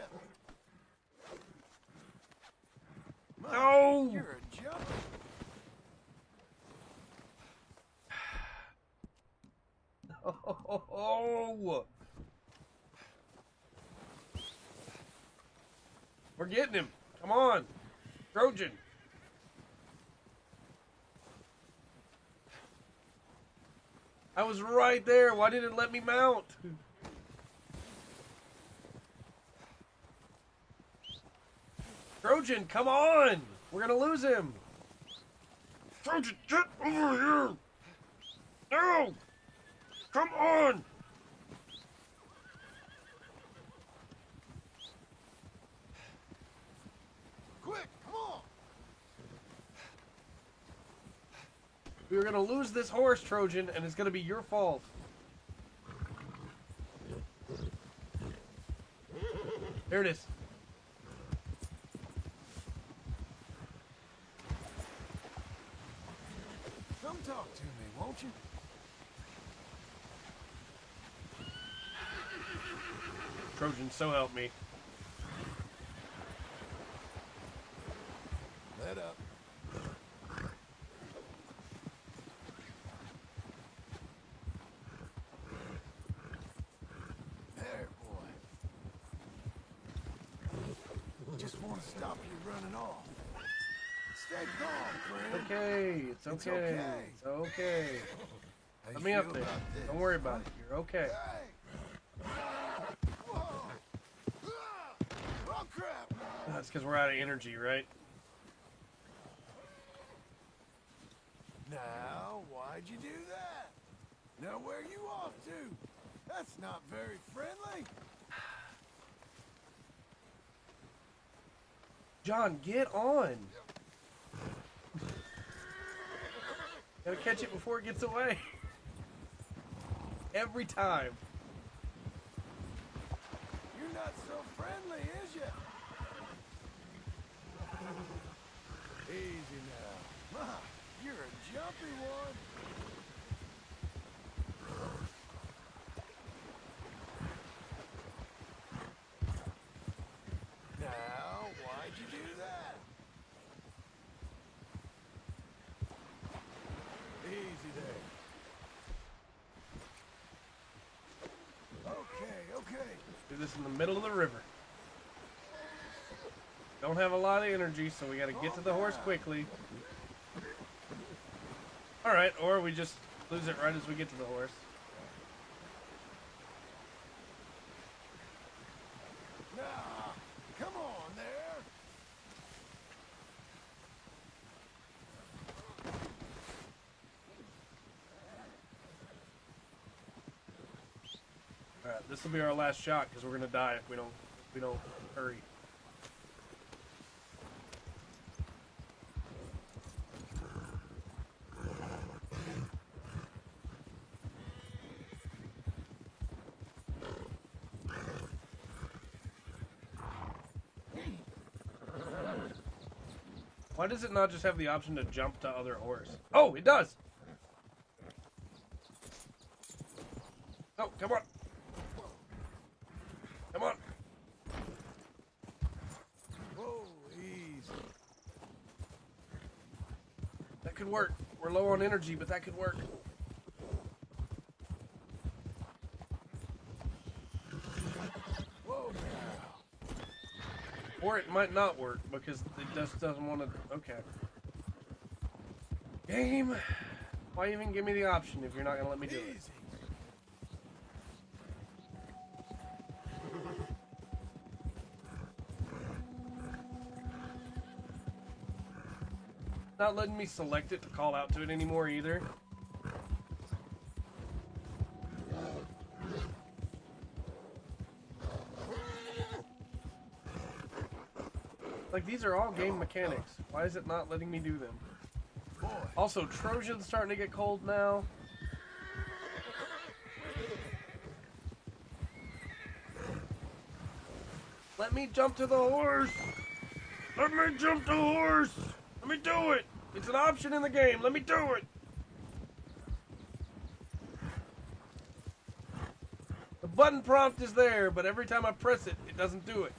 No! You're a jumpy. Oh! We're getting him. Come on. Trojan. I was right there. Why didn't it let me mount? Trojan, come on. We're going to lose him. Trojan, get over here. No. Come on. Quick, come on. We were going to lose this horse, Trojan, and it's going to be your fault. There it is. don't you? Trojan, so help me. Let up. There, boy. Just want to stop you running off. Stay calm, friend. Okay, it's okay. It's okay. Let me up there. Don't worry about it. You're okay. Oh, crap. That's because we're out of energy, right? Now, why'd you do that? Now, where you off to? That's not very friendly. John, get on. Gotta catch it before it gets away. Every time. You're not so friendly, is you? Easy now. Ma, you're a jumpy one. Now, why'd you do that? Easy there. Okay. Do this in the middle of the river. Don't have a lot of energy, so we gotta get to the horse quickly. Alright, or we just lose it right as we get to the horse. Now, come on there. Alright, this will be our last shot because we're gonna die if we don't hurry. Why does it not just have the option to jump to other horse? Oh, it does! Oh, come on! Come on! Whoa, easy. That could work. We're low on energy, but that could work. Whoa, now. Or it might not work because it just doesn't want to. Okay. Game. Why even give me the option if you're not gonna let me do it? Not letting me select it to call out to it anymore either. Like, these are all game mechanics. Why is it not letting me do them? Also, Trojan's starting to get cold now. Let me jump to the horse! Let me jump to the horse! Let me do it! It's an option in the game. Let me do it! The button prompt is there, but every time I press it, it doesn't do it.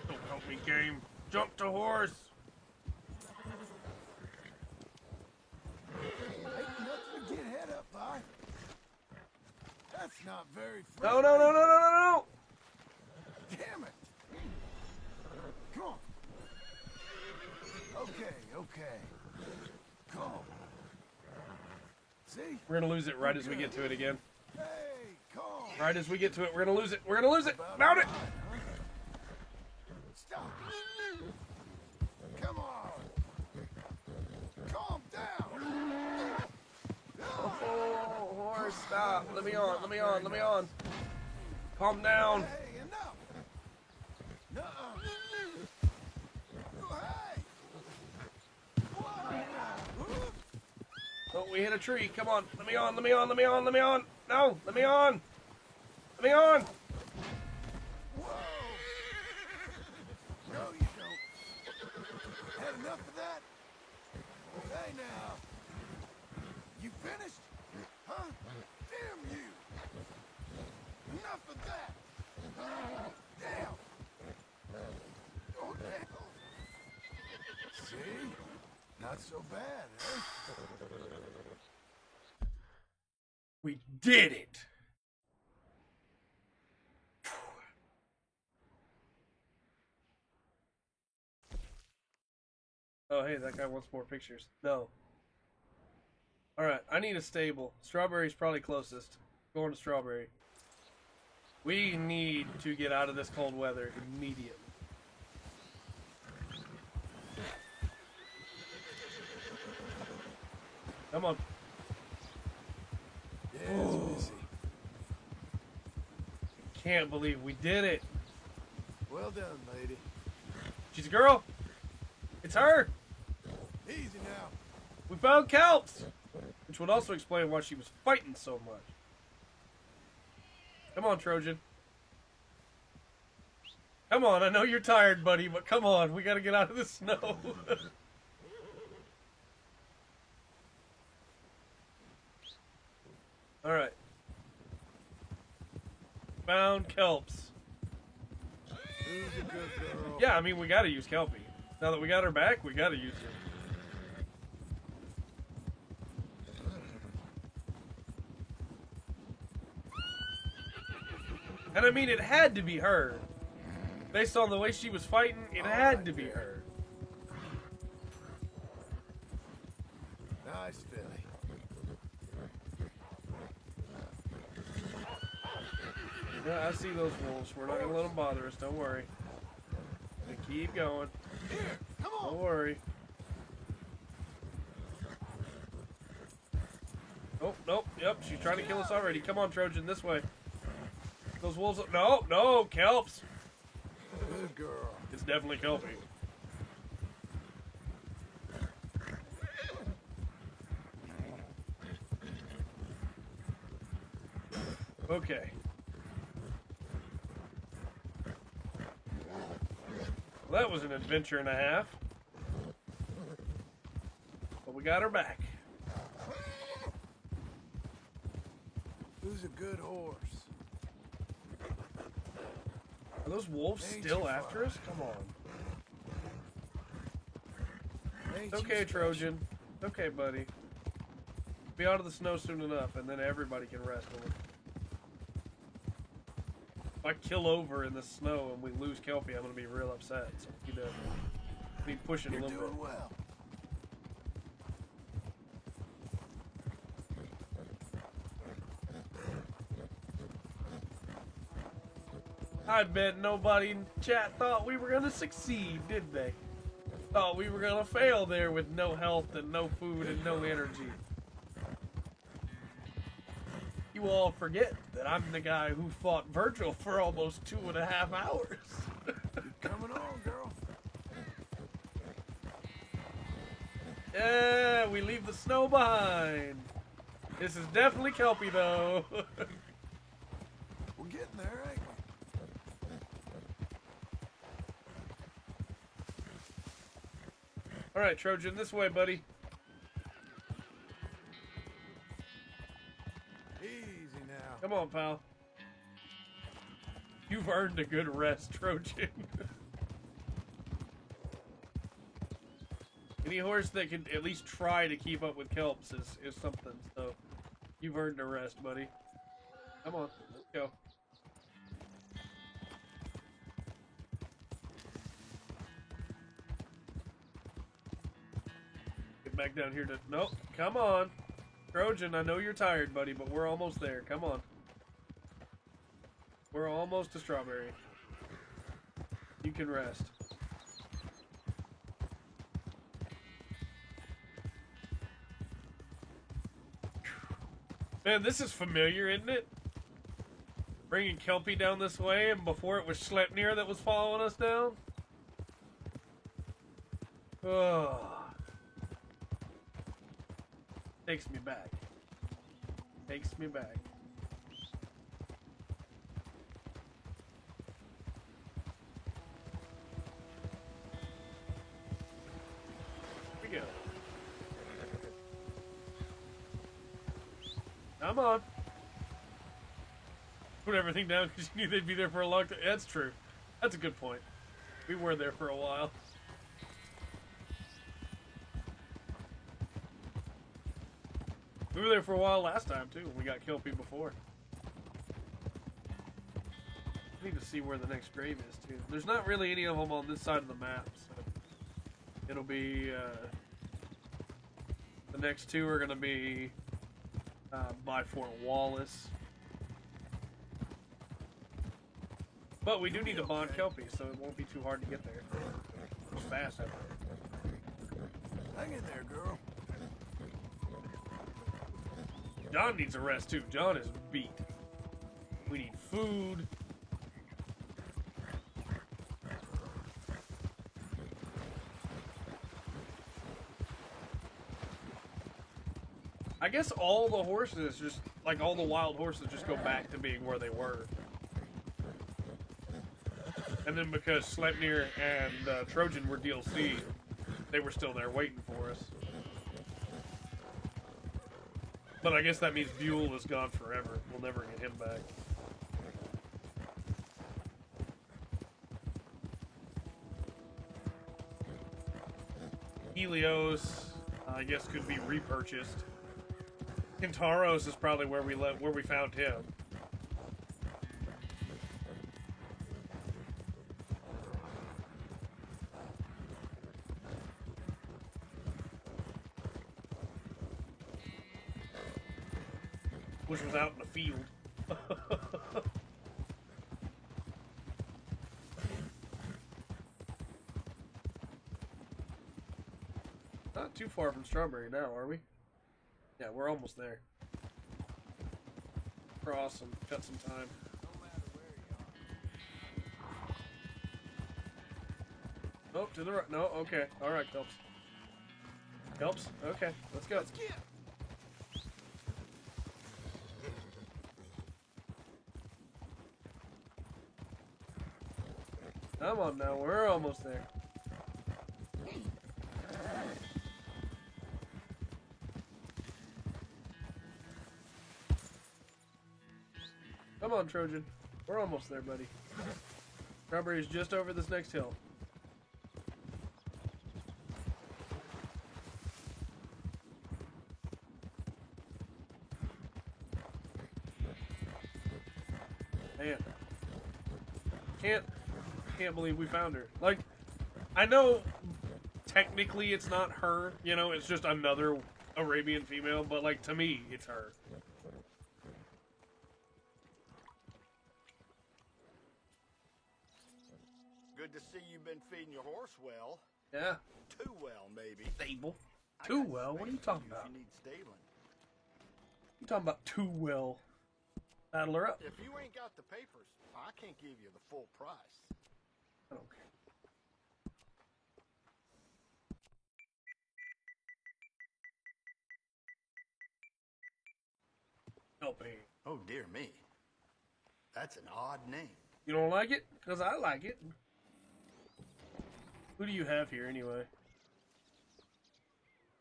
Don't help me, game. Jump to horse! Ain't nothing to get head up by. That's not very No, friendly. no! Damn it! Come on. Okay. Come on. See? We're gonna lose it right as we get to it again. Hey, come on. Right as we get to it, we're gonna lose it. We're gonna lose it. Mount it! Stop. Come on. Calm down. Oh, horse, stop. Let me on. Calm down. Hey, enough. Nuh-uh. Oh, we hit a tree. Come on. Let me on. No, let me on. No, you don't. Head enough of that? Hey now. You finished? Huh? Damn you! Enough of that! Damn! Oh, damn! See? Not so bad, eh? We did it! Oh, hey, that guy wants more pictures. No. Alright, I need a stable. Strawberry's probably closest. Going to Strawberry. We need to get out of this cold weather immediately. Come on. Yeah, it's busy. Can't believe we did it. Well done, lady. She's a girl. It's her. Easy now. We found Kelps. Which would also explain why she was fighting so much. Come on, Trojan. Come on, I know you're tired, buddy, but come on. We gotta get out of the snow. Alright. Found Kelps. Who's a good girl? Yeah, I mean, we gotta use Kelpie. Now that we got her back, we gotta use her. And I mean, it had to be her. Based on the way she was fighting, it had to be her. Nice filly. Yeah, I see those wolves. We're not gonna let them bother us. Don't worry. We keep going. Here, come on. Don't worry. Oh, nope. Yep, she's trying to kill us already. Come on, Trojan, this way. Those wolves. No, no, Kelps. Good girl. It's definitely Kelpie. Okay. Well, that was an adventure and a half. But we got her back. Who's a good horse? Are those wolves still after us? Come on. It's okay, Trojan. It's okay, buddy. Be out of the snow soon enough, and then everybody can rest a little. If I kill over in the snow and we lose Kelpie, I'm going to be real upset. So, you know, be pushing a little bit. You're doing well. I bet nobody in chat thought we were going to succeed, did they? Thought we were going to fail there with no health and no food and no energy. You all forget that I'm the guy who fought Virgil for almost 2.5 hours. Coming on, girl. Yeah, we leave the snow behind. This is definitely Kelpie, though. We're getting there, ain't we? All right, Trojan, this way, buddy. Easy now. Come on, pal. You've earned a good rest, Trojan. Any horse that can at least try to keep up with Kelps is something, so you've earned a rest, buddy. Come on, let's go. Get back down here to... Nope, come on. Trojan, I know you're tired, buddy, but we're almost there. Come on. We're almost to Strawberry. You can rest. Man, this is familiar, isn't it? Bringing Kelpie down this way, and before it was Sleipnir that was following us down? Oh. Takes me back. Takes me back. Come on. Put everything down because you knew they'd be there for a long time. That's true. That's a good point. We were there for a while. We were there for a while last time, too, when we got Kelpie before. I need to see where the next grave is, too. There's not really any of them on this side of the map, so... It'll be, the next two are gonna be, by Fort Wallace. But we do need to bond Kelpie, so it won't be too hard to get there. It's fast, I think. Hang in there, girl. John needs a rest too. John is beat. We need food. I guess all the horses just, like all the wild horses just go back to being where they were. And then because Sleipnir and Trojan were DLC, they were still there waiting for us. But I guess that means Buell is gone forever. We'll never get him back. Helios, I guess, could be repurchased. Kintaros is probably where we found him. Which was out in the field. Not too far from Strawberry now, are we? Yeah, we're almost there. Cross and cut some time. Oh, to the right. No, okay. Alright, Kelps. Kelps? Okay, let's go. Let's get. Come on now, we're almost there. Come on, Trojan. We're almost there, buddy. Strawberry's just over this next hill. Man. Can't believe we found her. Like, I know technically it's not her, you know, it's just another Arabian female, but like to me, it's her. Good to see you've been feeding your horse well. Yeah. Too well, maybe. Stable. Too well? What are you talking about? You need stabling. You talking about too well? Saddle her up. If you ain't got the papers, I can't give you the full price. I don't care. Kelpie. Oh, dear me. That's an odd name. You don't like it? Because I like it. Who do you have here anyway?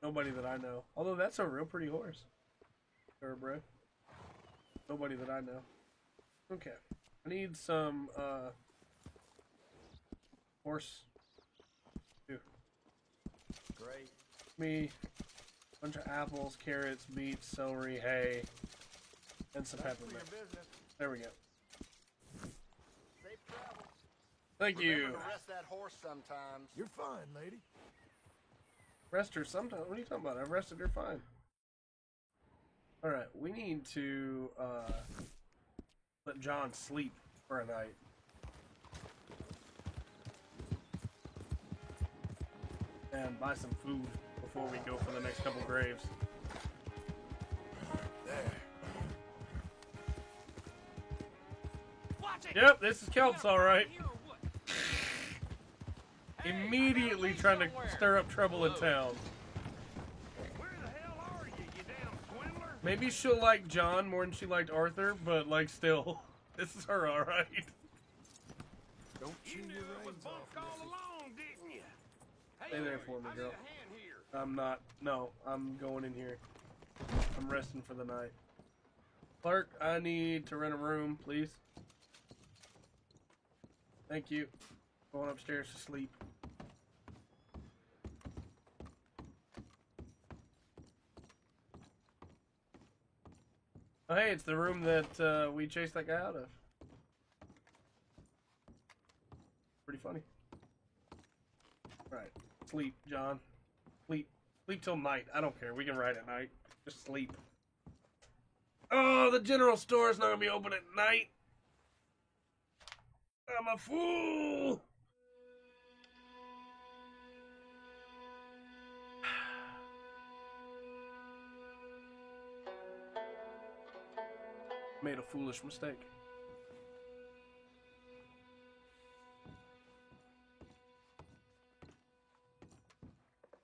Nobody that I know. Although that's a real pretty horse. Thoroughbred. Nobody that I know. Okay. I need some, horse. Here. Great. Me. Bunch of apples, carrots, beets, celery, hay, and some peppermint. There we go. Safe travel. Thank you. Remember to rest that horse sometimes. You're fine, lady. Rest her sometimes? What are you talking about? I've rested her fine. Alright, we need to let John sleep for a night. And buy some food before we go for the next couple graves. There. Yep, this is Kelps, alright. Immediately trying to stir up trouble in town. Maybe she'll like John more than she liked Arthur, but like still, this is her alright. Don't chew your reins off, Missy. Stay there for me, girl. I'm not. No, I'm going in here. I'm resting for the night. Clark, I need to rent a room, please. Thank you. Going upstairs to sleep. Oh, hey, it's the room that we chased that guy out of. Pretty funny. Right. Sleep, John. Sleep. Sleep till night. I don't care. We can ride at night. Just sleep. Oh, the general store is not going to be open at night. I'm a fool. Made a foolish mistake.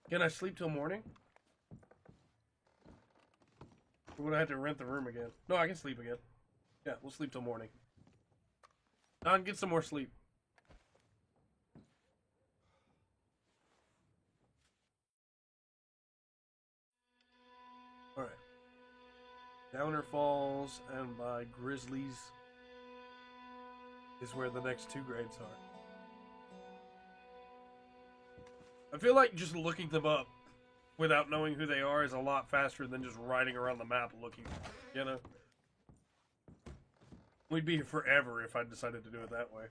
Can I sleep till morning? Or would I have to rent the room again? No, I can sleep again. Yeah, we'll sleep till morning. Don, get some more sleep. Alright. Downer Falls and by Grizzlies is where the next 2 grades are. I feel like just looking them up without knowing who they are is a lot faster than just riding around the map looking, you know? We'd be here forever if I decided to do it that way.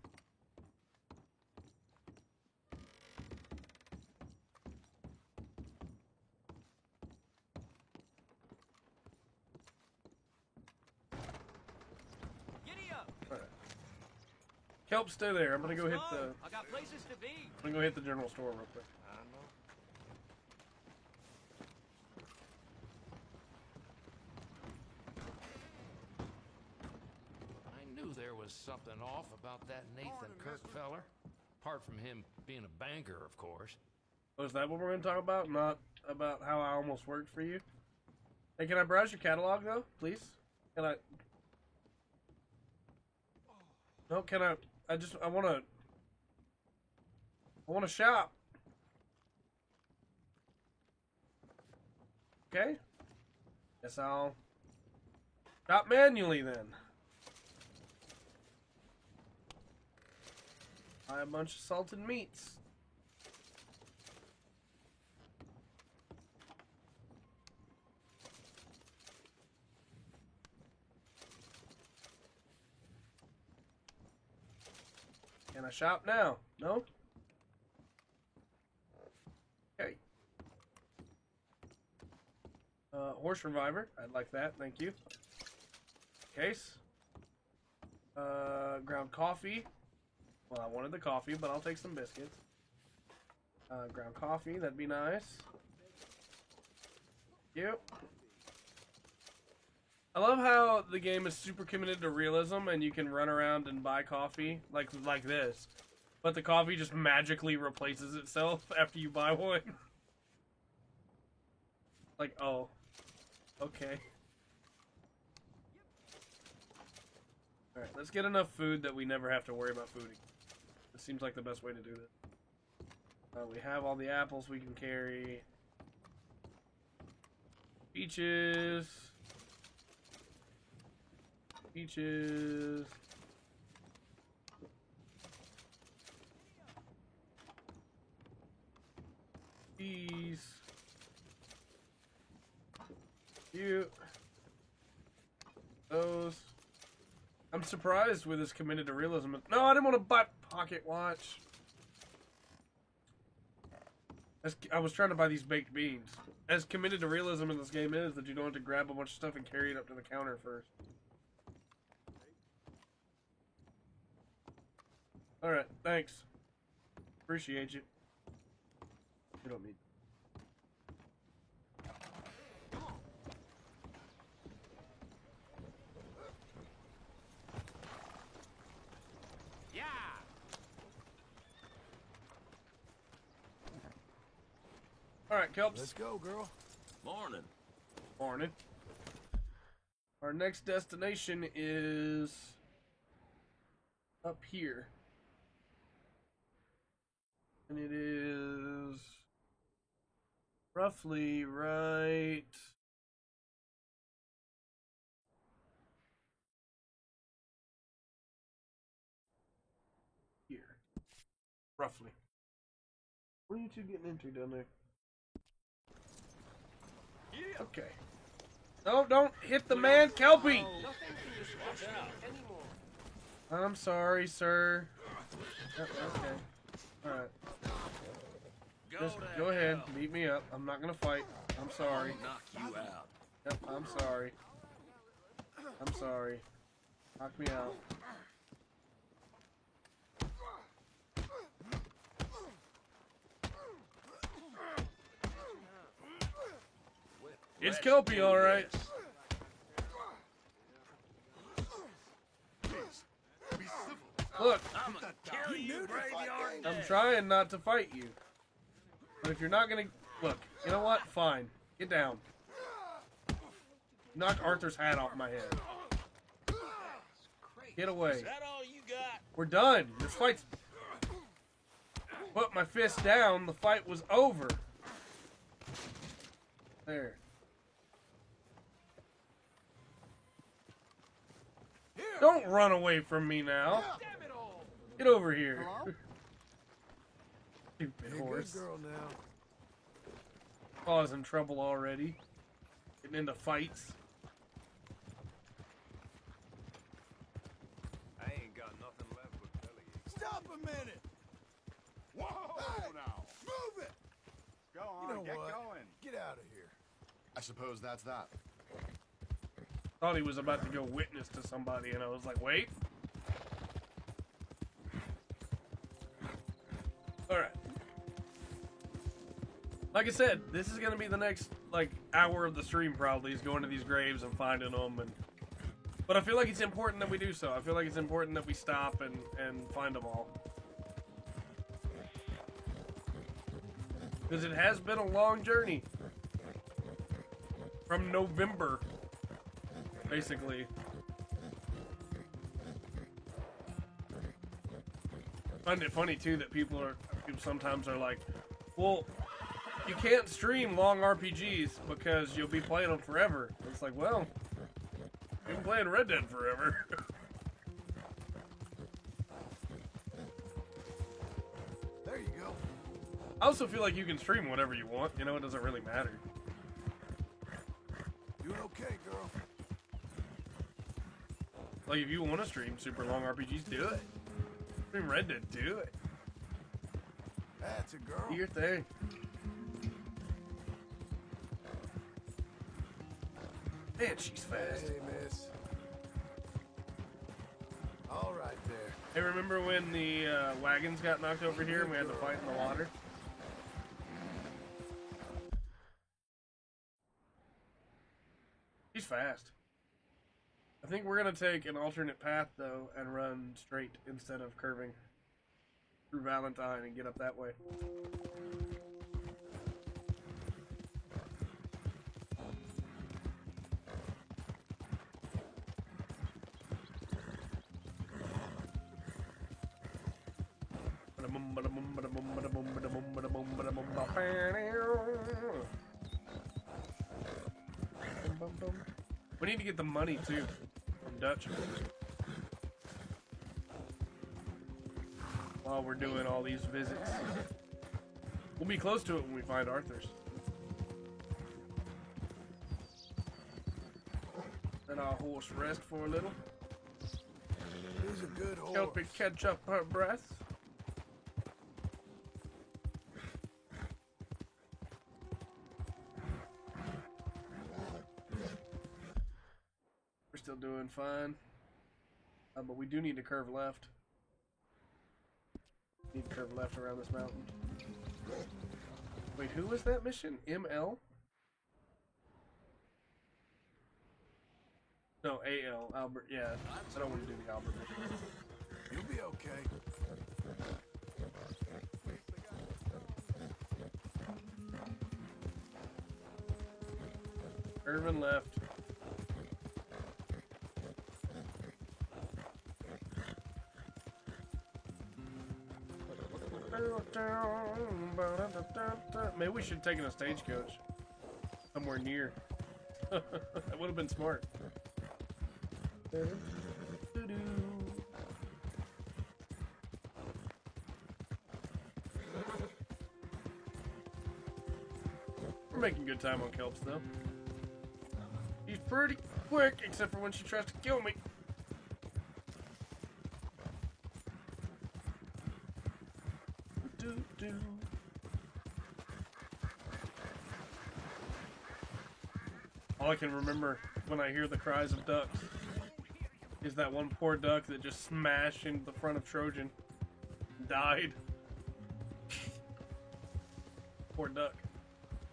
Giddy up. All right. Kelp, stay there. I'm gonna go hit the. I got places to be. I'm gonna go hit the general store real quick. I know. I knew there was something off about that Nathan Kirk feller. Apart from him being a banker, of course. Oh, is that what we're gonna talk about? Not about how I almost worked for you? Hey, can I browse your catalog though, please? Can I? No, can I? I wanna shop. Okay. Guess I'll shop manually then. Buy a bunch of salted meats. Can I shop now? No? Okay. Horse Reviver. I'd like that. Thank you. Case. Ground coffee. Well, I wanted the coffee, but I'll take some biscuits. Ground coffee. That'd be nice. Yep. I love how the game is super committed to realism and you can run around and buy coffee like this. But the coffee just magically replaces itself after you buy one. Like, oh. Okay. Alright, let's get enough food that we never have to worry about fooding. This seems like the best way to do this. We have all the apples we can carry. Peaches. Peaches. Peas. Cute. Those. I'm surprised with this committed to realism. No, I didn't want to buy pocket watch. I was trying to buy these baked beans. As committed to realism in this game is that you don't have to grab a bunch of stuff and carry it up to the counter first. Alright, thanks. Appreciate you. You don't need. Yeah. Alright, Kelps. Let's go, girl. Morning. Morning. Our next destination is up here. And it is roughly right Roughly. What are you two getting into down there? Yeah. Okay. No, don't hit the man, Kelpie! I'm sorry, sir. Yep, okay. Alright. Just go ahead, beat me up. I'm not gonna fight. I'm sorry. Knock you out. Yep, I'm sorry. I'm sorry. Knock me out. It's Kelpie, alright. Look, I'm trying not to fight you. But if you're not gonna... Look, you know what? Fine. Get down. Knock Arthur's hat off my head. Get away. Is that all you got? We're done. This fight's... Put my fist down. The fight was over. There. Don't run away from me now. Get over here. Stupid horse. Good girl now. Causing trouble already. Getting into fights. I ain't got nothing left but belly. Stop a minute! Whoa! Hey, now! Move it! Go on, You know get what? going. Get out of here. I suppose that's that. Thought he was about to go witness to somebody, and I was like, wait. Alright. Like I said, this is going to be the next, like, hour of the stream probably, is going to these graves and finding them. But I feel like it's important that we do so. I feel like it's important that we stop and find them all. Because it has been a long journey. From November, basically. I find it funny too that people sometimes are like, well, you can't stream long RPGs because you'll be playing them forever. It's like, well, you've been playing Red Dead forever. There you go. I also feel like you can stream whatever you want. You know, it doesn't really matter. Doing okay, girl. Like, if you want to stream super long RPGs, do it. Stream Red Dead, do it. That's a girl. Do your thing. Man, she's fast. Hey, miss. All right there. Hey, remember when the wagons got knocked over here and we had to fight in the water? She's fast. I think we're going to take an alternate path, though, and run straight instead of curving through Valentine and get up that way. We need to get the money too from Dutch while we're doing all these visits. We'll be close to it when we find Arthur's. Let our horse rest for a little. He's a good horse. Help it catch up her breath. We're still doing fine. But we do need to curve left. Need to curve left around this mountain. Wait, who was that mission? ML? No, AL. Albert. Yeah, I don't want to do the Albert mission. You'll be okay. Irvin left. Maybe we should have taken a stagecoach somewhere near. That would have been smart. making good time on Kelps, though. She's pretty quick, except for when she tries to kill me. All I can remember when I hear the cries of ducks is that one poor duck that just smashed into the front of Trojan. Died. Poor duck.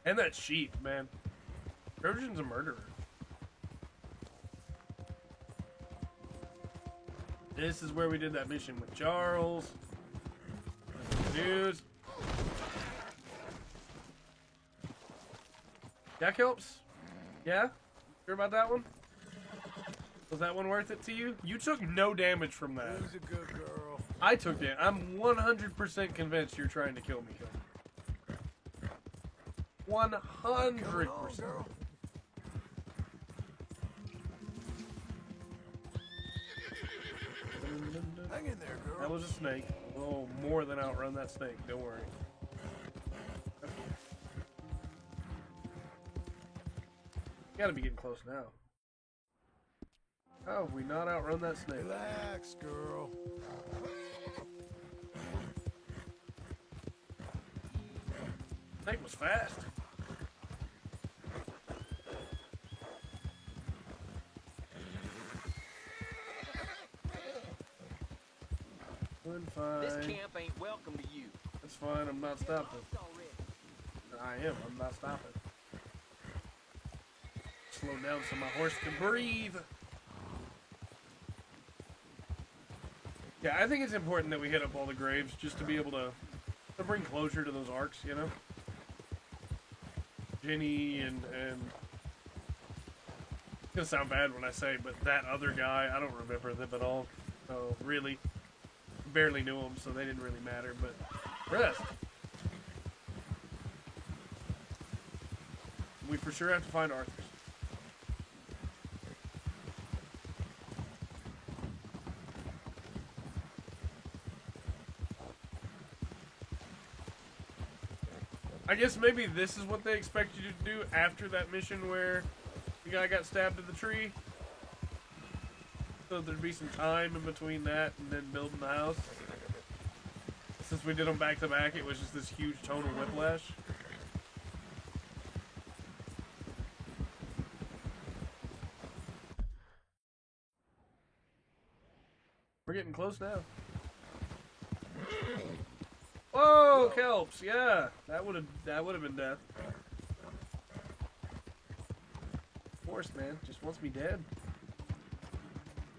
And that sheep, man. Trojan's a murderer. This is where we did that mission with Charles. Dudes. That helps? Yeah? Sure about that one? Was that one worth it to you? You took no damage from that. Who's a good girl? I took it. I'm 100% convinced you're trying to kill me. 100%. Hang in there, girl. That was a snake. Oh, more than outrun that snake. Don't worry. Gotta be getting close now. How have we not outrun that snake? Relax, girl. Snake was fast. Fine. This camp ain't welcome to you. That's fine, I'm not stopping. I am, I'm not stopping. Slow down so my horse can breathe. Yeah, I think it's important that we hit up all the graves just to be able to bring closure to those arcs, you know? Jenny and it's gonna sound bad when I say, but that other guy, I don't remember them at all. So really, barely knew them, so they didn't really matter, but rest. We for sure have to find Arthur's. I guess maybe this is what they expect you to do after that mission where the guy got stabbed in the tree. So there'd be some time in between that and then building the house. Since we did them back to back, it was just this huge tonal whiplash. We're getting close now. Whoa, Kelps, yeah. That would have been death. Of course, man. Just wants me dead.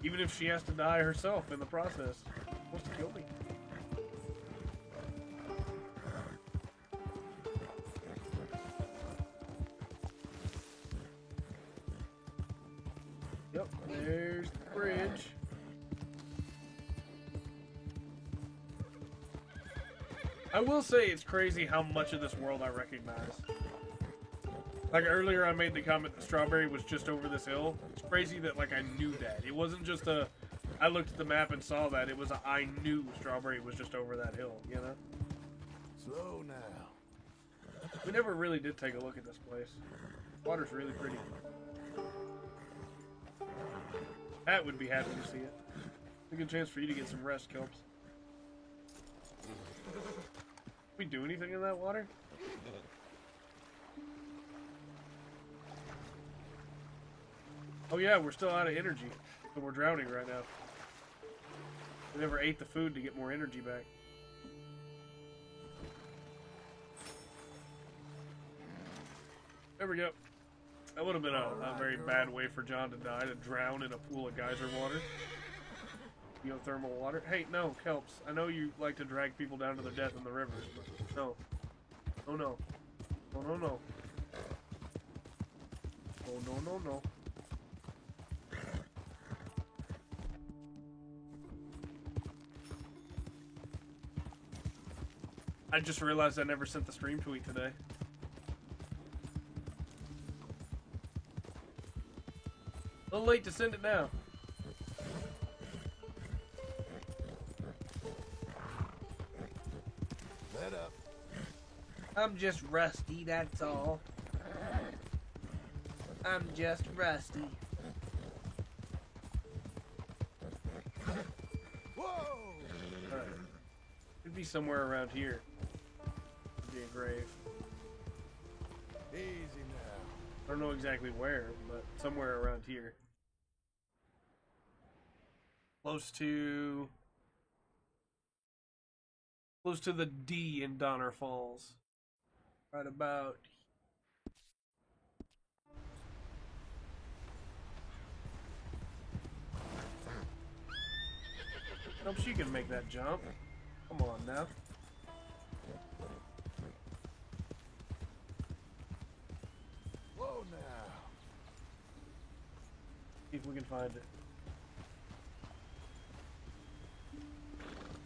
Even if she has to die herself in the process. Wants to kill me. Yep, there's the bridge. I will say it's crazy how much of this world I recognize. Like earlier I made the comment that Strawberry was just over this hill. It's crazy that like I knew that. It wasn't just a, I looked at the map and saw that. It was a, I knew Strawberry was just over that hill, you know? Slow now. We never really did take a look at this place. Water's really pretty. Pat would be happy to see it. A good chance for you to get some rest, Kelps. Did we do anything in that water? Oh yeah, we're still out of energy. So we're drowning right now. We never ate the food to get more energy back. There we go. That would have been a very bad way for John to die, to drown in a pool of geyser water. Geothermal water. Hey, no, Kelps. I know you like to drag people down to their death in the rivers, but no. Oh no. No, no, no. Oh no, no, no. I just realized I never sent the stream tweet today. A little late to send it now. Let up. I'm just rusty, that's all. I'm just rusty. Whoa! Alright. Could be somewhere around here. Could be a grave. Easy now. I don't know exactly where, but somewhere around here. Close to the D in Donner Falls. Right about. Hope she can make that jump. Come on now. Whoa now. See if we can find it.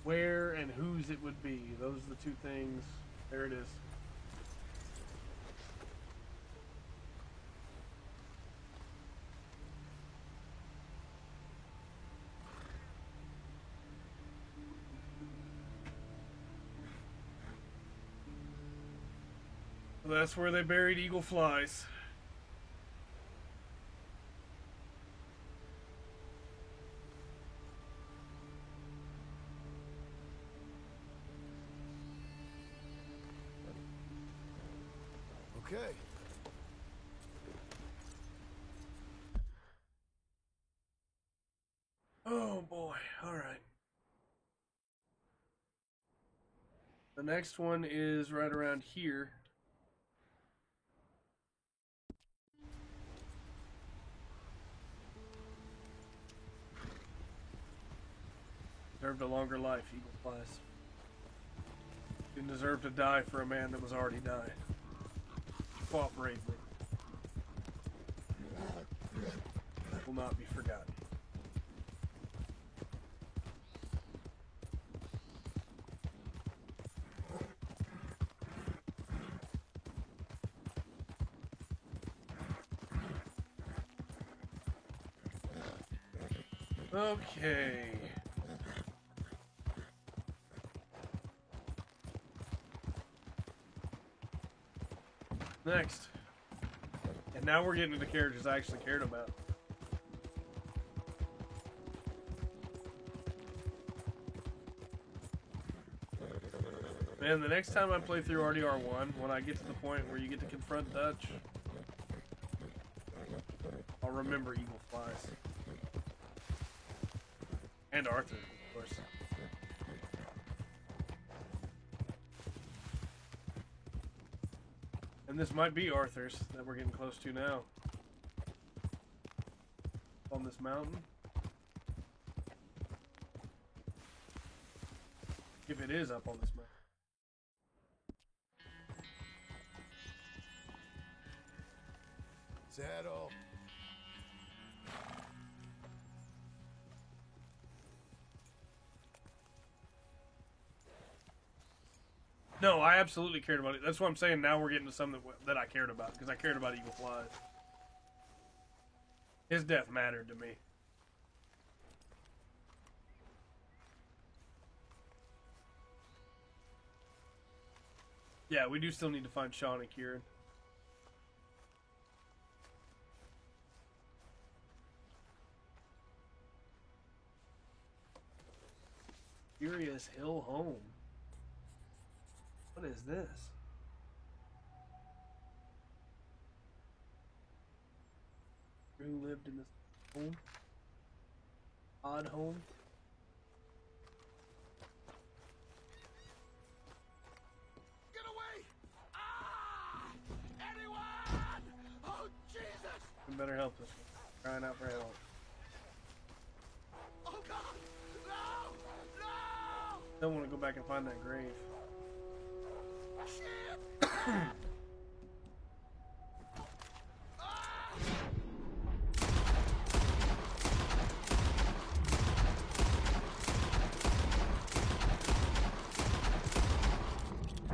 Where and whose it would be. Those are the two things. There it is. Well, that's where they buried Eagle Flies. Okay. Oh boy, alright. The next one is right around here. Deserved a longer life, Eagle Flies. Didn't deserve to die for a man that was already dying. Fought bravely. Will not be forgotten. Okay. Next. And now we're getting into characters I actually cared about. Man, the next time I play through RDR1, when I get to the point where you get to confront Dutch, I'll remember Eagle Flies. And Arthur, of course. And this might be Arthur's that we're getting close to now. On this mountain. If it is up on this mountain. Saddle. No, I absolutely cared about it. That's what I'm saying. Now we're getting to something that I cared about. Because I cared about Eagle Flies. His death mattered to me. Yeah, we do still need to find Sean and Kieran. Furious Hill Home. What is this? Who lived in this home? Odd home? Get away! Ah! Anyone! Oh, Jesus! You better help us. Crying out for help. Oh, God! No! No! Don't want to go back and find that grave. Shit!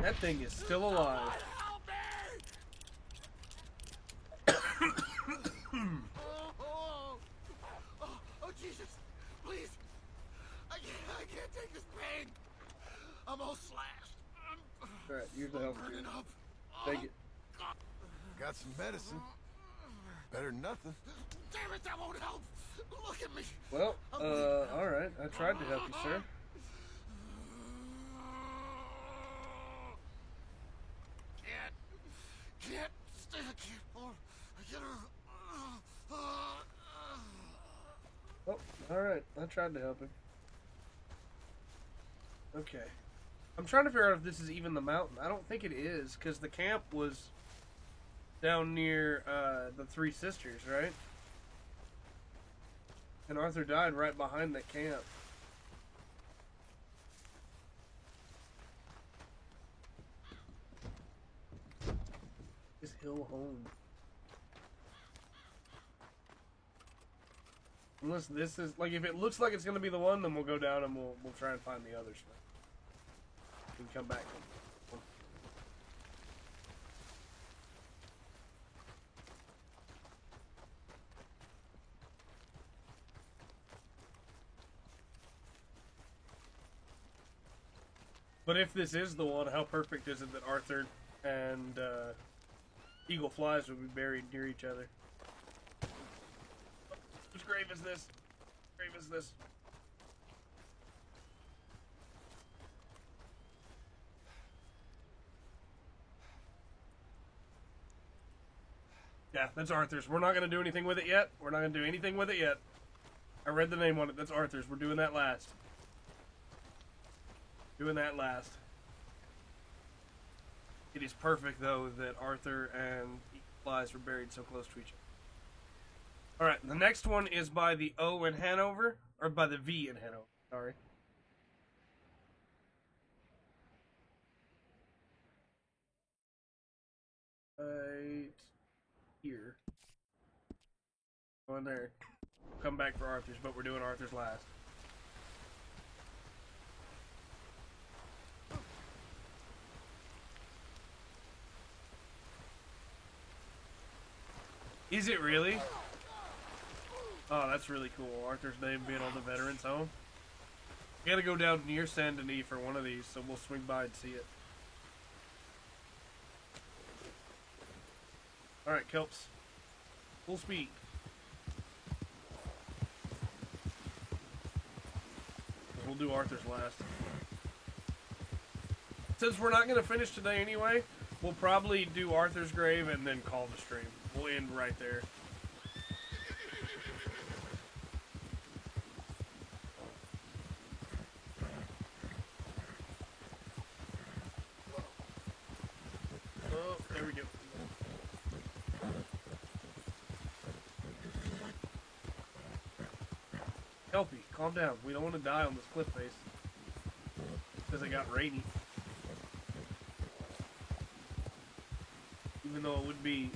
That thing is still alive. Oh, Jesus! Please! I can't take this pain! I'm all slashed. Alright, use the help. Burning up. Take it. Got some medicine. Better than nothing. Damn it, that won't help. Look at me. Well, alright. I tried to help you, sir. Can't. Stay a kid. Get her. Oh, alright. I tried to help him. Okay. I'm trying to figure out if this is even the mountain. I don't think it is, because the camp was down near the Three Sisters, right? And Arthur died right behind that camp. Is Hill home? Unless this is, like, if it looks like it's going to be the one, then we'll go down and we'll try and find the others. We can come back. But if this is the one, how perfect is it that Arthur and Eagle Flies would be buried near each other? Whose grave is this? Whose grave is this? Yeah, that's Arthur's. We're not going to do anything with it yet. We're not going to do anything with it yet. I read the name on it. That's Arthur's. We're doing that last. Doing that last. It is perfect, though, that Arthur and Flies were buried so close to each other. Alright, the next one is by the O in Hanover. Or by the V in Hanover. Sorry. Right here. Go in there. Come back for Arthur's, but we're doing Arthur's last. Is it really? Oh, that's really cool. Arthur's name being on the Veterans Home. We gotta go down near Saint Denis for one of these, so we'll swing by and see it. Alright, Kelps. Full speed. We'll do Arthur's last. Since we're not going to finish today anyway, we'll probably do Arthur's grave and then call the stream. We'll end right there. Oh, there we go. Kelpie, calm down. We don't want to die on this cliff face. Because it got rainy. Even though it would be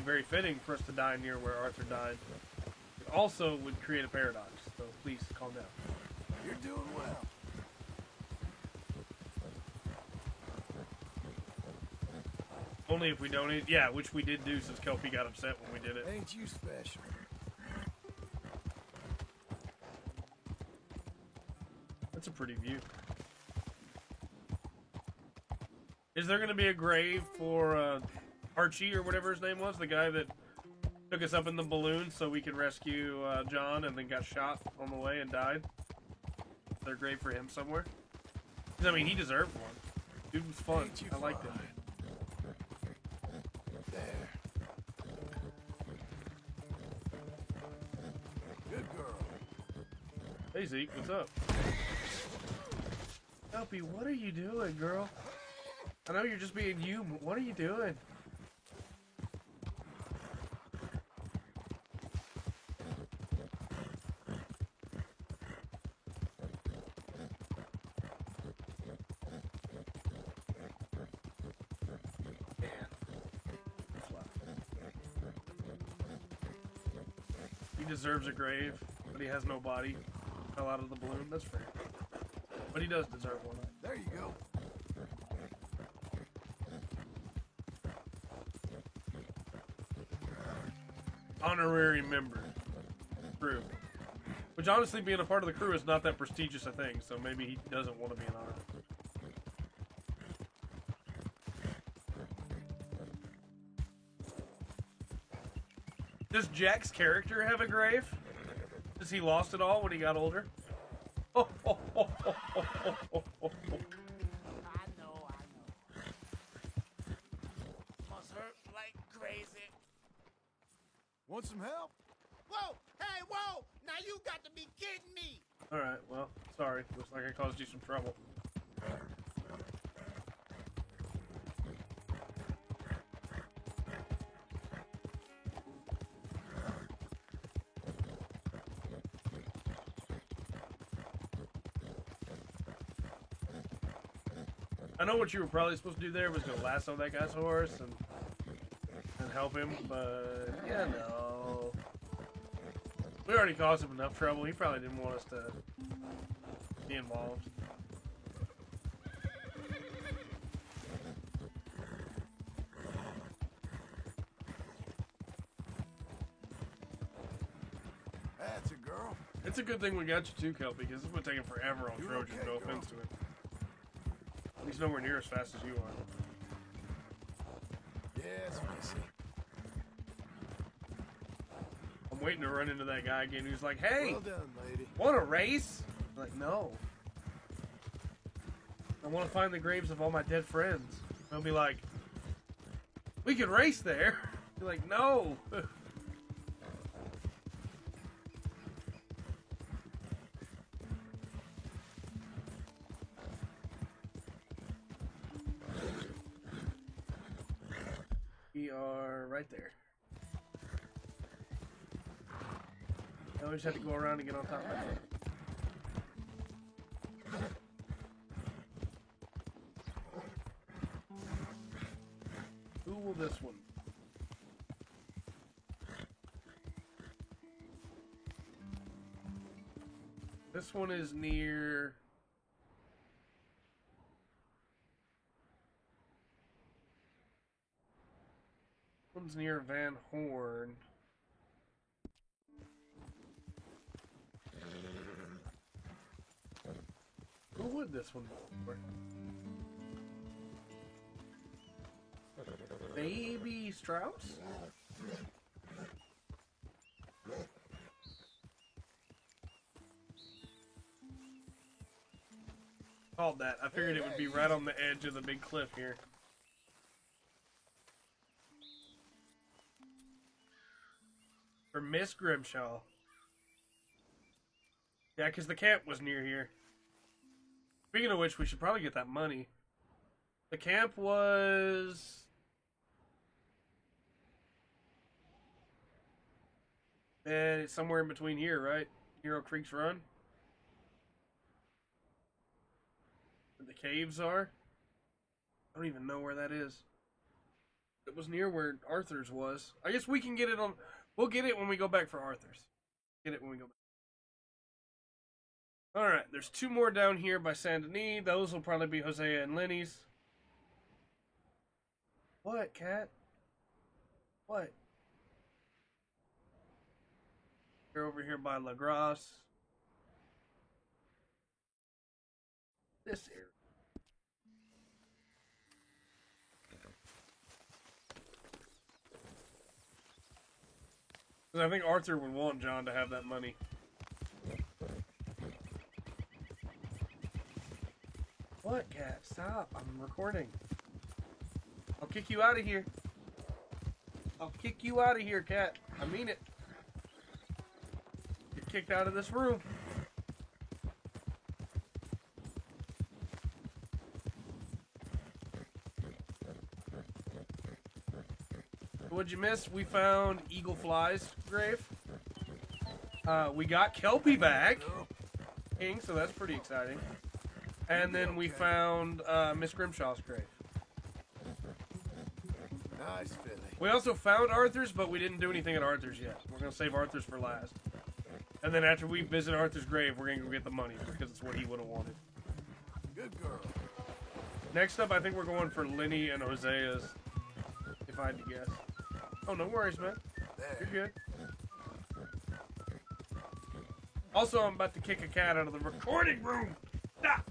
very fitting for us to die near where Arthur died. It also would create a paradox. So please, calm down. You're doing well. Only if we donate. Yeah, which we did do since Kelpie got upset when we did it. Ain't you special? That's a pretty view. Is there going to be a grave for Archie or whatever his name was? The guy that took us up in the balloon so we could rescue John and then got shot on the way and died? Is there a grave for him somewhere? 'Cause, I mean, he deserved one. Dude was fun. I liked him. There. Good girl. Hey Zeke, what's up? Kelpie, what are you doing, girl? I know you're just being you, but what are you doing? He deserves a grave, but he has no body. Fell out of the balloon, that's fair. But he does deserve one. There you go. Honorary member. Crew. Which honestly, being a part of the crew is not that prestigious a thing, so maybe he doesn't want to be an honor. Does Jack's character have a grave? Does he lost it all when he got older? Oh, oh, oh, oh, oh, oh, oh, oh. I know. Must hurt like crazy. Want some help? Whoa! Hey, whoa! Now you got to be kidding me! Alright, well, sorry. Looks like I caused you some trouble. I know what you were probably supposed to do there was go lasso that guy's horse and help him, but yeah, no. We already caused him enough trouble. He probably didn't want us to be involved. That's a girl. It's a good thing we got you too, Kelpie, because this would take him forever on Trojan, no offense to it. He's nowhere near as fast as you are. Yes, Missy. I'm waiting to run into that guy again who's like, hey, Well done, lady. want a race? I'm like, no. I want to find the graves of all my dead friends. They'll be like, we can race there. You're like, no. We are right there. Now we just have to go around and get on top of it. Who will this one? This one is near... One's near Van Horn. Who would this one be for? Baby Strauss? Called that. I figured it would be right on the edge of the big cliff here. For Miss Grimshaw. Yeah, because the camp was near here. Speaking of which, we should probably get that money. The camp was... it's somewhere in between here, right? Hero Creek's Run? Where the caves are? I don't even know where that is. It was near where Arthur's was. I guess we can get it on... We'll get it when we go back for Arthur's. Get it when we go back. Alright, there's two more down here by Saint Denis. Those will probably be Hosea and Lenny's. What, cat? What? You're over here by La Grasse. This area. I think Arthur would want John to have that money. What, cat? Stop. I'm recording. I'll kick you out of here. I'll kick you out of here, cat. I mean it. Get kicked out of this room. What'd you miss? We found Eagle Fly's grave. We got Kelpie back. King, so that's pretty exciting. And then we found Miss Grimshaw's grave. Nice filly. We also found Arthur's, but we didn't do anything at Arthur's yet. We're going to save Arthur's for last. And then after we visit Arthur's grave, we're going to go get the money because it's what he would have wanted. Good girl. Next up, I think we're going for Lenny and Hosea's, if I had to guess. Oh, no worries, man. You're good. Also, I'm about to kick a cat out of the recording room. Stop.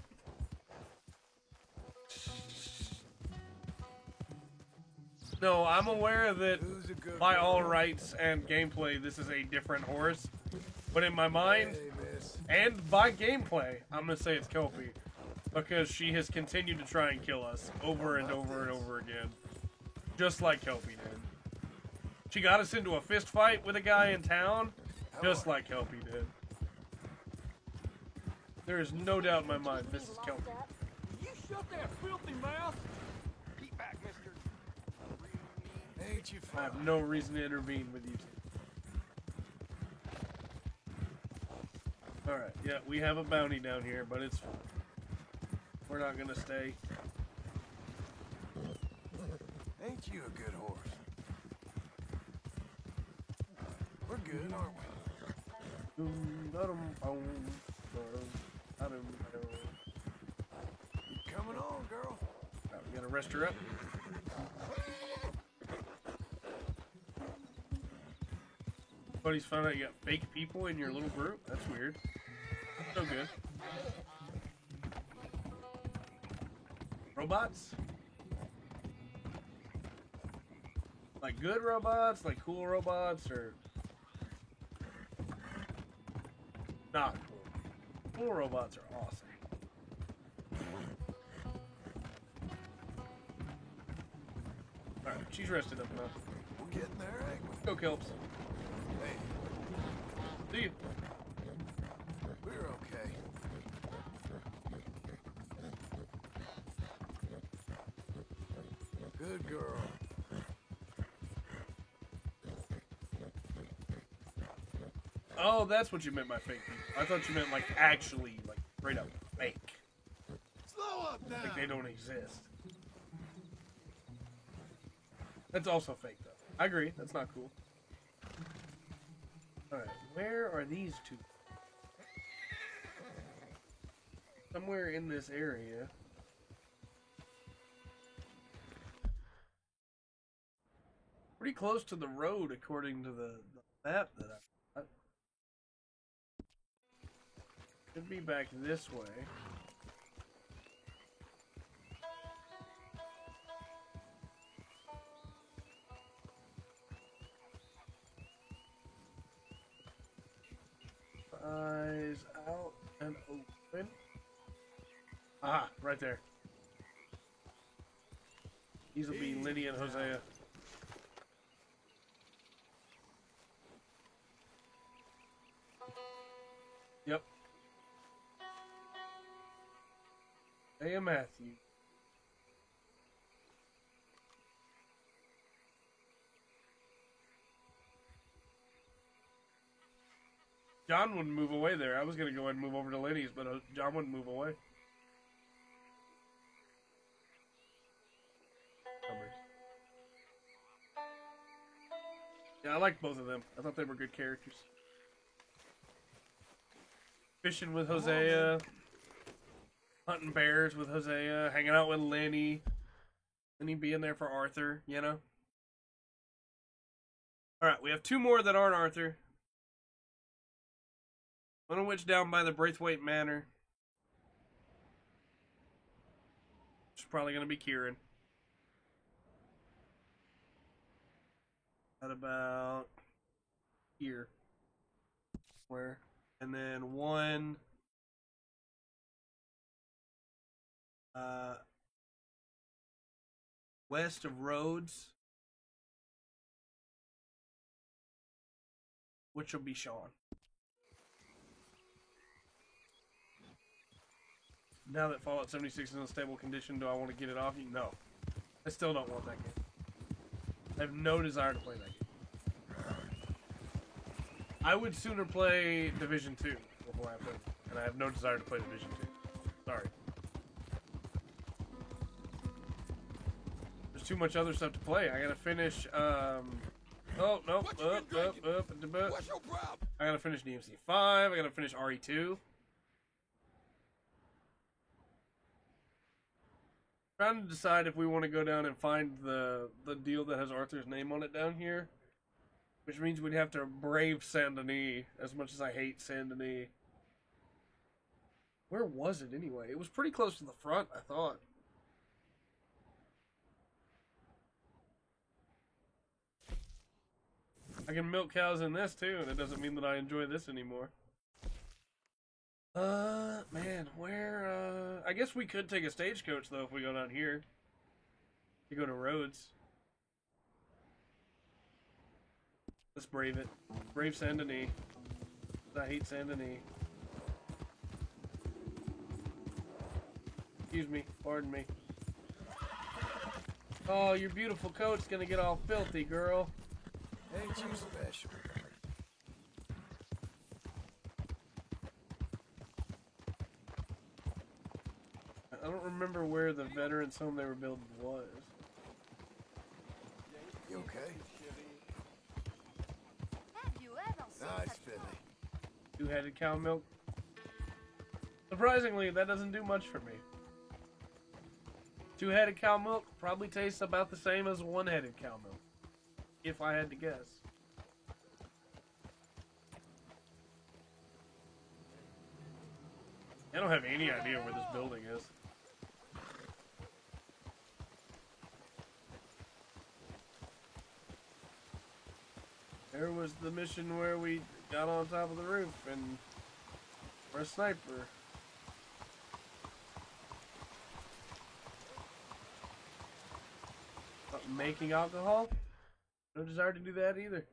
No, I'm aware that by all rights and gameplay, this is a different horse. But in my mind, and by gameplay, I'm going to say it's Kelpie. Because she has continued to try and kill us over and over and over again. Just like Kelpie did. She got us into a fist fight with a guy in town, just like Kelpie did. There is no doubt in my mind this is Kelpie. You shut that filthy mouth! Keep back, mister. Ain't you I have no reason to intervene with you two. Alright, yeah, we have a bounty down here, but it's fine. We're not gonna stay. Ain't you a good horse? We're good, aren't we? Keep coming on, girl. Right, we gotta rest her up. Buddy's found out you got fake people in your little group? That's weird. So good. Robots? Like good robots? Like cool robots? Or not cool? Cool robots are awesome. Alright, she's rested up enough. We're getting there, ain't we? Go, Kelps. Hey. See you. We're okay. Good girl. Oh, that's what you meant by fake people. I thought you meant like actually, like straight up fake. Slow up now. Like they don't exist. That's also fake though. I agree. That's not cool. Alright, where are these two? Somewhere in this area. Pretty close to the road according to the map that I got. Could be back this way. Eyes out and open. Aha, right there. These will be Lenny and Hosea. Yep. Hey, Matthew. John wouldn't move away there. I was going to go ahead and move over to Lenny's, but John wouldn't move away. Yeah, I like both of them. I thought they were good characters. Fishing with Hosea, hunting bears with Hosea, hanging out with Lenny, Lenny being there for Arthur, you know? Alright, we have two more that aren't Arthur. One of which down by the Braithwaite Manor. Which is probably going to be Kieran. At about here. Where? And then one west of Rhodes, which will be Sean. Now that Fallout 76 is in a stable condition, do I want to get it off you? No. I still don't want that game. I have no desire to play that game. I would sooner play Division 2 before I play, and I have no desire to play Division 2. Sorry. There's too much other stuff to play. I gotta finish, oh, nope, What's your problem? I gotta finish DMC 5, I gotta finish RE2. Trying to decide if we want to go down and find the deal that has Arthur's name on it down here. Which means we'd have to brave Saint Denis, as much as I hate Saint Denis. Where was it anyway? It was pretty close to the front, I thought. I can milk cows in this too, and it doesn't mean that I enjoy this anymore. Man, where, I guess we could take a stagecoach, though, if we go down here. You go to Rhodes. Let's brave it. Brave Saint Denis. I hate Saint Denis. Excuse me. Pardon me. Oh, your beautiful coat's gonna get all filthy, girl. Ain't you special? I don't remember where the veterans home they were building was. You okay? Have you ever seen Nice filly. Two-headed cow milk. Surprisingly, that doesn't do much for me. Two-headed cow milk probably tastes about the same as one-headed cow milk, if I had to guess. I don't have any idea where this building is. There was the mission where we got on top of the roof and we're a sniper. Making alcohol? No desire to do that either. It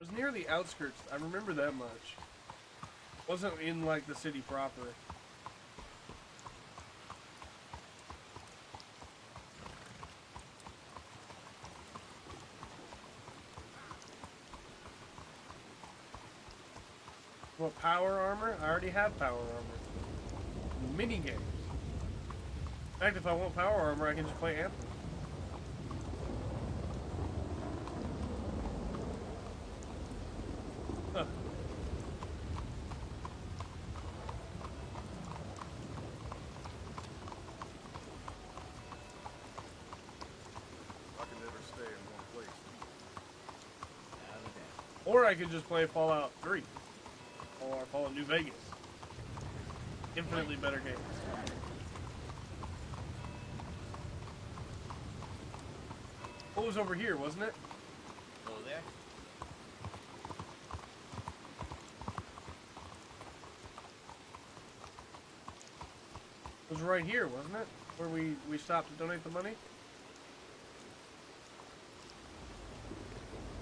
was near the outskirts. I remember that much. It wasn't in like the city proper. What, power armor? I already have power armor. Mini games. In fact, if I want power armor, I can just play Anthem. Huh. I can never stay in one place. Or I could just play Fallout 3. Or Fallout New Vegas. Infinitely better games. What was over here, wasn't it? Hello there. It was right here, wasn't it? Where we stopped to donate the money?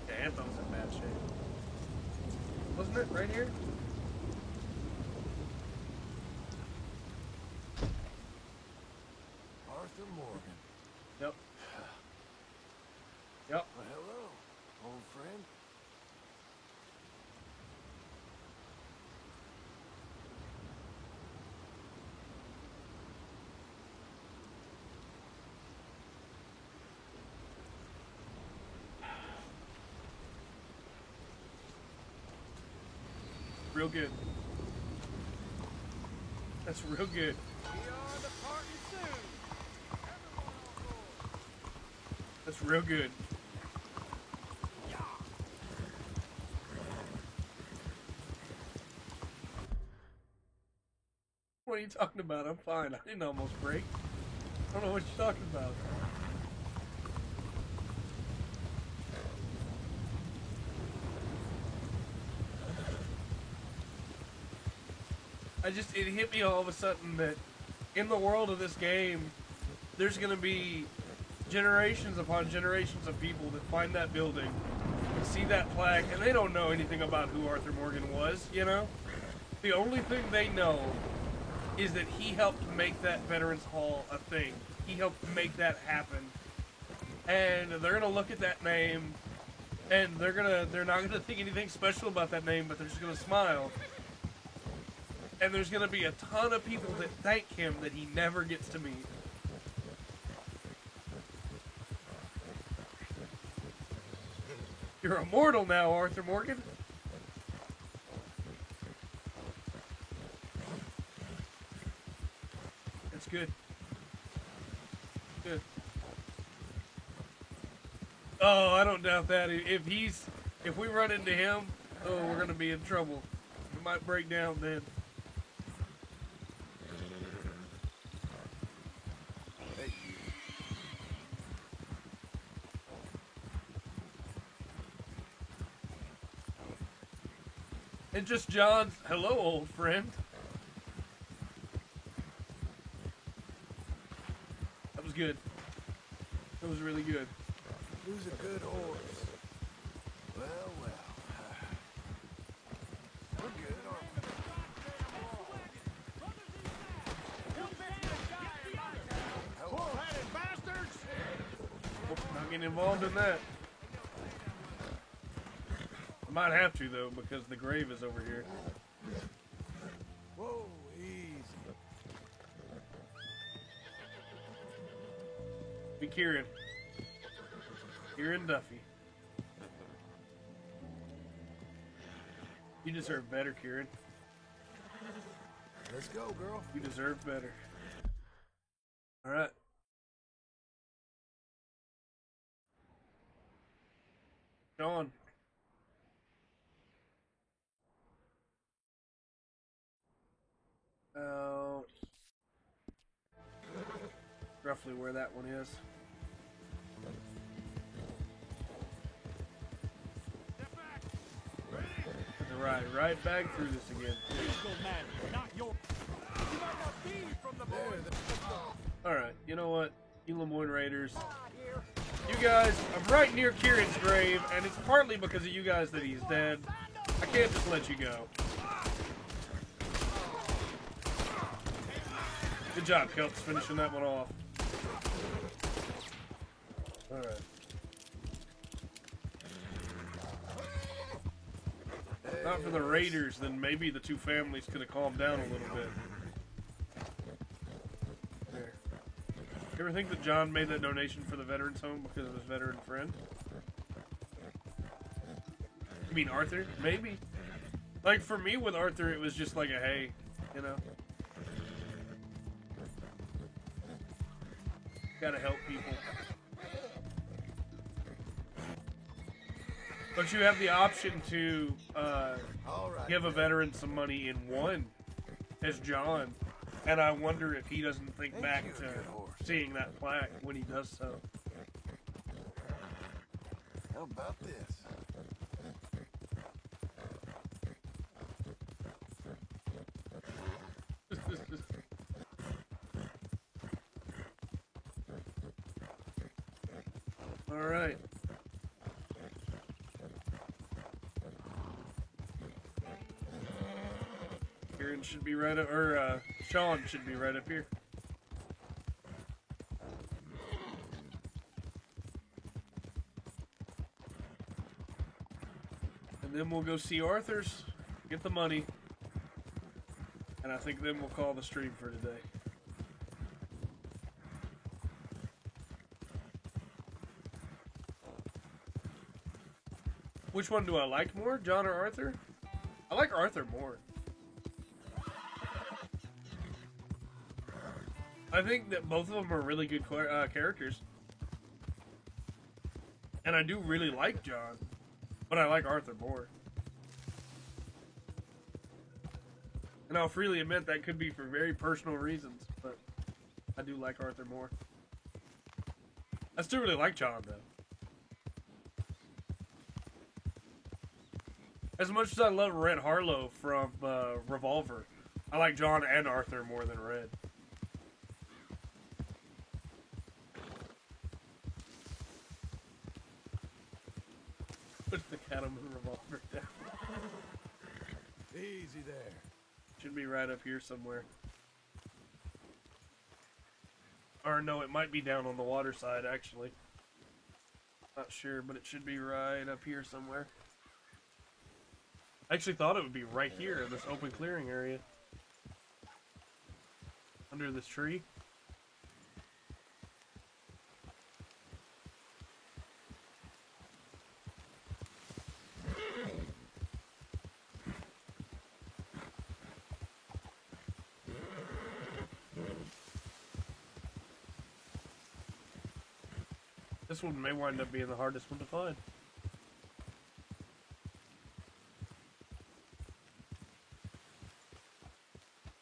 Yeah, Anthem's in bad shape. Wasn't it right here? Arthur Morgan. Yep. Yep. Well, hello, old friend. Real good. That's real good. That's real good. What are you talking about? I'm fine. I didn't almost break. I don't know what you're talking about. It hit me all of a sudden that in the world of this game, there's going to be generations upon generations of people that find that building and see that plaque, and they don't know anything about who Arthur Morgan was, you know? The only thing they know is that he helped make that Veterans Hall a thing. He helped make that happen. And they're going to look at that name, and they're not going to think anything special about that name, but they're just going to smile. And there's going to be a ton of people that thank him that he never gets to meet. You're immortal now, Arthur Morgan. That's good. Good. Oh, I don't doubt that. If we run into him, oh, we're going to be in trouble. We might break down then. It's just John's hello, old friend. That was good. That was really good. Who's a good horse? Well, well. We're good, aren't we? Bull-headed bastards! Oh, not getting involved in that. I might have to, though, because the grave is over here. Whoa, easy. Be Kieran. Kieran Duffy. You deserve better, Kieran. Let's go, girl. You deserve better. Alright. Sean. Roughly where that one is. Right back through this again. Alright, you know what? You Lemoyne Raiders. You guys, I'm right near Kieran's grave, and it's partly because of you guys that he's dead. I can't just let you go. Good job, Kelps, finishing that one off. Alright. Not for the Raiders, then maybe the two families could have calmed down a little bit. There. You ever think that John made that donation for the veterans home because of his veteran friend? You mean Arthur? Maybe. Like, for me with Arthur, it was just like a hey, you know? Gotta help people. But you have the option to give a veteran some money in one as John. And I wonder if he doesn't think back to seeing that plaque when he does so. How about this? All right. Kieran should be right up, or Sean should be right up here. And then we'll go see Arthur's, get the money, and I think then we'll call the stream for today. Which one do I like more, John or Arthur? I like Arthur more. I think that both of them are really good characters. And I do really like John, but I like Arthur more. And I'll freely admit that could be for very personal reasons, but I do like Arthur more. I still really like John, though. As much as I love Red Harlow from Revolver, I like John and Arthur more than Red. Put the Cattleman Revolver down. Easy there. Should be right up here somewhere. Or no, it might be down on the water side, actually. Not sure, but it should be right up here somewhere. I actually thought it would be right here in this open clearing area. Under this tree. This one may wind up being the hardest one to find.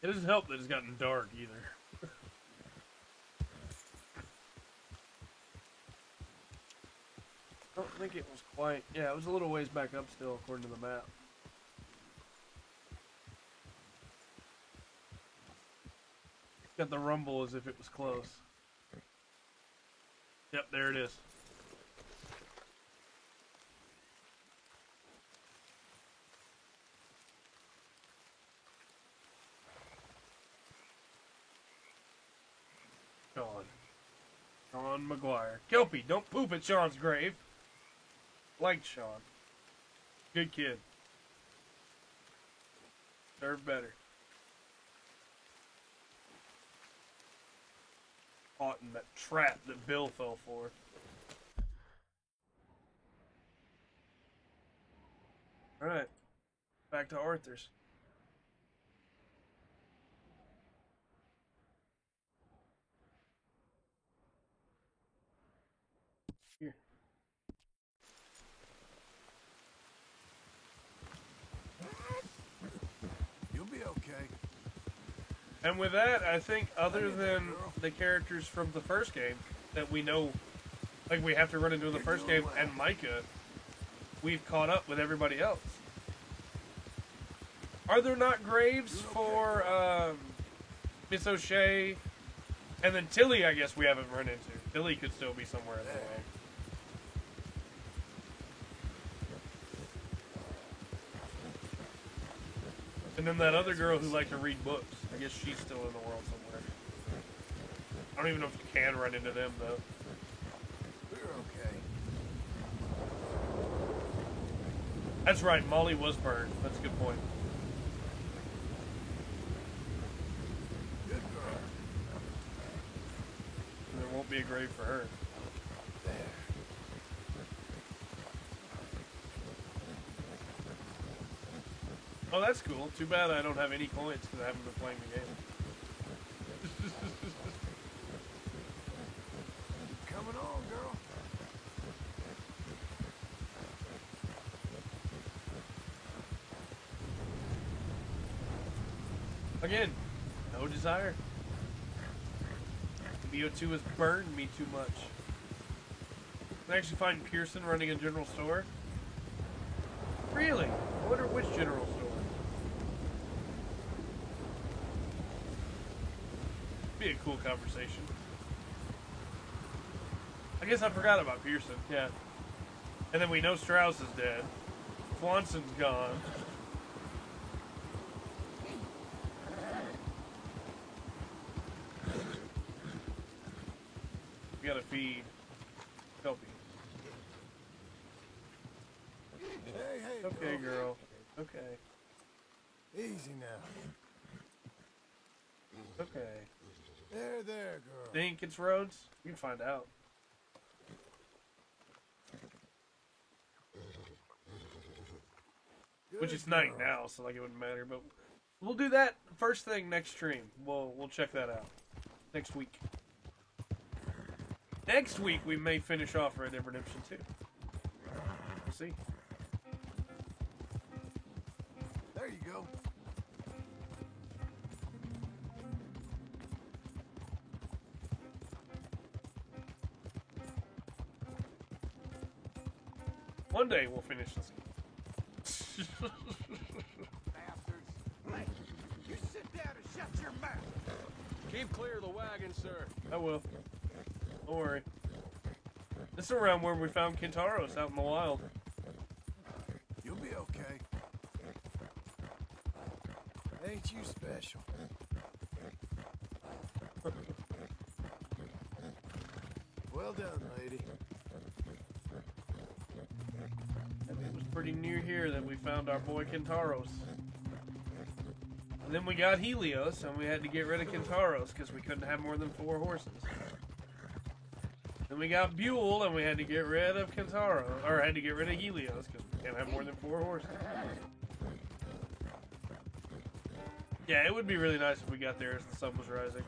It doesn't help that it's gotten dark either. I don't think it was quite... Yeah, it was a little ways back up still, according to the map. Got the rumble as if it was close. Yep, there it is. Sean McGuire. Kelpie, don't poop at Sean's grave. Liked Sean. Good kid. Deserved better. Caught in that trap that Bill fell for. Alright. Back to Arthur's. Here. You'll be okay. And with that, I think other than the characters from the first game that we know, like we have to run into in the first game, and Micah, we've caught up with everybody else. Are there not graves for Miss O'Shea? And then Tilly, I guess we haven't run into. Tilly could still be somewhere in the way. And then that other girl who liked to read books. I guess she's still in the world somewhere. I don't even know if you can run into them, though. We're okay. That's right, Molly was burned. That's a good point. Good girl. And there won't be a grave for her. There. Oh, that's cool. Too bad I don't have any coins because I haven't been playing the game. Coming on, girl. Again, no desire. BO2 has burned me too much. I actually find Pearson running a general store. Really? I wonder which general store. Be a cool conversation. I guess I forgot about Pearson, yeah. And then we know Strauss is dead. Swanson's gone. We gotta feed Kelpie. Hey, okay, girl. Okay. Easy now. Okay. There, girl. Think it's Rhodes? We can find out. Which is night now, so like it wouldn't matter. But we'll do that first thing next stream. We'll check that out next week. Next week we may finish off Red Dead Redemption 2. We'll see. There you go. One day we'll finish this. Hey, you sit down and shut your mouth. Keep clear of the wagon, sir. I will. Don't worry. This is around where we found Kintaros out in the wild. You'll be okay. Ain't you special? Well done, lady. It was pretty near here that we found our boy Kintaros. And then we got Helios, and we had to get rid of Kintaros because we couldn't have more than 4 horses. Then we got Buell, and we had to get rid of Kintaro, or had to get rid of Helios because we can't have more than 4 horses. Yeah, it would be really nice if we got there as the sun was rising.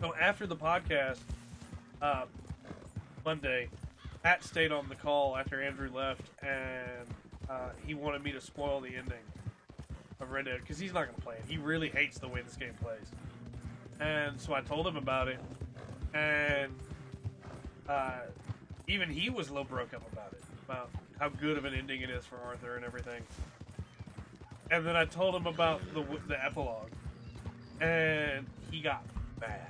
So after the podcast, Monday, Pat stayed on the call after Andrew left, and he wanted me to spoil the ending of Red Dead, because he's not going to play it. He really hates the way this game plays. And so I told him about it, and even he was a little broke up about it. about how good of an ending it is for Arthur and everything. And then I told him about the epilogue, and he got mad.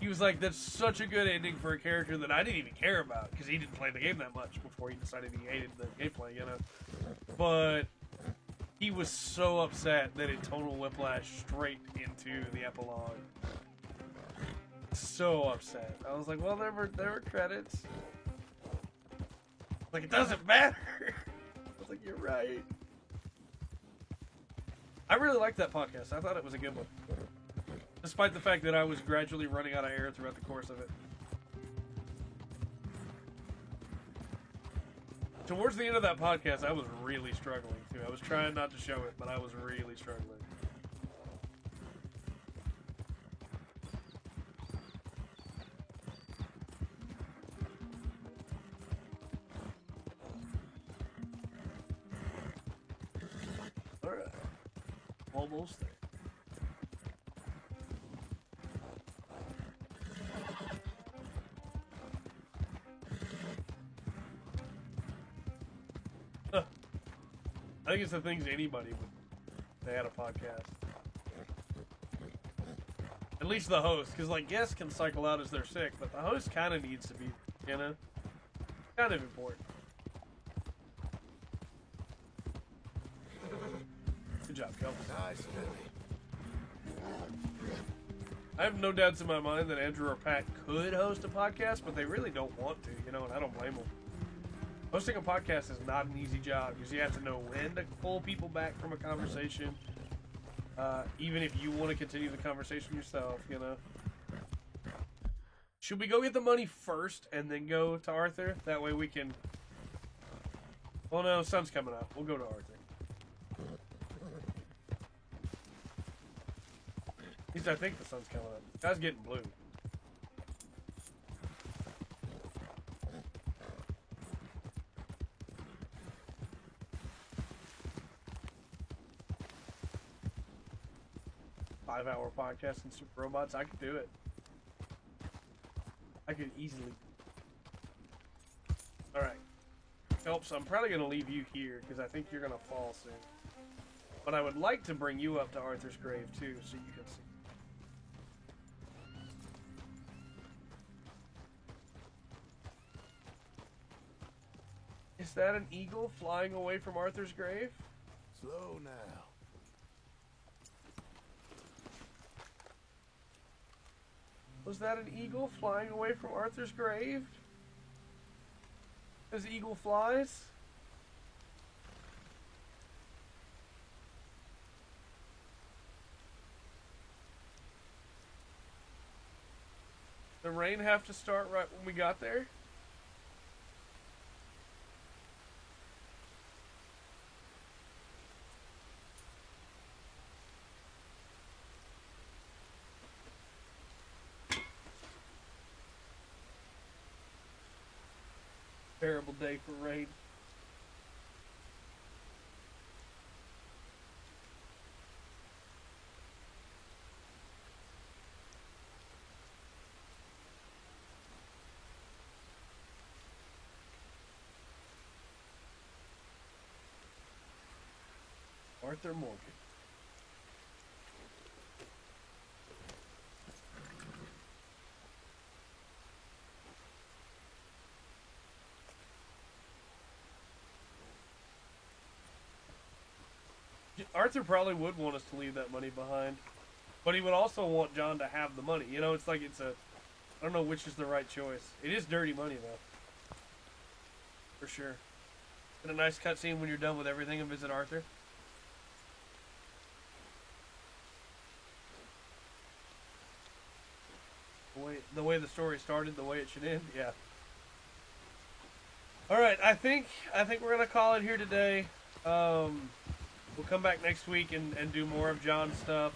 He was like, "That's such a good ending for a character that I didn't even care about," because he didn't play the game that much before he decided he hated the gameplay, you know. But he was so upset that it total whiplash straight into the epilogue. So upset. I was like, "Well, there were credits." Like, it doesn't matter. I was like, "You're right." I really liked that podcast. I thought it was a good one. Despite the fact that I was gradually running out of air throughout the course of it. Towards the end of that podcast, I was really struggling, too. I was trying not to show it, but I was really struggling. Alright. Almost there. I think it's the things anybody would. They had a podcast. At least the host, because like guests can cycle out as they're sick, but the host kind of needs to be, you know, kind of important. Good job, Kel. Nice, Billy. I have no doubts in my mind that Andrew or Pat could host a podcast, but they really don't want to, you know, and I don't blame them. Hosting a podcast is not an easy job because you have to know when to pull people back from a conversation, even if you want to continue the conversation yourself, you know. Should we go get the money first and then go to Arthur? That way we can... Well, no, sun's coming up. We'll go to Arthur. At least I think the sun's coming up. The sky's getting blue. Five-hour podcast and Super Robots. I could do it. I could easily. Alright. Helps. I'm probably going to leave you here because I think you're going to fall soon. But I would like to bring you up to Arthur's grave too so you can see. Is that an eagle flying away from Arthur's grave? Slow now. Was that an eagle flying away from Arthur's grave? As eagle flies? Did the rain have to start right when we got there? Terrible day for rain. Arthur Morgan. Arthur probably would want us to leave that money behind, but he would also want John to have the money. You know, it's like I don't know which is the right choice. It is dirty money though, for sure. And a nice cutscene when you're done with everything and visit Arthur. The way the story started, the way it should end, yeah. All right, I think we're gonna call it here today. We'll come back next week and do more of John's stuff.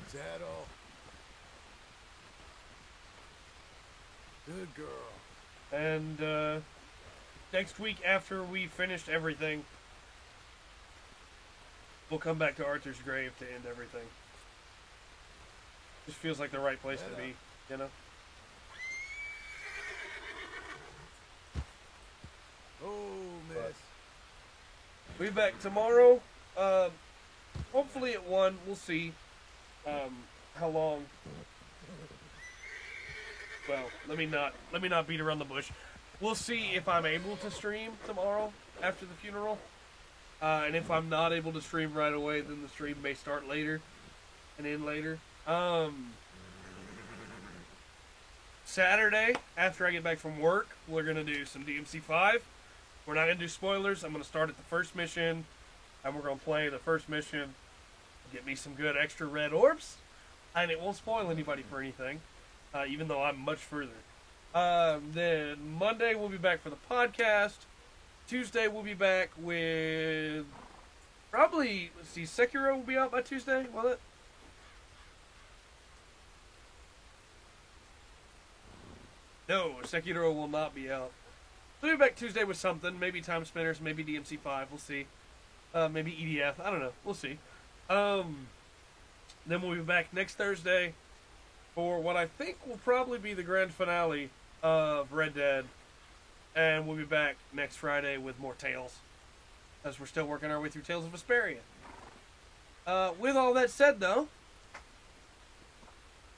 Is that all? Good girl. And next week, after we finished everything, we'll come back to Arthur's grave to end everything. Just feels like the right place to be, you know? Oh, We'll be back tomorrow. Hopefully at 1. We'll see how long. Well, let me not beat around the bush. We'll see if I'm able to stream tomorrow after the funeral. And if I'm not able to stream right away, then the stream may start later and end later. Saturday, after I get back from work, we're going to do some DMC5. We're not going to do spoilers. I'm going to start at the first mission, and we're going to play the first mission, get me some good extra red orbs, and it won't spoil anybody for anything, even though I'm much further. Then Monday, we'll be back for the podcast. Tuesday, we'll be back with probably, let's see, Sekiro will be out by Tuesday, will it? No, Sekiro will not be out. We'll be back Tuesday with something. Maybe Time Spinners, maybe DMC5. We'll see. Maybe EDF. I don't know. We'll see. Then we'll be back next Thursday for what I think will probably be the grand finale of Red Dead. And we'll be back next Friday with more Tales, as we're still working our way through Tales of Vesperia. With all that said, though,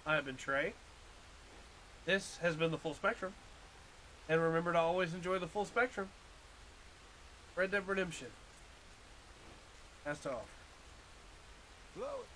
I have been Trey. This has been the Full Spectrum. And remember to always enjoy the full spectrum. Red Dead Redemption has to offer. Blow it.